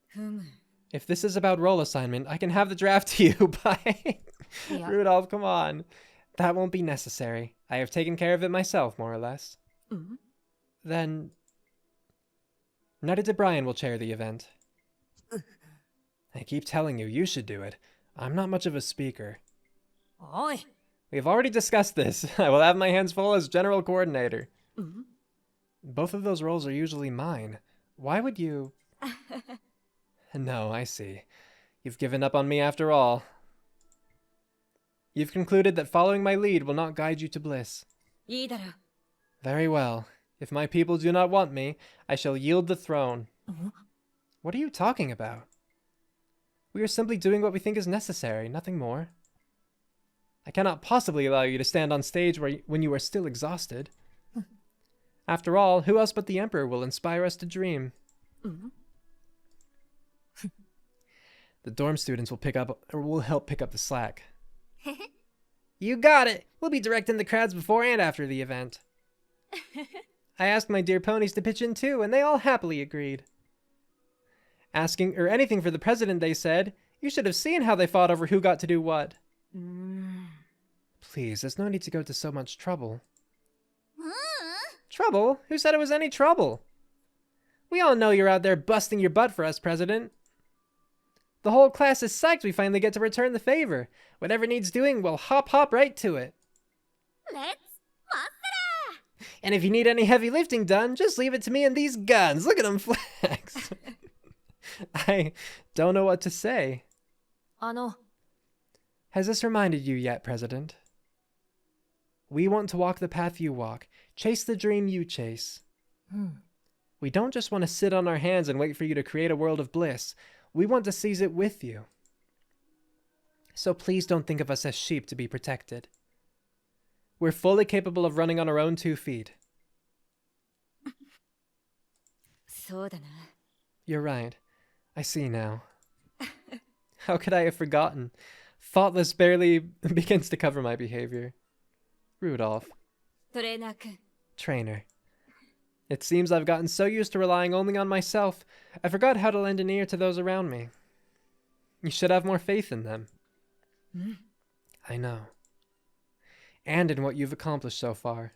ふむ。 If this is about role assignment, I can have the draft to you by... Yeah. Rudolph, come on. That won't be necessary. I have taken care of it myself, more or less. Then... Netta Brian will chair the event. I keep telling you, you should do it. I'm not much of a speaker. おい。 We've already discussed this. I will have my hands full as general coordinator. Both of those roles are usually mine. Why would you... No, I see. You've given up on me after all. You've concluded that following my lead will not guide you to bliss. いいだろう。 Very well. If my people do not want me, I shall yield the throne. What are you talking about? We are simply doing what we think is necessary, nothing more. I cannot possibly allow you to stand on stage when you are still exhausted. After all, who else but the Emperor will inspire us to dream? The dorm students will help pick up the slack. You got it! We'll be directing the crowds before and after the event. I asked my dear ponies to pitch in too, and they all happily agreed. Asking anything for the president, they said. You should have seen how they fought over who got to do what. Please, there's no need to go to so much trouble. Trouble? Who said it was any trouble? We all know you're out there busting your butt for us, President. The whole class is psyched we finally get to return the favor. Whatever needs doing, we'll hop right to it. Let's monster! And if you need any heavy lifting done, just leave it to me and these guns. Look at them flex. I don't know what to say. あの、 Has this reminded you yet, President? We want to walk the path you walk, chase the dream you chase. We don't just want to sit on our hands and wait for you to create a world of bliss. We want to seize it with you. So please don't think of us as sheep to be protected. We're fully capable of running on our own 2 feet. そうだな。 You're right. I see now. How could I have forgotten? Thoughtless barely begins to cover my behavior. Rudolph. トレーナー君。 Trainer. It seems I've gotten so used to relying only on myself, I forgot how to lend an ear to those around me. You should have more faith in them. I know. And in what you've accomplished so far.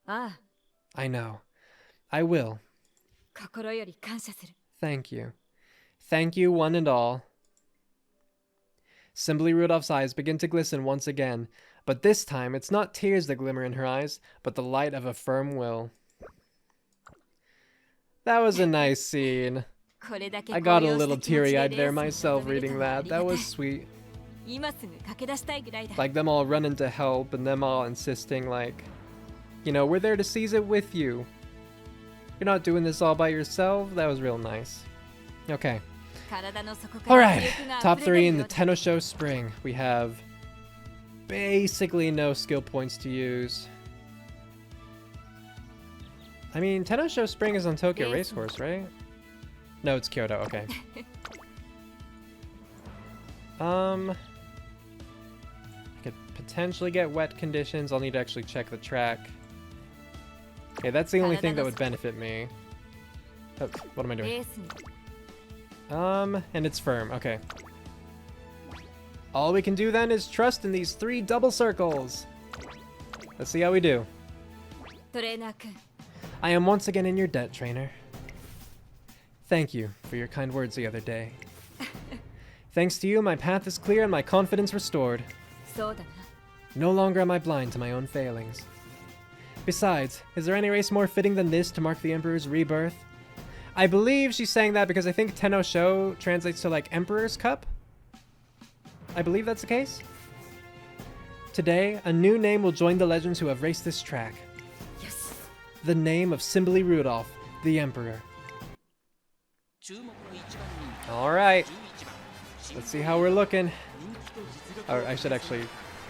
ああ、 I know. I will. 心より感謝する。 Thank you. Thank you, one and all. Symboli Rudolph's eyes begin to glisten once again. But this time, it's not tears that glimmer in her eyes, but the light of a firm will. That was a nice scene. I got a little teary-eyed there myself reading that. That was sweet. Like them all running to help and them all insisting like, you know, we're there to seize it with you. You're not doing this all by yourself. That was real nice. Okay. Alright, top 3 in the Tenno Sho Spring. We have basically no skill points to use. I mean, Tenno Sho Spring is on Tokyo Racehorse, right? No, it's Kyoto, okay. I could potentially get wet conditions. I'll need to actually check the track. Okay, that's the only thing that would benefit me. Oh, what am I doing? And it's firm, okay. All we can do then is trust in these 3 double circles. Let's see how we do. I am once again in your debt, trainer. Thank you for your kind words the other day. Thanks to you, my path is clear and my confidence restored. No longer am I blind to my own failings. Besides, is there any race more fitting than this to mark the Emperor's rebirth? I believe she's saying that because I think Tenno Sho translates to like Emperor's Cup. I believe that's the case. Today, a new name will join the legends who have raced this track. Yes. The name of Symboli Rudolf, the Emperor. Alright. Let's see how we're looking. Or I should actually...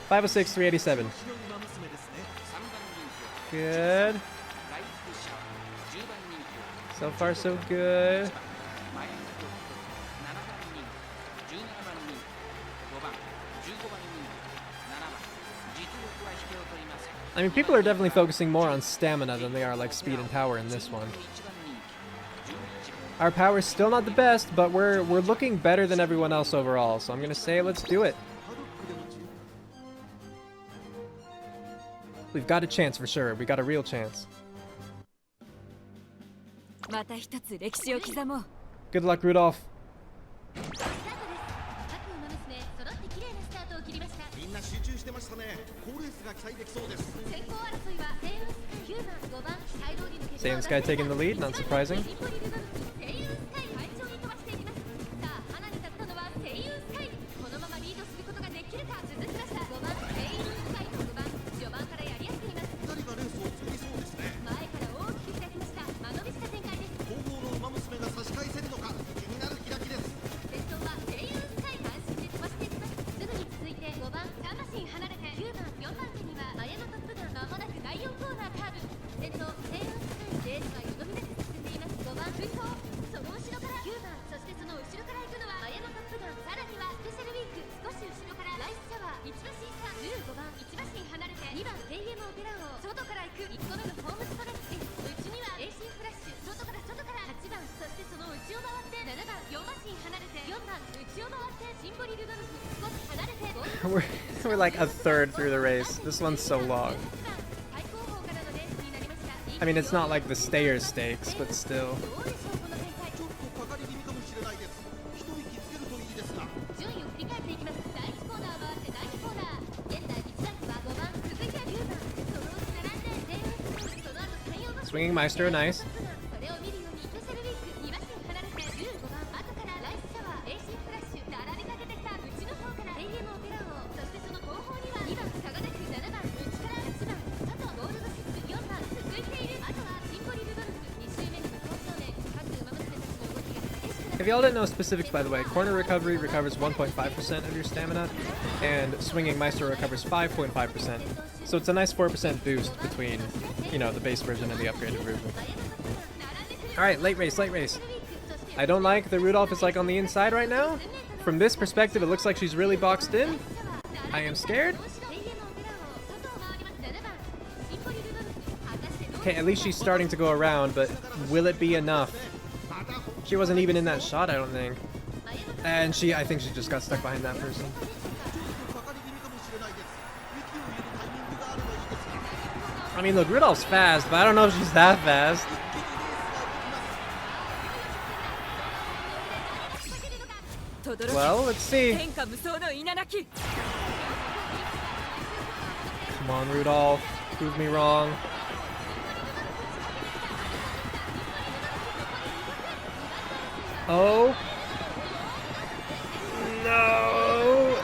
506, 387. Good. So far, so good. I mean, people are definitely focusing more on stamina than they are like speed and power in this one. Our power's still not the best, but we're looking better than everyone else overall, so I'm gonna say let's do it. We've got a chance for sure. We got a real chance. Good luck, Rudolph. Same Sky taking the lead, not surprising. We're like a third through the race. This one's so long. I mean, it's not like the stayer stakes, but still. Swinging Maestro, nice. If y'all didn't know specifics, by the way, corner recovery recovers 1.5% of your stamina, and swinging Maestro recovers 5.5%. So it's a nice 4% boost between, you know, the base version and the upgraded version. Alright, late race, late race. I don't like that Rudolph is like on the inside right now. From this perspective, it looks like she's really boxed in. I am scared. Okay, at least she's starting to go around, but will it be enough? She wasn't even in that shot, I don't think. And I think she just got stuck behind that person. I mean, look, Rudolph's fast, but I don't know if she's that fast. Well, let's see. Come on, Rudolph. Prove me wrong. Oh. No.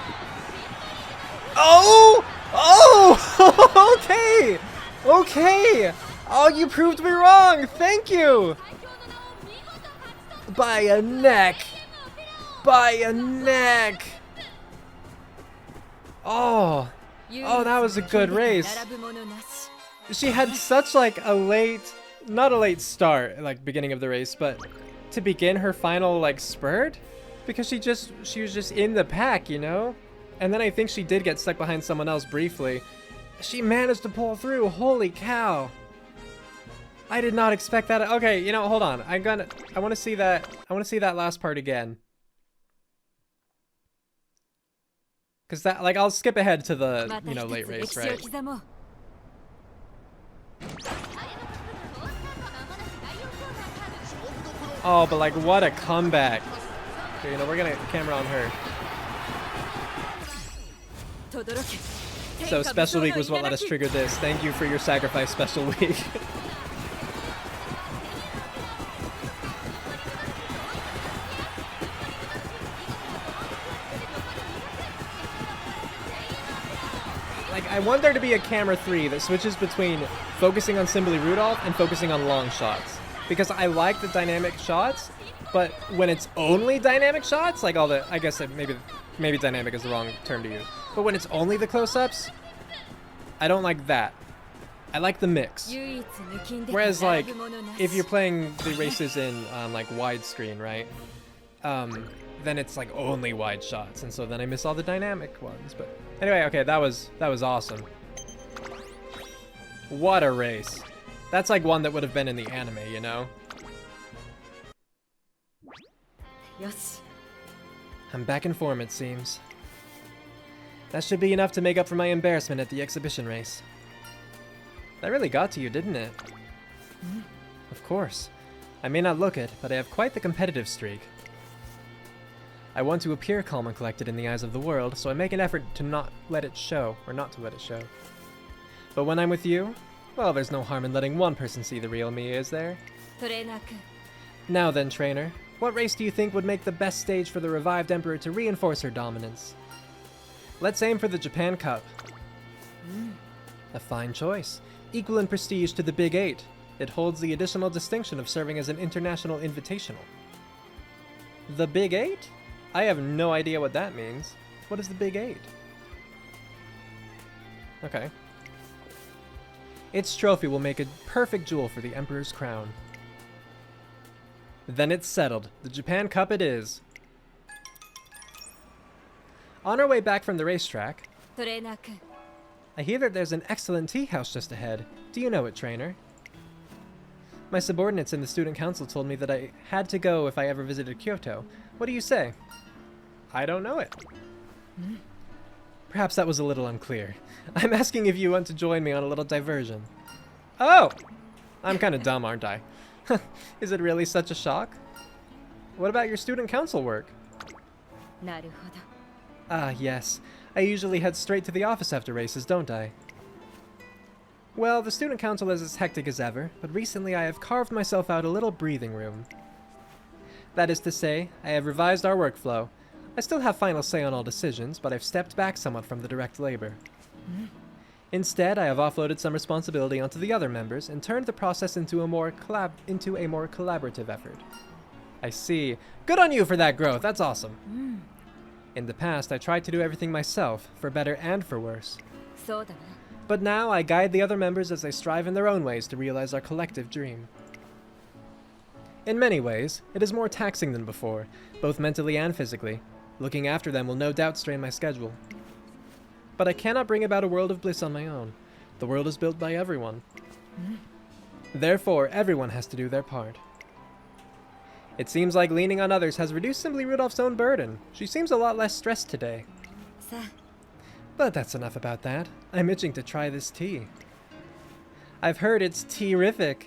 Oh! Oh! Okay! Okay! Oh, you proved me wrong! Thank you! By a neck! By a neck! Oh! Oh, that was a good race. She had such like a late, not a late start, like beginning of the race, but to begin her final like spurt, because she was just in the pack, you know? And then I think she did get stuck behind someone else briefly. She managed to pull through. Holy cow. I did not expect that. Okay, you know, hold on. I want to see that. I want to see that last part again. Cuz that, like, I'll skip ahead to the, you know, late race, right? Oh, but like, what a comeback. Okay, you know, we're gonna camera on her. So Special Week was what let us trigger this. Thank you for your sacrifice, Special Week. Like, I want there to be a camera 3 that switches between focusing on Symboli Rudolf and focusing on long shots. Because I like the dynamic shots, but when it's only dynamic shots, like all the, I guess maybe dynamic is the wrong term to use. But when it's only the close-ups, I don't like that. I like the mix. Whereas, like, if you're playing the races in like widescreen, right? Then it's like only wide shots, and so then I miss all the dynamic ones. But anyway, okay, that was awesome. What a race! That's like one that would have been in the anime, you know? Yes. I'm back in form, it seems. That should be enough to make up for my embarrassment at the exhibition race. That really got to you, didn't it? Of course. I may not look it, but I have quite the competitive streak. I want to appear calm and collected in the eyes of the world, so I make an effort to not let it show, or not to let it show. But when I'm with you, well, there's no harm in letting one person see the real me, is there? Now then, trainer, what race do you think would make the best stage for the revived Emperor to reinforce her dominance? Let's aim for the Japan Cup. A fine choice. Equal in prestige to the Big 8. It holds the additional distinction of serving as an international invitational. The Big 8? I have no idea what that means. What is the Big 8? Okay. Its trophy will make a perfect jewel for the Emperor's crown. Then it's settled. The Japan Cup it is. On our way back from the racetrack, I hear that there's an excellent tea house just ahead. Do you know it, trainer? My subordinates in the student council told me that I had to go if I ever visited Kyoto. What do you say? I don't know it. Perhaps that was a little unclear. I'm asking if you want to join me on a little diversion. Oh! I'm kind of dumb, aren't I? Is it really such a shock? What about your student council work? Ah, yes. I usually head straight to the office after races, don't I? Well, the student council is as hectic as ever, but recently I have carved myself out a little breathing room. That is to say, I have revised our workflow. I still have final say on all decisions, but I've stepped back somewhat from the direct labor. Instead, I have offloaded some responsibility onto the other members and turned the process into a more collaborative effort. I see. Good on you for that growth. That's awesome. In the past, I tried to do everything myself, for better and for worse. But now I guide the other members as they strive in their own ways to realize our collective dream. In many ways, it is more taxing than before, both mentally and physically. Looking after them will no doubt strain my schedule. But I cannot bring about a world of bliss on my own. The world is built by everyone. Therefore, everyone has to do their part. It seems like leaning on others has reduced Symboli Rudolph's own burden. She seems a lot less stressed today. But that's enough about that. I'm itching to try this tea. I've heard it's tea-rific.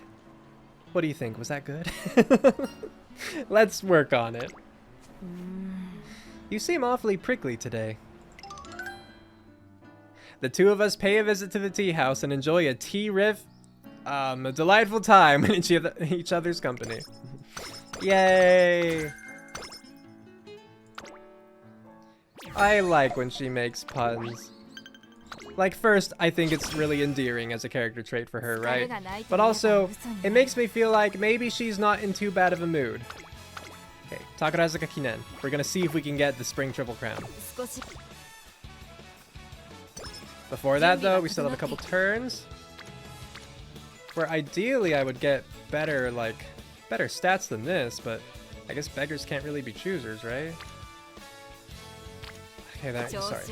What do you think? Was that good? Let's work on it. You seem awfully prickly today. The two of us pay a visit to the tea house and enjoy a tea riff. A delightful time in each other's company. Yay! I like when she makes puns. Like, first, I think it's really endearing as a character trait for her, right? But also, it makes me feel like maybe she's not in too bad of a mood. Okay, Takarazuka Kinen. We're gonna see if we can get the Spring Triple Crown. Before that, though, we still have a couple turns. Where ideally I would get better stats than this, but I guess beggars can't really be choosers, right? Okay, sorry.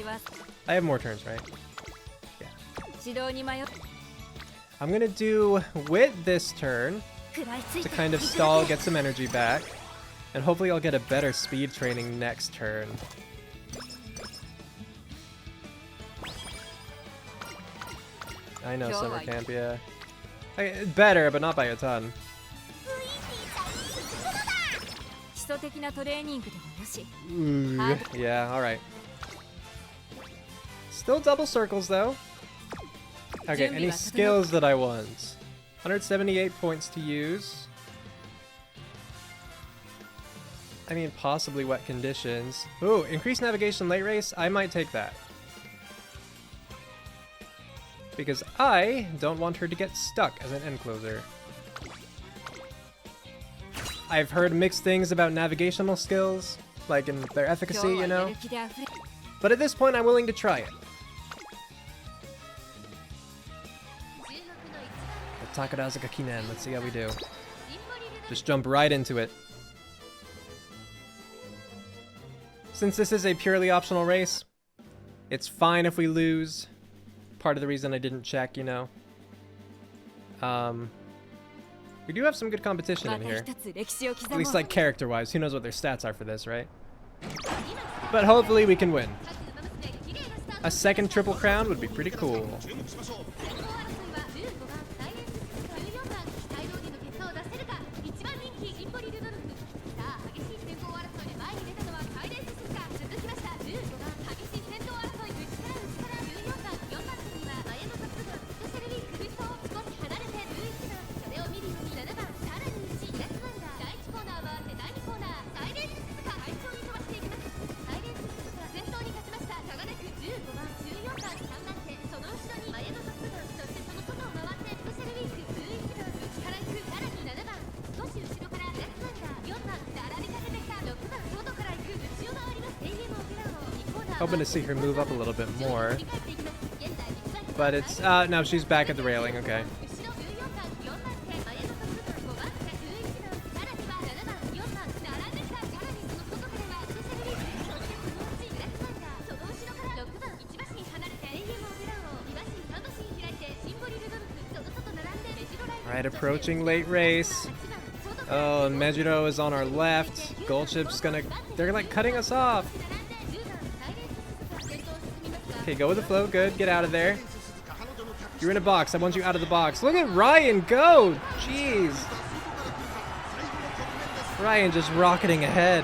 I have more turns, right? Yeah. I'm gonna do Wit this turn to kind of stall, get some energy back, and hopefully I'll get a better speed training next turn. I know summer camp, yeah. Better, but not by a ton. Ooh, yeah, alright. Still double circles, though. Okay, any skills that I want? 178 points to use. I mean, possibly wet conditions. Ooh, increased navigation late race? I might take that. Because I don't want her to get stuck as an end closer. I've heard mixed things about navigational skills, like in their efficacy, you know? But at this point, I'm willing to try it. The Takarazuka Kinen, let's see how we do. Just jump right into it. Since this is a purely optional race, it's fine if we lose. Part of the reason I didn't check, you know. We do have some good competition in here. At least like character-wise. Who knows what their stats are for this, right? But hopefully we can win. A second triple crown would be pretty cool. Hoping to see her move up a little bit more. But it's, no, she's back at the railing, okay. Alright, approaching late race. Oh, and Mejiro is on our left. Goldchip's gonna, they're like cutting us off. Okay, go with the flow. Good. Get out of there. You're in a box. I want you out of the box. Look at Ryan go! Jeez. Ryan just rocketing ahead.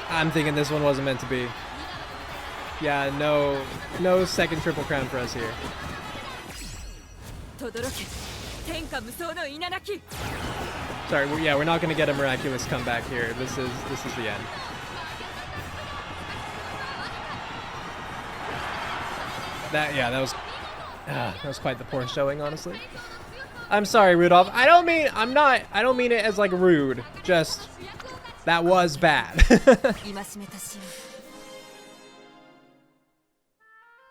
I'm thinking this one wasn't meant to be. Yeah, no second triple crown for us here. Sorry, we're not going to get a miraculous comeback here. This is the end. That was quite the poor showing, honestly. I'm sorry, Rudolph. I don't mean it as like rude. Just that was bad.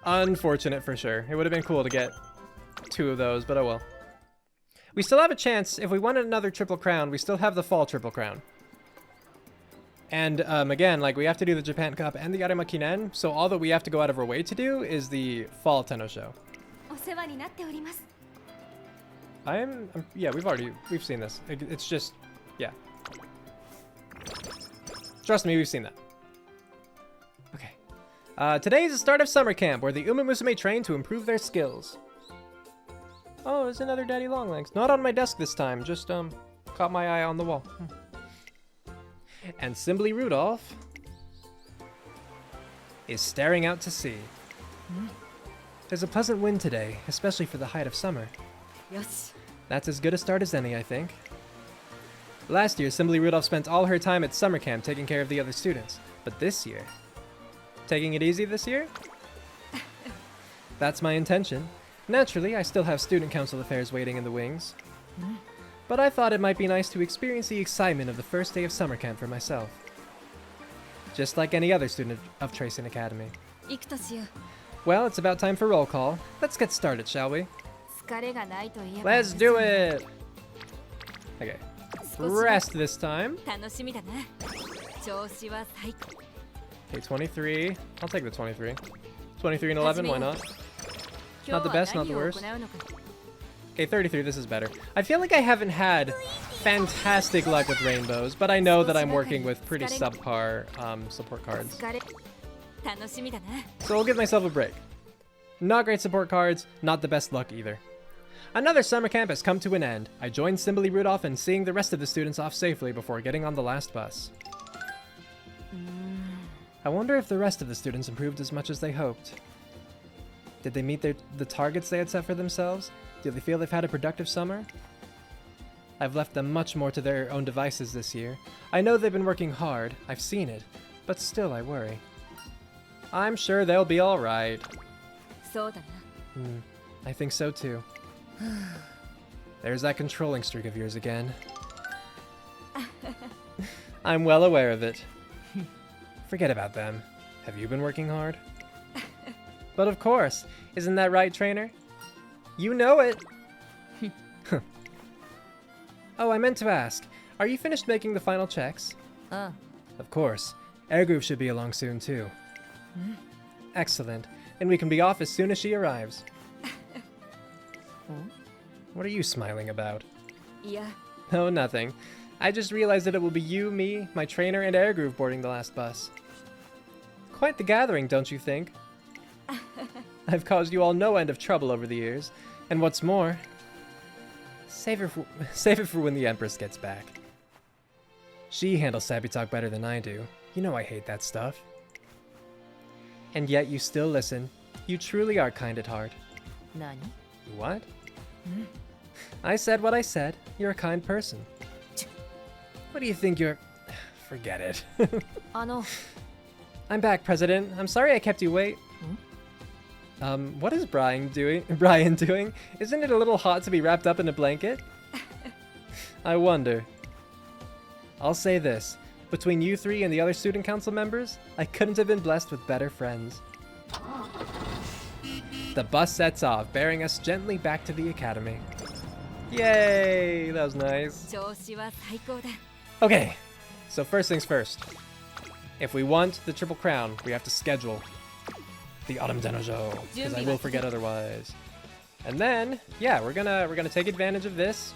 Unfortunate for sure. It would have been cool to get 2 of those, but oh well. We still have a chance. If we won another triple crown, we still have the fall triple crown. And again, like, we have to do the Japan Cup and the Arima Kinen, so all that we have to go out of our way to do is the fall Tenno Sho. Yeah, we've seen this. It's just, yeah. Trust me, we've seen that. Okay. Today is the start of summer camp, where the Umamusume train to improve their skills. Oh, there's another Daddy Longlegs. Not on my desk this time, just, caught my eye on the wall. And Symboli Rudolf is staring out to sea. There's a pleasant wind today, especially for the height of summer. よし That's as good a start as any, I think. Last year, Symboli Rudolf spent all her time at summer camp taking care of the other students. But this year... Taking it easy this year? That's my intention. Naturally, I still have student council affairs waiting in the wings. But I thought it might be nice to experience the excitement of the first day of summer camp for myself. Just like any other student of Tracing Academy. 行くとしよう Well, it's about time for roll call. Let's get started, shall we? 疲れがないといえば Let's do it! Okay. 少しは Rest this time. 楽しみだな調子は最高 Okay, 23. I'll take the 23. 23 and 11, why not? 今 Not 日 the は best, not the 何を worst. 行うのか Okay, 33, this is better. I feel like I haven't had fantastic luck with rainbows, but I know that I'm working with pretty subpar support cards. 疲れ楽しみだな So I'll give myself a break. Not great support cards, not the best luck either. Another summer camp has come to an end. I joined Symboli Rudolf in seeing the rest of the students off safely before getting on the last bus. I wonder if the rest of the students improved as much as they hoped. Did they meet the targets they had set for themselves? Do they feel they've had a productive summer? I've left them much more to their own devices this year. I know they've been working hard, I've seen it, but still I worry. I'm sure they'll be alright. そうだな I think so too. There's that controlling streak of yours again. I'm well aware of it. Forget about them. Have you been working hard? But of course. Isn't that right, trainer? You know it. Oh, I meant to ask. Are you finished making the final checks? あ Of course. Air Groove should be along soon too. Excellent. And we can be off as soon as she arrives. What are you smiling about? いや Oh, nothing. I just realized that it will be you, me, my trainer, and Air Groove boarding the last bus. Quite the gathering, don't you think? I've caused you all no end of trouble over the years. And what's more... Save it for when the Empress gets back. She handles Sappy Talk better than I do. You know I hate that stuff. And yet you still listen. You truly are kind at heart. 何 What? I said what I said. You're a kind person. What do you think you're... Forget it. あの I'm back, President. I'm sorry I kept you wait. What is Brian doing? Isn't it a little hot to be wrapped up in a blanket? I wonder. I'll say this. Between you three and the other student council members, I couldn't have been blessed with better friends. The bus sets off, bearing us gently back to the academy. Yay! That was nice. 調子は最高だ Okay, so first things first. If we want the Triple Crown, we have to schedule the Autumn Tenno Sho, because I will forget otherwise. And then, yeah, we're gonna take advantage of this.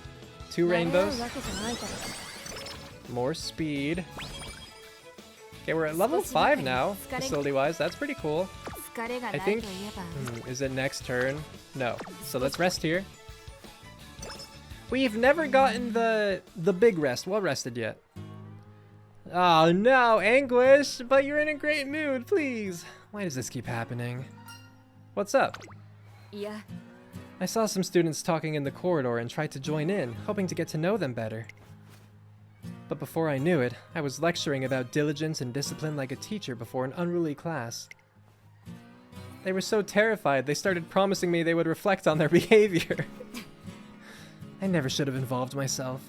2 rainbows, わけじゃないから more speed. Okay, we're at level 5 now, facility-wise. That's pretty cool. 疲れが I ないとい think. えば Is it next turn? No. So let's rest here. We've never gotten the big rest. Well rested yet. Oh no, Anguish! But you're in a great mood, please. Why does this keep happening? What's up? いや I saw some students talking in the corridor and tried to join in, hoping to get to know them better. But before I knew it, I was lecturing about diligence and discipline like a teacher before an unruly class. They were so terrified, they started promising me they would reflect on their behavior. I never should have involved myself.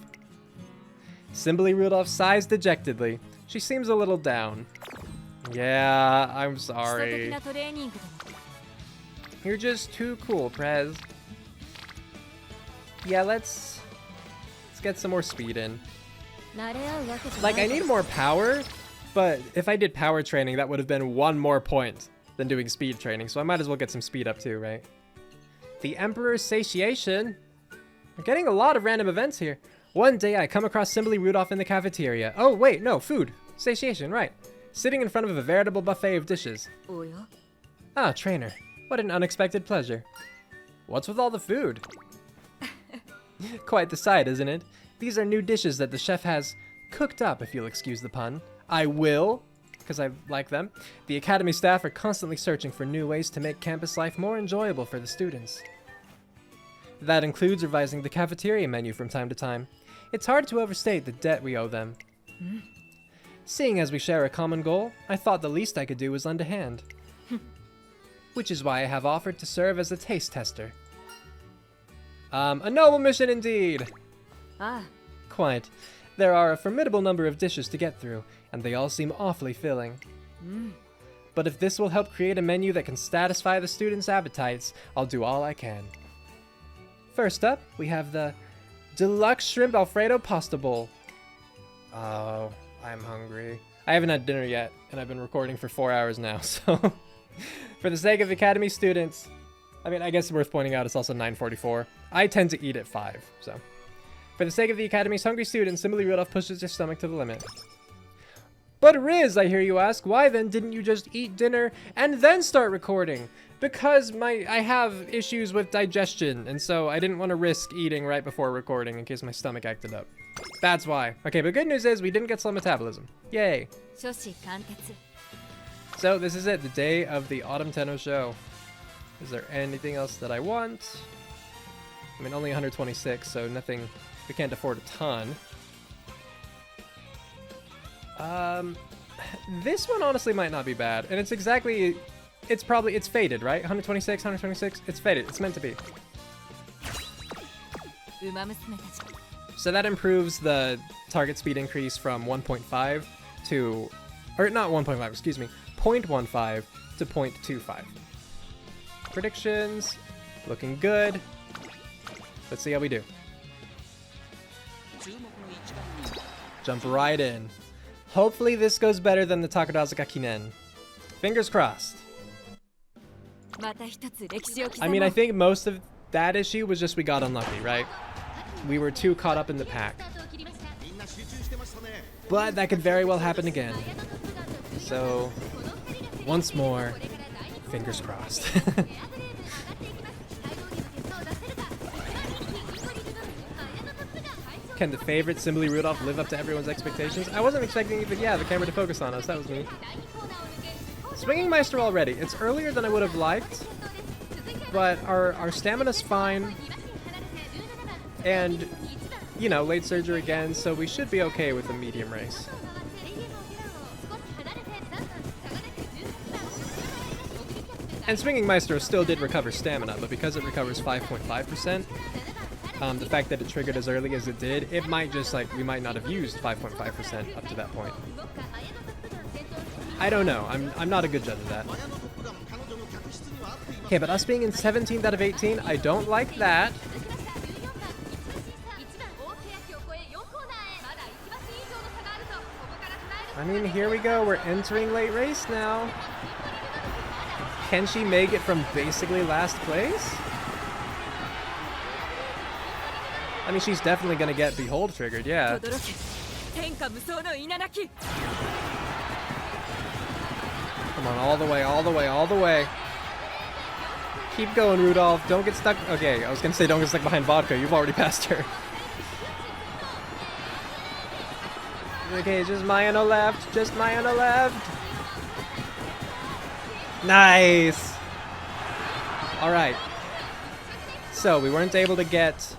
Symboli Rudolf sighs dejectedly. She seems a little down. Yeah, I'm 基礎的 sorry. なトレーニングで You're just too cool, Prez. Yeah, let's get some more speed in. 慣れ合うわけじゃな Like, い I need more power, but if I did power training, that would have been 1 more point than doing speed training, so I might as well get some speed up too, right? The Emperor's Satiation. We're getting a lot of random events here. One day I come across Symboli Rudolf in the cafeteria. Oh, wait, no, food. Satiation, right. Sitting in front of a veritable buffet of dishes. おや Ah, trainer. What an unexpected pleasure. What's with all the food? Quite the sight, isn't it? These are new dishes that the chef has cooked up, if you'll excuse the pun. I will because I like them. The academy staff are constantly searching for new ways to make campus life more enjoyable for the students. That includes revising the cafeteria menu from time to time. It's hard to overstate the debt we owe them. Seeing as we share a common goal, I thought the least I could do was lend a hand. Which is why I have offered to serve as a taste tester. A noble mission indeed! Ah, Quite. There are a formidable number of dishes to get through, and they all seem awfully filling. But if this will help create a menu that can satisfy the students' appetites, I'll do all I can. First up, we have the Deluxe Shrimp Alfredo Pasta Bowl. Oh, I'm hungry. I haven't had dinner yet, and I've been recording for 4 hours now, so... For the sake of the Academy students, I mean, I guess it's worth pointing out it's also 9:44. I tend to eat at 5, so... For the sake of the Academy's hungry students, Symboli Rudolf pushes your stomach to the limit. But Riz, I hear you ask, why then didn't you just eat dinner and then start recording? Because I have issues with digestion, and so I didn't want to risk eating right before recording in case my stomach acted up. That's why. Okay, but good news is we didn't get slow metabolism. Yay. 諸子貫徹 So this is it, the day of the Autumn Tenno Sho. Is there anything else that I want? I mean, only 126, so nothing, we can't afford a ton. This one honestly might not be bad, and it's exactly, it's faded, right? 126, 126, it's faded, it's meant to be. ウマ娘たち So that improves the target speed increase from 1.5 to, or not 1.5, excuse me, 0.15 to 0.25. Predictions, looking good. Let's see how we do. Jump right in. Hopefully this goes better than the Takarazuka Kinen. Fingers crossed. また一つ歴史を刻 I もう mean, I think most of that issue was just we got unlucky, right? We were too caught up in the pack. みんな集中してましたね But that could very well happen again. So, once more, fingers crossed. Can the favorite Symboli Rudolf live up to everyone's expectations? I wasn't expecting even, yeah, the camera to focus on us. That was me. Swinging Meister already. It's earlier than I would have liked, but our stamina's fine. And, you know, late surgery again, so we should be okay with a medium race. And Swinging Maestro still did recover stamina, but because it recovers 5.5%, the fact that it triggered as early as it did, it might just, like, we might not have used 5.5% up to that point. I don't know. I'm not a good judge of that. 親のトップガン彼女の客室には合っています Okay, but us being in 17th out of 18, I don't like that. 1番 I mean, here we go. We're entering late race now. Can she make it from basically last place? I mean, she's definitely gonna get Behold triggered, yeah. 驚け天下無双の稲なき Come on, all the way, all the way, all the way. Keep going, Rudolph. Don't get stuck. Okay, I was gonna say don't get stuck behind vodka. You've already passed her. Okay, just Maya on the left. Just Maya on the left. Nice. All right. So we weren't able to get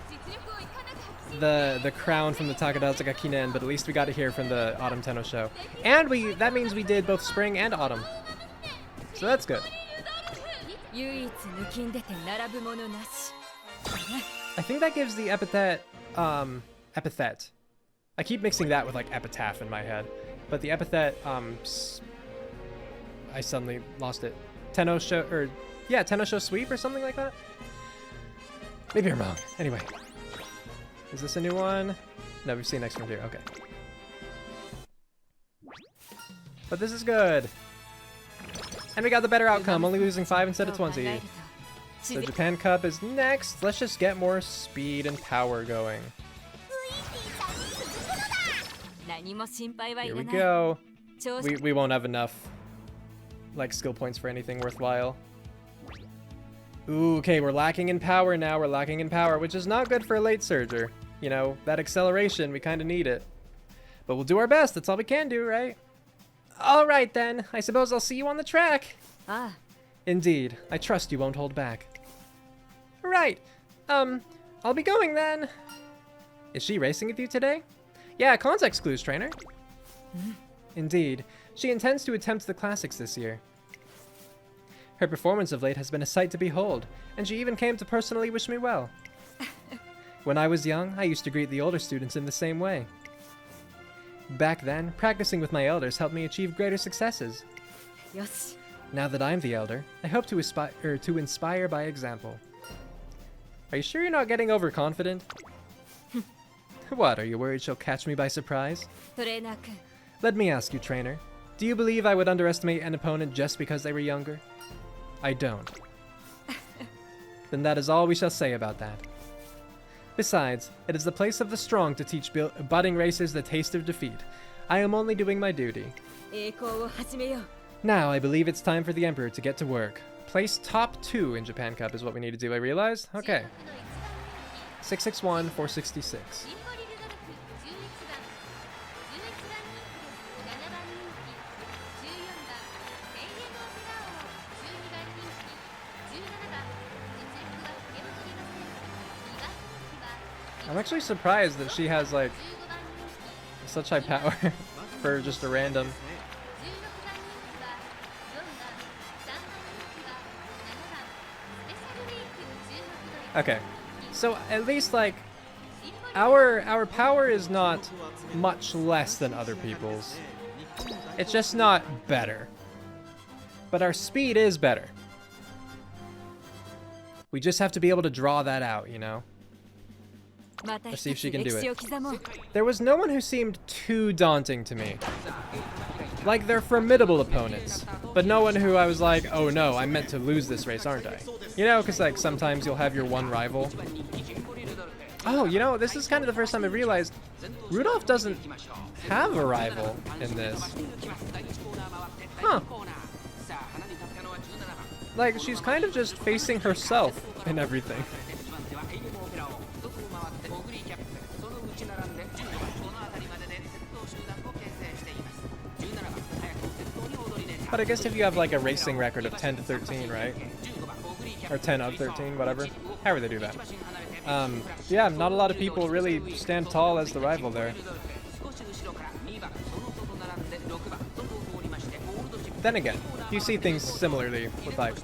the crown from the Takarazuka Kinen, but at least we got it here from the Autumn Tenno Sho. And that means we did both spring and autumn. So that's good. 唯一抜きん出て並ぶものなし I think that gives the epithet, epithet. I keep mixing that with like epitaph in my head. But the epithet, I suddenly lost it. Tenno Sho, or yeah, Tenno Sho sweep or something like that? Maybe I'm wrong. Anyway. Is this a new one? No, we've seen Next Frontier, okay. But this is good. And we got the better outcome, only losing 5 instead of 20. So Japan Cup is next. Let's just get more speed and power going. 何も心配はい Here ら we ない go. 調子 We won't have enough like skill points for anything worthwhile. Ooh, okay, we're lacking in power now. We're lacking in power, which is not good for a late surger. You know, that acceleration, we kind of need it. But we'll do our best. That's all we can do, right? Alright then, I suppose I'll see you on the track. Ah, Indeed, I trust you won't hold back. Right, I'll be going then. Is she racing with you today? Yeah, context clues, trainer. Indeed, she intends to attempt the classics this year. Her performance of late has been a sight to behold, and she even came to personally wish me well. When I was young, I used to greet the older students in the same way. Back then, practicing with my elders helped me achieve greater successes. yoshi. Now that I'm the elder, I hope to inspire by example. Are you sure you're not getting overconfident? What, are you worried she'll catch me by surprise? トレーナー君、 Let me ask you, trainer. Do you believe I would underestimate an opponent just because they were younger? I don't. Then that is all we shall say about that. Besides, it is the place of the strong to teach budding racers the taste of defeat. I am only doing my duty. 栄光を始めよう。 Now, I believe it's time for the Emperor to get to work. Place top 2 in Japan Cup is what we need to do, I realized? Okay. 661, 466. シンボリルドルフ11番11番人気です。7番人気14番永遠のオペラ王12番人気17番実力は受け戻りません。2番人気は I'm actually surprised that she has, like, 15番人気 such high power for just a random... 16番人気は4番3番人気は7番スペシャルウィーク16度 Okay. So, at least, like, our power is not much less than other people's. It's just not better. But our speed is better. We just have to be able to draw that out, you know? また Let's see 一 if she つ can do 歴 it. 史を刻もう。 There was no one who seemed too daunting to me. Like, they're formidable opponents, but no one who I was like, oh no, I'm meant to lose this race, aren't I? You know, because, like, sometimes you'll have your one rival. Oh, you know, this is kind of the first time I realized Rudolph doesn't have a rival in this. Huh. Like, she's kind of just facing herself in everything. But I guess if you have like a racing record of 10 to 13, right? Or 10 of 13, whatever. However they do that. Yeah, not a lot of people really stand tall as the rival there. Then again, you see things similarly with like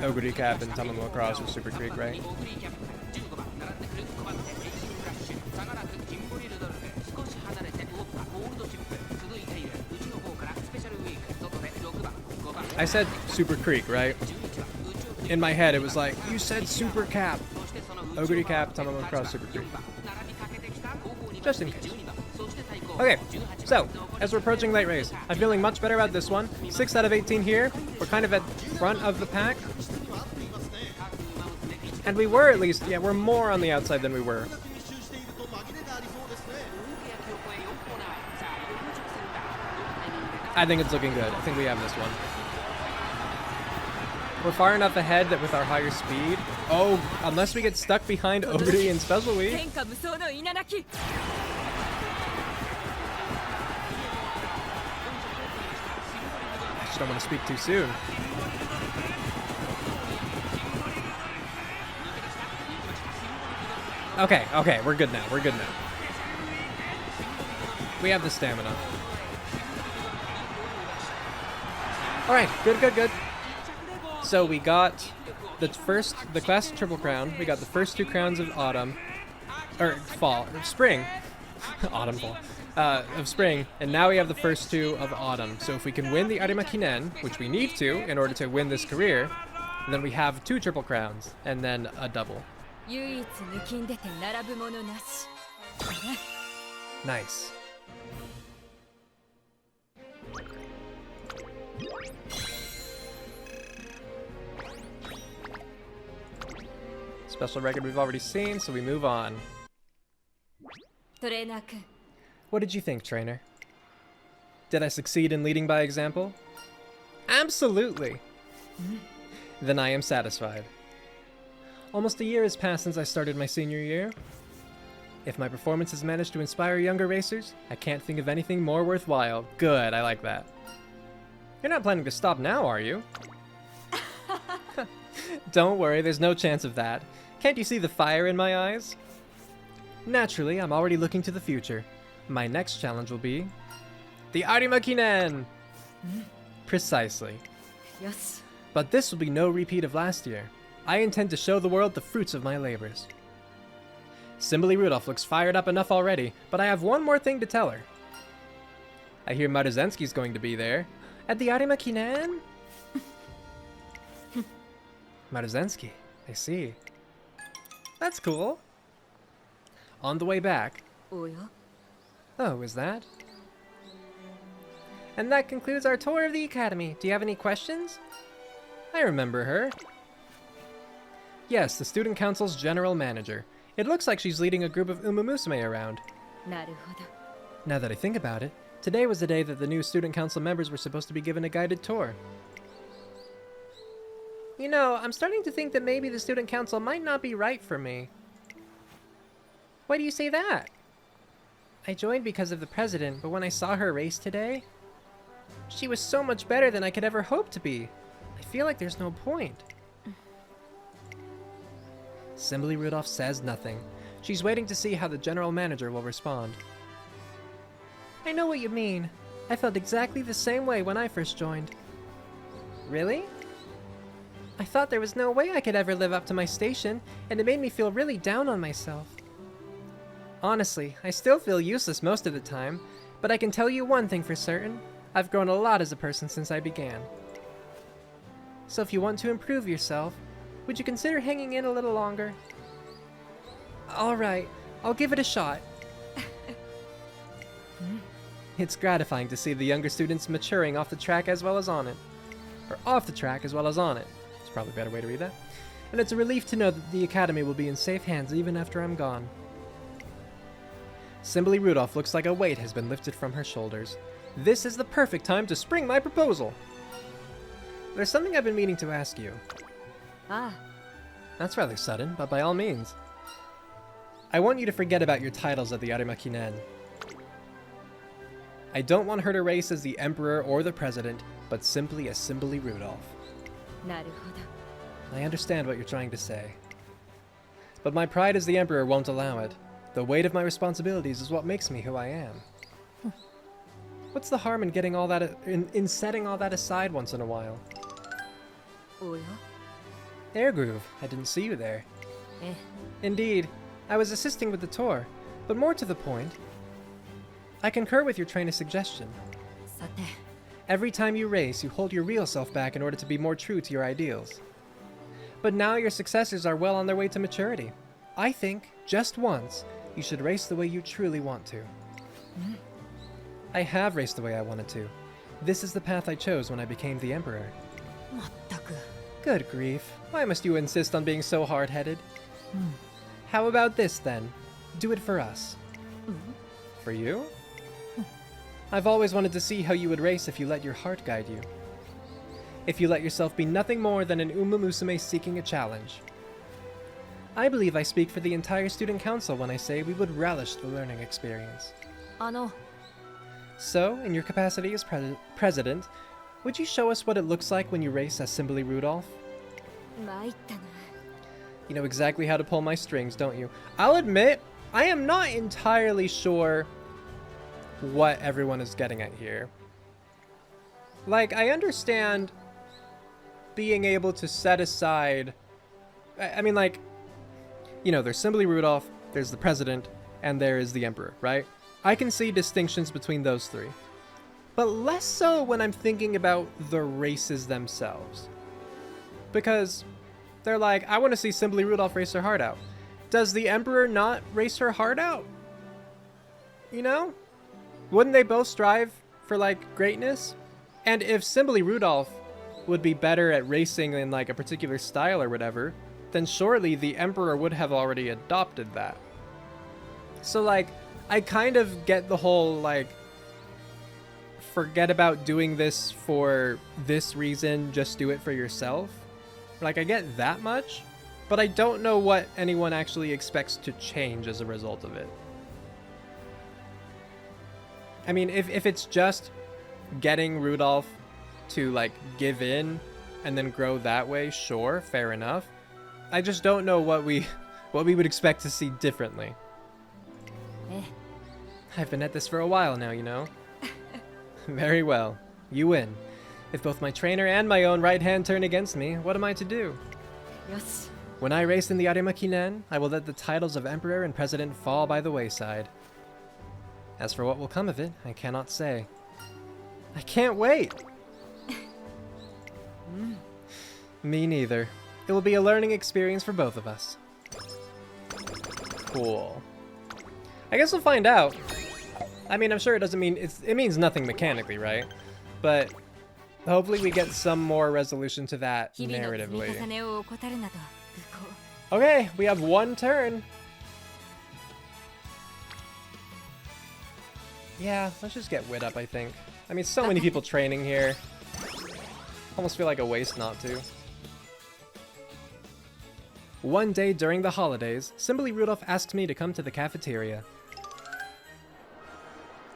Oguri Cap and Tamamo Cross or Super Creek, right? I said Super Creek, right? In my head, it was like, you said Super Cap. Oguri Cap, Tamamo Cross, Super Creek. Just in case. Okay, so, as we're approaching late race, I'm feeling much better about this one. 6 out of 18 here. We're kind of at front of the pack. And we were at least, yeah, we're more on the outside than we were. I think it's looking good. I think we have this one. We're far enough ahead that with our higher speed... Oh, unless we get stuck behind Oguri in Special Week. 天下無双の稲垣。 I just don't want to speak too soon. Okay, okay, we're good now. We're good now. We have the stamina. Alright, good, good, good. So we got the classic triple crown. We got the first 2 crowns of autumn. Or fall, or spring. Autumn, fall. Of spring, and now we have the first 2 of autumn. So if we can win the Arima Kinen, which we need to in order to win this career, then we have 2 triple crowns, and then a double. 唯一抜きん出て並ぶものなし。 Nice. Special record we've already seen, so we move on. トレーナー君、 What did you think, trainer? Did I succeed in leading by example? Absolutely! Then I am satisfied. Almost a year has passed since I started my senior year. If my performance has managed to inspire younger racers, I can't think of anything more worthwhile. Good, I like that. You're not planning to stop now, are you? Don't worry, there's no chance of that. Can't you see the fire in my eyes? Naturally, I'm already looking to the future. My next challenge will be the Arima Kinen! Precisely. Yes. But this will be no repeat of last year. I intend to show the world the fruits of my labors. Symboli Rudolf looks fired up enough already, but I have one more thing to tell her. I hear Maruzensky's going to be there. At the Arima Kinen? Maruzensky, I see. That's cool. On the way back. Oya? Oh, is that? And that concludes our tour of the academy. Do you have any questions? I remember her. Yes, the student council's general manager. It looks like she's leading a group of Umamusume around. なるほど。 Now that I think about it, today was the day that the new student council members were supposed to be given a guided tour. You know, I'm starting to think that maybe the student council might not be right for me. Why do you say that? I joined because of the president, but when I saw her race today, she was so much better than I could ever hope to be. I feel like there's no point. Symboli Rudolf says nothing. She's waiting to see how the general manager will respond. I know what you mean. I felt exactly the same way when I first joined. Really? I thought there was no way I could ever live up to my station, and it made me feel really down on myself. Honestly, I still feel useless most of the time, but I can tell you one thing for certain. I've grown a lot as a person since I began. So if you want to improve yourself, would you consider hanging in a little longer? Alright, I'll give it a shot. It's gratifying to see the younger students maturing off the track as well as on it. Or off the track as well as on it. It's probably a better way to read that. And it's a relief to know that the academy will be in safe hands even after I'm gone. Symboli Rudolf looks like a weight has been lifted from her shoulders. This is the perfect time to spring my proposal! There's something I've been meaning to ask you. Ah, That's rather sudden, but by all means. I want you to forget about your titles at the Arima Kinen. I don't want her to race as the Emperor or the President, but simply as Symboli Rudolf. なるほど。 I understand what you're trying to say. But my pride as the Emperor won't allow it. The weight of my responsibilities is what makes me who I am. What's the harm in getting all that in setting all that aside once in a while? おや? Air Groove, I didn't see you there. え、 Indeed, I was assisting with the tour, but more to the point, I concur with your trainer's suggestion. さて、 Every time you race, you hold your real self back in order to be more true to your ideals. But now your successors are well on their way to maturity. I think, just once, you should race the way you truly want to. I have raced the way I wanted to. This is the path I chose when I became the Emperor. まったく。 Good grief, why must you insist on being so hard-headed? How about this, then? Do it for us. For you? I've always wanted to see how you would race if you let your heart guide you. If you let yourself be nothing more than an Umamusume seeking a challenge. I believe I speak for the entire student council when I say we would relish the learning experience. あの、 So, in your capacity as president, would you show us what it looks like when you race as Symboli Rudolf? 参ったな。 You know exactly how to pull my strings, don't you? I'll admit, I am not entirely sure what everyone is getting at here. Like, I understand being able to set aside... I mean, like, you know, there's Symboli Rudolf, there's the president, and there is the emperor, right? I can see distinctions between those three. But less so when I'm thinking about the races themselves. Because they're like, I want to see Symboli Rudolf race her heart out. Does the emperor not race her heart out? You know? Wouldn't they both strive for, like, greatness? And if Symboli Rudolf would be better at racing in, like, a particular style or whatever, then surely the emperor would have already adopted that. So, like, I kind of get the whole, like, forget about doing this for this reason, just do it for yourself. Like, I get that much, but I don't know what anyone actually expects to change as a result of it. I mean, if it's just getting Rudolph to like give in and then grow that way, sure, fair enough. I just don't know what we would expect to see differently. I've been at this for a while now, you know. Very well. You win. If both my trainer and my own right hand turn against me, what am I to do? Yes. When I race in the Arima Kinen, I will let the titles of Emperor and President fall by the wayside. As for what will come of it, I cannot say. I can't wait! Me neither. It will be a learning experience for both of us. Cool. I guess we'll find out. I mean, I'm sure it doesn't mean it means nothing mechanically, right? But hopefully we get some more resolution to that narratively. Okay, we have one turn. Yeah, let's just get Wit up, I think. I mean, so many people training here. Almost feel like a waste not to. One day during the holidays, Symboli Rudolf asked me to come to the cafeteria.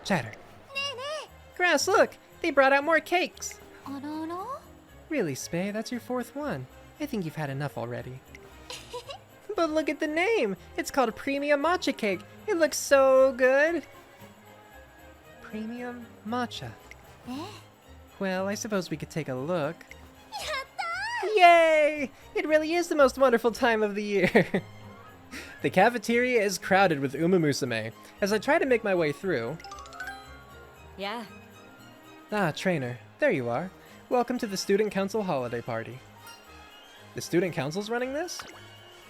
Chatter. Grass, look! They brought out more cakes! Really, Spay? That's your fourth one. I think you've had enough already. But look at the name! It's called Premium Matcha Cake! It looks so good! Premium Matcha. Well, I suppose we could take a look. Yay! It really is the most wonderful time of the year! The cafeteria is crowded with Umamusume. As I try to make my way through... Yeah. Ah, trainer. There you are. Welcome to the Student Council holiday party. The Student Council's running this?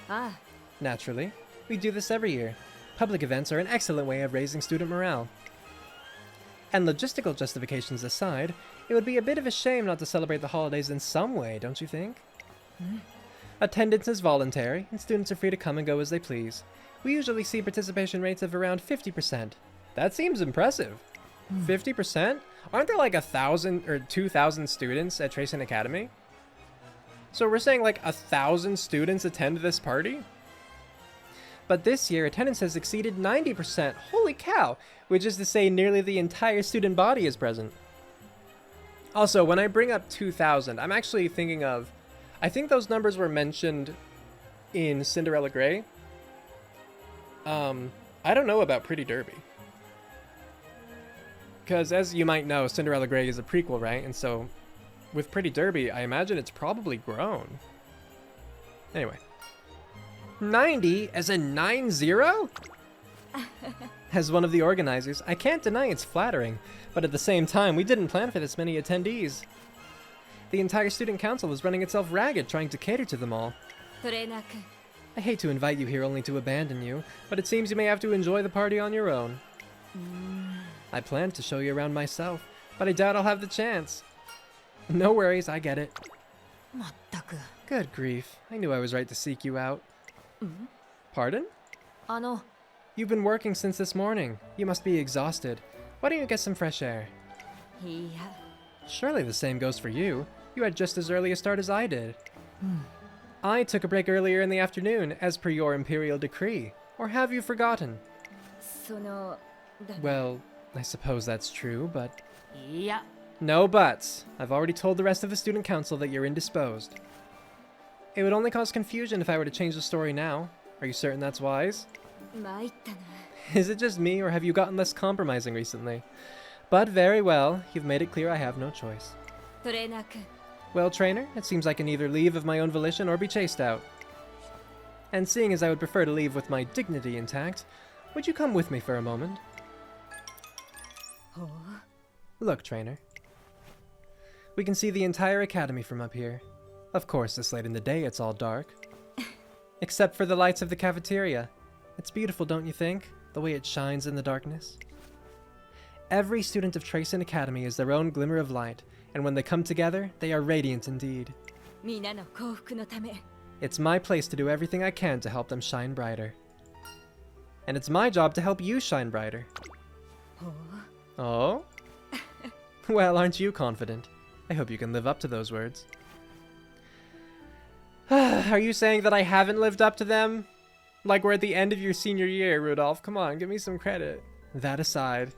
Ah. Naturally. We do this every year. Public events are an excellent way of raising student morale. And logistical justifications aside, it would be a bit of a shame not to celebrate the holidays in some way, don't you think? Attendance is voluntary, and students are free to come and go as they please. We usually see participation rates of around 50%. That seems impressive. 50%? Aren't there like 1,000 or 2,000 students at Tracing Academy? So we're saying like 1,000 students attend this party? But this year, attendance has exceeded 90%. Holy cow! Which is to say nearly the entire student body is present. Also, when I bring up 2,000, I'm actually thinking of... I think those numbers were mentioned in Cinderella Grey. I don't know about Pretty Derby. Because as you might know, Cinderella Grey is a prequel, right? And so, with Pretty Derby, I imagine it's probably grown. Anyway. 90 as in 9-0? As one of the organizers, I can't deny it's flattering, but at the same time, we didn't plan for this many attendees. The entire student council was running itself ragged trying to cater to them all. I hate to invite you here only to abandon you, but it seems you may have to enjoy the party on your own. I planned to show you around myself, but I doubt I'll have the chance. No worries, I get it. Good grief, I knew I was right to seek you out. Pardon? You've been working since this morning. You must be exhausted. Why don't you get some fresh air? Surely the same goes for you. You had just as early a start as I did. I took a break earlier in the afternoon, as per your imperial decree. Or have you forgotten? Well, I suppose that's true, but... No buts. I've already told the rest of the student council that you're indisposed. It would only cause confusion if I were to change the story now. Are you certain that's wise? Is it just me, or have you gotten less compromising recently? But very well, you've made it clear I have no choice. Well, trainer, it seems I can either leave of my own volition or be chased out. And seeing as I would prefer to leave with my dignity intact, would you come with me for a moment? Look, trainer. We can see the entire academy from up here. Of course, this late in the day, it's all dark. Except for the lights of the cafeteria. It's beautiful, don't you think? The way it shines in the darkness. Every student of Tracing Academy is their own glimmer of light, and when they come together, they are radiant indeed. It's my place to do everything I can to help them shine brighter. And it's my job to help you shine brighter. Oh? Well, aren't you confident? I hope you can live up to those words. Are you saying that I haven't lived up to them? Like we're at the end of your senior year, Rudolph. Come on, give me some credit. That aside.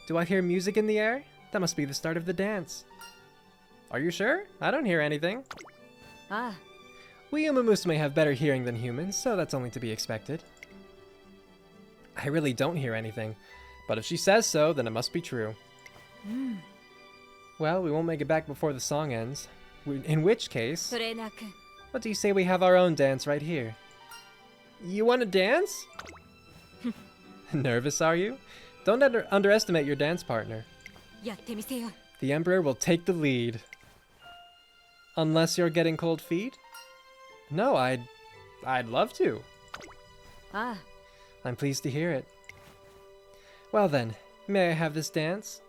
Do I hear music in the air? That must be the start of the dance. Are you sure? I don't hear anything. ああ We Umamusume have better hearing than humans, so that's only to be expected. I really don't hear anything, but if she says so, then it must be true. Well, we won't make it back before the song ends. In which case, トレーナー君 what do you say we have our own dance right here? You want to dance? Nervous, are you? Don't underestimate your dance partner. やってみせよ The Emperor will take the lead. Unless you're getting cold feet? No, I'd love to. ああ I'm pleased to hear it. Well then, may I have this dance?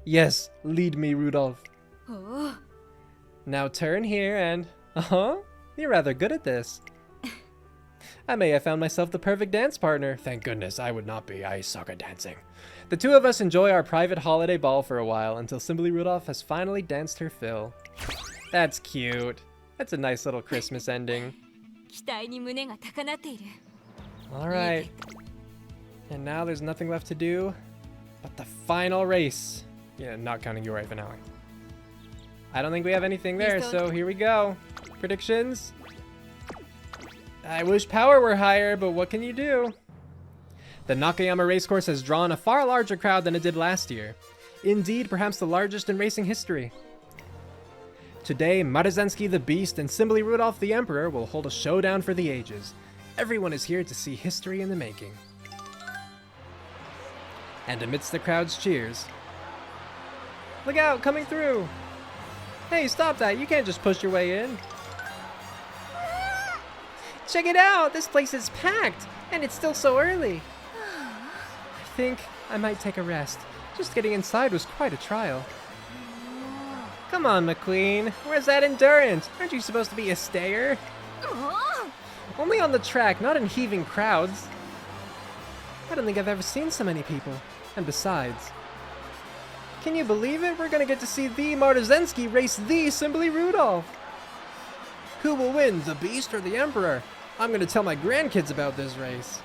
Yes, lead me, Rudolph. おお Now turn here and... Uh-huh, you're rather good at this. I may have found myself the perfect dance partner. Thank goodness, I would not be. I suck at dancing. The two of us enjoy our private holiday ball for a while until Symboli Rudolf has finally danced her fill. That's cute. That's a nice little Christmas ending. 期待に胸が高鳴っている Alright. And now there's nothing left to do but the final race. Yeah, not counting URA Finale. I don't think we have anything there, so here we go. Predictions? I wish power were higher, but what can you do? The Nakayama racecourse has drawn a far larger crowd than it did last year. Indeed, perhaps the largest in racing history. Today, Maruzensky the Beast and Symboli Rudolf the Emperor will hold a showdown for the ages. Everyone is here to see history in the making. And amidst the crowd's cheers... Look out, coming through! Hey, stop that, you can't just push your way in. Check it out, this place is packed, and it's still so early. I think I might take a rest. Just getting inside was quite a trial. Come on, McQueen, where's that endurance? Aren't you supposed to be a stayer? Only on the track, not in heaving crowds. I don't think I've ever seen so many people. And besides... Can you believe it? We're gonna get to see the Maruzensky race the Symboli Rudolf! Who will win, the Beast or the Emperor? I'm gonna tell my grandkids about this race.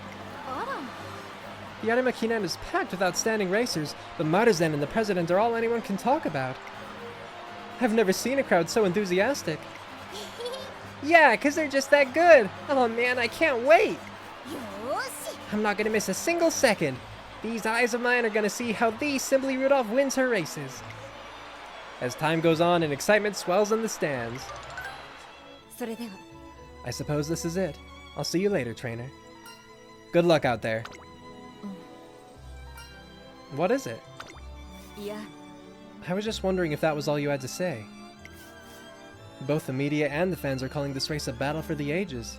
あら The Arima Kinen is packed with outstanding racers, but Maruzen and the President are all anyone can talk about. I've never seen a crowd so enthusiastic. Yeah, 'cause they're just that good! Oh man, I can't wait! よーし I'm not gonna miss a single second. These eyes of mine are gonna see how the Symboli Rudolf wins her races. As time goes on and excitement swells in the stands. それでは I suppose this is it. I'll see you later, trainer. Good luck out there. What is it? いや I was just wondering if that was all you had to say. Both the media and the fans are calling this race a battle for the ages.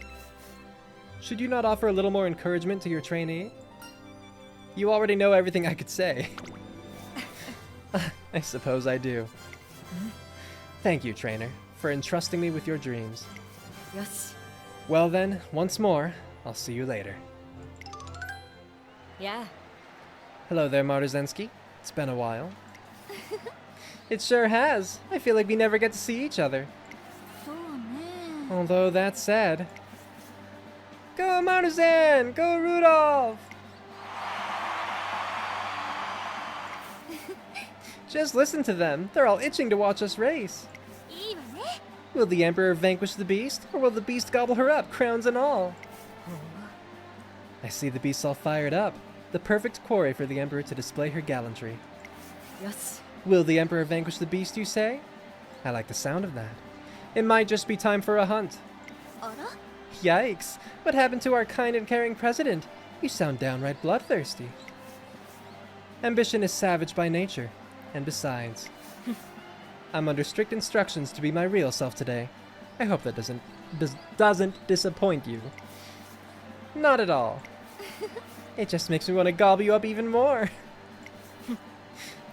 Should you not offer a little more encouragement to your trainee? You already know everything I could say. I suppose I do. Thank you, trainer, for entrusting me with your dreams. よし Well then, once more, I'll see you later. いや Hello there, Maruzensky. It's been a while. It sure has. I feel like we never get to see each other. そうね Although that said... Go Maruzen! Go Rudolph! Just listen to them. They're all itching to watch us race. いいわね Will the Emperor vanquish the Beast, or will the Beast gobble her up, crowns and all? I see the Beast's all fired up. The perfect quarry for the Emperor to display her gallantry. よし Will the Emperor vanquish the Beast, you say? I like the sound of that. It might just be time for a hunt. あら Yikes! What happened to our kind and caring president? You sound downright bloodthirsty. Ambition is savage by nature. And besides, I'm under strict instructions to be my real self today. I hope that doesn't disappoint you. Not at all. It just makes me want to gobble you up even more.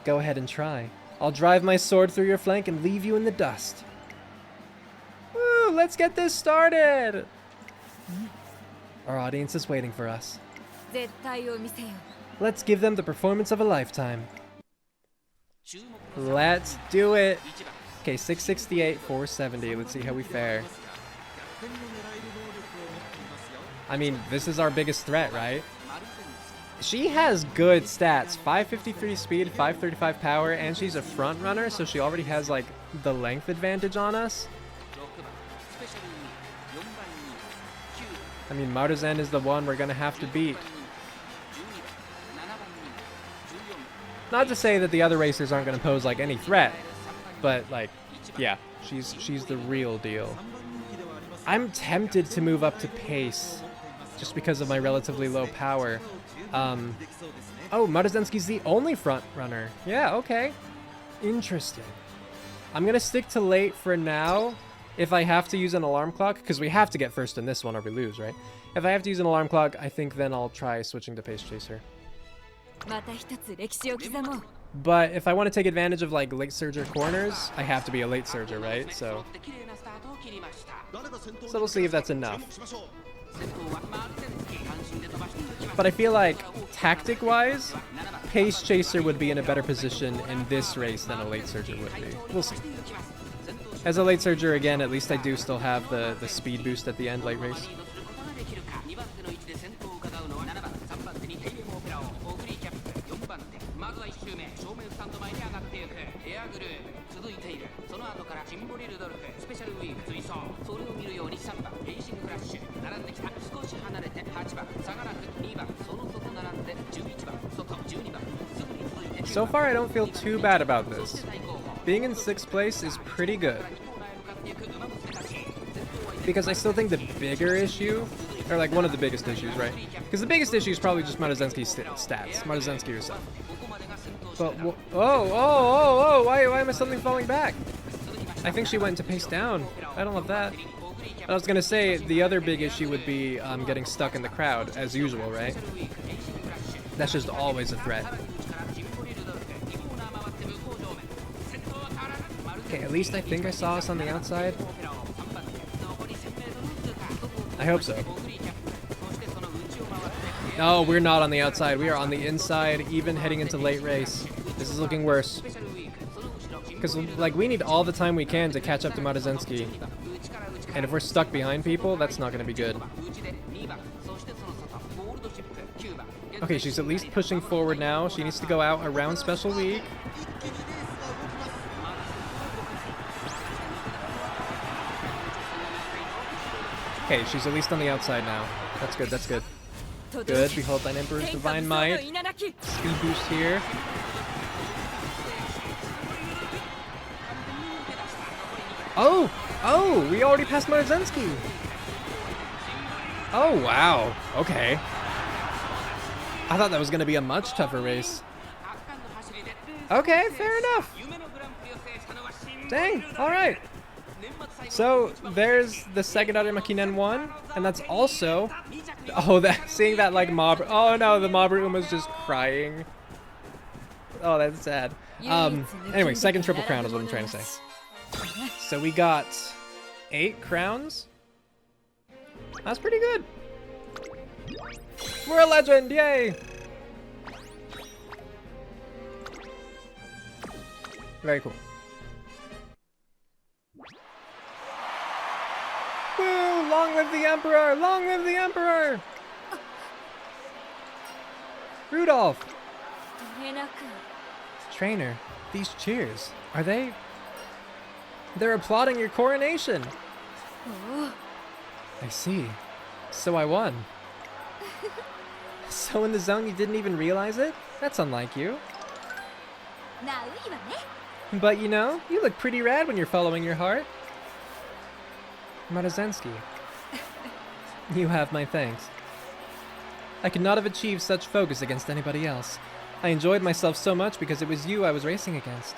Go ahead and try. I'll drive my sword through your flank and leave you in the dust. Woo! Let's get this started! Our audience is waiting for us. 絶対を見せよ Let's give them the performance of a lifetime. 注目の Let's do it! 1番 Okay, 668, 470. Let's see how we fare. I mean, this is our biggest threat, right? マルゼンス She has good stats. 553 speed, 535 power, and she's a front runner, so she already has like the length advantage on us. I mean, Maruzen is the one we're gonna have to beat. Not to say that the other racers aren't gonna pose like any threat, but like, yeah, she's the real deal. I'm tempted to move up to pace, just because of my relatively low power. Oh, Maruzensky's the only front runner. Yeah, okay. Interesting. I'm gonna stick to late for now. If I have to use an alarm clock, because we have to get first in this one or we lose, right? If I have to use an alarm clock, I think then I'll try switching to Pace Chaser. But if I want to take advantage of like late surger corners, I have to be a late surger, right? So we'll see if that's enough. But I feel like tactic-wise, Pace Chaser would be in a better position in this race than a late surger would be. We'll see. As a late surger, again, at least I do still have the speed boost at the end late race. So far, I don't feel too bad about this. Being in 6th place is pretty good. Because I still think the bigger issue, or like one of the biggest issues, right? Because the biggest issue is probably just Maruzensky's stats. Maruzensky herself. But, why am I suddenly falling back? I think she went to pace down. I don't love that. I was gonna say, the other big issue would be getting stuck in the crowd, as usual, right? That's just always a threat. Okay, at least I think I saw us on the outside. I hope so. No, we're not on the outside. We are on the inside, even heading into late race. This is looking worse. Because, like, we need all the time we can to catch up to Maruzensky. And if we're stuck behind people, that's not going to be good. Okay, she's at least pushing forward now. She needs to go out around Special Week. Okay, she's at least on the outside now. That's good, that's good. Good, behold thine Emperor's divine might. Speed boost here. Oh, we already passed Maruzensky. Oh, wow. Okay. I thought that was going to be a much tougher race. Okay, fair enough. Dang, alright. So, there's the second Arima Kinen one, and that's also... Oh, seeing that, like, mob... Oh, no, the Mobber Uma's just crying. Oh, that's sad. Anyway, second Triple Crown is what I'm trying to say. So we got 8 crowns. That's pretty good. We're a legend, yay! Very cool. Woo! Long live the Emperor! Long live the Emperor! Rudolf! Trainer, these cheers, are they... They're applauding your coronation! I see. So I won. So in the zone you didn't even realize it? That's unlike you. But you know, you look pretty rad when you're following your heart. Maruzensky. You have my thanks. I could not have achieved such focus against anybody else. I enjoyed myself so much because it was you I was racing against.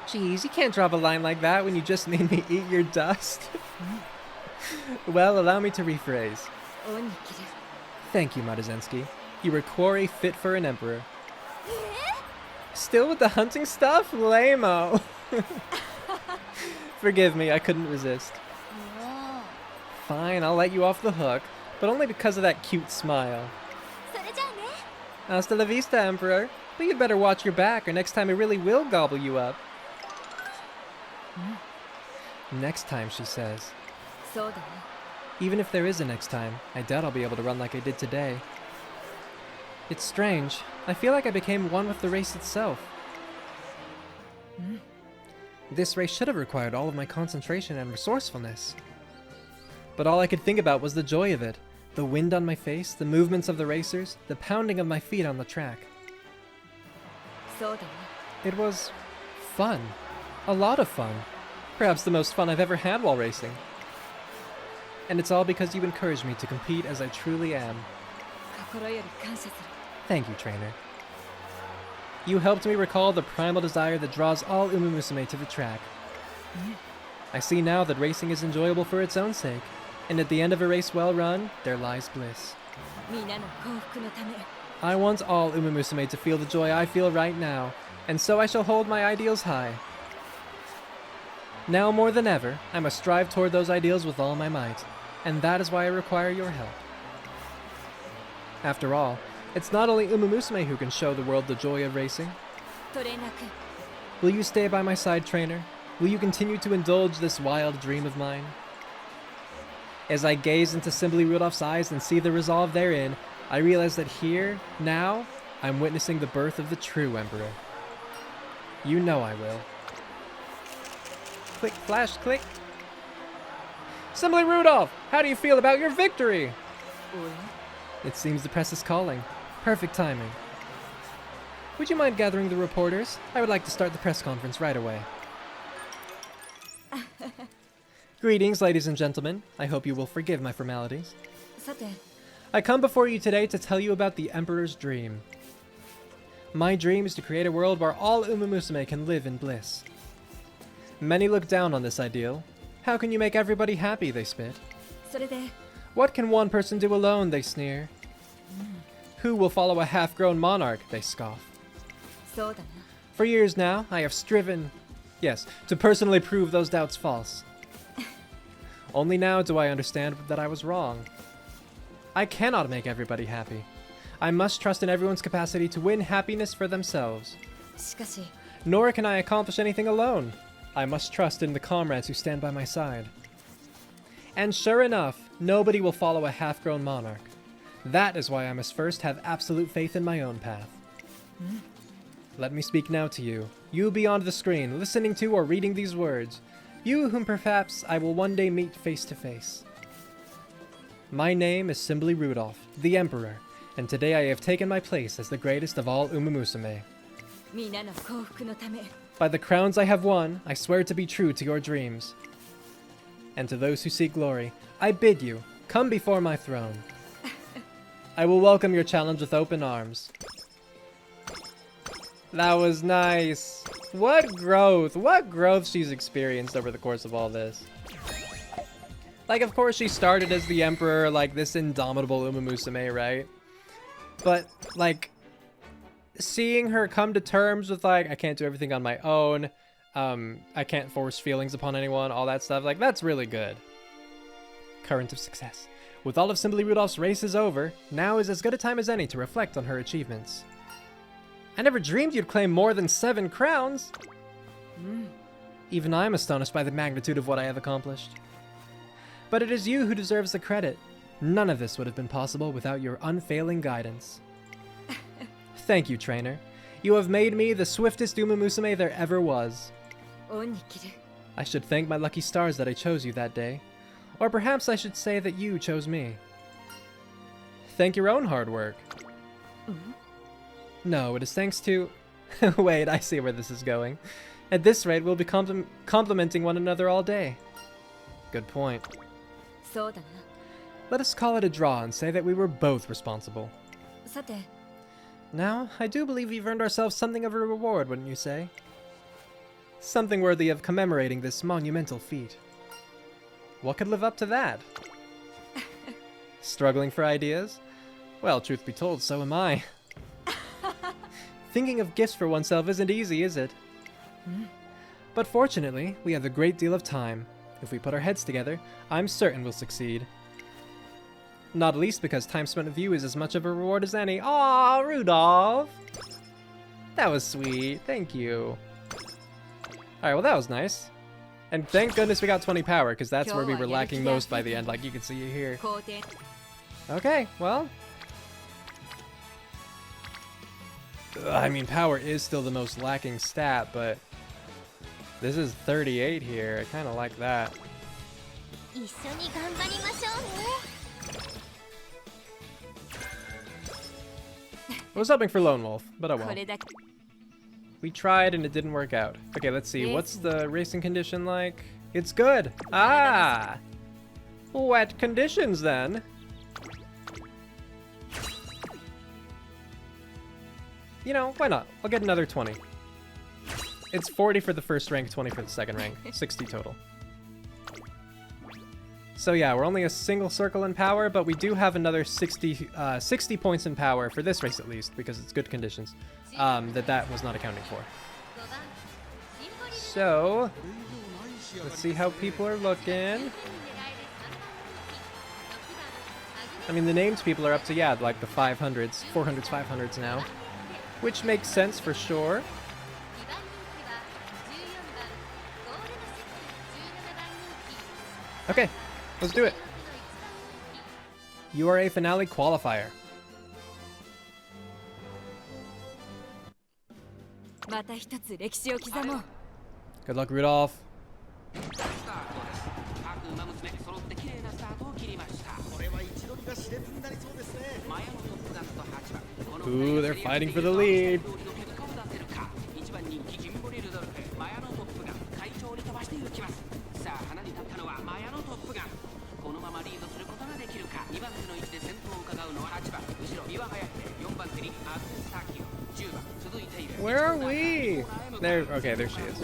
Jeez, you can't drop a line like that when you just made me eat your dust. Well, allow me to rephrase. Thank you, Maruzensky. You were quarry fit for an emperor. Still with the hunting stuff? Lame-o. Forgive me, I couldn't resist. Fine, I'll let you off the hook, but only because of that cute smile. Hasta la vista, Emperor. But you'd better watch your back, or next time I really will gobble you up. Next time, she says. Even if there is a next time, I doubt I'll be able to run like I did today. It's strange. I feel like I became one with the race itself. This race should have required all of my concentration and resourcefulness. But all I could think about was the joy of it. The wind on my face, the movements of the racers, the pounding of my feet on the track. そうだね It was fun. A lot of fun. Perhaps the most fun I've ever had while racing. And it's all because you encouraged me to compete as I truly am. 心より感謝する Thank you, trainer. You helped me recall the primal desire that draws all Umamusume to the track. I see now that racing is enjoyable for its own sake, and at the end of a race well run, there lies bliss. みんなの幸福のため I want all Umamusume to feel the joy I feel right now, and so I shall hold my ideals high. Now more than ever, I must strive toward those ideals with all my might, and that is why I require your help. After all, it's not only Umamusume who can show the world the joy of racing. トレーナー君 Will you stay by my side, trainer? Will you continue to indulge this wild dream of mine? As I gaze into Symboli Rudolph's eyes and see the resolve therein, I realize that here, now, I'm witnessing the birth of the true Emperor. You know I will. Click, flash, click. Symboli Rudolph, how do you feel about your victory? おや It seems the press is calling. Perfect timing. Would you mind gathering the reporters? I would like to start the press conference right away. Greetings, ladies and gentlemen. I hope you will forgive my formalities. さて I come before you today to tell you about the Emperor's dream. My dream is to create a world where all Umamusume can live in bliss. Many look down on this ideal. How can you make everybody happy, they spit. それで What can one person do alone, they sneer. Who will follow a half-grown monarch, they scoff. そうだな For years now, I have striven, yes, to personally prove those doubts false. Only now do I understand that I was wrong. I cannot make everybody happy. I must trust in everyone's capacity to win happiness for themselves. しかし Nor can I accomplish anything alone. I must trust in the comrades who stand by my side. And sure enough, nobody will follow a half-grown monarch. That is why I must first have absolute faith in my own path. Let me speak now to you, you beyond the screen, listening to or reading these words, you whom perhaps I will one day meet face to face. My name is Symboli Rudolf, the Emperor, and today I have taken my place as the greatest of all Umamusume. みんなの幸福のため By the crowns I have won, I swear to be true to your dreams. And to those who seek glory, I bid you, come before my throne. I will welcome your challenge with open arms. That was nice. What growth she's experienced over the course of all this. Like, of course she started as the Emperor, like this indomitable Umamusume, right? But, like, seeing her come to terms with, like, I can't do everything on my own, I can't force feelings upon anyone, all that stuff, like, that's really good. Current of success. With all of Symboli Rudolph's races over, now is as good a time as any to reflect on her achievements. I never dreamed you'd claim more than 7 crowns! Even I'm astonished by the magnitude of what I have accomplished. But it is you who deserves the credit. None of this would have been possible without your unfailing guidance. Thank you, trainer. You have made me the swiftest Umamusume there ever was. 恩に着る I should thank my lucky stars that I chose you that day. Or perhaps I should say that you chose me. Thank your own hard work. No, it is thanks to... Wait, I see where this is going. At this rate, we'll be complimenting one another all day. Good point. そうだな Let us call it a draw and say that we were both responsible. さて Now, I do believe we've earned ourselves something of a reward, wouldn't you say? Something worthy of commemorating this monumental feat. What could live up to that? Struggling for ideas? Well, truth be told, so am I. Thinking of gifts for oneself isn't easy, is it? But fortunately, we have a great deal of time. If we put our heads together, I'm certain we'll succeed. Not least because time spent with you is as much of a reward as any. Aw, Rudolph! That was sweet, thank you. Alright, well that was nice. And thank goodness we got 20 power, because that's where we were lacking most by the end, like you can see here. 皇帝 Okay, well. I mean, power is still the most lacking stat, but This is 38 here. I kind of like that. 一緒に頑張りましょうね I was hoping for Lone Wolf, but oh well. これだけ We tried and it didn't work out. Okay, let's see. What's the racing condition like? It's good. Ah! Wet conditions then. You know, why not? I'll get another 20. It's 40 for the first rank, 20 for the second rank. 60 total. So yeah, we're only a single circle in power, but we do have another 60 points in power for this race at least, because it's good conditions, that was not accounting for. So, let's see how people are looking. I mean, the named people are up to, yeah, like the 500s, 400s, 500s now, which makes sense for sure. Okay, let's do it. URA Finale Qualifier. また一つ歴史を刻もう Good luck, Rudolph. スタートです各馬娘揃って綺麗なスタートを切りましたこれは一度が熾烈になりそうですねマヤのトップガンと8番 Ooh, they're fighting for the lead. 1番人気シンボリルドルフマヤのトップガン快調に飛ばしていきますさあ花に立ったのはマヤのトップガンこのままリードすることができるか2番手の位置で先頭を伺うのは8番後ろ岩早手4番手にアグネス・ターキオ10番続いている Where are we? There, okay, there she is.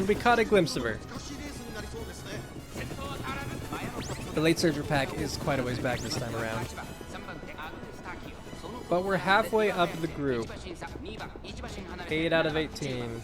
We caught a glimpse of her. 難しいレースになりそうですね The late surger pack is quite a ways back this time around. But we're halfway up the group. 8 out of 18.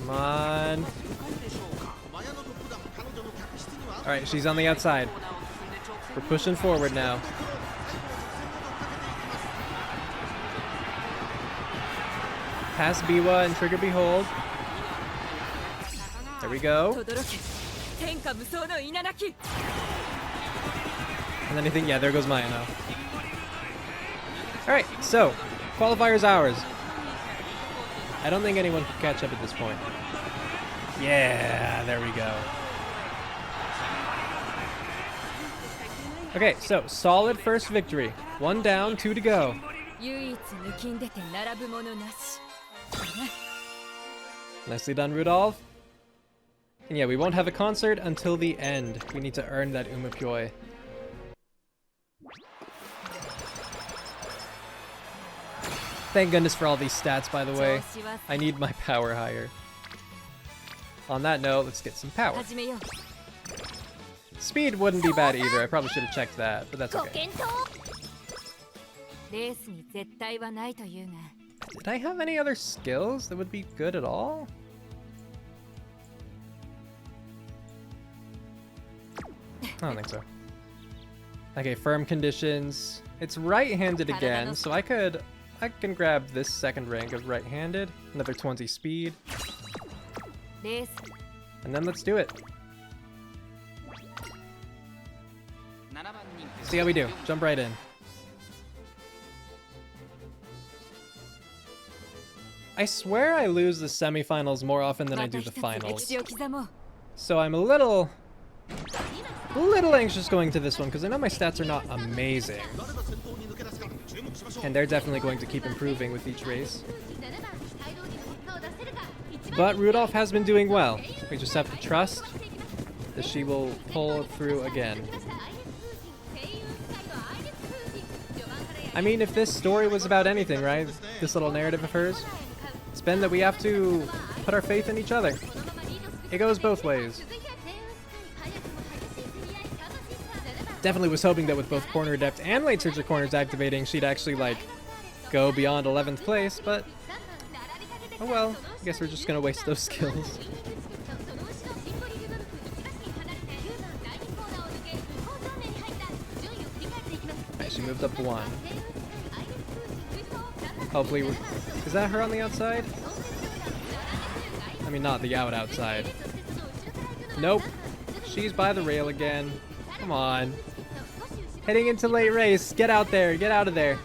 Come on. Alright, she's on the outside. We're pushing forward now. Pass Biwa and trigger Behold. There we go. 轟け天下無双の稲なき And then I think, yeah, there goes Maya now. Alright, so, qualifier's ours. I don't think anyone can catch up at this point. Yeah, there we go. Okay, so, solid first victory. 1 down, 2 to go. 唯一抜きんでて並ぶものなし Nicely done, Rudolph. And yeah, we won't have a concert until the end. We need to earn that Umapyoi. Thank goodness for all these stats, by the way. I need my power higher. On that note, let's get some power. 始めよう Speed wouldn't be bad either. I probably should have checked that, but that's ご okay. 検討レースに絶対はないというが Did I have any other skills that would be good at all? I don't think so. Okay, firm conditions. It's right-handed again, so I can grab this second rank of right-handed. Another 20 speed. レース And then let's do it. See how we do. Jump right in. I swear I lose the semifinals more often than I また do 一 the つ歴 finals. 史を刻もう So I'm a little anxious going to this one because I know my stats are not amazing. 誰が先頭に抜け出すか注目しましょう And they're definitely going to keep improving with each race. 7番大道着の結果を出せるか1 But Rudolph has been doing well. We just have to trust that she will pull through again. I mean, if this story was about anything, right? This little narrative of hers, it's been that we have to put our faith in each other. It goes both ways. Definitely was hoping that with both corner adept and late surger corners activating, she'd actually like go beyond 11th place, but oh well, I guess we're just gonna waste those skills. Alright, she moved up 1. Hopefully, is that her on the outside? I mean, not the outside. Nope. She's by the rail again. Come on. Heading into late race. Get out there. Get out of there.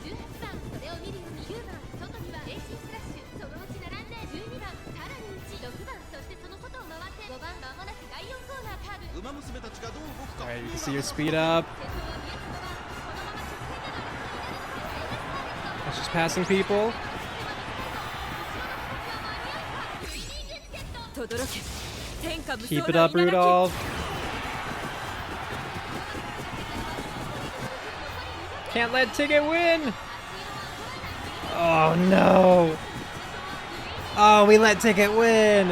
Alright, you can see your speed up. It's just passing people. Keep it up, Rudolf. Can't let Ticket win. Oh no. Oh, we let Ticket win.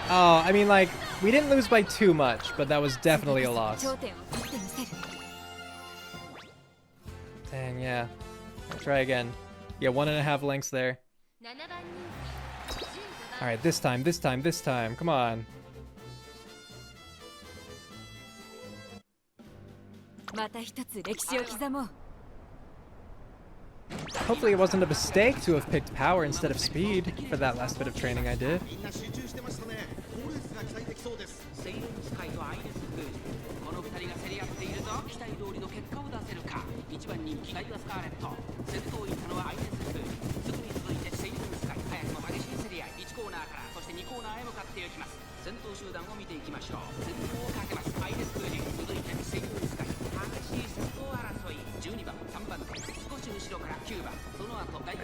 Oh, I mean, like, we didn't lose by too much, but that was definitely a loss. Dang, yeah. Try again. Yeah, 1.5 lengths there. Alright, this time. Come on. Hopefully it wasn't a mistake to have picked power instead of speed for that last bit of training I did.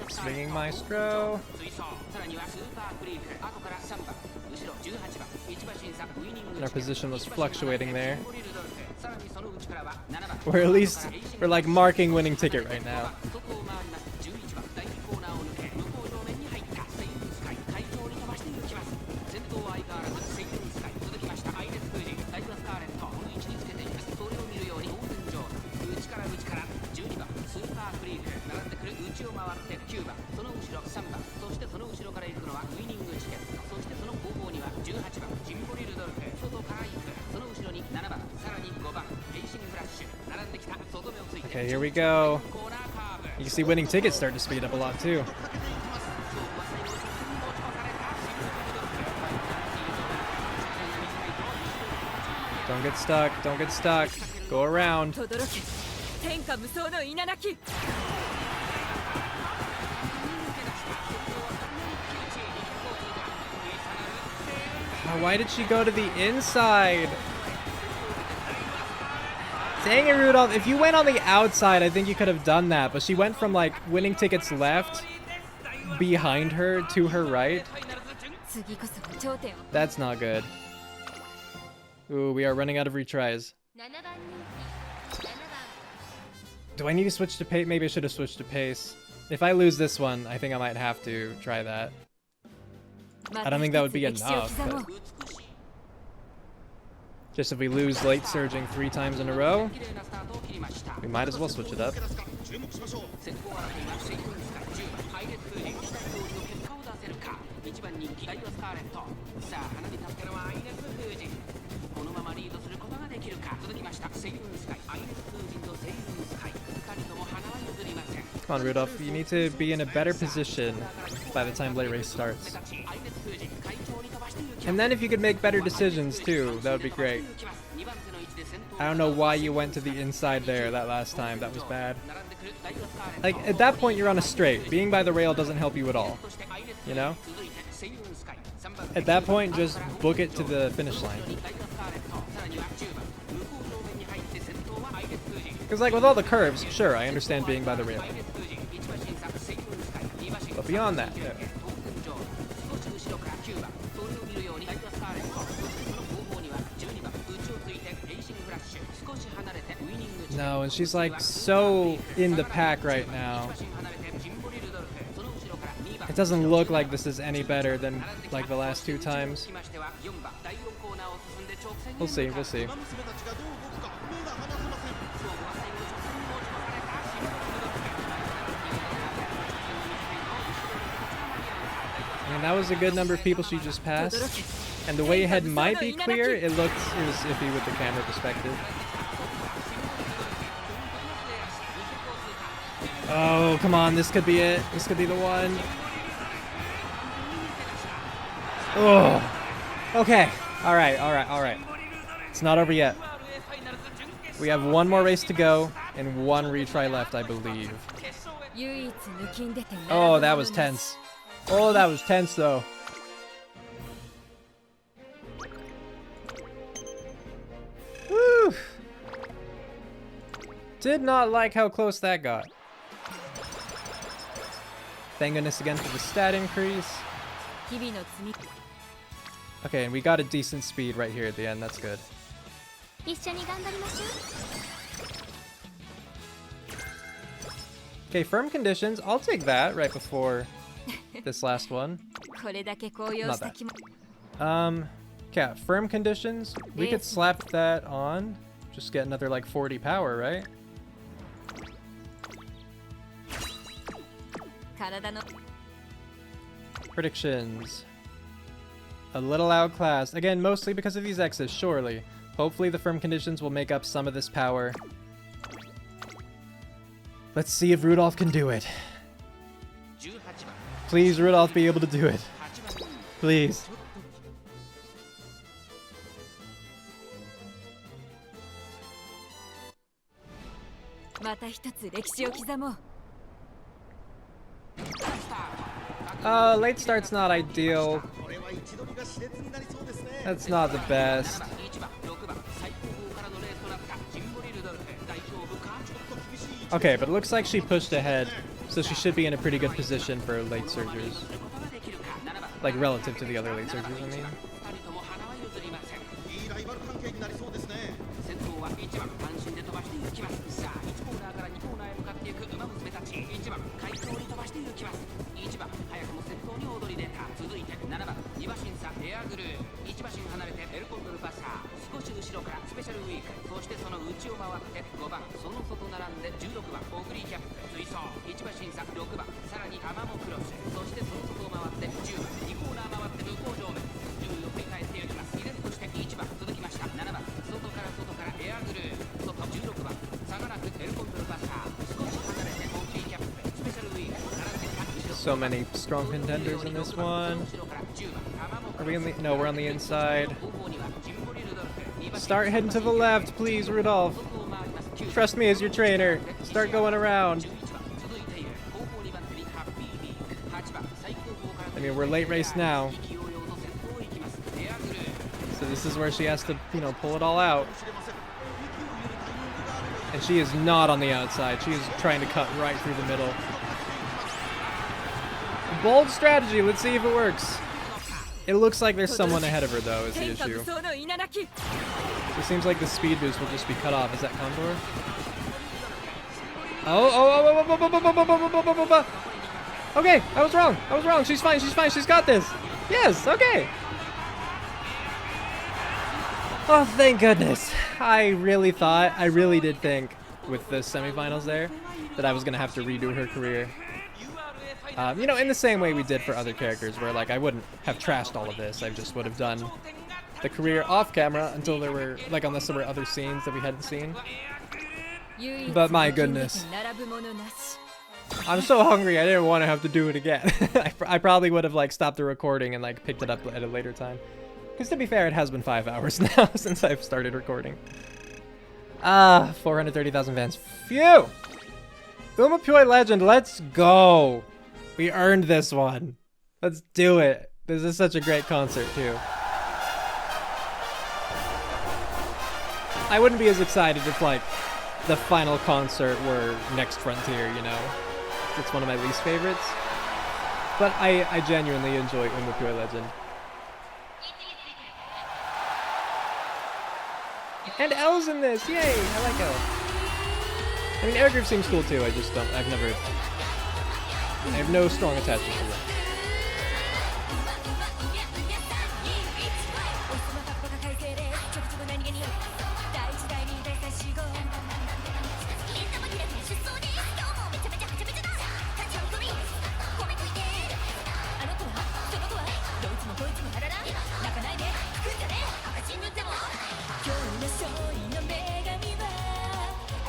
Swinging Maestro. And our position was fluctuating there. Or at least we're like marking winning ticket right now. Okay, here we go. You can see winning tickets start to speed up a lot too. Don't get stuck, don't get stuck. Go around. Oh, why did she go to the inside? Dang it, Rudolph. If you went on the outside, I think you could have done that. But she went from, like, winning tickets left, behind her, to her right. That's not good. Ooh, we are running out of retries. Do I need to switch to pace? Maybe I should have switched to pace. If I lose this one, I think I might have to try that. I don't think that would be enough, but just if we lose late surging 3 times in a row, we might as well switch it up. Come on, Rudolph, you need to be in a better position by the time late race starts. And then if you could make better decisions too, that would be great. I don't know why you went to the inside there that last time. That was bad. Like, at that point you're on a straight. Being by the rail doesn't help you at all. You know? At that point, just book it to the finish line. Because, like, with all the curves, sure, I understand being by the rail. But beyond that, no. No, and she's like so in the pack right now. It doesn't look like this is any better than like the last 2 times. We'll see, we'll see. I mean, that was a good number of people she just passed. And the way ahead might be clear, it was iffy with the camera perspective. Oh, come on, this could be it. This could be the one. Oh. Okay. Alright. It's not over yet. We have one more race to go and one retry left, I believe. Oh, that was tense. Oh, that was tense, though. Woo! Did not like how close that got. Thank goodness again for the stat increase. Okay, and we got a decent speed right here at the end. That's good. Okay, firm conditions. I'll take that right before this last one. Not bad. Okay, firm conditions. We could slap that on. Just get another like 40 power, right? Predictions. A little outclassed. Again, mostly because of these X's, surely. Hopefully the firm conditions will make up some of this power. Let's see if Rudolf can do it. Please, Rudolf, be able to do it. Please. Late start's not ideal. That's not the best. Okay, but it looks like she pushed ahead, so she should be in a pretty good position for late surgers. Like, relative to the other late surgers, I mean. So many strong contenders in this one. Are we on the... No, we're on the inside. Start heading to the left, please, Rudolf. Trust me as your trainer. Start going around. I mean, we're late race now. So this is where she has to, you know, pull it all out. And she is not on the outside. She is trying to cut right through the middle. Bold strategy. Let's see if it works. It looks like there's someone ahead of her, though, is the issue. It seems like the speed boost will just be cut off. Is that Condor? Oh. Okay, I was wrong. She's fine. She's got this. Yes, okay. Oh, thank goodness. I really did think with the semifinals there that I was going to have to redo her career. You know, in the same way we did for other characters, where like I wouldn't have trashed all of this. I just would have done the career off camera until there were, like, unless there were other scenes that we hadn't seen. But my goodness. I'm so hungry, I didn't want to have to do it again. I probably would have like stopped the recording and like picked it up at a later time. Because to be fair, it has been 5 hours now since I've started recording. 430,000 fans. Phew! Umapyoi Legend, let's go! We earned this one. Let's do it. This is such a great concert, too. I wouldn't be as excited if, like, the final concert were Next Frontier, you know? It's one of my least favorites. But I genuinely enjoy Umapyoi Legend. And L's in this! Yay! I like L. I mean, Air Group seems cool, too. I just don't... I have no strong attachment to them. もこいつもあらら泣かないで来んじゃね赤信号でも今日の勝利の女神は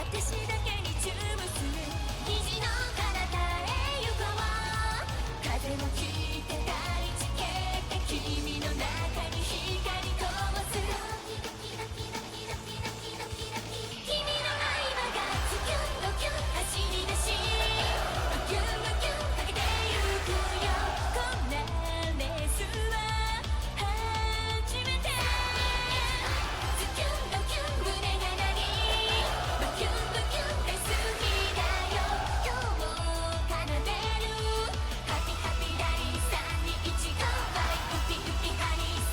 私だけに注目する虹の彼方へ行こう風も吹いて大地消えて君の中に光灯す君の愛馬がズキュンドキュン走り出しブキュンブキュンかけてゆくよこんなレースは初めてズキュンドキュン胸が鳴りブキュンブキュン大好きだよ今日も奏でるハッピーハッピーラリー321ゴーバイウピウピハニー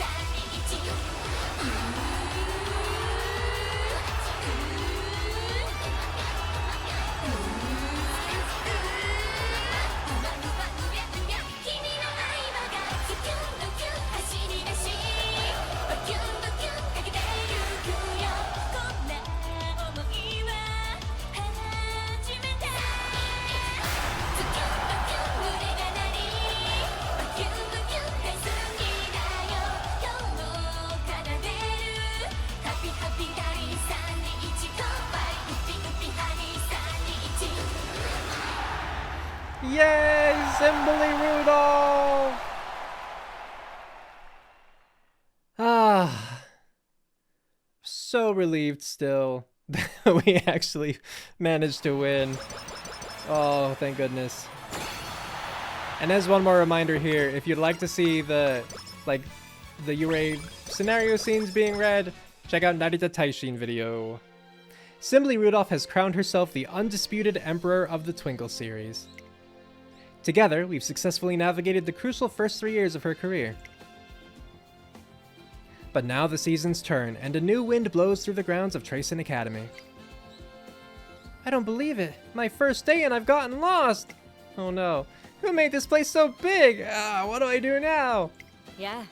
321Yay! Symboli Rudolf! Ah. So relieved still that we actually managed to win. Oh, thank goodness. And as one more reminder here, if you'd like to see the URA scenario scenes being read, check out Narita Taishin video. Symboli Rudolf has crowned herself the undisputed Emperor of the Twinkle series. Together, we've successfully navigated the crucial first 3 years of her career. But now the seasons turn, and a new wind blows through the grounds of Tracen Academy. I don't believe it! My first day and I've gotten lost! Oh no. Who made this place so big? What do I do now? Yeah.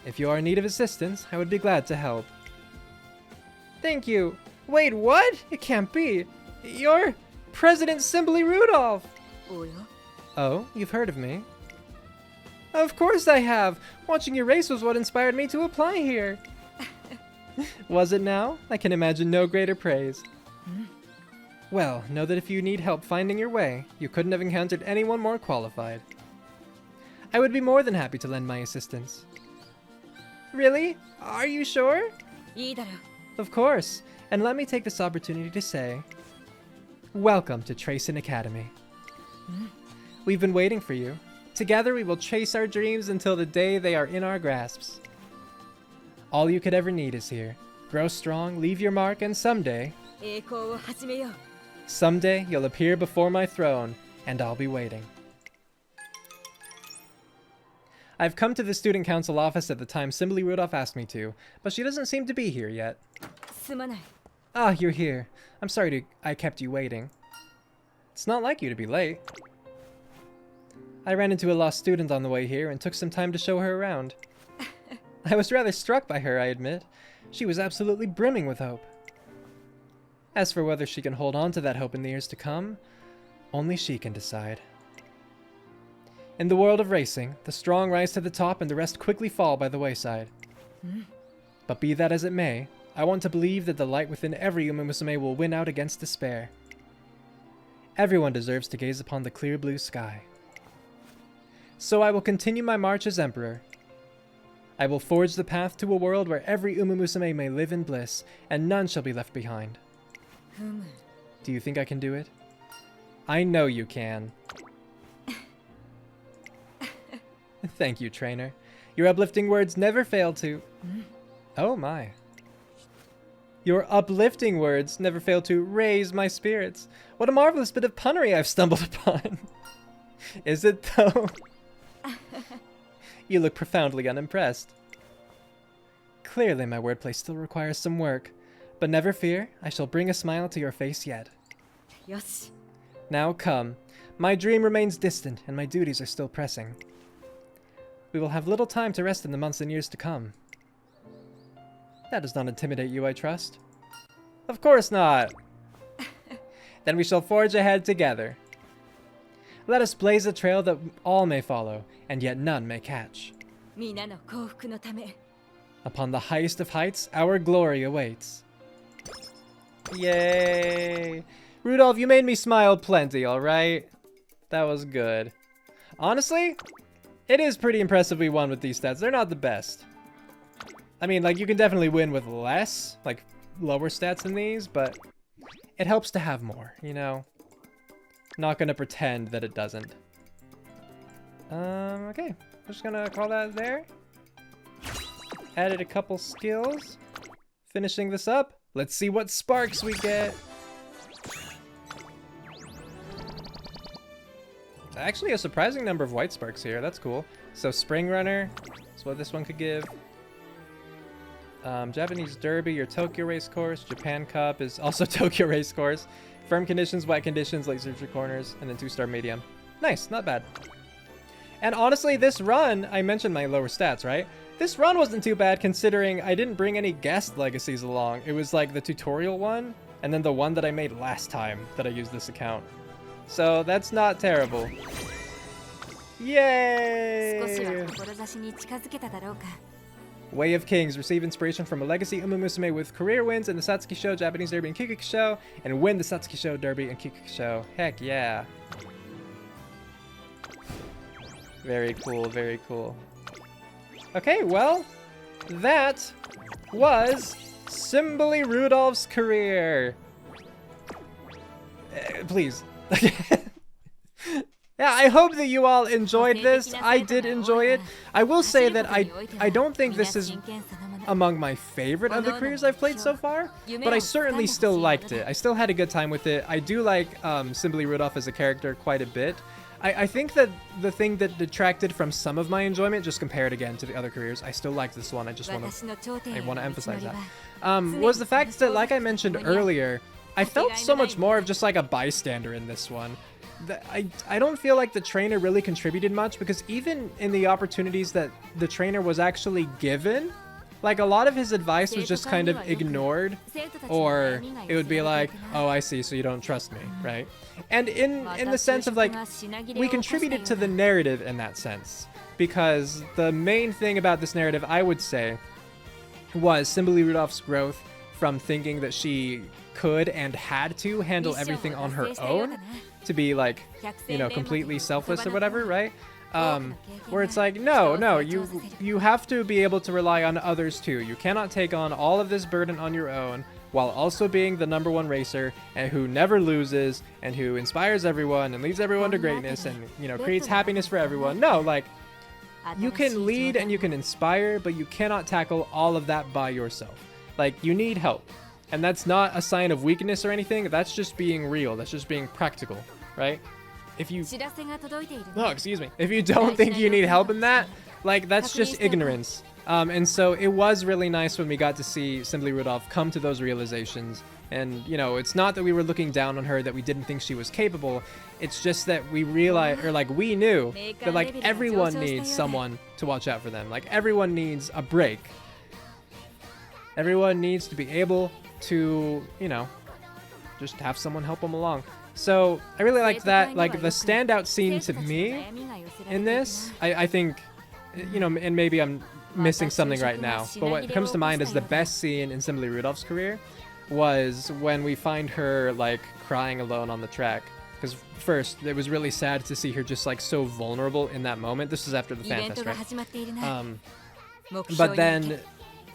If you are in need of assistance, I would be glad to help. Thank you. Wait, what? It can't be. You're President Symboli Rudolf! Oh, you've heard of me? Of course I have! Watching your race was what inspired me to apply here. Was it now? I can imagine no greater praise. Well, know that if you need help finding your way, you couldn't have encountered anyone more qualified. I would be more than happy to lend my assistance. Really? Are you sure? Of course. And let me take this opportunity to say, welcome to Tracen Academy. We've been waiting for you. Together we will chase our dreams until the day they are in our grasps. All you could ever need is here. Grow strong, leave your mark, and someday you'll appear before my throne, and I'll be waiting. I've come to the student council office at the time Symboli Rudolf asked me to, but she doesn't seem to be here yet. Ah, you're here. I'm sorry I kept you waiting. It's not like you to be late. I ran into a lost student on the way here and took some time to show her around. I was rather struck by her, I admit. She was absolutely brimming with hope. As for whether she can hold on to that hope in the years to come, only she can decide. In the world of racing, the strong rise to the top and the rest quickly fall by the wayside. But be that as it may, I want to believe that the light within every Umamusume will win out against despair. Everyone deserves to gaze upon the clear blue sky. So I will continue my march as Emperor. I will forge the path to a world where every Umamusume may live in bliss, and none shall be left behind. Do you think I can do it? I know you can. Thank you, trainer. Your uplifting words never fail to... Oh my. Your uplifting words never fail to raise my spirits. What a marvelous bit of punnery I've stumbled upon. Is it though? You look profoundly unimpressed. Clearly my wordplay still requires some work, but never fear, I shall bring a smile to your face yet. Yes. Now come. My dream remains distant, and my duties are still pressing. We will have little time to rest in the months and years to come. That does not intimidate you, I trust? Of course not! Then we shall forge ahead together. Let us blaze a trail that all may follow, and yet none may catch. みんなの幸福のため Upon the highest of heights, our glory awaits. Yay! Rudolph, you made me smile plenty, alright? That was good. Honestly, it is pretty impressive we won with these stats. They're not the best. I mean, like, you can definitely win with less, like, lower stats than these, but it helps to have more, you know? Not gonna pretend that it doesn't. Okay. I'm just gonna call that there. Added a couple skills. Finishing this up. Let's see what sparks we get. Actually, a surprising number of white sparks here. That's cool. So Spring Runner is what this one could give. Japanese Derby or Tokyo Race Course. Japan Cup is also Tokyo Race Course. Firm conditions, wet conditions, late surgery corners, and then 2-star medium. Nice, not bad. And honestly, this run, I mentioned my lower stats, right? This run wasn't too bad considering I didn't bring any guest legacies along. It was like the tutorial one, and then the one that I made last time that I used this account. So that's not terrible. 少しは Yay! 志に近づけただろうか Way of Kings. Receive inspiration from a legacy Umamusume with career wins in the Satsuki Sho, Japanese Derby, and Kikuka Sho, and win the Satsuki Sho, Derby, and Kikuka Sho. Heck yeah. Very cool, very cool. Okay, well, that was Symboli Rudolph's career. Please. Yeah, I hope that you all enjoyed this. I did enjoy it. I will say that I don't think this is among my favorite of the careers I've played so far, but I certainly still liked it. I still had a good time with it. I do like Symboli Rudolph as a character quite a bit. I think that the thing that detracted from some of my enjoyment, just compared again to the other careers, I still like this one. I want to emphasize that. Was the fact that, like I mentioned earlier, I felt so much more of just like a bystander in this one. I don't feel like the trainer really contributed much, because even in the opportunities that the trainer was actually given, like a lot of his advice was just kind of ignored, or it would be like, oh, I see, so you don't trust me, right? And in the sense of like, we contributed to the narrative in that sense, because the main thing about this narrative, I would say, was Symboli Rudolph's growth from thinking that she could and had to handle everything on her own, to be like, you know, completely selfless or whatever, right? Where it's like, no, you have to be able to rely on others too. You cannot take on all of this burden on your own, while also being the #1 racer and who never loses and who inspires everyone and leads everyone to greatness and, you know, creates happiness for everyone. No, like, you can lead and you can inspire, but you cannot tackle all of that by yourself. Like, you need help. And that's not a sign of weakness or anything. That's just being real. That's just being practical, right? If you... Oh, excuse me. If you don't think you need help in that, like, that's just ignorance. And so it was really nice when we got to see Symboli Rudolph come to those realizations. And, you know, it's not that we were looking down on her, that we didn't think she was capable. It's just that we realized, or like, we knew that, like, everyone needs someone to watch out for them. Like, everyone needs a break. Everyone needs to be able to, you know, just have someone help them along. So I really liked that. Like, the standout scene to me in this, I think, you know, and maybe I'm missing something right now, but what comes to mind as the best scene in Symboli Rudolph's career was when we find her, like, crying alone on the track. Because first, it was really sad to see her just, like, so vulnerable in that moment. This is after the fan fest, right? But then,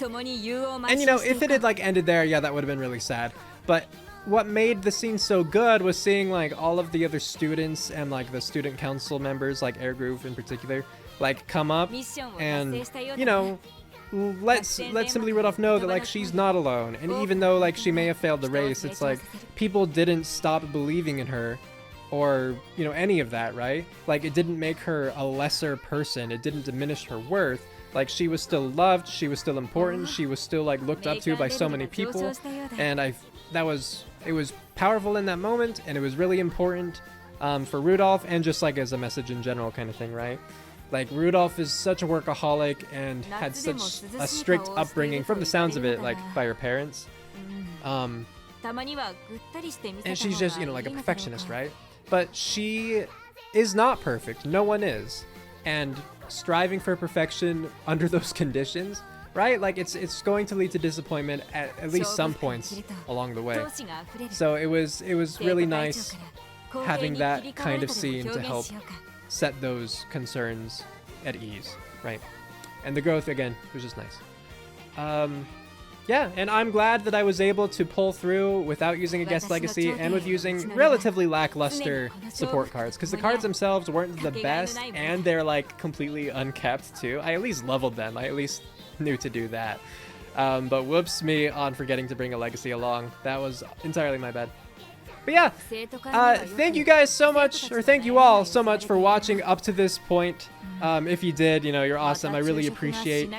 and, you know, if it had, like, ended there, yeah, that would have been really sad. But what made the scene so good was seeing, like, all of the other students and, like, the student council members, like Air Groove in particular, like, come up and, you know, let Symboli Rudolph know that, like, she's not alone. And even though, like, she may have failed the race, it's like people didn't stop believing in her, or, you know, any of that, right? Like, it didn't make her a lesser person. It didn't diminish her worth. Like, she was still loved, she was still important, she was still, like, looked up to by so many people. And it was powerful in that moment, and it was really important for Rudolph, and just, like, as a message in general kind of thing, right? Like, Rudolph is such a workaholic and had such a strict upbringing, from the sounds of it, like, by her parents. And she's just, you know, like, a perfectionist, right? But she is not perfect. No one is. And striving for perfection under those conditions, right? Like it's going to lead to disappointment at least some points along the way. So it was really nice having that kind of scene to help set those concerns at ease, right? And the growth, again, was just nice. Yeah, and I'm glad that I was able to pull through without using a guest legacy and with using relatively lackluster support cards, because the cards themselves weren't the best, and they're like completely unkept too. I at least leveled them. I at least knew to do that. But whoops me on forgetting to bring a legacy along. That was entirely my bad. But yeah, thank you guys so much, or thank you all so much for watching up to this point. If you did, you know, you're awesome. I really appreciate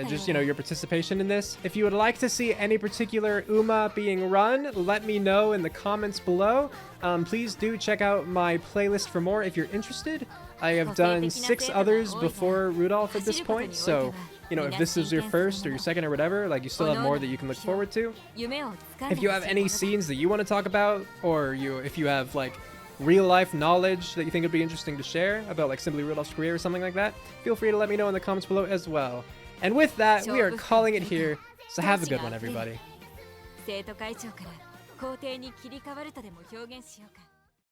just, you know, your participation in this. If you would like to see any particular Uma being run, let me know in the comments below. Please do check out my playlist for more if you're interested. I have done 6 others before Rudolph at this point, so you know, if this is your first or your second or whatever, like, you still have more that you can look forward to. If you have any scenes that you want to talk about, or if you have like real life knowledge that you think would be interesting to share about like Symboli Rudolph's career or something like that, feel free to let me know in the comments below as well. And with that, we are calling it here. So have a good one, everybody. 生徒会長から校庭に切り替わるとでも表現しようか。